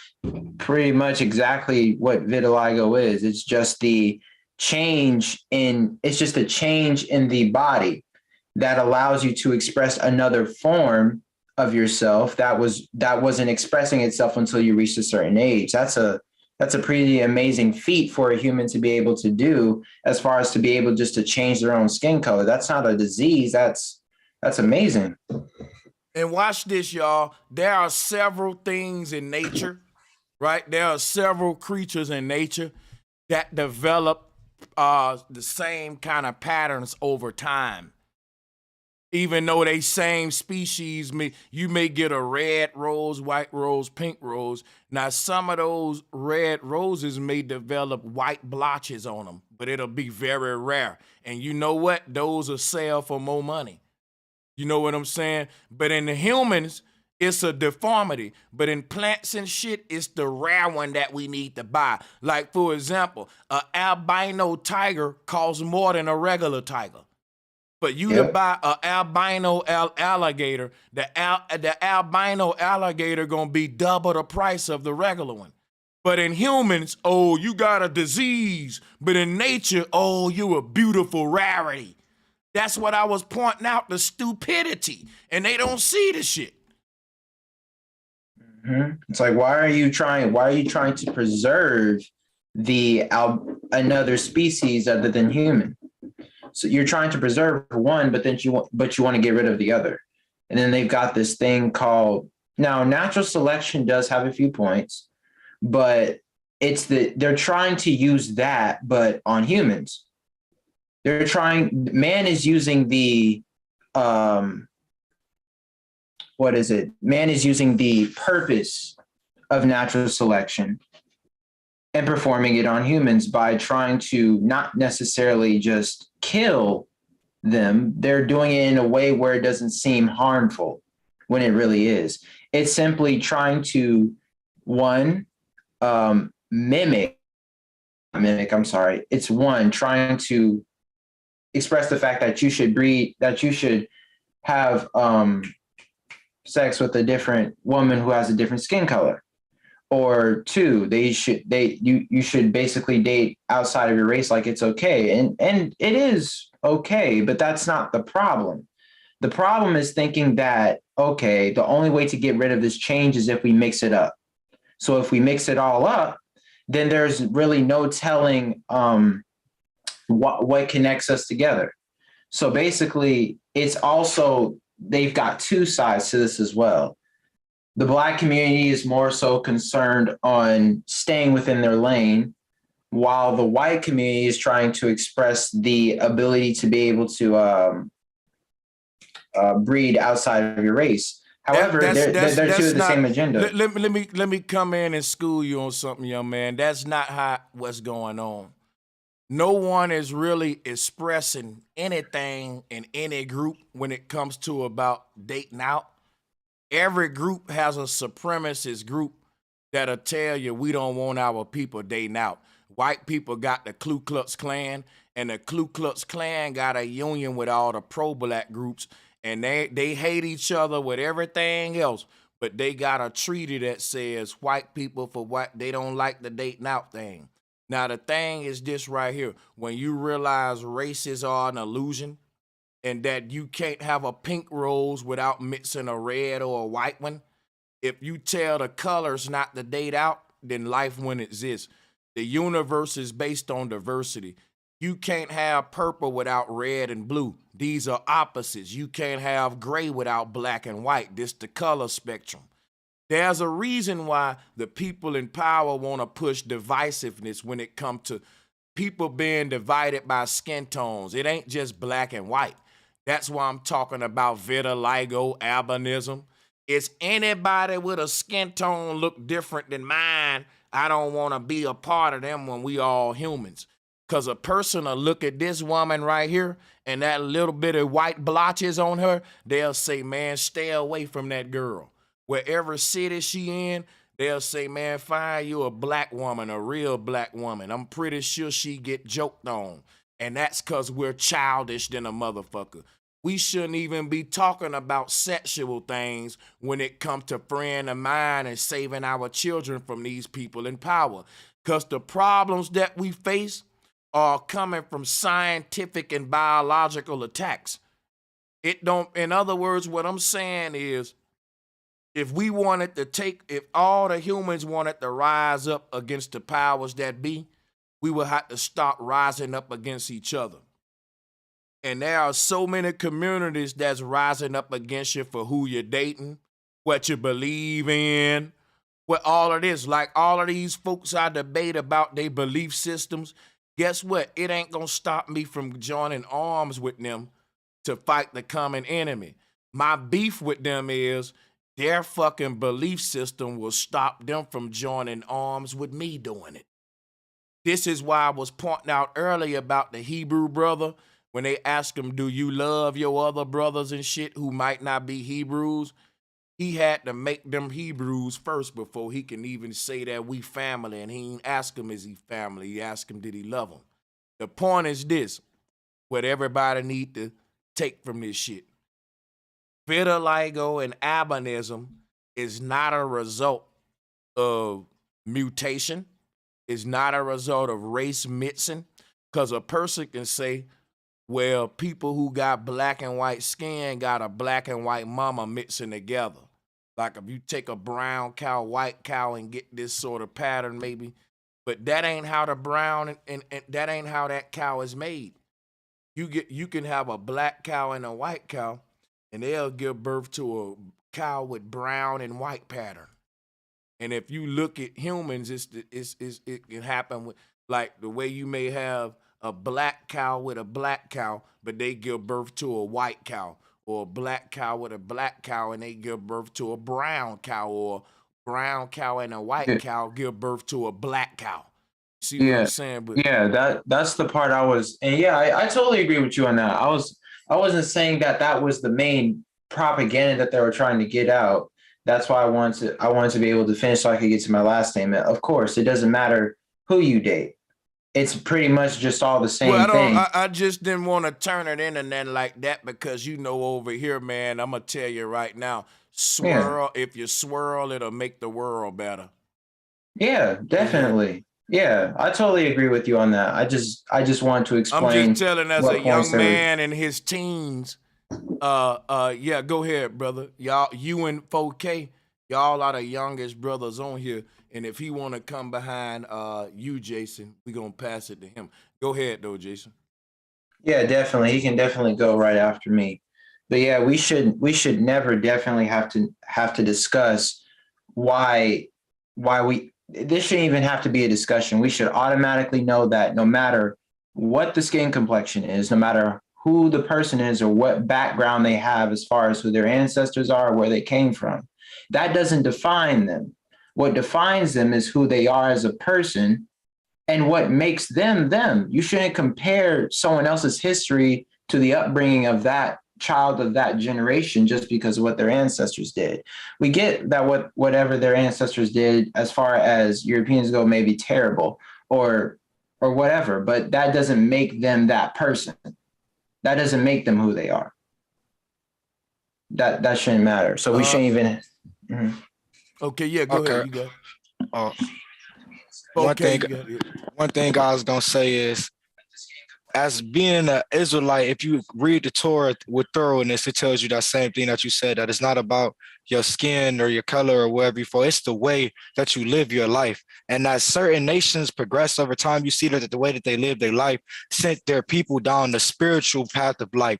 pretty much exactly what vitiligo is. It's just a change in the body that allows you to express another form of yourself that wasn't expressing itself until you reached a certain age. That's a pretty amazing feat for a human to be able to do, as far as to be able just to change their own skin color. That's not a disease. That's amazing. And watch this, y'all. There are several things in nature, right? There are several creatures in nature that develop the same kind of patterns over time. Even though they same species, you may get a red rose, white rose, pink rose. Now, some of those red roses may develop white blotches on them, but it'll be very rare. And you know what? Those will sell for more money. You know what I'm saying? But in the humans, it's a deformity. But in plants and shit, it's the rare one that we need to buy. Like, for example, an albino tiger costs more than a regular tiger. But you to buy an albino alligator, the albino alligator gonna be double the price of the regular one. But in humans, oh, you got a disease. But in nature, oh, you a beautiful rarity. That's what I was pointing out, the stupidity. And they don't see the shit. Mm-hmm. It's like, why are you trying to preserve another species other than human? So you're trying to preserve one, but you want to get rid of the other. And then they've got this thing called, now natural selection does have a few points, but they're trying to use that, but on humans. Man is using man is using the purpose of natural selection and performing it on humans by trying to not necessarily just kill them. They're doing it in a way where it doesn't seem harmful when it really is. It's simply trying to, trying to express the fact that you should have sex with a different woman who has a different skin color. Or two, you should basically date outside of your race like it's okay. And it is okay, but that's not the problem. The problem is thinking that, okay, the only way to get rid of this change is if we mix it up. So if we mix it all up, then there's really no telling what connects us together. So basically, it's also, they've got two sides to this as well. The Black community is more so concerned on staying within their lane, while the white community is trying to express the ability to be able to breed outside of your race. However, they're two of the same agenda. Let me come in and school you on something, young man. That's not what's going on. No one is really expressing anything in any group when it comes to about dating out. Every group has a supremacist group that'll tell you we don't want our people dating out. White people got the Ku Klux Klan, and the Ku Klux Klan got a union with all the pro-black groups, and they hate each other with everything else, but they got a treaty that says white people they don't like the dating out thing. Now, the thing is this right here. When you realize races are an illusion, and that you can't have a pink rose without mixing a red or a white one. If you tell the colors not to date out, then life wouldn't exist. The universe is based on diversity. You can't have purple without red and blue. These are opposites. You can't have gray without black and white. This the color spectrum. There's a reason why the people in power want to push divisiveness when it comes to people being divided by skin tones. It ain't just black and white. That's why I'm talking about vitiligo, albinism. Is anybody with a skin tone look different than mine? I don't want to be a part of them when we all humans. Because a person will look at this woman right here and that little bit of white blotches on her, they'll say, man, stay away from that girl. Wherever city she in, they'll say, man, find you a black woman, a real black woman. I'm pretty sure she get joked on. And that's because we're childish than a motherfucker. We shouldn't even be talking about sexual things when it comes to friend of mine and saving our children from these people in power. Because the problems that we face are coming from scientific and biological attacks. It don't, in other words, what I'm saying is, if all the humans wanted to rise up against the powers that be, we would have to stop rising up against each other. And there are so many communities that's rising up against you for who you're dating, what you believe in, what all of this. Like all of these folks I debate about their belief systems. Guess what? It ain't gonna stop me from joining arms with them to fight the common enemy. My beef with them is their fucking belief system will stop them from joining arms with me doing it. This is why I was pointing out earlier about the Hebrew brother. When they ask him, do you love your other brothers and shit who might not be Hebrews? He had to make them Hebrews first before he can even say that we family. And he didn't ask him, is he family? He asked him, did he love him? The point is this, what everybody need to take from this shit. Vitiligo and albinism is not a result of mutation. It's not a result of race mixing. Because a person can say, well, people who got black and white skin got a black and white mama mixing together. Like if you take a brown cow, white cow, and get this sort of pattern maybe, but that ain't how the brown and that ain't how that cow is made. You can have a black cow and a white cow, and they'll give birth to a cow with brown and white pattern. And if you look at humans, it can happen with like the way you may have a black cow with a black cow, but they give birth to a white cow, or a black cow with a black cow and they give birth to a brown cow, or brown cow and a white cow give birth to a black cow. See what I'm saying? But that's the part I was, and I totally agree with you on that. I wasn't saying that was the main propaganda that they were trying to get out. That's why I wanted to be able to finish so I could get to my last statement. Of course, it doesn't matter who you date. It's pretty much just all the same thing. I just didn't want to turn it in and then like that because over here, man, I'm going to tell you right now, if you swirl, it'll make the world better. Yeah, definitely. Yeah, I totally agree with you on that. I just want to explain. I'm just telling as a young man in his teens, go ahead, brother. Y'all, you and 4K, y'all are the youngest brothers on here. And if he want to come behind you, Jason, we're going to pass it to him. Go ahead, though, Jason. Yeah, definitely. He can definitely go right after me. But yeah, we should never definitely have to discuss why this shouldn't even have to be a discussion. We should automatically know that no matter what the skin complexion is, no matter who the person is or what background they have as far as who their ancestors are or where they came from, that doesn't define them. What defines them is who they are as a person and what makes them them. You shouldn't compare someone else's history to the upbringing of that child of that generation just because of what their ancestors did. We get that whatever their ancestors did as far as Europeans go may be terrible or whatever, but that doesn't make them that person. That doesn't make them who they are. That shouldn't matter. So we shouldn't even... Mm-hmm. Okay, yeah, go ahead. You go. One thing I was gonna say is, as being an Israelite, if you read the Torah with thoroughness, it tells you that same thing that you said, that it's not about your skin or your color or wherever you're from. It's the way that you live your life. And as certain nations progress over time, you see that the way that they live their life sent their people down the spiritual path of life.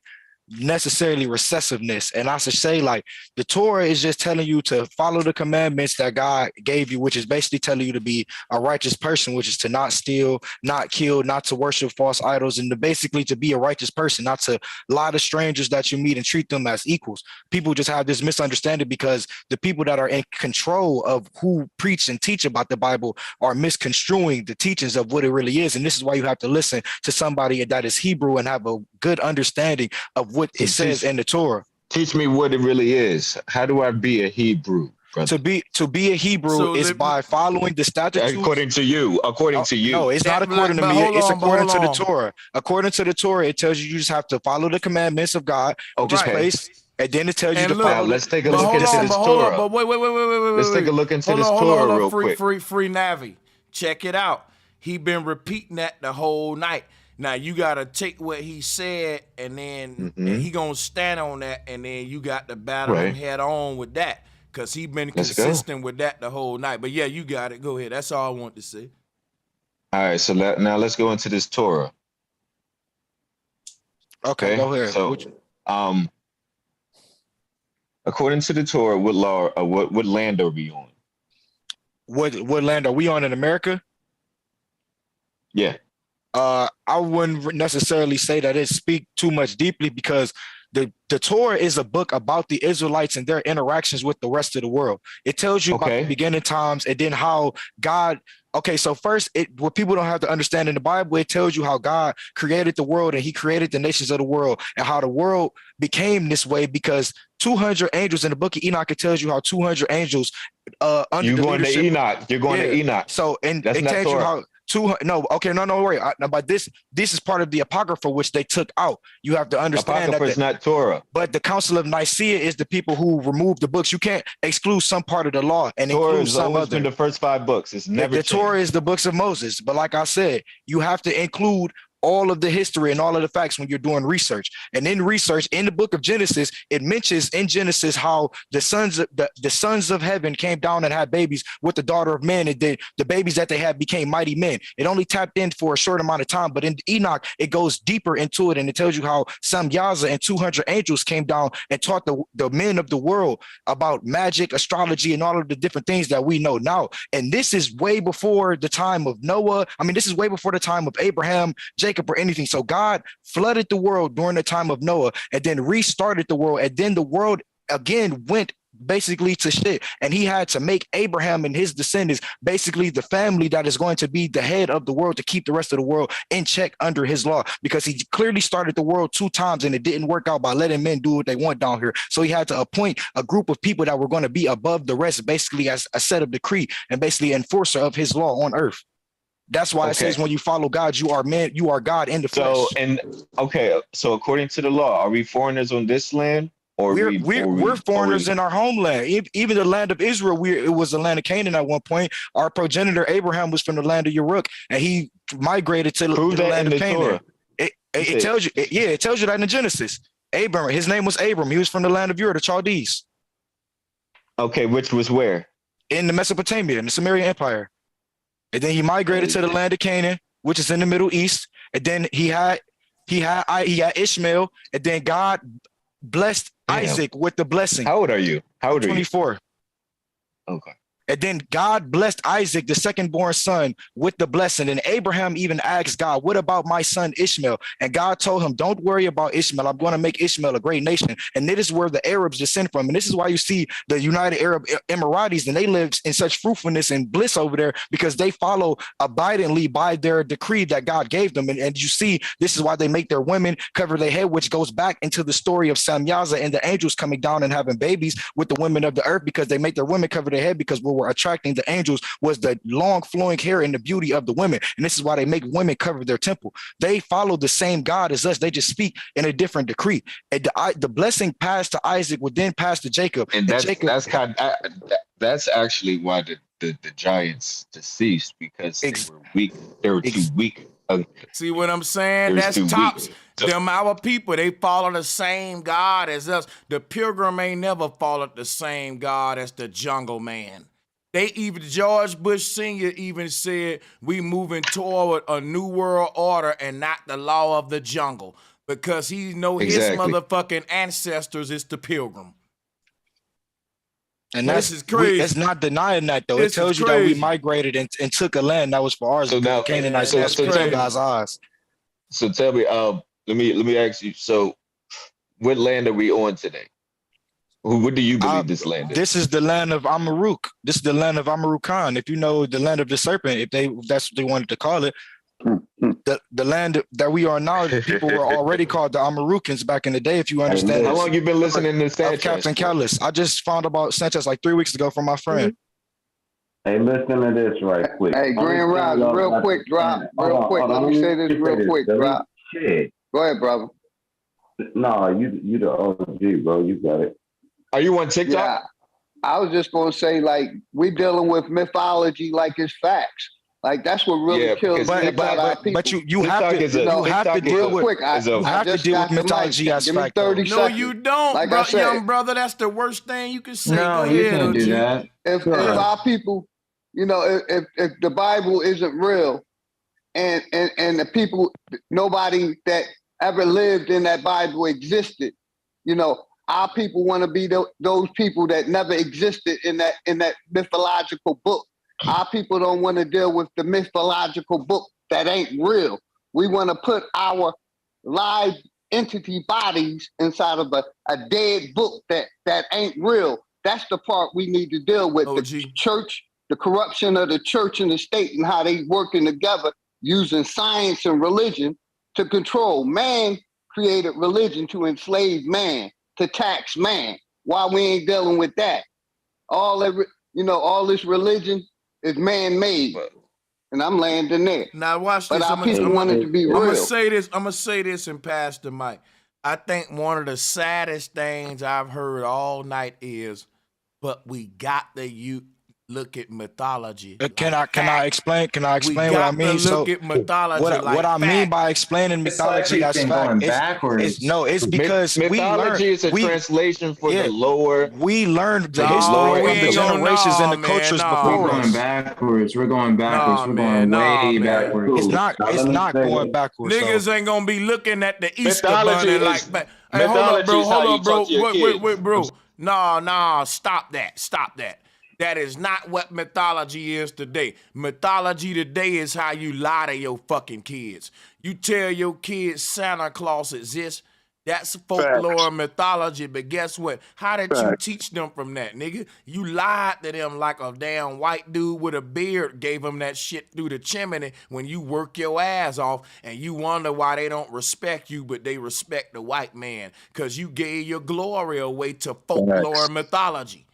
necessarily recessiveness. And I should say, like, the Torah is just telling you to follow the commandments that God gave you, which is basically telling you to be a righteous person, which is to not steal, not kill, not to worship false idols, and basically to be a righteous person, not to lie to strangers that you meet and treat them as equals. People just have this misunderstanding because the people that are in control of who preach and teach about the Bible are misconstruing the teachings of what it really is. And this is why you have to listen to somebody that is Hebrew and have a good understanding of what it says in the Torah. Teach me what it really is. How do I be a Hebrew, brother? To be a Hebrew is by following the statutes. According to you. No, it's not according to me. It's according to the Torah. According to the Torah, it tells you just have to follow the commandments of God, which is placed. And then it tells you to follow. Let's take a look into this Torah. But wait. Let's take a look into this Torah real quick. Free Navi. Check it out. He been repeating that the whole night. Now you gotta take what he said and then and he gonna stand on that, and then you got to battle him head on with that, because he been consistent with that the whole night. But yeah, you got it. Go ahead. That's all I want to say. All right, so now let's go into this Torah. Okay, go ahead. So, according to the Torah, what law, what land are we on? What land are we on in America? Yeah. I wouldn't necessarily say that it speak too much deeply, because the Torah is a book about the Israelites and their interactions with the rest of the world. It tells you about the beginning times and then how God. Okay, so first, what people don't have to understand in the Bible, it tells you how God created the world and he created the nations of the world, and how the world became this way because 200 angels in the book of Enoch, it tells you how 200 angels under You're the going leadership. To Enoch. You're going to Enoch. So, and That's it not tells you Torah. how no, worry. But this is part of the Apocrypha, which they took out. You have to understand Apocrypha is not Torah. But the Council of Nicaea is the people who removed the books. You can't exclude some part of the law and Torah include has some always other. been the first 5 books. It's never The changed. Torah is the books of Moses. But like I said, you have to include all of the history and all of the facts when you're doing research. And in research, in the book of Genesis, it mentions in Genesis how the sons of heaven came down and had babies with the daughter of men, and the babies that they had became mighty men. It only tapped in for a short amount of time, but in Enoch, it goes deeper into it, and it tells you how Sanchez and 200 angels came down and taught the men of the world about magic, astrology, and all of the different things that we know now. And this is way before the time of Noah. I mean, this is way before the time of Abraham, Jacob, or anything. So God flooded the world during the time of Noah and then restarted the world, and then the world again went basically to shit, and he had to make Abraham and his descendants basically the family that is going to be the head of the world to keep the rest of the world in check under his law, because he clearly started the world 2 times and it didn't work out by letting men do what they want down here. So he had to appoint a group of people that were going to be above the rest, basically as a set of decree and basically enforcer of his law on earth. That's why it says when you follow God, you are man, you are God in the flesh. So according to the law, are we foreigners on this land, or we're foreigners in our homeland? Even the land of Israel, it was the land of Canaan at one point. Our progenitor Abraham was from the land of Uruk, and he migrated to the land of Canaan. It tells you, it tells you that in Genesis. Abram, his name was Abram. He was from the land of Ur, the Chaldees. Okay, which was where? In the Mesopotamia, in the Sumerian Empire. And then he migrated to the land of Canaan, which is in the Middle East. And then he had Ishmael, and then God blessed Isaac with the blessing. How old are you? 24. Okay. And then God blessed Isaac, the second-born son, with the blessing. And Abraham even asked God, what about my son Ishmael? And God told him, don't worry about Ishmael. I'm going to make Ishmael a great nation. And this is where the Arabs descend from. And this is why you see the United Arab Emiratis, and they live in such fruitfulness and bliss over there, because they follow abidingly by their decree that God gave them. And you see, this is why they make their women cover their head, which goes back into the story of Sanchez and the angels coming down and having babies with the women of the earth, because they make their women cover their head, because were attracting the angels was the long flowing hair and the beauty of the women. And this is why they make women cover their temple. They follow the same God as us. They just speak in a different decree. And the blessing passed to Isaac would then pass to Jacob. And that's actually why the giants deceased, because they were weak. They were too weak. See what I'm saying? That's tops. Them our people, they follow the same God as us. The pilgrim ain't never followed the same God as the jungle man. George Bush Sr. even said we moving toward a new world order and not the law of the jungle. because he know his motherfucking ancestors is the Pilgrim. And this is crazy. It's not denying that though. This it tells you that we migrated and took a land that was for ours. So now, Canaanites, so tell God's eyes. So tell me, let me ask you. So, what land are we on today? What do you believe this land is? This is the land of Amaruk. This is the land of Amaruk Khan. If you know the land of the serpent, that's what they wanted to call it. The land that we are now, people were already called the Amarukans back in the day. If you understand, how long you been listening to Sanchez? Captain Callus. I just found about Sanchez like 3 weeks ago from my friend. Hey, listen to this right quick. Hey, Grand Rise, real quick, drop. Real quick, let me say this real quick, drop. Shit. Go ahead, brother. No, you the OG, bro. You got it. Are you on TikTok? Yeah, I was just gonna say, like, we dealing with mythology like it's facts. Like that's what really kills our people. But you have to deal with mythology as fact. No, you don't, like bro, young brother. That's the worst thing you can say. No, you can't do that. If our people, if the Bible isn't real, and the people, nobody that ever lived in that Bible existed, our people want to be those people that never existed in that mythological book. Our people don't want to deal with the mythological book that ain't real. We want to put our live entity bodies inside of a dead book that ain't real. That's the part we need to deal with. The church, the corruption of the church and the state, and how they working together using science and religion to control. Man created religion to enslave man, to tax man. Why we ain't dealing with that? All this religion is man-made, and I'm landing there. Now watch this. But our people want it to be real. I'm gonna say this and pass the mic. I think one of the saddest things I've heard all night is, but we got to look at mythology. Can I explain? Can I explain what I mean? Look at mythology what I mean by explaining mythology as fact it's because mythology is a translation for the lower. We learned the history of the generations and the cultures before. We're going backwards. We're going way backwards. It's not going backwards. Niggas ain't gonna be looking at the Easter bunny like. Hey, hold up, bro. Wait, bro. No, stop that. That is not what mythology is today. Mythology today is how you lie to your fucking kids. You tell your kids Santa Claus exists. That's folklore and mythology, but guess what? How did you teach them from that, nigga? You lied to them like a damn white dude with a beard gave them that shit through the chimney when you work your ass off, and you wonder why they don't respect you, but they respect the white man, because you gave your glory away to folklore and mythology.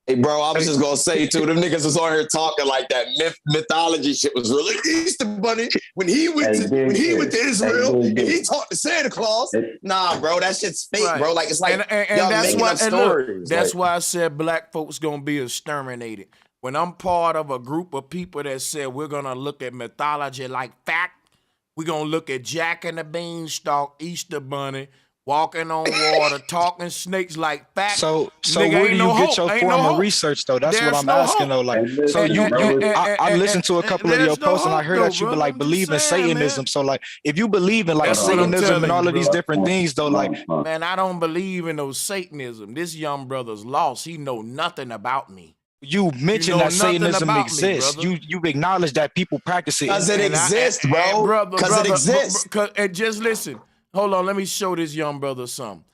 Hey, bro, I was just gonna say too, them niggas was on here talking like that mythology shit was really Easter Bunny when he went to Israel and he talked to Santa Claus. Nah, bro, that shit's fake, bro. Like it's like and y'all that's making why, up stories. Look, that's why I said black folks gonna be exterminated. When I'm part of a group of people that said we're gonna look at mythology like fact, we're gonna look at Jack and the Beanstalk, Easter Bunny, walking on water, talking snakes like facts. So where do you get your form of research though? That's what I'm asking though. Like, so I listened to a couple of your posts and I heard that you believe in Satanism. So like, if you believe in like Satanism and all of these different things though, like, man, I don't believe in no Satanism. This young brother's lost. He know nothing about me. You mentioned that Satanism exists. You acknowledge that people practice it. Because it exists, bro. Because it exists. And just listen. Hold on, let me show this young brother something.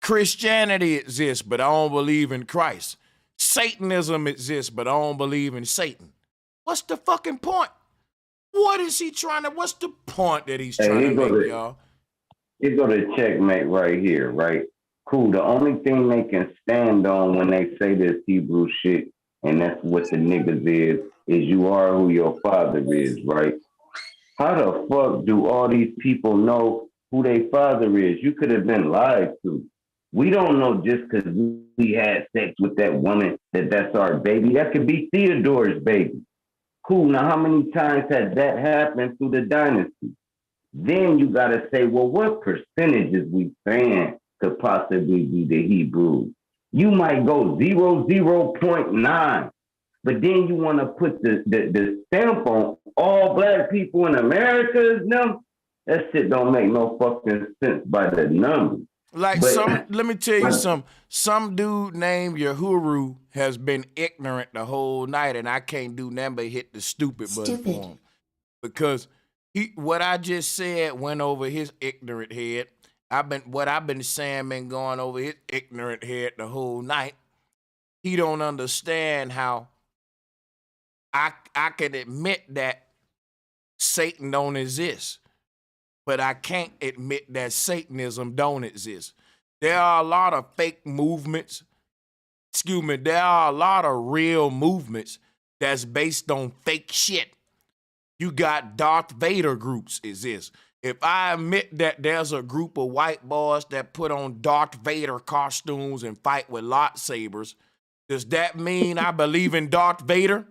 Christianity exists, but I don't believe in Christ. Satanism exists, but I don't believe in Satan. What's the fucking point? What's the point that he's trying to make, y'all? You go to checkmate right here, right? Cool. The only thing they can stand on when they say this Hebrew shit, and that's what the niggas is you are who your father is, right? How the fuck do all these people know who their father is? You could have been lied to. We don't know just because we had sex with that woman that's our baby. That could be Theodore's baby. Cool. Now, how many times has that happened through the dynasty? Then you got to say, well, what percentage is we saying could possibly be the Hebrews? You might go 0.9. But then you want to put the stamp on all black people in America. No, That shit don't make no fucking sense by the numbers. Like let me tell you something. Some dude named Yahuru has been ignorant the whole night, and I can't do nothing but hit the stupid button for him. Because what I just said went over his ignorant head. What I've been saying been going over his ignorant head the whole night. He don't understand how I can admit that Satan don't exist, but I can't admit that Satanism don't exist. There are a lot of fake movements. There are a lot of real movements that's based on fake shit. You got Darth Vader groups exist. If I admit that there's a group of white boys that put on Darth Vader costumes and fight with lightsabers, does that mean I believe in Darth Vader?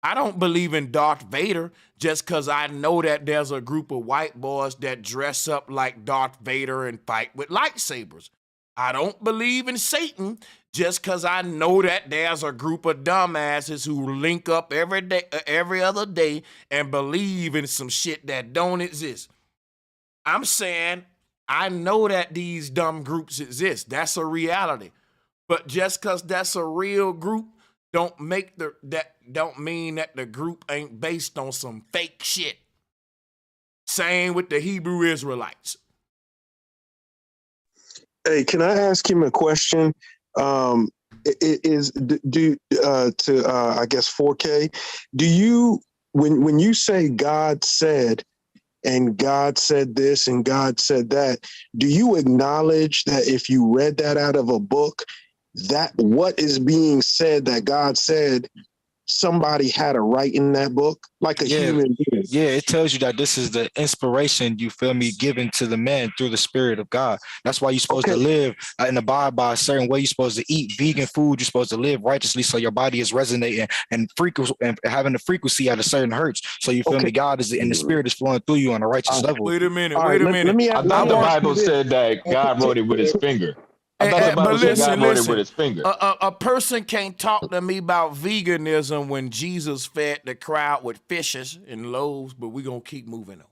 I don't believe in Darth Vader just because I know that there's a group of white boys that dress up like Darth Vader and fight with lightsabers. I don't believe in Satan just because I know that there's a group of dumbasses who link up every other day and believe in some shit that don't exist. I'm saying I know that these dumb groups exist. That's a reality. But just because that's a real group don't mean that the group ain't based on some fake shit. Same with the Hebrew Israelites. Hey, can I ask him a question? I guess 4K. Do you when you say God said and God said this and God said that, do you acknowledge that if you read that out of a book, that what is being said that God said, somebody had a right in that book, like a human being? Yeah, it tells you that this is the inspiration, you feel me, given to the man through the Spirit of God. That's why you're supposed to live and abide by a certain way. You're supposed to eat vegan food. You're supposed to live righteously so your body is resonating and having the frequency at a certain hertz. So you feel me, God is and the Spirit is flowing through you on a righteous level. Wait a minute. I thought the Bible said that God wrote it with his finger. I thought the Bible said God wrote it with his finger. A person can't talk to me about veganism when Jesus fed the crowd with fishes and loaves, but we're going to keep moving on.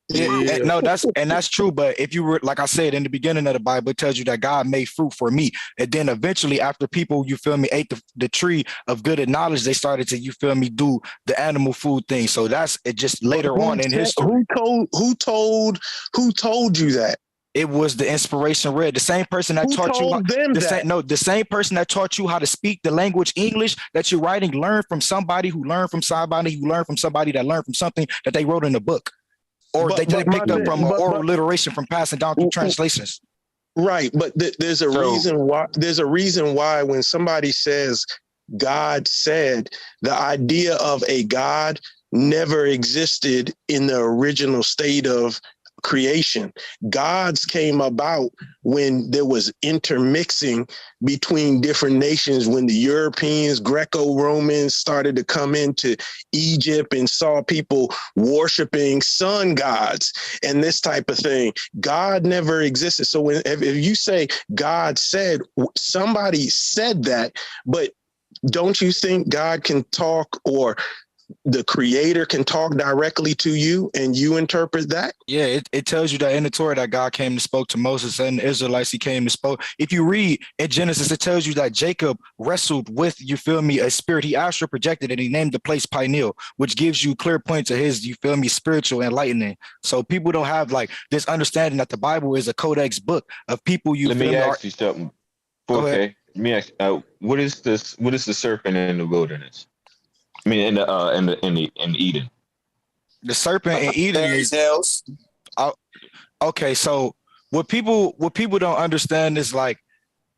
Yeah. No, that's true. But if you were, like I said, in the beginning of the Bible, it tells you that God made fruit for meat. And then eventually after people, you feel me, ate the tree of good and knowledge, they started to, you feel me, do the animal food thing. So that's it just later on in history. Who told you that? It was the inspiration read. The same person that taught you the same person that taught you how to speak the language English that you're writing learned from somebody who learned from somebody who learned from somebody that learned from something that they wrote in a book. Or they picked up from oral literation from passing down through translations. Right, but there's a reason why. There's a reason why when somebody says God said, the idea of a God never existed in the original state of creation. Gods came about when there was intermixing between different nations, when the Europeans, Greco-Romans started to come into Egypt and saw people worshiping sun gods and this type of thing. God never existed. So if you say God said, somebody said that, but don't you think God can talk, or the creator can talk directly to you and you interpret that? Yeah, it tells you that in the Torah that God came and spoke to Moses and the Israelites. He came and spoke. If you read in Genesis, it tells you that Jacob wrestled with, you feel me, a spirit. He astral projected and he named the place Peniel, which gives you clear points of his, you feel me, spiritual enlightening. So people don't have like this understanding that the Bible is a codex book of people. Let me ask you something. Okay. Let me ask what is this? What is the serpent in the wilderness? I mean, in Eden. The serpent in Eden is okay. So what people don't understand is like,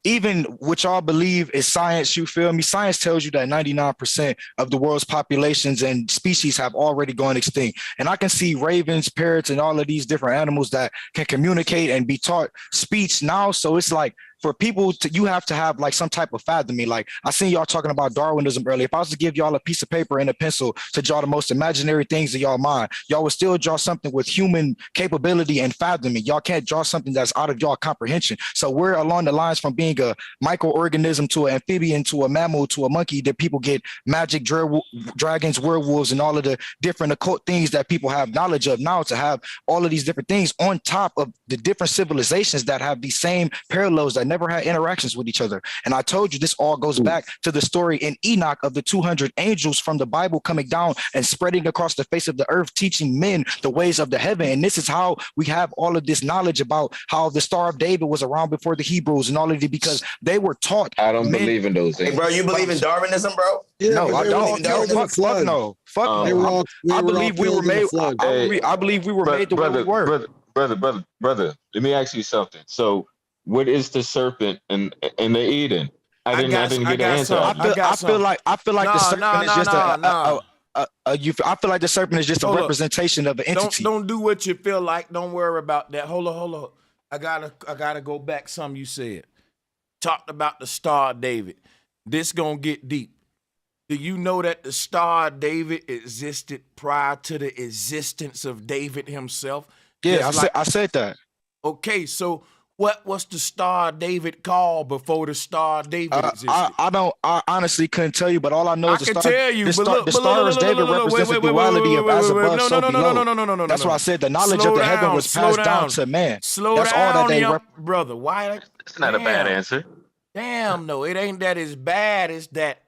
even what y'all believe is science, you feel me? Science tells you that 99% of the world's populations and species have already gone extinct. And I can see ravens, parrots, and all of these different animals that can communicate and be taught speech now. So it's like, for people to, you have to have like some type of fathoming. Like I seen y'all talking about Darwinism earlier. If I was to give y'all a piece of paper and a pencil to draw the most imaginary things in y'all mind, y'all would still draw something with human capability and fathoming. Y'all can't draw something that's out of y'all comprehension. So we're along the lines from being a microorganism to an amphibian to a mammal to a monkey that people get magic, dragons, werewolves, and all of the different occult things that people have knowledge of now, to have all of these different things on top of the different civilizations that have these same parallels that never had interactions with each other. And I told you this all goes back to the story in Enoch of the 200 angels from the Bible coming down and spreading across the face of the earth, teaching men the ways of the heaven. And this is how we have all of this knowledge about how the Star of David was around before the Hebrews and all of it, because they were taught. I don't believe in those things. Hey, bro, you believe in Darwinism, bro? Yeah, no, I don't. Fuck no. Fuck no. I believe we were made. I believe we were made the way we were. Brother, let me ask you something. So, what is the serpent in the Eden? I didn't get an answer. I feel like the serpent is just I feel like the serpent is just a representation of an entity. Don't do what you feel like. Don't worry about that. Hold on. I gotta go back. Something you said. Talked about the Star of David. This gonna get deep. Do you know that the Star of David existed prior to the existence of David himself? Yeah, I said that. Okay, so what was the Star of David called before the Star of David existed? I honestly couldn't tell you, but all I know is the Star of David represents the duality of as above, so below. No. That's why I said the knowledge of the heaven was passed down to man. That's all that they brother. Why? That's not a bad answer. Damn, no, it ain't that it's bad. It's that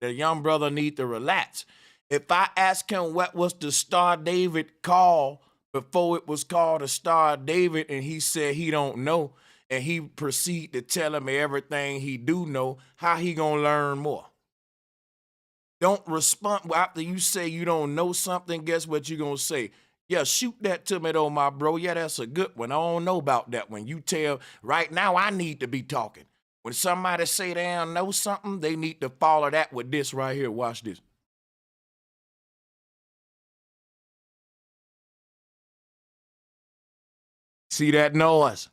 the young brother need to relax. If I ask him what was the Star of David called before it was called the Star of David, and he said he don't know, and he proceed to tell him everything he do know, how he gonna learn more? Don't respond after you say you don't know something. Guess what you gonna say? Yeah, shoot that to me though, my bro. Yeah, that's a good one. I don't know about that one. You tell right now I need to be talking. When somebody say they don't know something, they need to follow that with this right here. Watch this. See that noise?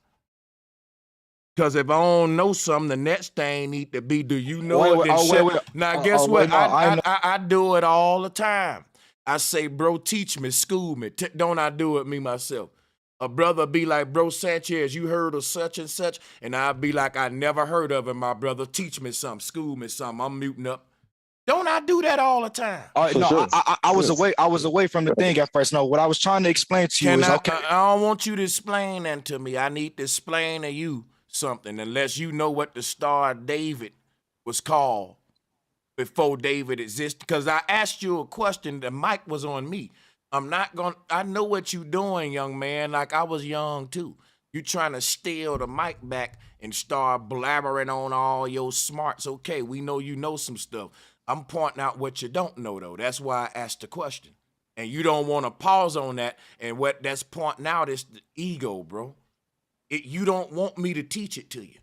Because if I don't know something, the next thing need to be, do you know it? Now, guess what? I do it all the time. I say, bro, teach me, school me. Don't I do it me myself? A brother be like, bro, Sanchez, you heard of such and such? And I'll be like, I never heard of him, my brother. Teach me something, school me something. I'm muting up. Don't I do that all the time? I was away from the thing at first. No, what I was trying to explain to you is okay. I don't want you to explain that to me. I need to explain to you something, unless you know what the Star of David was called before David existed. Because I asked you a question, the mic was on me. I know what you doing, young man. Like I was young too. You trying to steal the mic back and start blabbering on all your smarts. Okay, we know you know some stuff. I'm pointing out what you don't know though. That's why I asked the question. And you don't want to pause on that. And what that's pointing out is the ego, bro. You don't want me to teach it to you.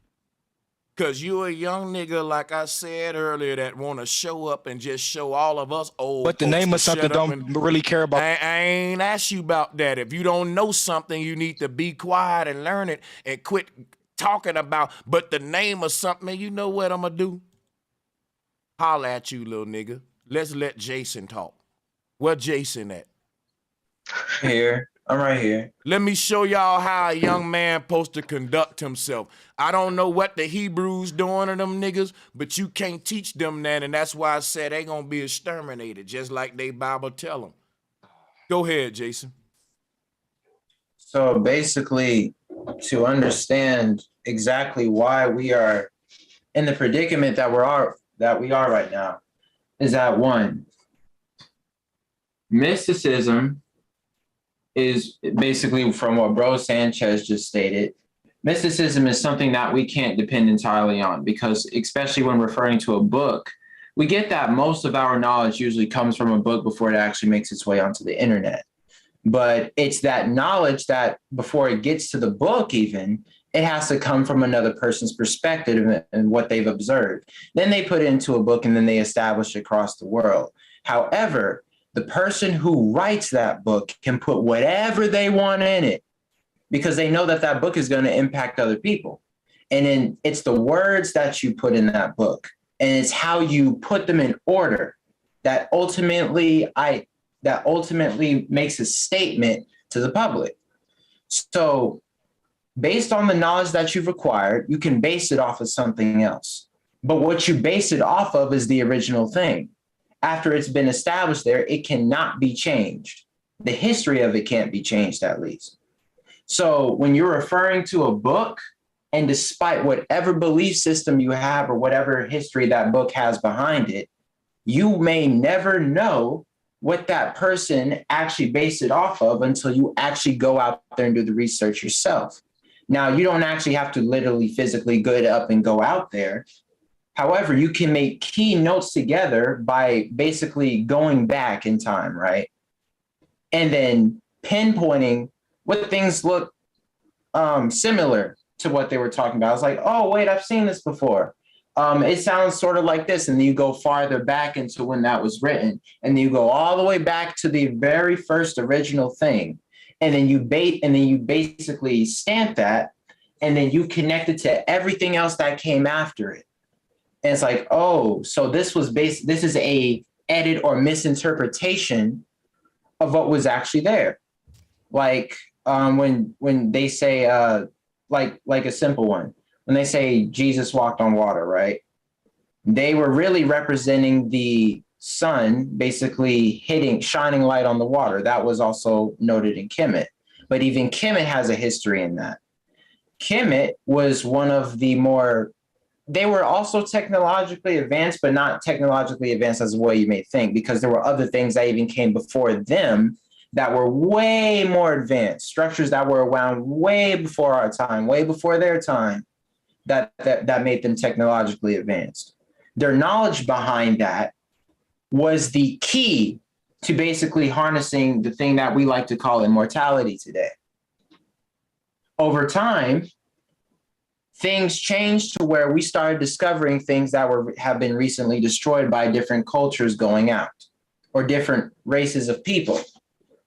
Because you're a young nigga, like I said earlier, that want to show up and just show all of us old. But the name of something don't really care about. I ain't asked you about that. If you don't know something, you need to be quiet and learn it and quit talking about. But the name of something, you know what I'm going to do? Holla at you, little nigga. Let's let Jason talk. Where Jason at? Here. I'm right here. Let me show y'all how a young man supposed to conduct himself. I don't know what the Hebrews doing to them niggas, but you can't teach them that, and that's why I said they gonna be exterminated, just like they Bible tell them. Go ahead, Jason. So basically, to understand exactly why we are in the predicament that we are right now, is that one, mysticism is basically from what Bro Sanchez just stated. Mysticism is something that we can't depend entirely on because, especially when referring to a book, we get that most of our knowledge usually comes from a book before it actually makes its way onto the internet. But it's that knowledge that before it gets to the book even, it has to come from another person's perspective and what they've observed. Then they put it into a book and then they establish it across the world. However, the person who writes that book can put whatever they want in it because they know that that book is going to impact other people. And then it's the words that you put in that book, and it's how you put them in order that ultimately makes a statement to the public. So based on the knowledge that you've acquired, you can base it off of something else. But what you base it off of is the original thing. After it's been established there, it cannot be changed. The history of it can't be changed, at least. So when you're referring to a book, and despite whatever belief system you have or whatever history that book has behind it, you may never know what that person actually based it off of until you actually go out there and do the research yourself. Now, you don't actually have to literally physically get up and go out there. However, you can make key notes together by basically going back in time, right? And then pinpointing what things look similar to what they were talking about. I was like, oh, wait, I've seen this before. It sounds sort of like this. And then you go farther back into when that was written. And then you go all the way back to the very first original thing. And then you basically stamp that. And then you connect it to everything else that came after it. And it's like, oh, so this is a edit or misinterpretation of what was actually there. Like when they say like a simple one, when they say Jesus walked on water, right? They were really representing the sun basically shining light on the water. That was also noted in Kemet. But even Kemet has a history in that. Kemet was one of the more, they were also technologically advanced, but not technologically advanced as the way you may think, because there were other things that even came before them that were way more advanced, structures that were around way before our time, way before their time, that made them technologically advanced. Their knowledge behind that was the key to basically harnessing the thing that we like to call immortality today. Over time, things changed to where we started discovering things that have been recently destroyed by different cultures going out, or different races of people.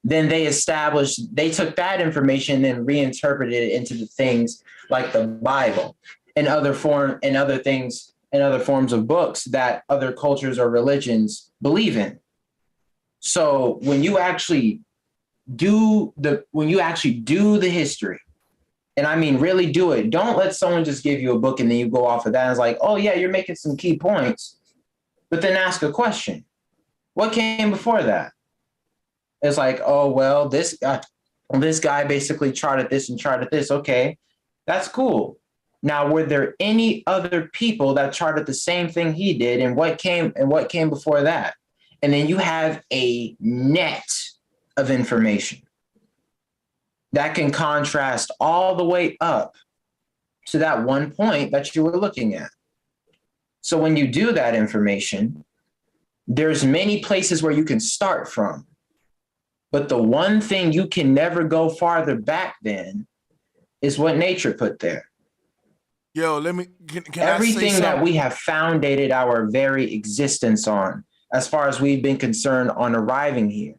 Then they took that information and reinterpreted it into the things like the Bible and other forms of books that other cultures or religions believe in. So when you actually do the history, and I mean really do it, don't let someone just give you a book and then you go off of that and it's like, oh yeah, you're making some key points, but then ask a question. What came before that? It's like, oh, well, this guy basically charted this and charted this. Okay, that's cool. Now, were there any other people that charted the same thing he did, and what came before that? And then you have a net of information that can contrast all the way up to that one point that you were looking at. So when you do that information, there's many places where you can start from. But the one thing you can never go farther back than is what nature put there. Yo, can everything I say that we have foundated our very existence on, as far as we've been concerned on arriving here.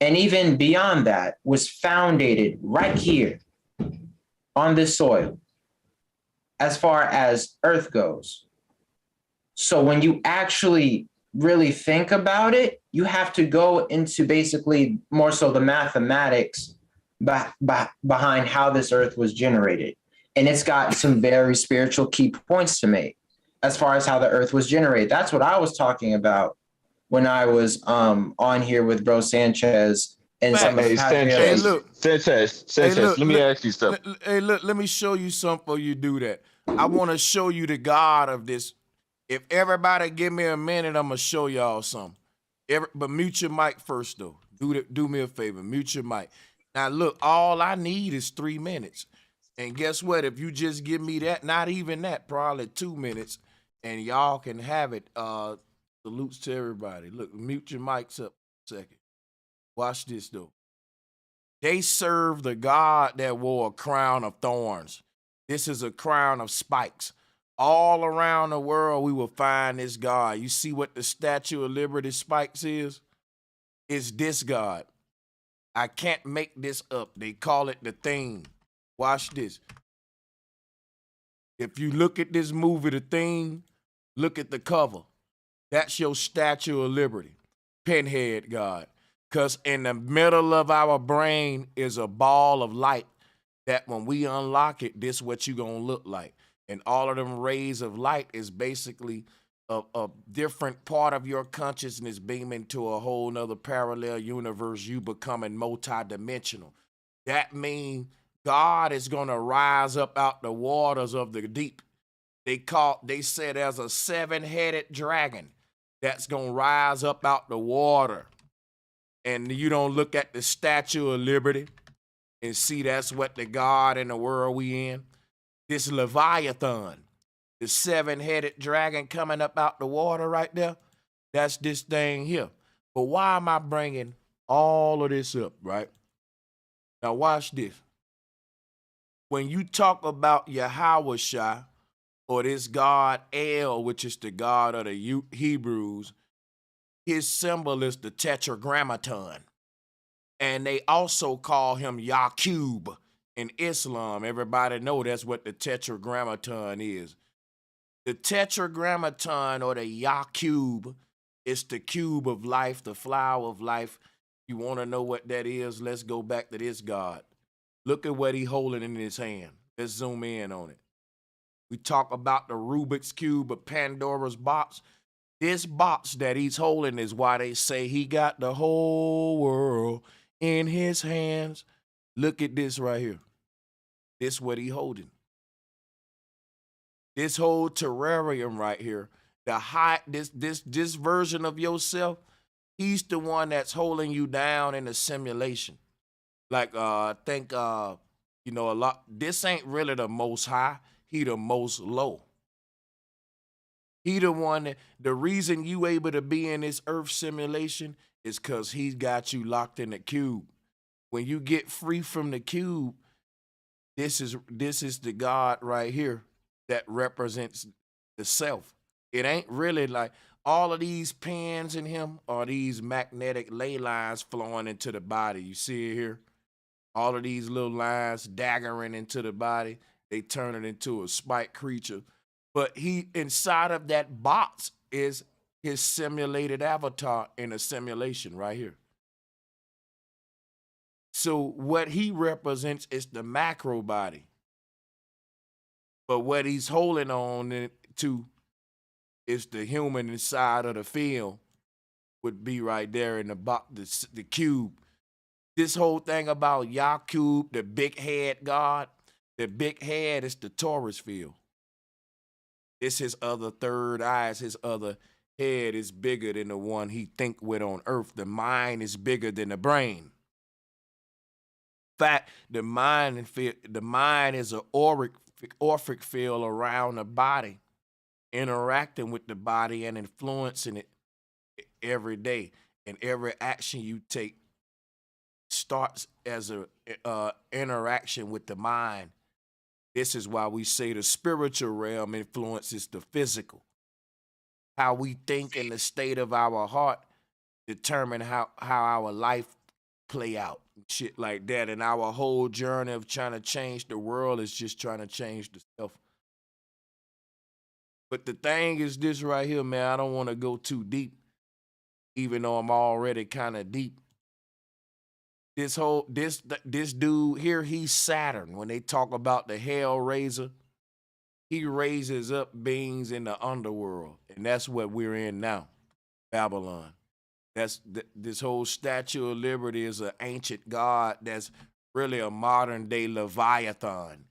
And even beyond that, was foundated right here on this soil, as far as Earth goes. So when you actually really think about it, you have to go into basically more so the mathematics behind how this Earth was generated. And it's got some very spiritual key points to make as far as how the Earth was generated. That's what I was talking about when I was on here with Bro Sanchez and some of the Sanchez, let me ask you something. Let me show you something before you do that. I want to show you the God of this. If everybody give me a minute, I'm gonna show y'all something. But mute your mic first, though. Do me a favor, mute your mic. Now look, all I need is 3 minutes. And guess what? If you just give me that, not even that, probably 2 minutes, and y'all can have it. Salutes to everybody. Look, mute your mics up a second. Watch this, though. They serve the God that wore a crown of thorns. This is a crown of spikes. All around the world, we will find this God. You see what the Statue of Liberty spikes is? It's this God. I can't make this up. They call it the thing. Watch this. If you look at this movie, The Thing, look at the cover. That's your Statue of Liberty, Pinhead God. Because in the middle of our brain is a ball of light that when we unlock it, this is what you're going to look like. And all of them rays of light is basically a different part of your consciousness beaming to a whole nother parallel universe, you becoming multidimensional. That means God is going to rise up out the waters of the deep. They said there's a 7-headed dragon that's going to rise up out the water. And you don't look at the Statue of Liberty and see that's what the God in the world we in. This Leviathan, the 7-headed dragon coming up out the water right there, that's this thing here. But why am I bringing all of this up, right? Now watch this. When you talk about Yahweh Shai, or this God El, which is the God of the Hebrews, his symbol is the tetragrammaton. And they also call him Yaqub in Islam. Everybody know that's what the tetragrammaton is. The tetragrammaton, or the Yaqub, is the cube of life, the flower of life. You want to know what that is? Let's go back to this God. Look at what he's holding in his hand. Let's zoom in on it. We talk about the Rubik's Cube of Pandora's box. This box that he's holding is why they say he got the whole world in his hands. Look at this right here. This what he holding. This whole terrarium right here, this version of yourself, he's the one that's holding you down in the simulation. Like I think a lot. This ain't really the most high. He the most low. He the one the reason you able to be in this earth simulation is because he's got you locked in the cube. When you get free from the cube, this is the God right here that represents the self. It ain't really like all of these pins in him are these magnetic ley lines flowing into the body. You see it here? All of these little lines daggering into the body. They turn it into a spiked creature. But he inside of that box is his simulated avatar in a simulation right here. So what he represents is the macro body. But what he's holding on to is the human inside of the field would be right there in the box, the cube. This whole thing about Yaqub, the big head God, the big head is the Taurus field. It's his other third eye, his other head is bigger than the one he think with on earth. The mind is bigger than the brain. In fact, the mind is an auric field around the body, interacting with the body and influencing it every day. And every action you take starts as a interaction with the mind. This is why we say the spiritual realm influences the physical. How we think and the state of our heart determine how our life play out. Shit like that. And our whole journey of trying to change the world is just trying to change the self. But the thing is this right here, man, I don't want to go too deep, even though I'm already kind of deep. This dude here, he's Saturn. When they talk about the Hellraiser, he raises up beings in the underworld. And that's what we're in now, Babylon. This whole Statue of Liberty is an ancient god that's really a modern day Leviathan.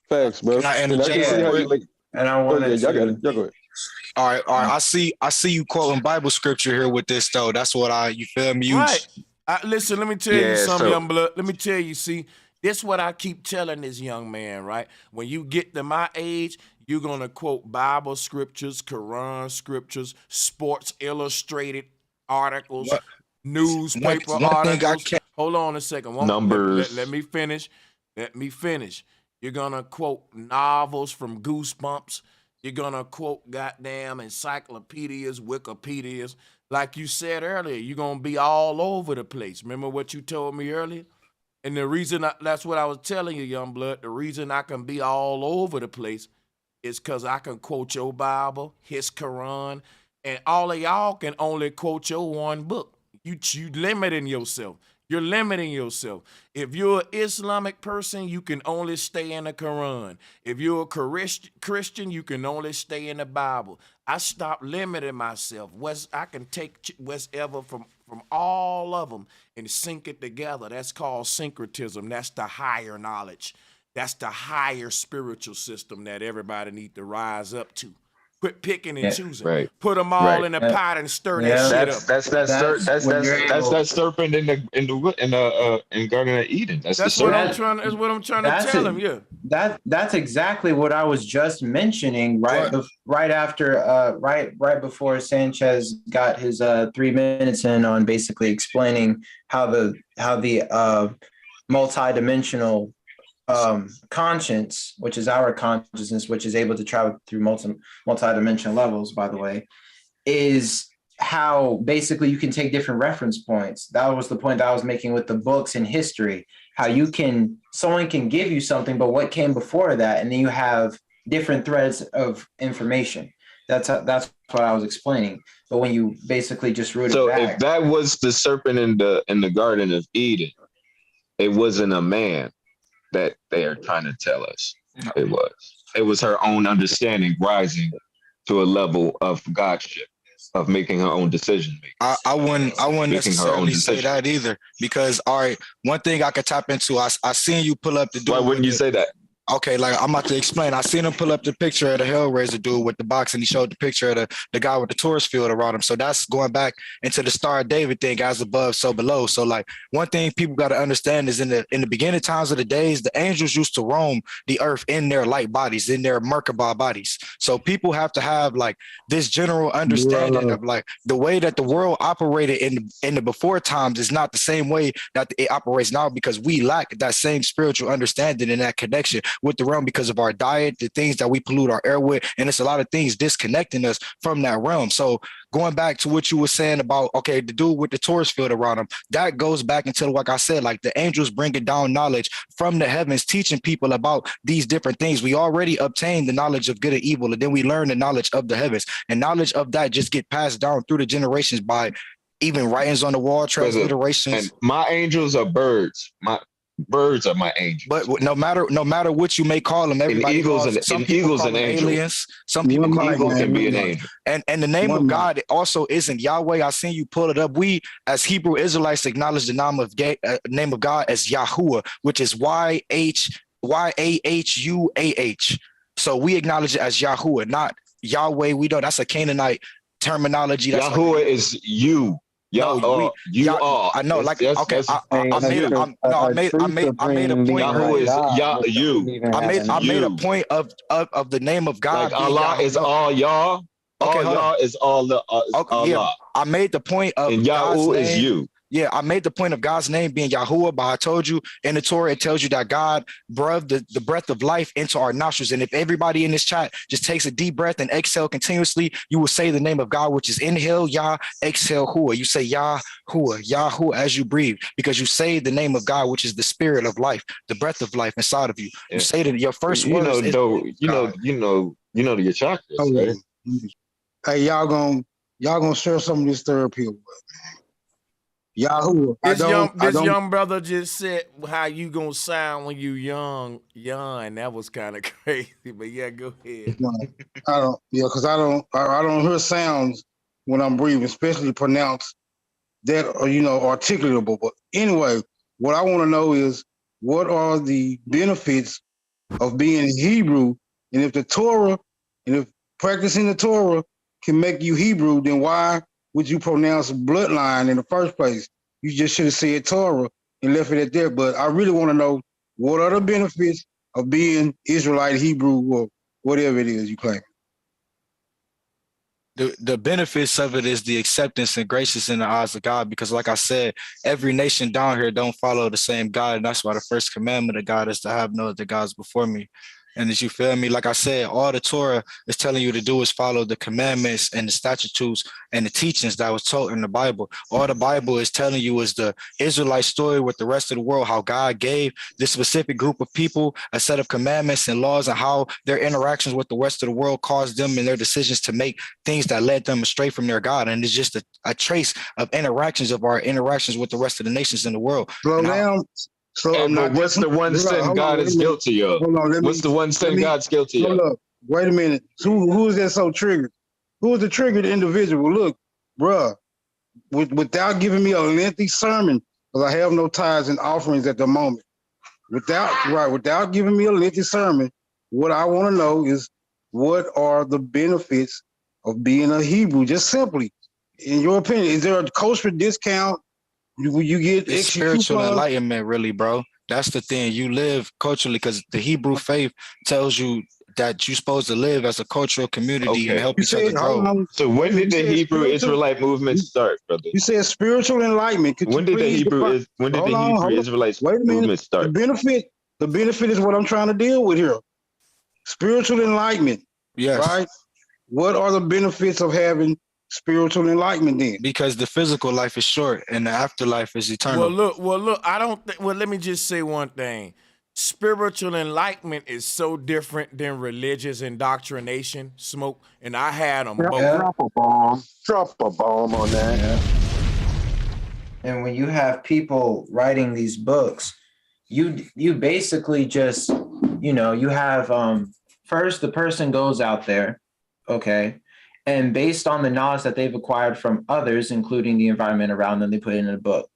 Facts, bro. Can I And I interject can see how you like. And I wanted y'all got to. it. Y'all go ahead. All right. I see you quoting Bible scripture here with this though. That's what you feel me? Right. Listen, let me tell you something, so- young blood. Let me tell you, see, this what I keep telling this young man, right? When you get to my age, you're going to quote Bible scriptures, Quran scriptures, Sports Illustrated articles, newspaper one thing articles. Hold on a second. Numbers. Let me finish. Let me finish. You're going to quote novels from Goosebumps. You're going to quote goddamn encyclopedias, Wikipedias. Like you said earlier, you're going to be all over the place. Remember what you told me earlier? And the reason that's what I was telling you, young blood, the reason I can be all over the place is because I can quote your Bible, his Quran, and all of y'all can only quote your one book. You limiting yourself. You're limiting yourself. If you're an Islamic person, you can only stay in the Quran. If you're a Christian, you can only stay in the Bible. I stopped limiting myself. I can take whatever from all of them and sync it together. That's called syncretism. That's the higher knowledge. That's the higher spiritual system that everybody needs to rise up to. Quit picking and choosing. Right. Put them all in a pot and stir that shit up. That's that serpent in Garden of Eden. That's what I'm trying to tell him. Yeah. That's exactly what I was just mentioning right before Sanchez got his 3 minutes in on basically explaining how the multidimensional conscience, which is our consciousness, which is able to travel through multi-dimensional levels, by the way, is how basically you can take different reference points. That was the point that I was making with the books and history, how someone can give you something, but what came before that, and then you have different threads of information. That's what I was explaining. But when you basically just root it back. So if that was the serpent in the Garden of Eden, it wasn't a man that they are trying to tell us. It was her own understanding rising to a level of godship, of making her own decision making. I wouldn't necessarily say that either, because all right, one thing I could tap into, I seen you pull up the dude. Why wouldn't you say that? Okay, like I'm about to explain. I seen him pull up the picture of the Hellraiser dude with the box, and he showed the picture of the guy with the tourist field around him. So that's going back into the Star of David thing, as above, so below. So like one thing people got to understand is in the beginning times of the days, the angels used to roam the earth in their light bodies, in their Merkabah bodies. So people have to have like this general understanding of like the way that the world operated in the before times is not the same way that it operates now, because we lack that same spiritual understanding and that connection with the realm because of our diet, the things that we pollute our air with, and it's a lot of things disconnecting us from that realm. So going back to what you were saying about, okay, the dude with the tourist field around him, that goes back into, like I said, like the angels bringing down knowledge from the heavens, teaching people about these different things. We already obtained the knowledge of good and evil, and then we learn the knowledge of the heavens, and knowledge of that just get passed down through the generations by even writings on the wall, transliterations. And my angels are birds. Birds are my angels. But no matter what you may call them, everybody some people call them aliens. Some people call them can be an angel. And the name of God also isn't Yahweh. I seen you pull it up. We as Hebrew Israelites acknowledge the name of God as Yahuwah, which is YAHUAH. So we acknowledge it as Yahuwah, not Yahweh. We don't. That's a Canaanite terminology. That's Yahuwah is you. I know. Like, okay, I made a point. I made a point of the name of God. Like Allah is all Yah. Okay, Yah is all Allah. Yeah, I made the point of and Yahoo is you. Yeah, I made the point of God's name being Yahuwah, but I told you in the Torah, it tells you that God breathed the breath of life into our nostrils. And if everybody in this chat just takes a deep breath and exhale continuously, you will say the name of God, which is inhale, Yah, exhale, Hua. You say Yahuwah, Yahuwah as you breathe, because you say the name of God, which is the spirit of life, the breath of life inside of you. You say that your first words. You know your chakras, right? Hey, y'all gonna share some of this therapy with, man. Yahoo. This young brother just said how you gonna sound when you young. That was kind of crazy, but yeah, go ahead. Because I don't hear sounds when I'm breathing, especially pronounced that articulatable. But anyway, what I want to know is what are the benefits of being Hebrew, and if the Torah and if practicing the Torah can make you Hebrew, then why would you pronounce bloodline in the first place? You just should have said Torah and left it at that. But I really want to know what are the benefits of being Israelite, Hebrew, or whatever it is you claim. The benefits of it is the acceptance and gracious in the eyes of God, because like I said, every nation down here don't follow the same God, and that's why the first commandment of God is to have no other gods before me. And as you feel me, like I said, all the Torah is telling you to do is follow the commandments and the statutes and the teachings that was taught in the Bible. All the Bible is telling you is the Israelite story with the rest of the world, how God gave this specific group of people a set of commandments and laws, and how their interactions with the rest of the world caused them in their decisions to make things that led them astray from their God. And it's just a trace of interactions of our interactions with the rest of the nations in the world. Slow down. Hey, but what's the one sin God is guilty of? What's the one sin God's guilty of? Hold up. Wait a minute. Who is that so triggered? Who is the triggered individual? Look, bruh, without giving me a lengthy sermon, because I have no tithes and offerings at the moment. Without giving me a lengthy sermon, what I want to know is what are the benefits of being a Hebrew? Just simply, in your opinion, is there a kosher discount? You get it's spiritual enlightenment, really, bro. That's the thing. You live culturally because the Hebrew faith tells you that you're supposed to live as a cultural community and help each other grow. So when did the Hebrew Israelite movement start, brother? You said spiritual enlightenment. When did the Hebrew Israelite movement start? The benefit is what I'm trying to deal with here. Spiritual enlightenment. Yes. Right? What are the benefits of having spiritual enlightenment then? Because the physical life is short and the afterlife is eternal. Well, look, I don't think, well, let me just say one thing. Spiritual enlightenment is so different than religious indoctrination, Smoke, and I had them both. Drop a bomb on that. Yeah. And when you have people writing these books, you basically just, you have, first the person goes out there, okay, and based on the knowledge that they've acquired from others, including the environment around them, they put it in a book.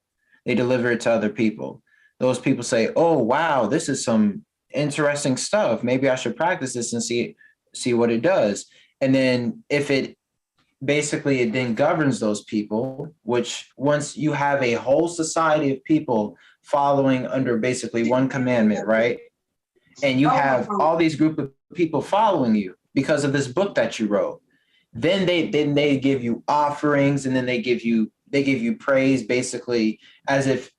They deliver it to other people. Those people say, oh, wow, this is some interesting stuff. Maybe I should practice this and see what it does. And then if it then governs those people, which once you have a whole society of people following under basically one commandment, right? And you have all these group of people following you because of this book that you wrote. Then they give you offerings, and then they give you praise, basically as if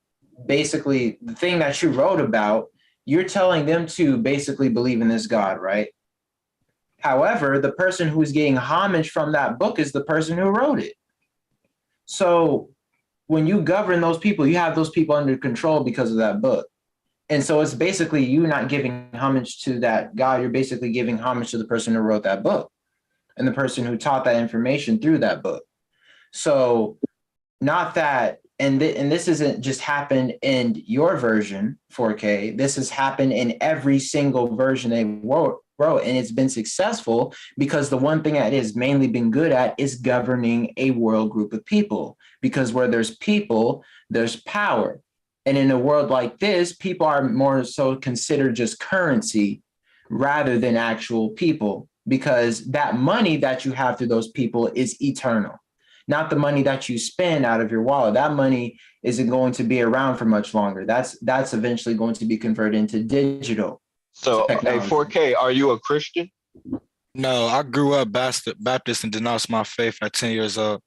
basically the thing that you wrote about, you're telling them to basically believe in this God, right? However, the person who's getting homage from that book is the person who wrote it. So when you govern those people, you have those people under control because of that book. And so it's basically you not giving homage to that God, you're basically giving homage to the person who wrote that book and the person who taught that information through that book. So not that, and this isn't just happened in your version, 4K, this has happened in every single version they wrote, and it's been successful because the one thing that it's mainly been good at is governing a world group of people, because where there's people, there's power. And in a world like this, people are more so considered just currency rather than actual people, because that money that you have through those people is eternal. Not the money that you spend out of your wallet. That money isn't going to be around for much longer. That's eventually going to be converted into digital. So, technology. Hey, 4K, are you a Christian? No, I grew up Baptist and denounced my faith at 10 years old.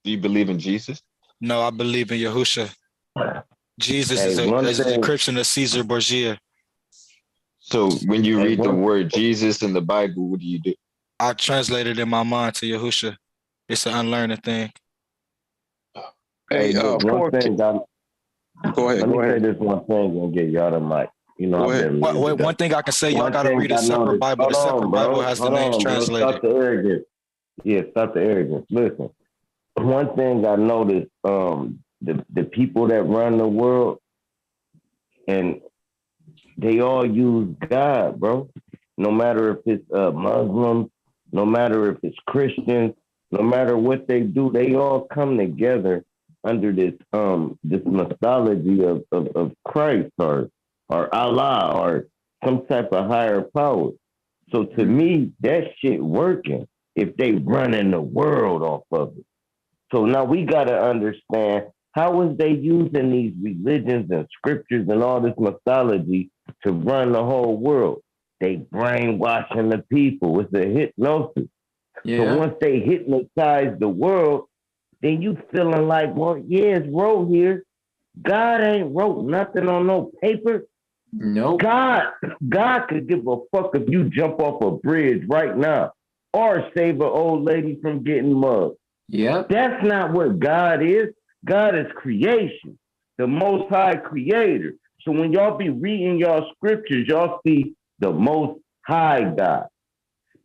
Do you believe in Jesus? No, I believe in Yahusha. Jesus is a description of Caesar Borgia. So when you read the word Jesus in the Bible, what do you do? I translated in my mind to Yahusha. It's an unlearning thing. Hey, one thing go ahead. Let me say this one thing and get y'all the mic. One thing I can say, y'all got to read a separate Bible. The separate Bible has the names translated. Stop the arrogance. Yeah, stop the arrogance. Listen, one thing I noticed, the people that run the world, and they all use God, bro. No matter if it's Muslims, no matter if it's Christians, no matter what they do, they all come together under this mythology of Christ or Allah or some type of higher power. So to me, that shit working if they running the world off of it. So now we gotta understand, how is they using these religions and scriptures and all this mythology to run the whole world? They brainwashing the people. It's a hypnosis. Yeah. So once they hypnotize the world, then you feeling like, well, yeah, it's wrote here. God ain't wrote nothing on no paper. Nope. God could give a fuck if you jump off a bridge right now or save an old lady from getting mugged. Yeah. That's not what God is. God is creation, the Most High Creator. So when y'all be reading y'all scriptures, y'all see the Most High God,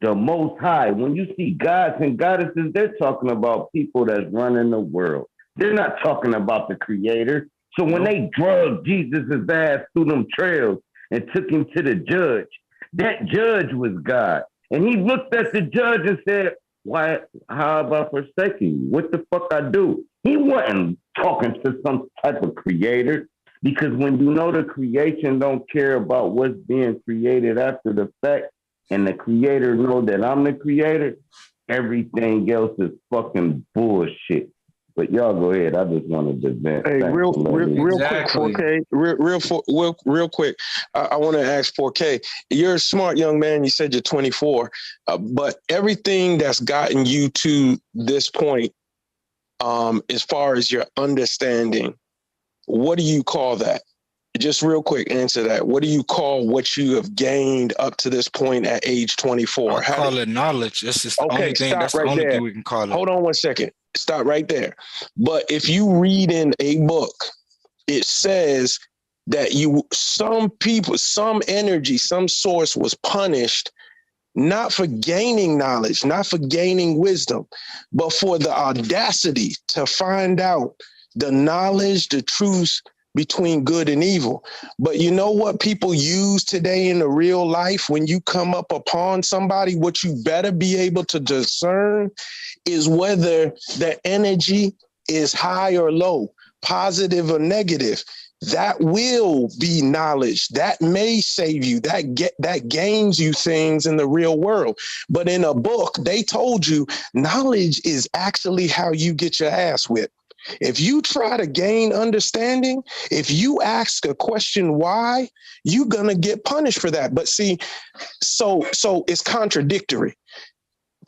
the Most High. When you see gods and goddesses, they're talking about people that's running the world. They're not talking about the Creator. So when they drugged Jesus' ass through them trails and took him to the judge, that judge was God. And he looked at the judge and said, "Why, how about forsaking you? What the fuck I do?" He wasn't talking to some type of creator, because when you know the creation don't care about what's being created after the fact, and the creator know that I'm the creator, everything else is fucking bullshit. But y'all go ahead. I just wanted to vent. Hey, real Exactly. quick, 4K, real quick. I want to ask 4K. You're a smart young man. You said you're 24, but everything that's gotten you to this point, as far as your understanding, what do you call that? Just real quick, answer that. What do you call what you have gained up to this point at age 24? I call it knowledge. That's just the only thing. That's the only thing we can call it. Hold on 1 second. Stop right there. But if you read in a book, it says that some people, some energy, some source was punished not for gaining knowledge, not for gaining wisdom, but for the audacity to find out the knowledge, the truths between good and evil. But you know what people use today in the real life? When you come up upon somebody, what you better be able to discern is whether the energy is high or low, positive or negative. That will be knowledge. That may save you. That gains you things in the real world. But in a book, they told you knowledge is actually how you get your ass whipped. If you try to gain understanding, if you ask a question why, you're gonna get punished for that. But see, so it's contradictory.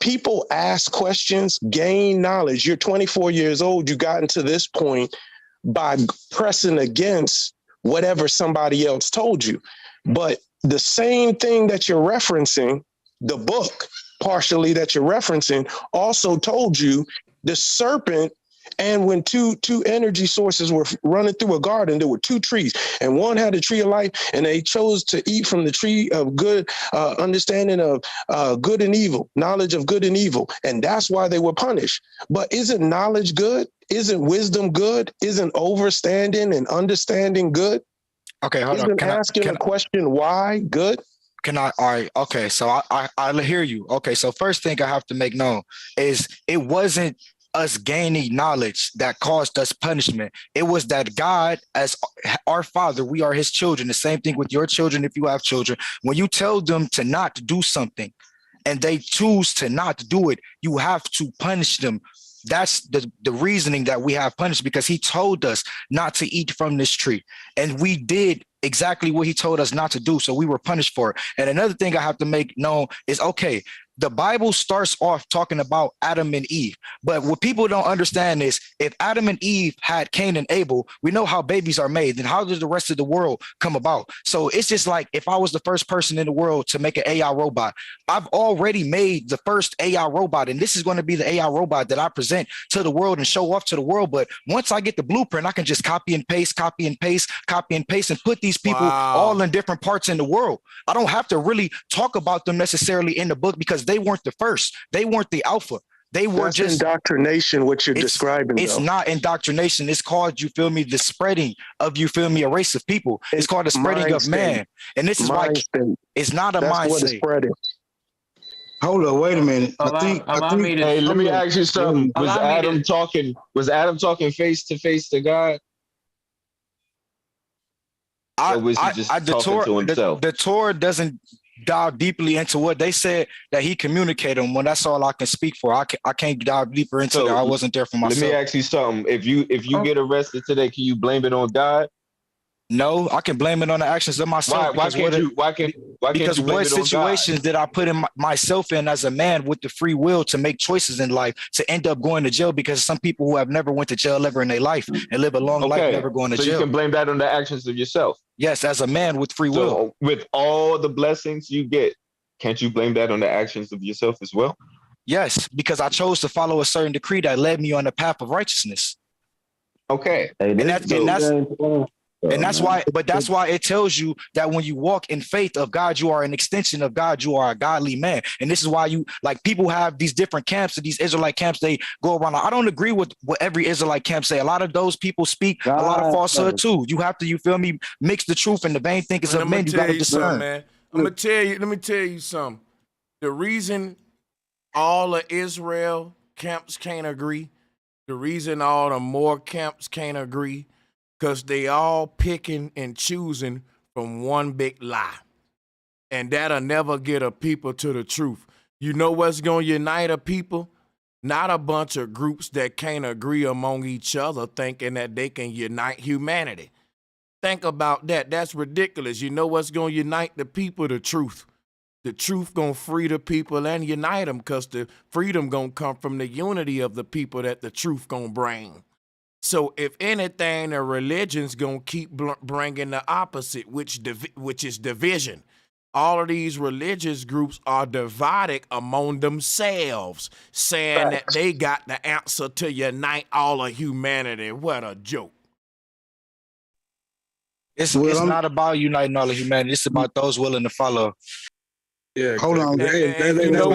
People ask questions, gain knowledge. You're 24 years old. You gotten to this point by pressing against whatever somebody else told you. But the same thing that you're referencing, the book partially that you're referencing, also told you the serpent. And when two energy sources were running through a garden, there were two trees, and one had a tree of life, and they chose to eat from the tree of good, understanding of good and evil, knowledge of good and evil. And that's why they were punished. But isn't knowledge good? Isn't wisdom good? Isn't overstanding and understanding good? Okay, hold Isn't on. asking a question why good? Can I? All right. Okay. So I hear you. Okay. So first thing I have to make known is it wasn't us gaining knowledge that caused us punishment. It was that God, as our Father, we are his children. The same thing with your children if you have children. When you tell them to not do something and they choose to not do it, you have to punish them. That's the reasoning that we have punished, because he told us not to eat from this tree. And we did exactly what he told us not to do. So we were punished for it. And another thing I have to make known is, okay, the Bible starts off talking about Adam and Eve. But what people don't understand is if Adam and Eve had Cain and Abel, we know how babies are made. Then how did the rest of the world come about? So it's just like if I was the first person in the world to make an AI robot, I've already made the first AI robot. And this is going to be the AI robot that I present to the world and show off to the world. But once I get the blueprint, I can just copy and paste, and put these people all in different parts in the world. I don't have to really talk about them necessarily in the book because they weren't the first. They weren't the alpha. They were That's just indoctrination, what you're describing. It's though. not indoctrination. It's called, you feel me, the spreading of, you feel me, a race of people. It's called the spreading of man. And this is why it's not a mindset. What is spreading. Hold on, wait a minute. Hey, let me ask you something. Was Adam talking face to face to God? Or was he just talking to himself? The Torah doesn't dive deeply into what they said that he communicated them. When that's all I can speak for. I can't dive deeper into that. I wasn't there for myself. Let me ask you something. If you get arrested today, can you blame it on God? No, I can blame it on the actions of myself. Why can't you Because blame what it on God? situations did I put myself in as a man with the free will to make choices in life to end up going to jail? Because some people who have never went to jail ever in their life and live a long life never going to so jail. You can blame that on the actions of yourself. Yes, as a man with free will. So with all the blessings you get, can't you blame that on the actions of yourself as well? Yes, because I chose to follow a certain decree that led me on the path of righteousness. Okay. And that's why it tells you that when you walk in faith of God, you are an extension of God. You are a godly man. And this is why people have these different camps, these Israelite camps, they go around. I don't agree with what every Israelite camp say. A lot of those people speak a lot of falsehood too. You have to, you feel me, mix the truth and the vain thinkers of men. You got to discern. Man. Let me tell you something. The reason all of Israel camps can't agree, the reason all the more camps can't agree, because they all picking and choosing from one big lie. And that'll never get a people to the truth. You know what's going to unite a people? Not a bunch of groups that can't agree among each other thinking that they can unite humanity. Think about that. That's ridiculous. You know what's going to unite the people? The truth. The truth going to free the people and unite them, because the freedom going to come from the unity of the people that the truth going to bring. So if anything, the religion's going to keep bringing the opposite, which is division. All of these religious groups are divided among themselves, saying that they got the answer to unite all of humanity. What a joke. It's not about uniting all of humanity. It's about those willing to follow. Yeah, hold on. That's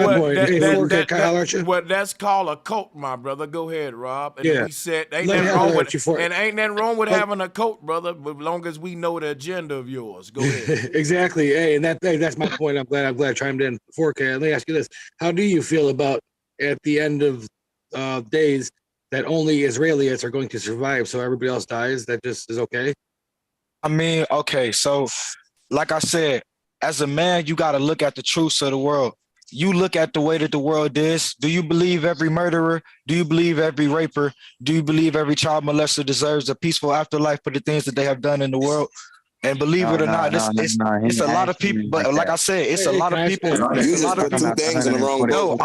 my point. What that's called a cult, my brother. Go ahead, Rob. And we said ain't nothing wrong with having a cult, brother, as long as we know the agenda of yours. Go ahead. Exactly. Hey, and that's my point. I'm glad I chimed in. 4K. Let me ask you this: how do you feel about at the end of days that only Israelis are going to survive, so everybody else dies? That just is okay? I mean, okay, so like I said, as a man, you got to look at the truths of the world. You look at the way that the world is. Do you believe every murderer? Do you believe every raper? Do you believe every child molester deserves a peaceful afterlife for the things that they have done in the world? And believe it or not, it's a lot of people. But like I said, it's a lot of people. You just put two things in the wrong book.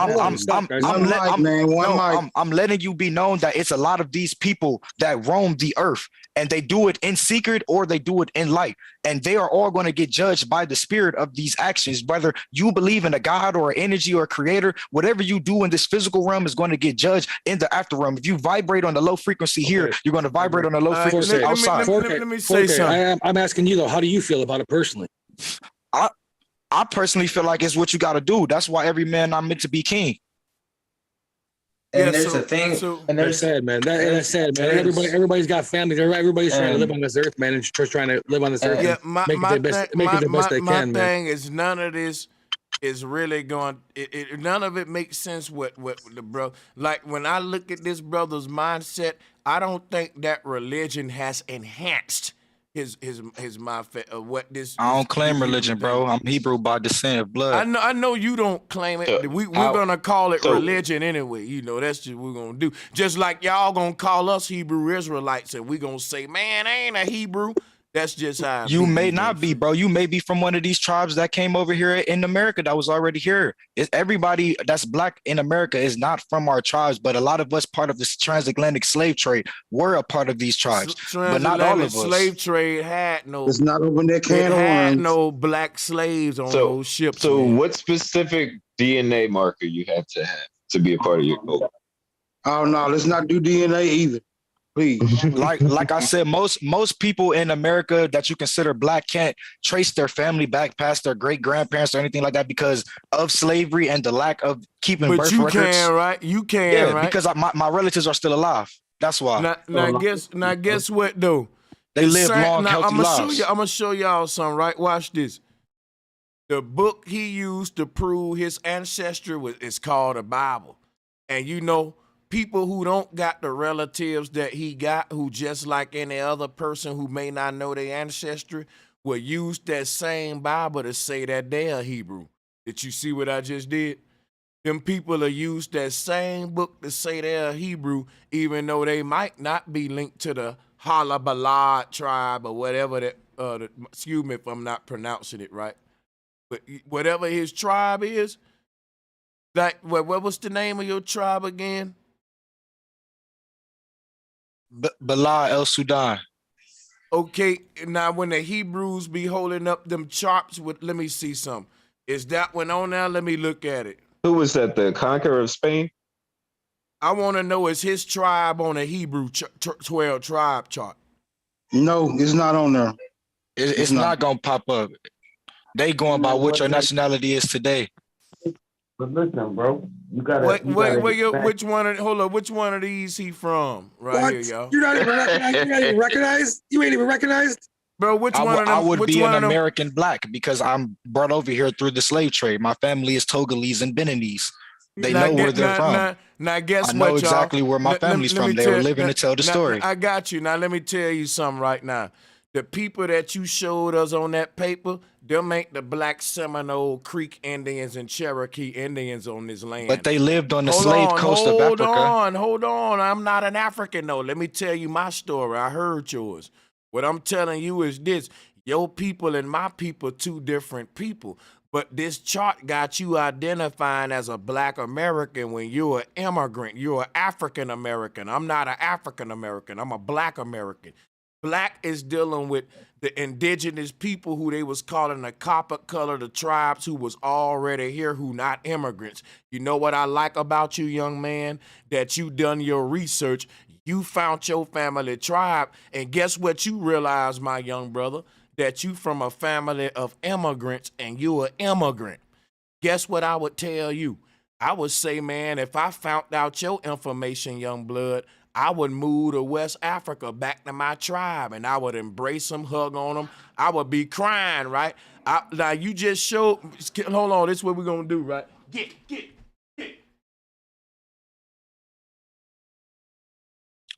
I'm letting you be known that it's a lot of these people that roam the earth, and they do it in secret or they do it in light. And they are all going to get judged by the spirit of these actions. Whether you believe in a God or an energy or a creator, whatever you do in this physical realm is going to get judged in the after realm. If you vibrate on the low frequency here, you're going to vibrate on the low frequency outside. Let me say something. I'm asking you though, how do you feel about it personally? I personally feel like it's what you got to do. That's why every man not meant to be king. And there's a thing, and that's sad, man. That's sad, man. Everybody's got families. Everybody's trying to live on this earth, man, and just trying to live on this earth. Yeah, make it the best they can, man. My thing is none of this is really going. None of it makes sense. What the brother, like when I look at this brother's mindset, I don't think that religion has enhanced his mindset. What this? I don't claim religion, bro. I'm Hebrew by descent of blood. I know you don't claim it. We're gonna call it religion anyway. You know, that's just what we're gonna do. Just like y'all gonna call us Hebrew Israelites, and we're gonna say, man, I ain't a Hebrew. That's just how you may not be, bro. You may be from one of these tribes that came over here in America that was already here. Everybody that's black in America is not from our tribes, but a lot of us part of this transatlantic slave trade were a part of these tribes, but not all of us. Slave trade had no. It's not open that can of worms. No black slaves on those ships. So, what specific DNA marker you have to be a part of your cult? Oh no, let's not do DNA either. Please. like I said, most people in America that you consider black can't trace their family back past their great grandparents or anything like that because of slavery and the lack of keeping birth records. But you can, right? You can, right? Because my relatives are still alive. That's why. Now guess what though? They live long, healthy lives. I'm gonna show y'all something, right? Watch this. The book he used to prove his ancestry is called the Bible, and you know. People who don't got the relatives that he got, who just like any other person who may not know their ancestry, will use that same Bible to say that they're Hebrew. Did you see what I just did? Them people will use that same book to say they're Hebrew, even though they might not be linked to the Halabalad tribe or whatever that excuse me if I'm not pronouncing it right, but whatever his tribe is, like what was the name of your tribe again? Bala El Sudan. Okay, now when the Hebrews be holding up them charts with, let me see some. Is that one on there? Let me look at it. Who was that? The conqueror of Spain? I want to know, is his tribe on a Hebrew 12 tribe chart? No, it's not on there. It's not gonna pop up. They going by what your nationality is today. But listen, bro, you gotta. Which one? Hold up, which one of these he from? Right here, y'all. You're not even recognized. You're not even recognized. You ain't even recognized. Bro, which one of them? I would be an of them? American black because I'm brought over here through the slave trade. My family is Togolese and Beninese. They know where they're from. Now guess what, I know y'all? exactly where my family's from. They were living to tell the story. I got you. Now let me tell you something right now. The people that you showed us on that paper, them ain't the Black Seminole Creek Indians and Cherokee Indians on this land. But they lived on the slave coast of Africa. Hold on. I'm not an African, though. Let me tell you my story. I heard yours. What I'm telling you is this. Your people and my people, two different people. But this chart got you identifying as a Black American when you're an immigrant. You're an African American. I'm not an African American. I'm a Black American. Black is dealing with the indigenous people who they was calling the copper color, the tribes who was already here, who not immigrants. You know what I like about you, young man? That you done your research. You found your family tribe. And guess what you realize, my young brother? That you from a family of immigrants and you an immigrant. Guess what I would tell you? I would say, man, if I found out your information, young blood, I would move to West Africa back to my tribe and I would embrace them, hug on them. I would be crying, right? Now you just showed, hold on, this is what we're gonna do, right? Get.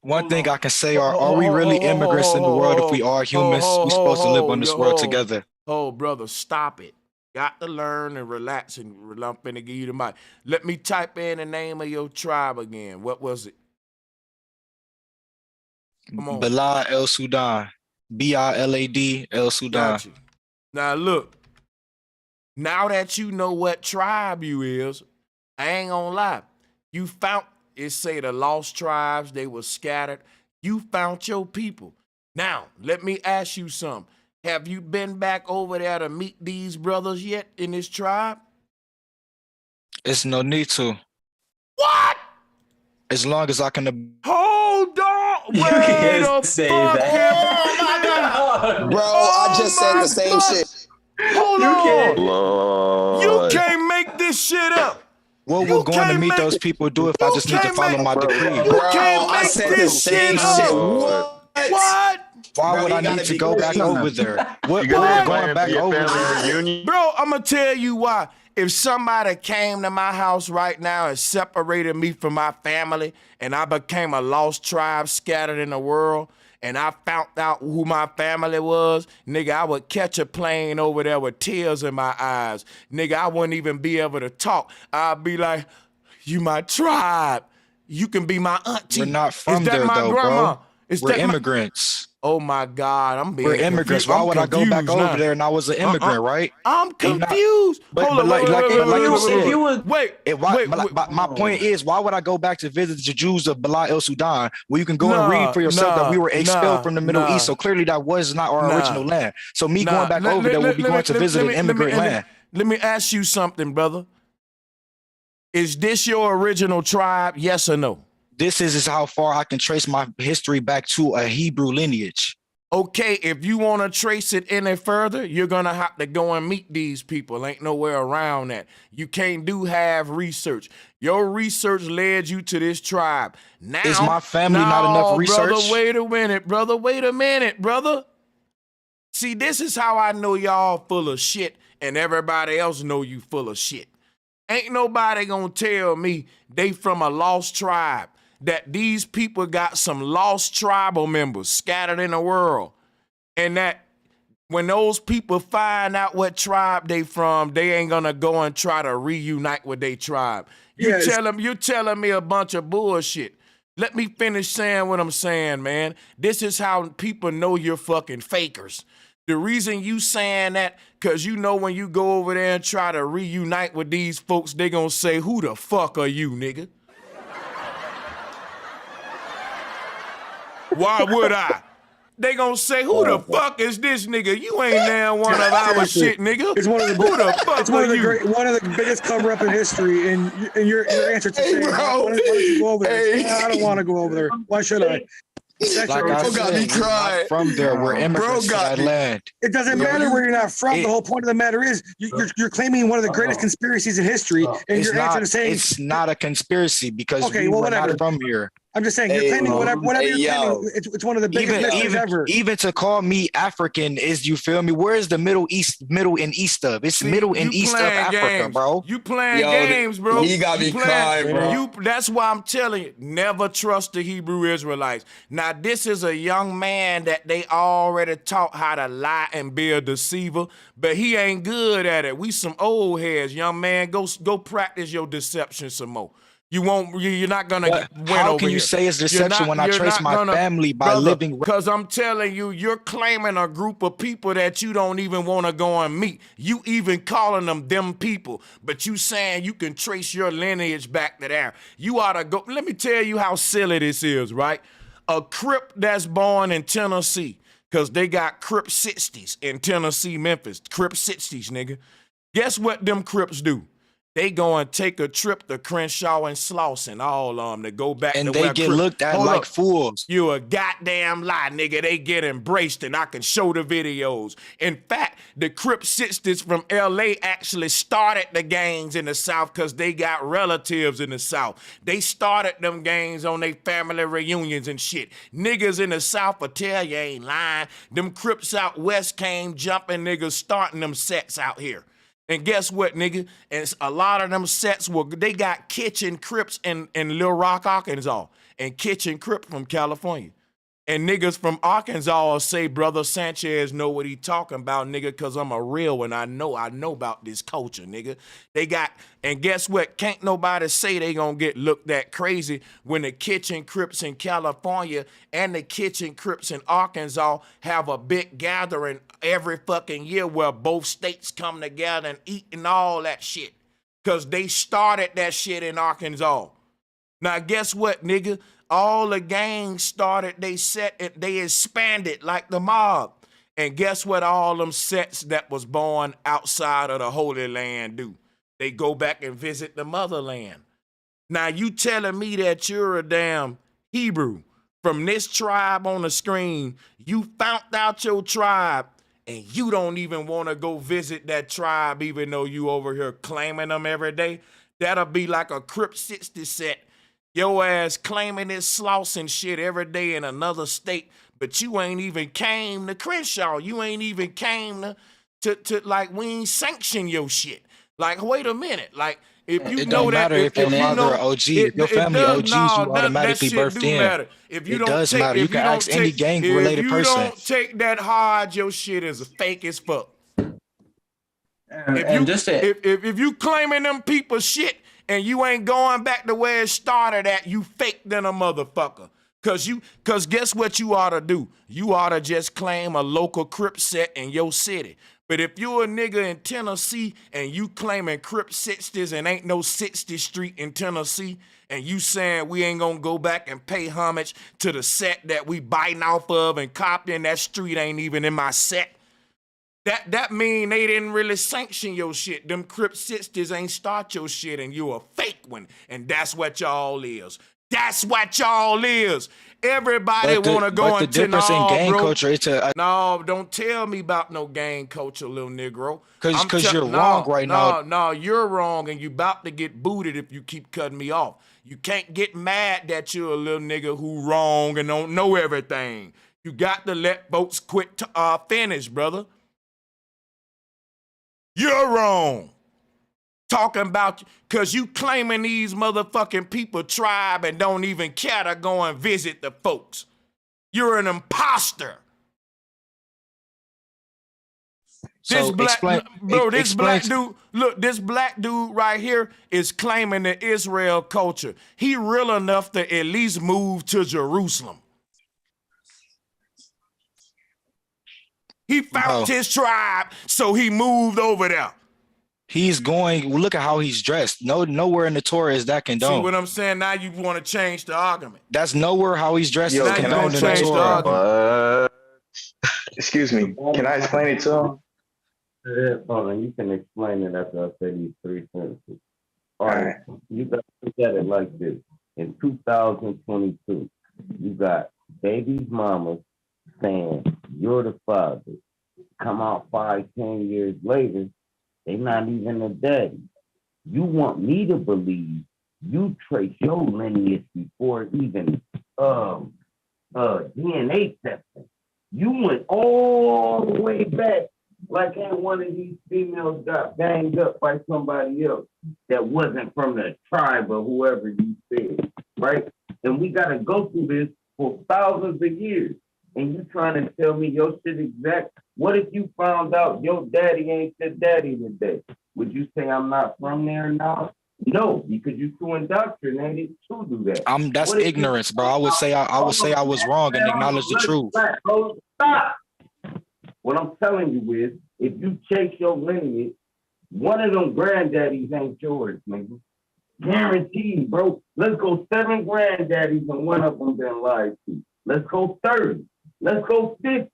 One thing I can say, are we really immigrants in the world if we are humans? We're supposed to live on this world together. Oh, brother, stop it. Got to learn and relax, and I'm finna give you the mic. Let me type in the name of your tribe again. What was it? Come on. Bala El Sudan. Bilad El Sudan. Got you. Now look, now that you know what tribe you is, I ain't gonna lie. You found, it say the lost tribes, they were scattered. You found your people. Now, let me ask you something. Have you been back over there to meet these brothers yet in this tribe? It's no need to. What? As long as I can. Hold on. Wait a say fuck. that. Oh my God. Bro, I just said the same shit. Hold on. Lord. You can't make this shit up. What we're going to meet those people do if I just need to follow my decree? You can't make this shit up. What? Why would I need to go back over there? What going back over there? Bro, I'm going to tell you why. If somebody came to my house right now and separated me from my family and I became a lost tribe scattered in the world and I found out who my family was, nigga, I would catch a plane over there with tears in my eyes. Nigga, I wouldn't even be able to talk. I'd be like, you my tribe. You can be my auntie. We're not from there, though, bro. We're immigrants. Oh my God, I'm being We're immigrants. Why would I go back over there and I was an immigrant, right? I'm confused. But like you said, wait. My point is, why would I go back to visit the Jews of Bala El Sudan where you can go and read for yourself that we were expelled from the Middle East? So clearly that was not our original land. So me going back over there would be going to visit an immigrant land. Let me ask you something, brother. Is this your original tribe? Yes or no? This is how far I can trace my history back to a Hebrew lineage. Okay, if you want to trace it any further, you're going to have to go and meet these people. Ain't nowhere around that. You can't do half research. Your research led you to this tribe. Now, is my family not enough research? Brother, wait a minute, brother. See, this is how I know y'all full of shit and everybody else know you full of shit. Ain't nobody going to tell me they from a lost tribe. That these people got some lost tribal members scattered in the world. And that when those people find out what tribe they from, they ain't gonna go and try to reunite with their tribe. You telling me a bunch of bullshit. Let me finish saying what I'm saying, man. This is how people know you're fucking fakers. The reason you saying that, because you know when you go over there and try to reunite with these folks, they gonna say, who the fuck are you, nigga? Why would I? They gonna say, who the fuck is this nigga? You ain't now one of our shit, nigga. It's one of the who the fuck it's one of the you? one of the biggest cover up in history. And your answer to saying, why don't you go over there? I don't want to go over there. Why should I? Like I said, we're not from there. We're immigrants to that land. It doesn't matter where you're not from. The whole point of the matter is you're claiming one of the greatest conspiracies in history, and your answer to saying it's not a conspiracy because okay, we're whatever. not from here. I'm just saying, you're claiming whatever you're claiming. It's one of the biggest mysteries ever. Even to call me African is, you feel me? Where is the Middle and East of? It's Middle and East of Africa, bro. You playing games, bro. He got me crying, bro. That's why I'm telling you, never trust the Hebrew Israelites. Now, this is a young man that they already taught how to lie and be a deceiver, but he ain't good at it. We some old heads, young man. Go practice your deception some more. You're not gonna win over here. How can you say it's deception when I trace my family by living? Because I'm telling you, you're claiming a group of people that you don't even want to go and meet. You even calling them people, but you saying you can trace your lineage back to there. You ought to go. Let me tell you how silly this is, right? A Crip that's born in Tennessee, because they got Crip 60s in Tennessee, Memphis. Crip 60s, nigga. Guess what them Crips do? They go and take a trip to Crenshaw and Slauson, all of them, to go back and to they where get looked at like fools. You a goddamn lie, nigga. They get embraced, and I can show the videos. In fact, the Crip Sisters from LA actually started the gangs in the South because they got relatives in the South. They started them gangs on their family reunions and shit. Niggas in the South will tell you ain't lying. Them Crips out west came jumping niggas starting them sets out here. And guess what, nigga? And a lot of them sets they got Kitchen Crips in Little Rock, Arkansas, and Kitchen Crip from California. And niggas from Arkansas will say, Brother Sanchez know what he talking about, nigga, because I'm a real one. I know about this culture, nigga. And guess what? Can't nobody say they gonna get looked at crazy when the Kitchen Crips in California and the Kitchen Crips in Arkansas have a big gathering every fucking year where both states come together and eat and all that shit. Because they started that shit in Arkansas. Now, guess what, nigga? All the gangs started, they expanded like the mob. And guess what all them sets that was born outside of the Holy Land do? They go back and visit the motherland. Now, you telling me that you're a damn Hebrew from this tribe on the screen, you found out your tribe, and you don't even want to go visit that tribe even though you over here claiming them every day? That'll be like a Crip 60 set. Your ass claiming this sloss and shit every day in another state, but you ain't even came to Crenshaw. You ain't even came to like, we ain't sanction your shit. Like, wait a minute. Like, if you it know don't that, matter if your father OG, if your family OGs, you automatically birthed in. Matter. If you it don't does take, matter. You can ask any gang-related person. If you don't take that hard, your shit is fake as fuck. If you claiming them people shit and you ain't going back to where it started at, you fake than a motherfucker. Cause guess what you ought to do? You ought to just claim a local Crip set in your city. But if you're a nigga in Tennessee and you claiming Crip 60s and ain't no 60th Street in Tennessee, and you saying we ain't gonna go back and pay homage to the set that we biting off of and copying, that street ain't even in my set. That mean they didn't really sanction your shit. Them Crip 60s ain't start your shit, and you a fake one. And that's what y'all is. That's what y'all is. Everybody want to go into difference in gang culture. It's no, don't tell me about no gang culture, little Negro. Because you're wrong right now. No, you're wrong, and you about to get booted if you keep cutting me off. You can't get mad that you're a little nigga who wrong and don't know everything. You got to let folks quit finish, brother. You're wrong. Talking about, because you claiming these motherfucking people tribe and don't even care to go and visit the folks. You're an imposter. So this black dude, look, this black dude right here is claiming the Israel culture. He real enough to at least move to Jerusalem. He found his tribe, so he moved over there. He's going. Look at how he's dressed. Nowhere in the Torah is that condoned. See what I'm saying? Now you want to change the argument. That's nowhere how he's dressed is condoned in the Torah. Excuse me. Can I explain it to him? Hold on, you can explain it after I say these 3 sentences. All right. You got to look at it like this. In 2022, you got baby's mama saying, you're the father. Come out 5, 10 years later, they not even a daddy. You want me to believe you trace your lineage before even DNA testing. You went all the way back, like ain't one of these females got banged up by somebody else that wasn't from the tribe or whoever you said, right? And we got to go through this for thousands of years. And you trying to tell me your shit exact? What if you found out your daddy ain't your daddy today? Would you say I'm not from there now? No, because you too indoctrinated to do that. That's ignorance, bro. I would say I was wrong and acknowledge the truth. Stop. What I'm telling you is, if you chase your lineage, one of them granddaddies ain't yours, nigga. Guaranteed, bro. Let's go 7 granddaddies and one of them been lied to. Let's go 30. Let's go 50.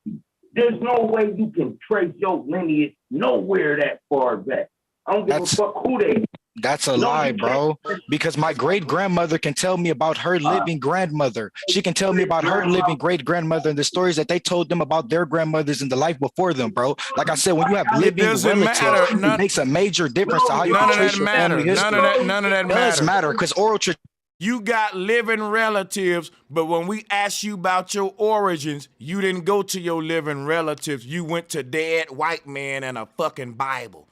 There's no way you can trace your lineage nowhere that far back. I don't give a fuck who they. That's a lie, bro. Because my great grandmother can tell me about her living grandmother. She can tell me about her living great grandmother and the stories that they told them about their grandmothers in the life before them, bro. Like I said, when you have living relatives, it makes a major difference to how you can trace your family history. None of that does matter because oral tradition. You got living relatives, but when we asked you about your origins, you didn't go to your living relatives. You went to dead white man and a fucking Bible.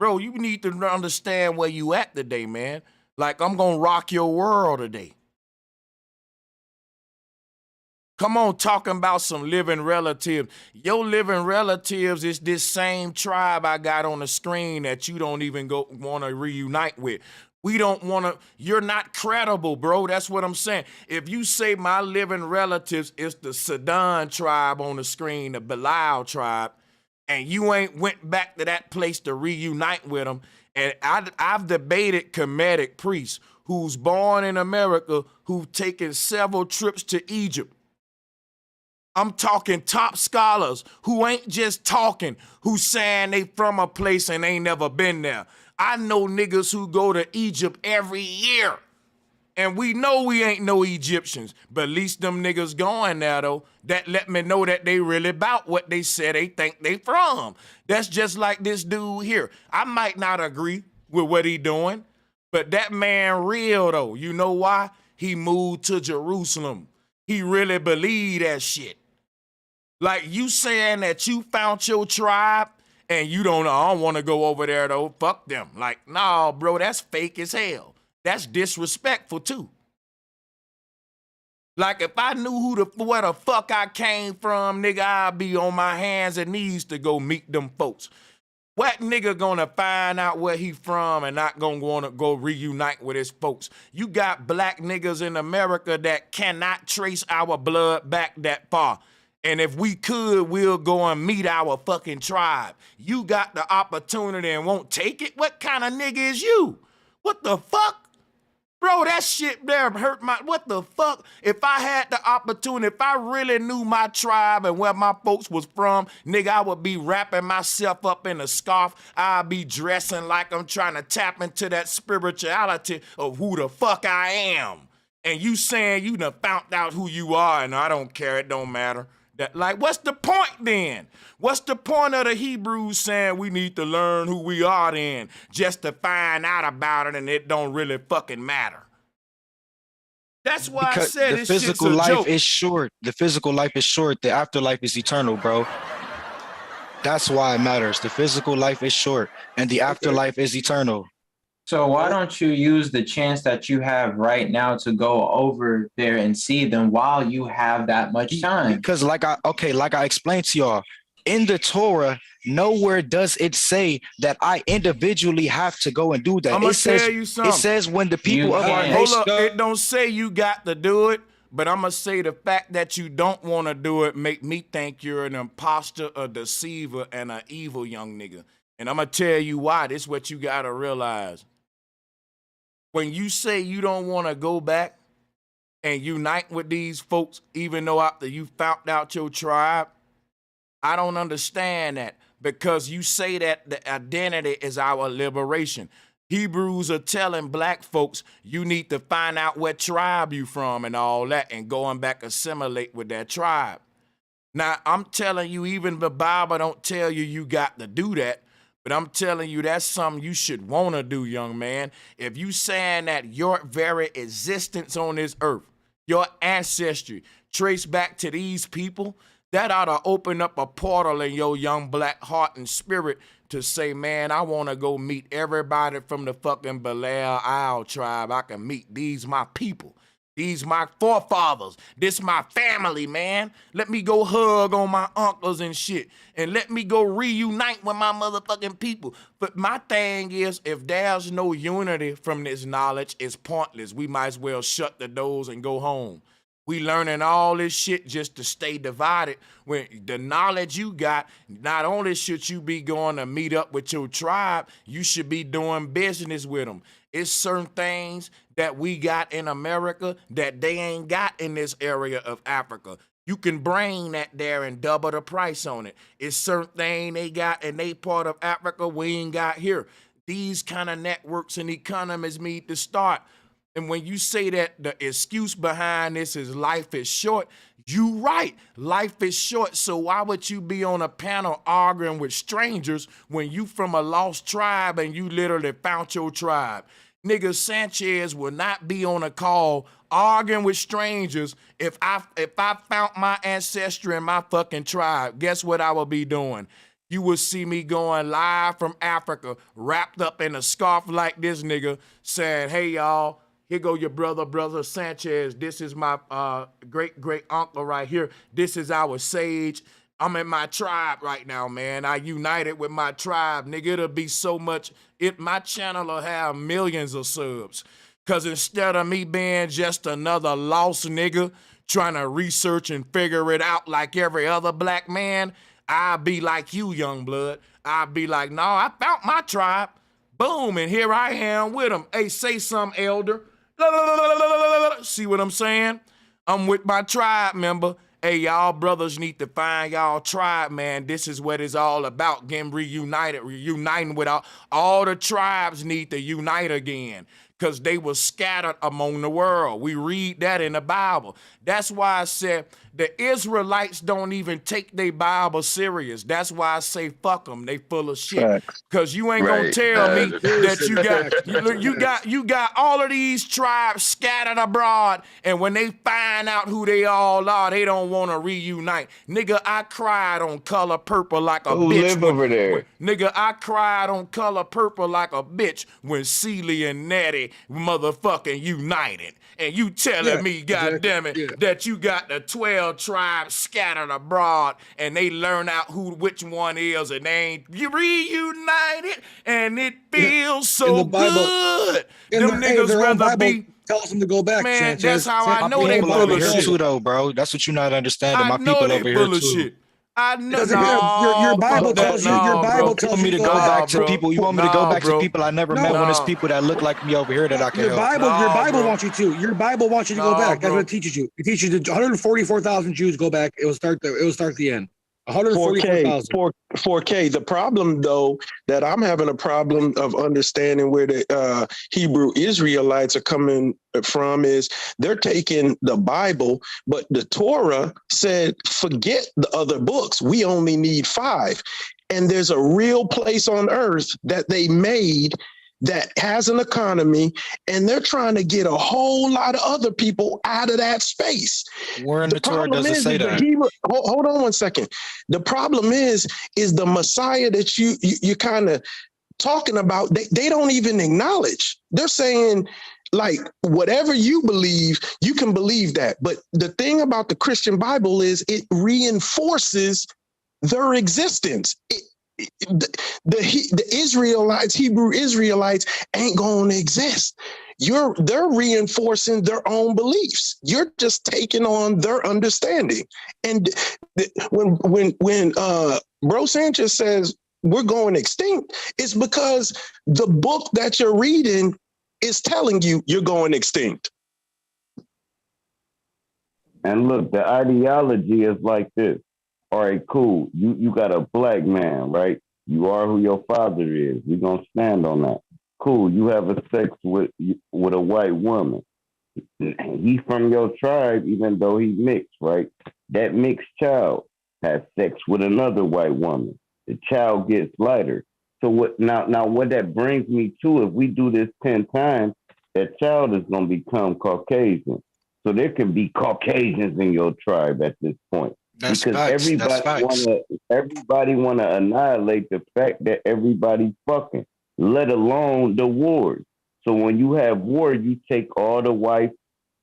Bro, you need to understand where you at today, man. Like, I'm going to rock your world today. Come on, talking about some living relatives. Your living relatives is this same tribe I got on the screen that you don't even want to reunite with. We don't want to, you're not credible, bro. That's what I'm saying. If you say my living relatives is the Sudan tribe on the screen, the Bilal tribe, and you ain't went back to that place to reunite with them, and I've debated Kemetic priests who's born in America who've taken several trips to Egypt. I'm talking top scholars who ain't just talking, who saying they from a place and ain't never been there. I know niggas who go to Egypt every year. And we know we ain't no Egyptians, but at least them niggas going there though, that let me know that they really about what they said they think they from. That's just like this dude here. I might not agree with what he doing, but that man real though. You know why? He moved to Jerusalem. He really believe that shit. Like you saying that you found your tribe and you don't know, I don't want to go over there though, fuck them. Like, nah, bro, that's fake as hell. That's disrespectful too. Like if I knew where the fuck I came from, nigga, I'd be on my hands and knees to go meet them folks. What nigga gonna find out where he from and not gonna wanna go reunite with his folks? You got black niggas in America that cannot trace our blood back that far. And if we could, we'll go and meet our fucking tribe. You got the opportunity and won't take it? What kind of nigga is you? What the fuck? Bro, that shit there hurt my, what the fuck? If I had the opportunity, if I really knew my tribe and where my folks was from, nigga, I would be wrapping myself up in a scarf. I'd be dressing like I'm trying to tap into that spirituality of who the fuck I am. And you saying you done found out who you are and I don't care, it don't matter. That, like, what's the point then? What's the point of the Hebrews saying we need to learn who we are then just to find out about it and it don't really fucking matter? That's why Because I said the this physical shit's a life joke. is short. The physical life is short. The afterlife is eternal, bro. That's why it matters. The physical life is short and the afterlife is eternal. So why don't you use the chance that you have right now to go over there and see them while you have that much time? Because like I explained to y'all, in the Torah, nowhere does it say that I individually have to go and do that. I'm gonna tell you something. It says when the people of our Hold nation up, it don't say you got to do it, But I'm going to say the fact that you don't want to do it make me think you're an imposter, a deceiver, and an evil young nigga. And I'm going to tell you why. This is what you got to realize. When you say you don't want to go back and unite with these folks, even though after you found out your tribe, I don't understand that, because you say that the identity is our liberation. Hebrews are telling black folks you need to find out what tribe you from and all that, and going back assimilate with that tribe. Now, I'm telling you, even the Bible don't tell you you got to do that, but I'm telling you that's something you should want to do, young man. If you saying that your very existence on this earth, your ancestry, trace back to these people, that ought to open up a portal in your young black heart and spirit to say, man, I want to go meet everybody from the fucking Belial Isle tribe I can meet. These my people. These my forefathers. This my family, man. Let me go hug on my uncles and shit. And let me go reunite with my motherfucking people. But my thing is, if there's no unity from this knowledge, it's pointless. We might as well shut the doors and go home. We learning all this shit just to stay divided. When the knowledge you got, not only should you be going to meet up with your tribe, you should be doing business with them. It's certain things that we got in America that they ain't got in this area of Africa. You can bring that there and double the price on it. It's certain thing they got in they part of Africa we ain't got here. These kind of networks and economies need to start. And when you say that the excuse behind this is life is short, you right. Life is short. So why would you be on a panel arguing with strangers when you from a lost tribe and you literally found your tribe? Nigga, Sanchez will not be on a call arguing with strangers if I found my ancestry and my fucking tribe. Guess what I will be doing? You will see me going live from Africa, wrapped up in a scarf like this nigga, saying, hey, y'all, here go your brother Sanchez. This is my great uncle right here. This is our sage. I'm in my tribe right now, man. I united with my tribe. Nigga, it'll be so much. My channel will have millions of subs. Because instead of me being just another lost nigga trying to research and figure it out like every other black man, I'll be like you, young blood. I'll be like, no, I found my tribe. Boom, and here I am with them. Hey, say something, elder. See what I'm saying? I'm with my tribe member. Hey, y'all brothers need to find y'all tribe, man. This is what it's all about. Getting reuniting with all the tribes need to unite again, because they were scattered among the world. We read that in the Bible. That's why I said the Israelites don't even take their Bible serious. That's why I say fuck them. They full of shit. Because you ain't gonna tell me that you got all of these tribes scattered abroad, and when they find out who they all are, they don't want to reunite. Nigga, I cried on Color Purple like a bitch. Live over there? Nigga, I cried on Color Purple like a bitch when Celie and Nettie motherfucking united. And you telling me, goddamn it, that you got the 12 tribes scattered abroad and they learn out which one is, and they ain't reunited, and it feels so good. Them niggas rather be. Tell them to go back, man. Sanchez. That's how I know they people full over of here shit too, though, bro. That's what you're not understanding. My I people know they over here full of too. shit. I know. Your Bible tells you. Your Bible tells want me you to go back to people. You want me to go back to bro. people I never met when it's people that look like me over here that I can Your help. Bible wants you to. Your Bible wants you to go back. That's what it teaches you. It teaches you 144,000 Jews go back. It will start the end. 144,000. 4K. The problem, though, that I'm having a problem of understanding where the Hebrew Israelites are coming from is they're taking the Bible, but the Torah said, forget the other books. We only need 5. And there's a real place on earth that they made that has an economy, and they're trying to get a whole lot of other people out of that space. Where in the Torah does it say that? Hold on one second. The problem is the Messiah that you kind of talking about, they don't even acknowledge. They're saying, like, whatever you believe, you can believe that. But the thing about the Christian Bible is it reinforces their existence. the Israelites, Hebrew Israelites, ain't going to exist. They're reinforcing their own beliefs. You're just taking on their understanding. And when Bro Sanchez says we're going extinct, it's because the book that you're reading is telling you you're going extinct. And look, the ideology is like this. All right, cool. You got a black man, right? You are who your father is. We're gonna stand on that. Cool. You have a sex with a white woman. He from your tribe, even though he mixed, right? That mixed child has sex with another white woman. The child gets lighter. So what now what that brings me to, if we do this 10 times, that child is gonna become Caucasian. So there can be Caucasians in your tribe at this point. That's because facts. That's facts. everybody wanna annihilate the fact that everybody's fucking, let alone the wars. So when you have war, you take all the wives,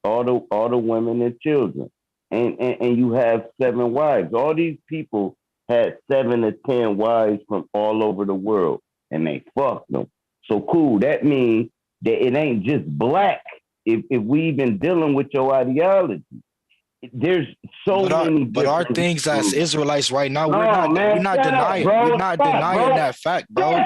all the women and children, and you have 7 wives. All these people had 7 to 10 wives from all over the world, and they fucked them. So cool. That means that it ain't just black. If we even dealing with your ideology, there's so many. But our things as Israelites right now, we're not denying that fact, bro.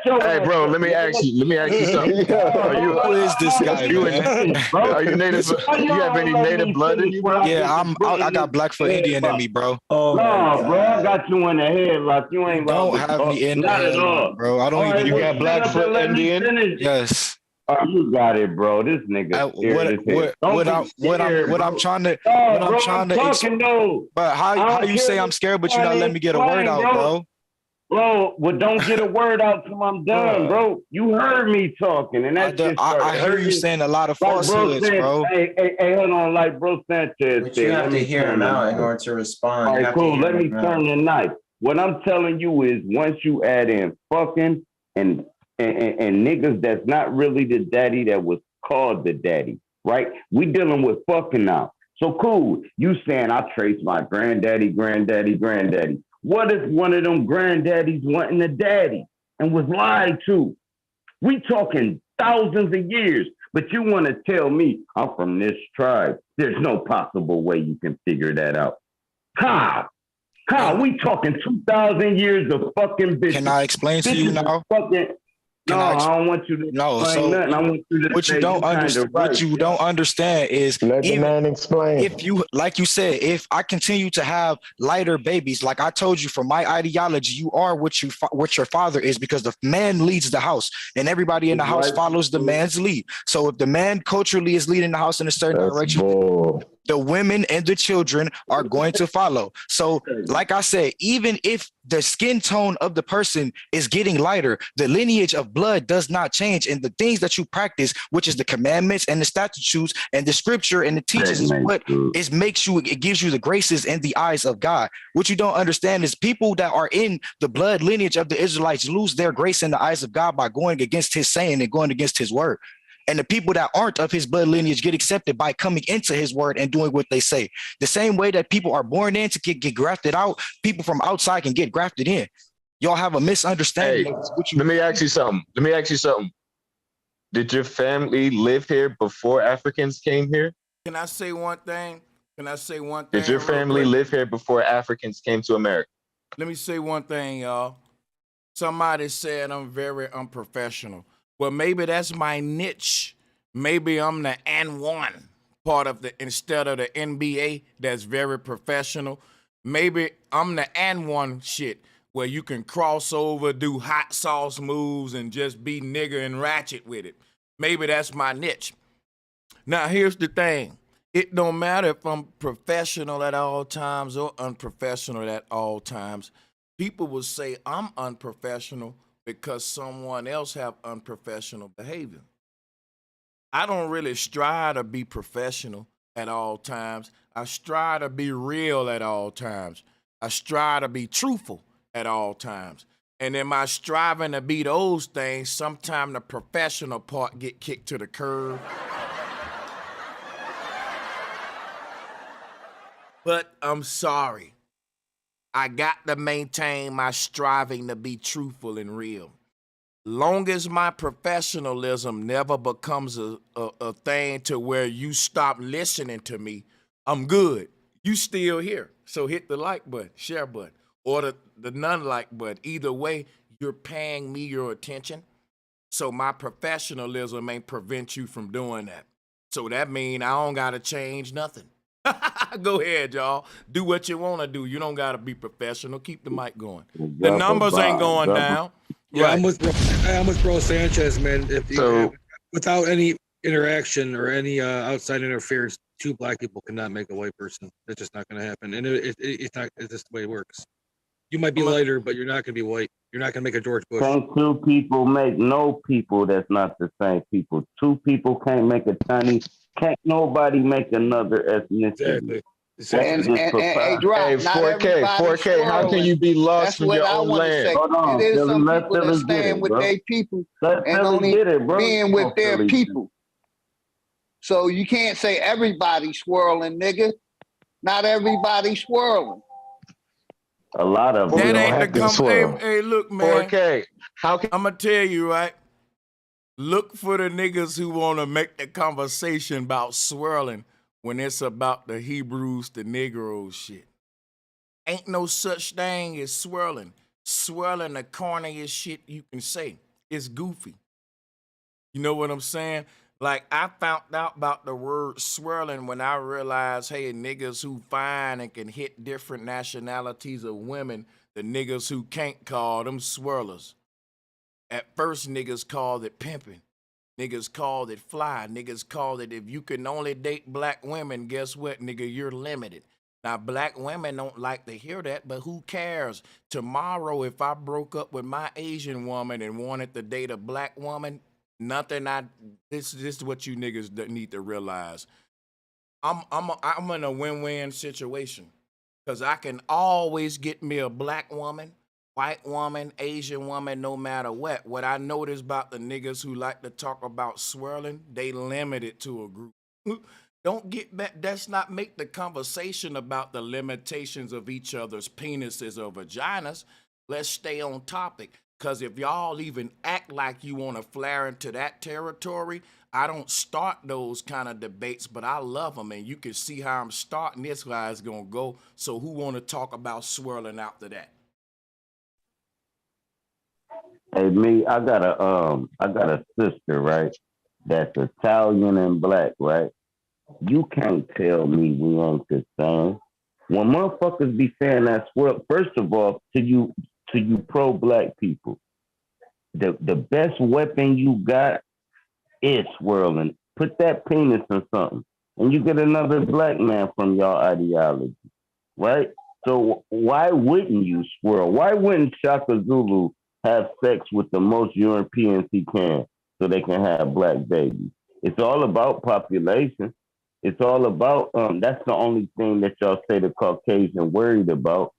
Hey, bro, let me ask you something. Who is this guy, man? Are you native? Do you have any native blood in you, bro? Yeah, I got Blackfoot Indian in me, bro. Oh, no, bro, I got you in the headlock. You ain't don't have me in the headlock, bro. I don't even. You got Blackfoot Indian? Yes. Oh, you got it, bro. This nigga. What I'm trying to explain. But how you say I'm scared, but you not letting me get a word out, bro? Bro, well, don't get a word out till I'm done, bro. You heard me talking, and that's just I hear you saying a lot of falsehoods, bro. Hey, hold on, like Bro Sanchez But you have to hear him out in order to respond. All right, cool. Let me turn the knife. What I'm telling you is, once you add in fucking and niggas that's not really the daddy that was called the daddy, right? We dealing with fucking now. So cool. You saying I trace my granddaddy. What if one of them granddaddies wasn't a daddy and was lied to? We talking thousands of years, but you want to tell me I'm from this tribe. There's no possible way you can figure that out. How? We talking 2,000 years of fucking business. Can I explain to you now? I don't want you to explain nothing. I want you to what say you don't understand. Right. What you don't understand is, let the man explain. If you, like you said, if I continue to have lighter babies, like I told you, for my ideology, you are what your father is, because the man leads the house, and everybody in the house follows the man's lead. So if the man culturally is leading the house in a certain direction, the women and the children are going to follow. So, like I said, even if the skin tone of the person is getting lighter, the lineage of blood does not change. And the things that you practice, which is the commandments and the statutes and the scripture and the teachings, is what it gives you the graces in the eyes of God. What you don't understand is people that are in the blood lineage of the Israelites lose their grace in the eyes of God by going against his saying and going against his word. And the people that aren't of his blood lineage get accepted by coming into his word and doing what they say. The same way that people are born in to get grafted out, people from outside can get grafted in. Y'all have a misunderstanding. Hey, let me ask you something. Did your family live here before Africans came here? Can I say one thing? Did your family live here before Africans came to America? Let me say one thing, y'all. Somebody said I'm very unprofessional. Well, maybe that's my niche. Maybe I'm the N1 part of instead of the NBA that's very professional. Maybe I'm the N1 shit where you can cross over, do hot sauce moves, and just be nigger and ratchet with it. Maybe that's my niche. Now, here's the thing. It don't matter if I'm professional at all times or unprofessional at all times. People will say I'm unprofessional because someone else have unprofessional behavior. I don't really strive to be professional at all times. I strive to be real at all times. I strive to be truthful at all times. And in my striving to be those things, sometimes the professional part get kicked to the curb. But I'm sorry. I got to maintain my striving to be truthful and real. Long as my professionalism never becomes a thing to where you stop listening to me, I'm good. You still here. So hit the like button, share button, or the none-like button. Either way, you're paying me your attention. So my professionalism ain't prevent you from doing that. So that mean I don't gotta change nothing. Go ahead, y'all. Do what you want to do. You don't got to be professional. Keep the mic going. The numbers ain't going down. Yeah, Right. I'm with Bro Sanchez, man. If you, without any interaction or any outside interference, two black people cannot make a white person. That's just not going to happen. And it's not. It's just the way it works. You might be lighter, but you're not going to be white. You're not going to make a George Bush. Can't two people make no people that's not the same people? Two people can't make a tiny. Can't nobody make another ethnicity. Exactly. Hey, Drop, Hey, not 4K, everybody's 4K. How can you be lost That's from what your I own want to land? say. Hold on, It is Philly, some let people that Philly get stand it, with bro. their people Let and Philly only get it, bro. being with Oh, their Philly. people. So you can't say everybody swirling, nigga. Not everybody swirling. A lot of That them. ain't the hey, look, man. 4K. How can I'm gonna tell you, right? Look for the niggas who want to make the conversation about swirling when it's about the Hebrews, the Negroes shit. Ain't no such thing as swirling. Swirling the corniest shit you can say. It's goofy. You know what I'm saying? Like, I found out about the word swirling when I realized, hey, niggas who fine and can hit different nationalities of women, the niggas who can't, call them swirlers. At first, niggas called it pimping. Niggas called it fly. Niggas called it, if you can only date black women, guess what, nigga, you're limited. Now, black women don't like to hear that, but who cares? Tomorrow, if I broke up with my Asian woman and wanted to date a black woman, this is what you niggas need to realize. I'm in a win-win situation because I can always get me a black woman, white woman, Asian woman, no matter what. What I notice about the niggas who like to talk about swirling, they limit it to a group. Don't get back. That's not make the conversation about the limitations of each other's penises or vaginas. Let's stay on topic. Because if y'all even act like you want to flare into that territory, I don't start those kind of debates, but I love them. And you can see how I'm starting this, how it's going to go. So who want to talk about swirling after that? Hey, me, I got a sister, right? That's Italian and black, right? You can't tell me we ain't the same. When motherfuckers be saying that swirl, first of all, to you pro-black people, the best weapon you got is swirling. Put that penis in something, and you get another black man from your ideology, right? So why wouldn't you swirl? Why wouldn't Shaka Zulu have sex with the most Europeans he can so they can have black babies? It's all about population. It's all about, that's the only thing that y'all say the Caucasian worried about.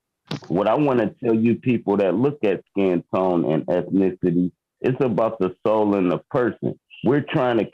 What I want to tell you people that look at skin tone and ethnicity, it's about the soul and the person. We're trying to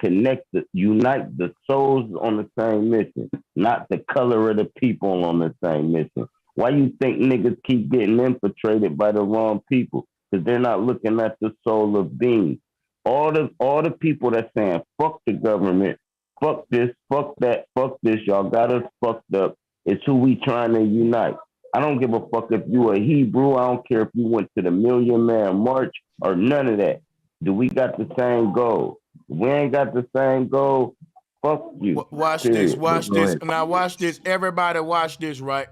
unite the souls on the same mission, not the color of the people on the same mission. Why you think niggas keep getting infiltrated by the wrong people? Because they're not looking at the soul of beings. All the people that's saying, fuck the government, fuck this, fuck that, fuck this, y'all got us fucked up. It's who we trying to unite. I don't give a fuck if you a Hebrew. I don't care if you went to the Million Man March or none of that. Do we got the same goal? If we ain't got the same goal, fuck you. Watch this. Now watch this. Everybody watch this, right?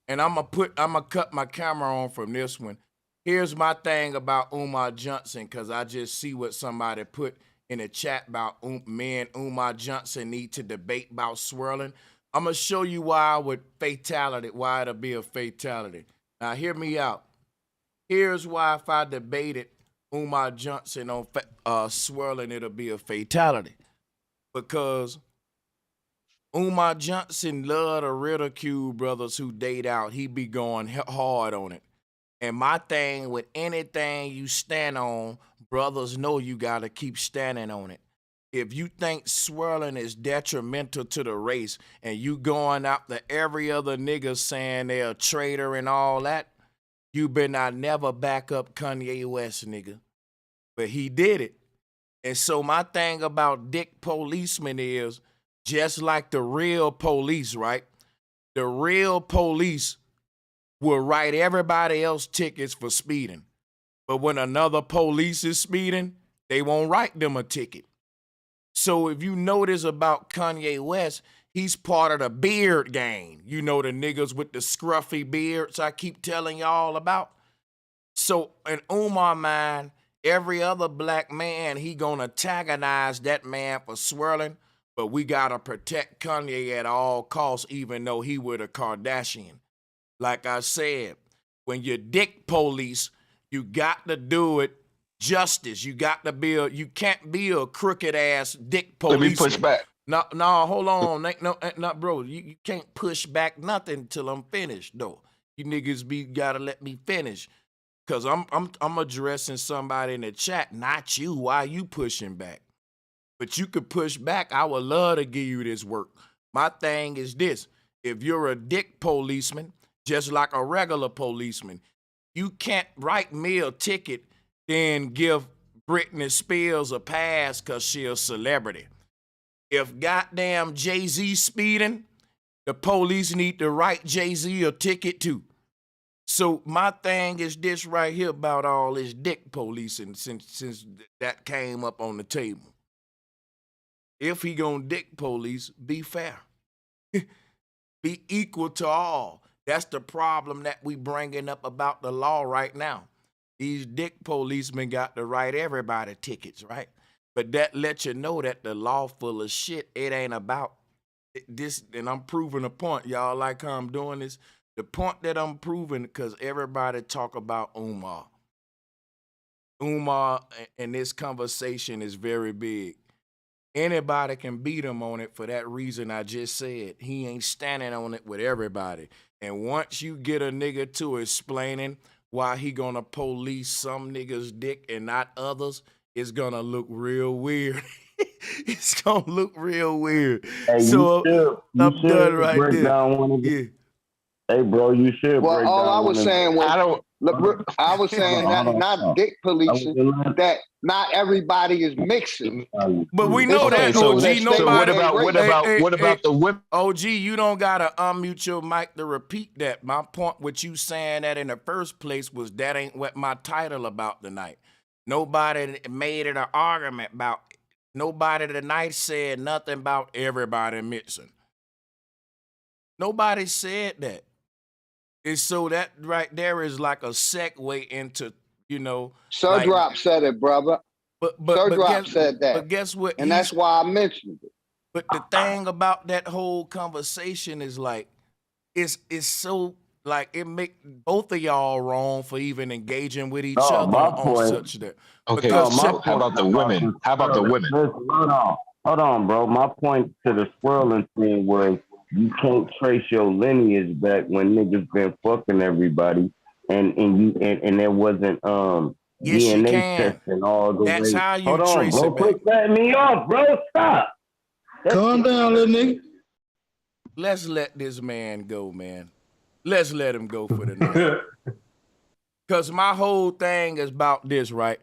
And I'm gonna cut my camera on from this one. Here's my thing about Umar Johnson, because I just see what somebody put in the chat about me and Umar Johnson need to debate about swirling. I'm going to show you why it'll be a fatality. Now, hear me out. Here's why if I debated Umar Johnson on swirling, it'll be a fatality. Because Umar Johnson love to ridicule brothers who date out. He be going hard on it. And my thing with anything you stand on, brothers know you got to keep standing on it. If you think swirling is detrimental to the race and you going after every other nigga saying they're a traitor and all that, You better not never back up Kanye West, nigga. But he did it. And so my thing about dick policemen is just like the real police, right? The real police will write everybody else tickets for speeding. But when another police is speeding, they won't write them a ticket. So if you notice about Kanye West, he's part of the beard gang. You know, the niggas with the scruffy beards I keep telling y'all about. So in Umar mind, every other black man, he gonna antagonize that man for swirling, but we gotta protect Kanye at all costs, even though he with a Kardashian. Like I said, when you dick police, you got to do it justice. You got to be you can't be a crooked ass dick police. Let me push back. No, hold on. No, bro, you can't push back nothing till I'm finished, though. You niggas gotta let me finish. Cause I'm addressing somebody in the chat, not you. Why you pushing back? But you could push back. I would love to give you this work. My thing is this: if you're a dick policeman, just like a regular policeman, you can't write me a ticket, then give Britney Spears a pass cause she a celebrity. If goddamn Jay-Z speeding, the police need to write Jay-Z a ticket too. So my thing is this right here about all this dick policing since that came up on the table. If he gonna dick police, be fair. Be equal to all. That's the problem that we bringing up about the law right now. These dick policemen got to write everybody tickets, right? But that lets you know that the law full of shit. It ain't about this, and I'm proving a point. Y'all like how I'm doing this? The point that I'm proving, because everybody talk about Umar. Umar in this conversation is very big. Anybody can beat him on it for that reason I just said. He ain't standing on it with everybody. And once you get a nigga to explaining why he gonna police some niggas' dick and not others, it's gonna look real weird. It's gonna look real weird. Hey, so you I'm should done right break there. down one of the, Yeah. Hey, bro, you should Well, break all down I was one of saying the, was, I was saying that not dick policing, that not everybody is mixing. But we It's know some that, people OG. that stay Nobody. within grace. What about the women? OG, you don't gotta unmute your mic to repeat that. My point with you saying that in the first place was that ain't what my title about tonight. Nobody made it an argument about. Nobody tonight said nothing about everybody mixing. Nobody said that. And so that right there is like a segue into, you know. Sir Drop said it, brother. Sir Drop said that. But guess what? And that's why I mentioned it. But the thing about that whole conversation is like, it's so like it make both of y'all wrong for even engaging with each other on such that. Okay, Because how about the women? How about the women? Listen, hold on, bro. My point to the swirling thing was you can't trace your lineage back when niggas been fucking everybody, and there wasn't yes, DNA testing all the That's way. how you Hold on, trace bro. it back. Quit cutting me off, bro. Stop. Calm down, little nigga. Let's let this man go, man. Let's let him go for the night. Because my whole thing is about this, right?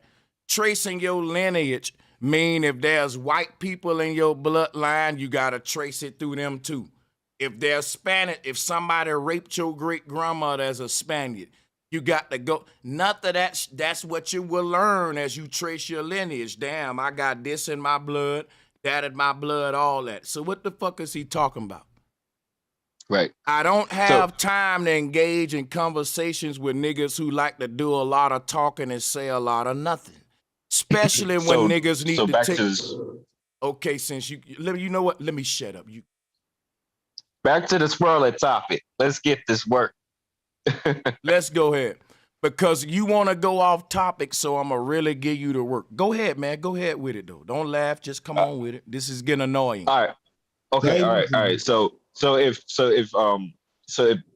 Tracing your lineage mean if there's white people in your bloodline, you got to trace it through them too. If there's Spanish, if somebody raped your great grandmother as a Spaniard, you got to go. Nothing that's what you will learn as you trace your lineage. Damn, I got this in my blood, that in my blood, all that. So what the fuck is he talking about? Right. I don't have time to engage in conversations with niggas who like to do a lot of talking and say a lot of nothing. Especially when niggas need to take. Okay, since you know what? Let me shut up. You. Back to the swirling topic. Let's get this work. Let's go ahead. Because you want to go off topic, so I'm going to really give you the work. Go ahead, man. Go ahead with it, though. Don't laugh. Just come on with it. This is getting annoying. All right. Okay. All right. So if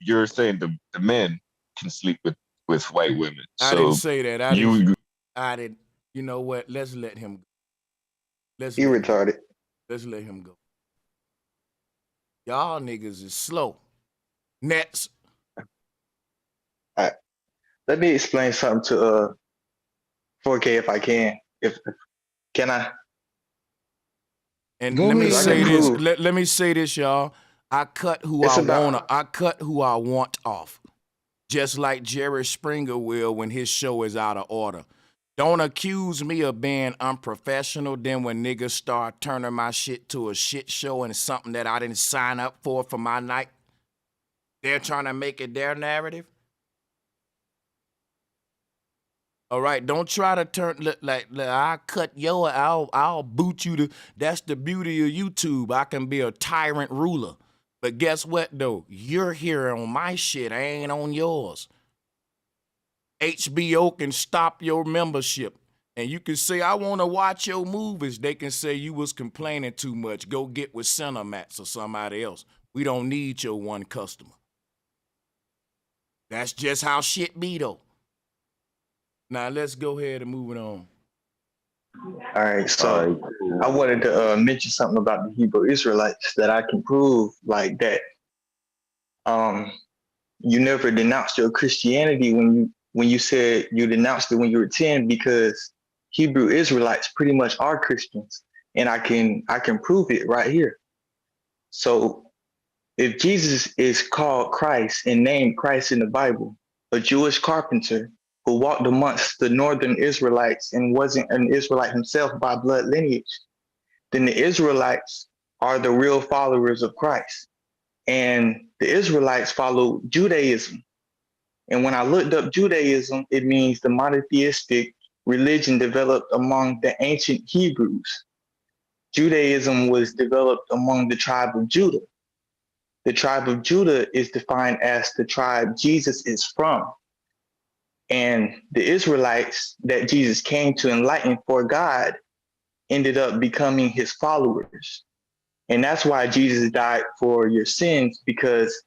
you're saying the men can sleep with white women. I didn't say that. I didn't. You know what? Let's let him go. You retarded. Let's let him go. Y'all niggas is slow. Nets. let me explain something to 4K if I can. If can I? And Go let me ahead. Because I can say this. prove Let me say this, y'all. I cut who it's I about. wanna. I cut who I want off. Just like Jerry Springer will when his show is out of order. Don't accuse me of being unprofessional. Then when niggas start turning my shit to a shit show and something that I didn't sign up for my night, they're trying to make it their narrative. All right, don't try to turn like I cut your. I'll boot you to. That's the beauty of YouTube. I can be a tyrant ruler. But guess what though? You're here on my shit. I ain't on yours. HBO can stop your membership. And you can say, I want to watch your movies. They can say you was complaining too much. Go get with Cinemax or somebody else. We don't need your one customer. That's just how shit be though. Now let's go ahead and move it on. All right, so I wanted to mention something about the Hebrew Israelites that I can prove, like that. You never denounced your Christianity when you said you denounced it when you were 10, because Hebrew Israelites pretty much are Christians, and I can prove it right here. So if Jesus is called Christ and named Christ in the Bible, a Jewish carpenter who walked amongst the northern Israelites and wasn't an Israelite himself by blood lineage, then the Israelites are the real followers of Christ. And the Israelites follow Judaism. And when I looked up Judaism, it means the monotheistic religion developed among the ancient Hebrews. Judaism was developed among the tribe of Judah. The tribe of Judah is defined as the tribe Jesus is from. And the Israelites that Jesus came to enlighten for God ended up becoming his followers. And that's why Jesus died for your sins, because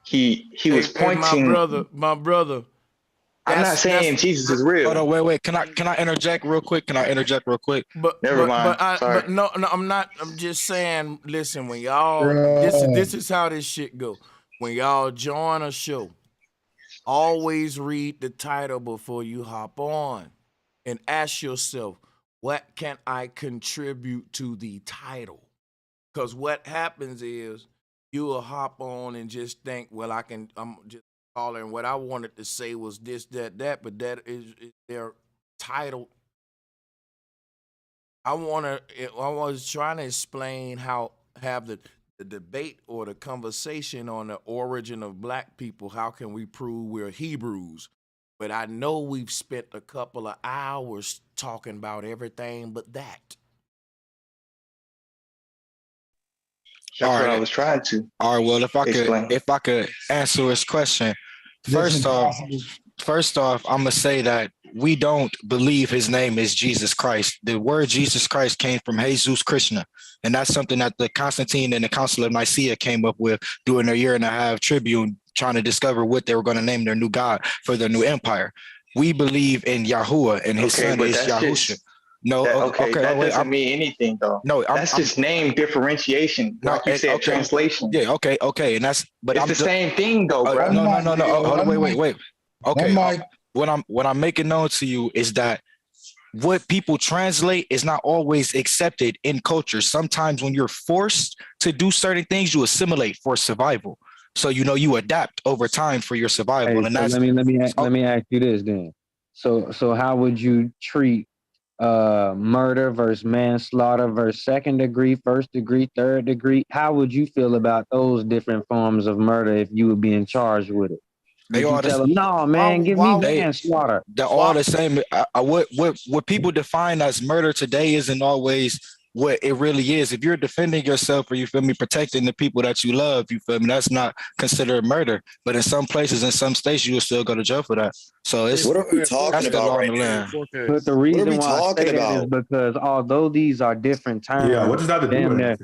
he was pointing. My brother. I'm not saying Jesus is real. Hold on, wait. Can I interject real quick? Never mind. Sorry. But no, I'm not. I'm just saying. Listen, when y'all, this is how this shit go. When y'all join a show, always read the title before you hop on, and ask yourself, what can I contribute to the title? Because what happens is you will hop on and just think, well, I'm just calling what I wanted to say was this, that, but that is their title. I was trying to explain how have the debate or the conversation on the origin of black people. How can we prove we're Hebrews? But I know we've spent a couple of hours talking about everything but that. That's what I was trying to. All right. Well, explain. if I could answer his question, first off, I'm gonna say that we don't believe his name is Jesus Christ. The word Jesus Christ came from Jesus Krishna, and that's something that the Constantine and the Council of Nicaea came up with during their 1.5-year tribune, trying to discover what they were going to name their new god for their new empire. We believe in Yahuwah, and his son is Yahusha. That doesn't mean anything though. No, that's just name differentiation, like you said, translation. Yeah, okay, and that's it's the same thing though, bro. No. Hold on, wait. Okay, what I'm making known to you is that what people translate is not always accepted in culture. Sometimes when you're forced to do certain things, you assimilate for survival. So you adapt over time for your survival. Hey, and so that's let me ask you this then. So how would you treat murder versus manslaughter versus second degree, first degree, third degree? How would you feel about those different forms of murder if you were being charged with it? They Would all you tell them, no, man, give me manslaughter? They're all the same. What people define as murder today isn't always what it really is. If you're defending yourself or protecting the people that you love, that's not considered murder. But in some places, in some states, you will still go to jail for that. So it's what are we talking about right now? But the reason why I say that is because although these are different terms, what does that do with it?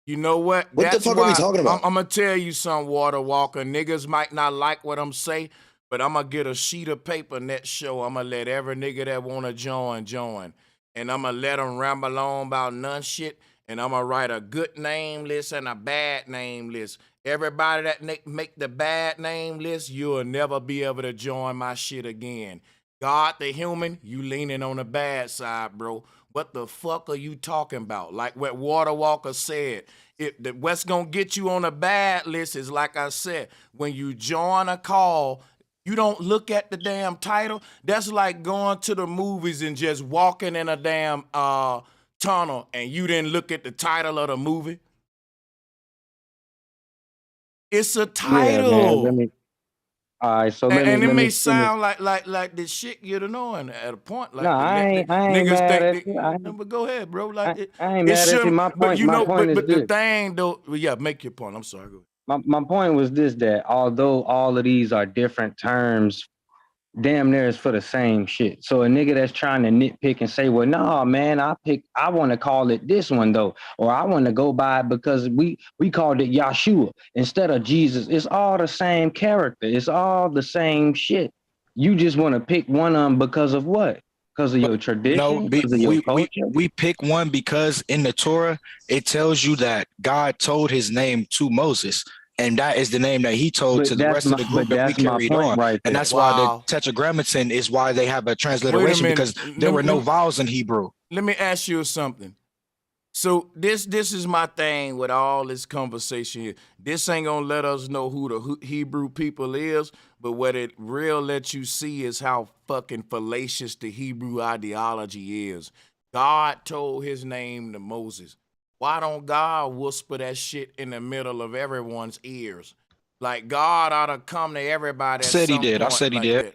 You know what? What the fuck are we talking about? I'm gonna tell you something, Water Walker. Niggas might not like what I'm saying, but I'm gonna get a sheet of paper next show. I'm gonna let every nigga that wanna join. And I'm gonna let them ramble on about none shit. And I'm gonna write a good name list and a bad name list. Everybody that make the bad name list, you'll never be able to join my shit again. God the human, you leaning on the bad side, bro. What the fuck are you talking about? Like what Water Walker said, what's gonna get you on a bad list is, like I said, when you join a call, you don't look at the damn title. That's like going to the movies and just walking in a damn tunnel and you didn't look at the title of the movie. It's a title. Yeah, man. All right, so and it may sound like this shit you're annoying at a point. Like, no, I ain't mad at you. But go ahead, bro. Like I ain't mad at you. My point, but the thing though, yeah, make your point. I'm sorry. Go ahead. My point was this: that although all of these are different terms, damn near is for the same shit. So a nigga that's trying to nitpick and say, well, nah, man, I want to call it this one though, or I want to go by it because we called it Yahshua instead of Jesus. It's all the same character. It's all the same shit. You just want to pick one of them because of what? Because of your tradition? No, we pick one because in the Torah, it tells you that God told his name to Moses. And that is the name that he told to the rest of the group that we carried on. Right, and that's why the Tetragrammaton is why they have a transliteration, because there were no vowels in Hebrew. Let me ask you something. So this is my thing with all this conversation here. This ain't gonna let us know who the Hebrew people is, but what it real lets you see is how fucking fallacious the Hebrew ideology is. God told his name to Moses. Why don't God whisper that shit in the middle of everyone's ears? Like God ought to come to everybody. I said he did. That.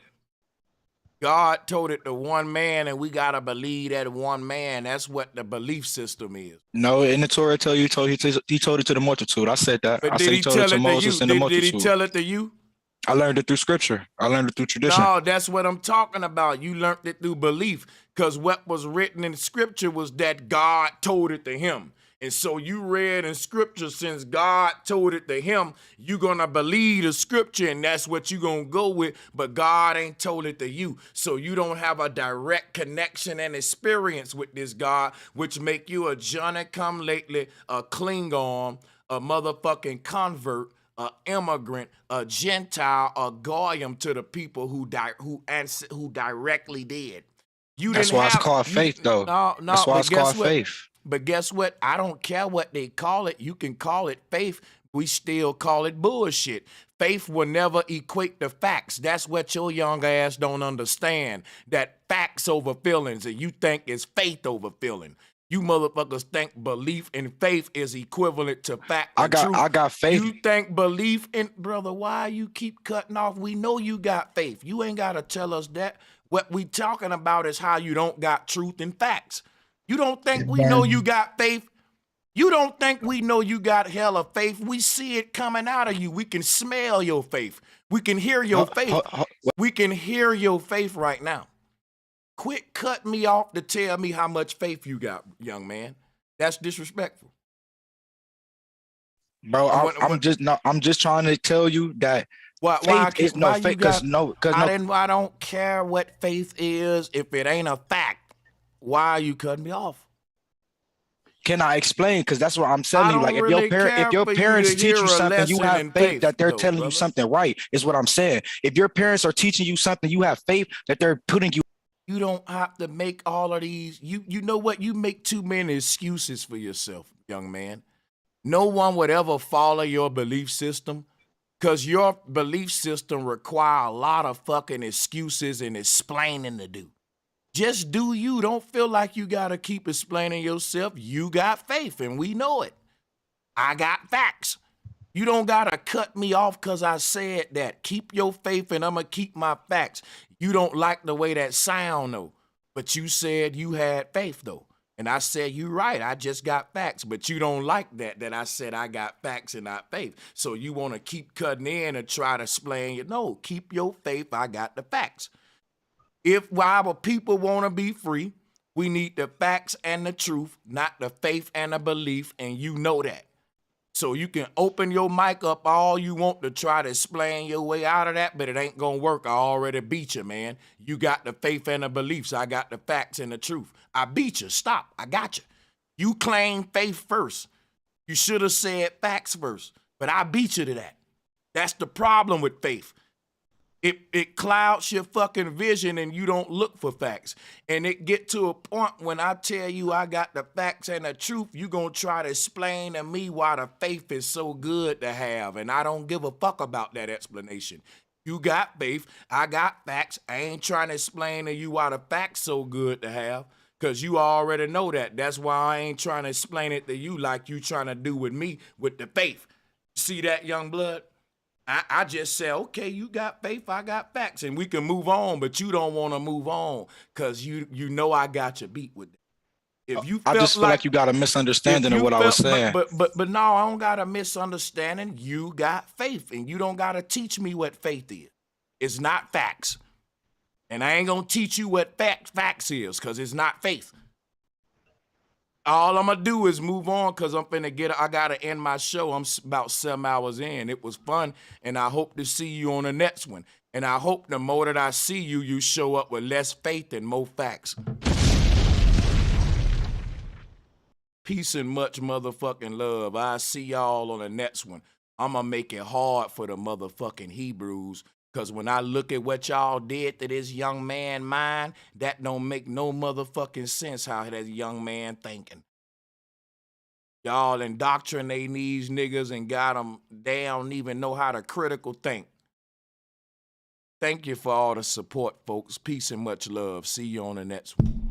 God told it to one man, and we gotta believe that one man. That's what the belief system is. No, in the Torah tell you he told it to the multitude. I said that. But I said he told it to Moses and the multitude. Did he tell it to you? I learned it through scripture. I learned it through tradition. No, that's what I'm talking about. You learned it through belief, because what was written in scripture was that God told it to him. And so you read in scripture, since God told it to him, you're going to believe the scripture, and that's what you're going to go with. But God ain't told it to you. So you don't have a direct connection and experience with this God, which make you a Johnny-come-lately, a Klingon, a motherfucking convert, a immigrant, a Gentile, a goyim to the people who directly did. That's why it's called faith, though. No, that's why it's called faith. But guess what? I don't care what they call it. You can call it faith. We still call it bullshit. Faith will never equate to facts. That's what your young ass don't understand. That facts over feelings, and you think it's faith over feeling. You motherfuckers think belief and faith is equivalent to fact and truth. I got faith. You think belief in, brother, why you keep cutting off? We know you got faith. You ain't got to tell us that. What we talking about is how you don't got truth and facts. You don't think we know you got faith? You don't think we know you got hella faith? We see it coming out of you. We can smell your faith. We can hear your faith. We can hear your faith right now. Quit cutting me off to tell me how much faith you got, young man. That's disrespectful. Bro, I'm just trying to tell you that faith is faith, I don't care what faith is if it ain't a fact. Why are you cutting me off? Can I explain? Because that's what I'm telling you. Like, if your parents teach you something, you have faith that they're telling you something right, is what I'm saying. If your parents are teaching you something, you have faith that they're putting you. You don't have to make all of these. You know what? You make too many excuses for yourself, young man. No one would ever follow your belief system, because your belief system require a lot of fucking excuses and explaining to do. Just do you. Don't feel like you got to keep explaining yourself. You got faith, and we know it. I got facts. You don't got to cut me off because I said that. Keep your faith, and I'm going to keep my facts. You don't like the way that sound, though. But you said you had faith, though. And I said, you're right. I just got facts. But you don't like that I said I got facts and not faith. So you want to keep cutting in and try to explain it. No, keep your faith. I got the facts. If our people want to be free, we need the facts and the truth, not the faith and the belief, and you know that. So you can open your mic up all you want to try to explain your way out of that, but it ain't going to work. I already beat you, man. You got the faith and the beliefs. I got the facts and the truth. I beat you. Stop. I got you. You claim faith first. You should have said facts first, but I beat you to that. That's the problem with faith. It clouds your fucking vision and you don't look for facts. And it get to a point when I tell you I got the facts and the truth, you gonna try to explain to me why the faith is so good to have. And I don't give a fuck about that explanation. You got faith, I got facts. I ain't trying to explain to you why the facts so good to have, because you already know that. That's why I ain't trying to explain it to you like you trying to do with me with the faith. See that, young blood? I just say, okay, you got faith, I got facts, and we can move on, but you don't want to move on because you know I got you beat with that. If you I just feel like you got a misunderstanding of what I was saying. But no, I don't got a misunderstanding. You got faith, and you don't got to teach me what faith is. It's not facts. And I ain't going to teach you what facts is because it's not faith. All I'm going to do is move on because I got to end my show. I'm about 7 hours in. It was fun, and I hope to see you on the next one. And I hope the more that I see you, you show up with less faith and more facts. Peace and much motherfucking love. I see y'all on the next one. I'm going to make it hard for the motherfucking Hebrews. Because when I look at what y'all did to this young man mind, that don't make no motherfucking sense how that young man thinking. Y'all indoctrinating these niggas and got them, they don't even know how to critical think. Thank you for all the support, folks. Peace and much love. See you on the next one.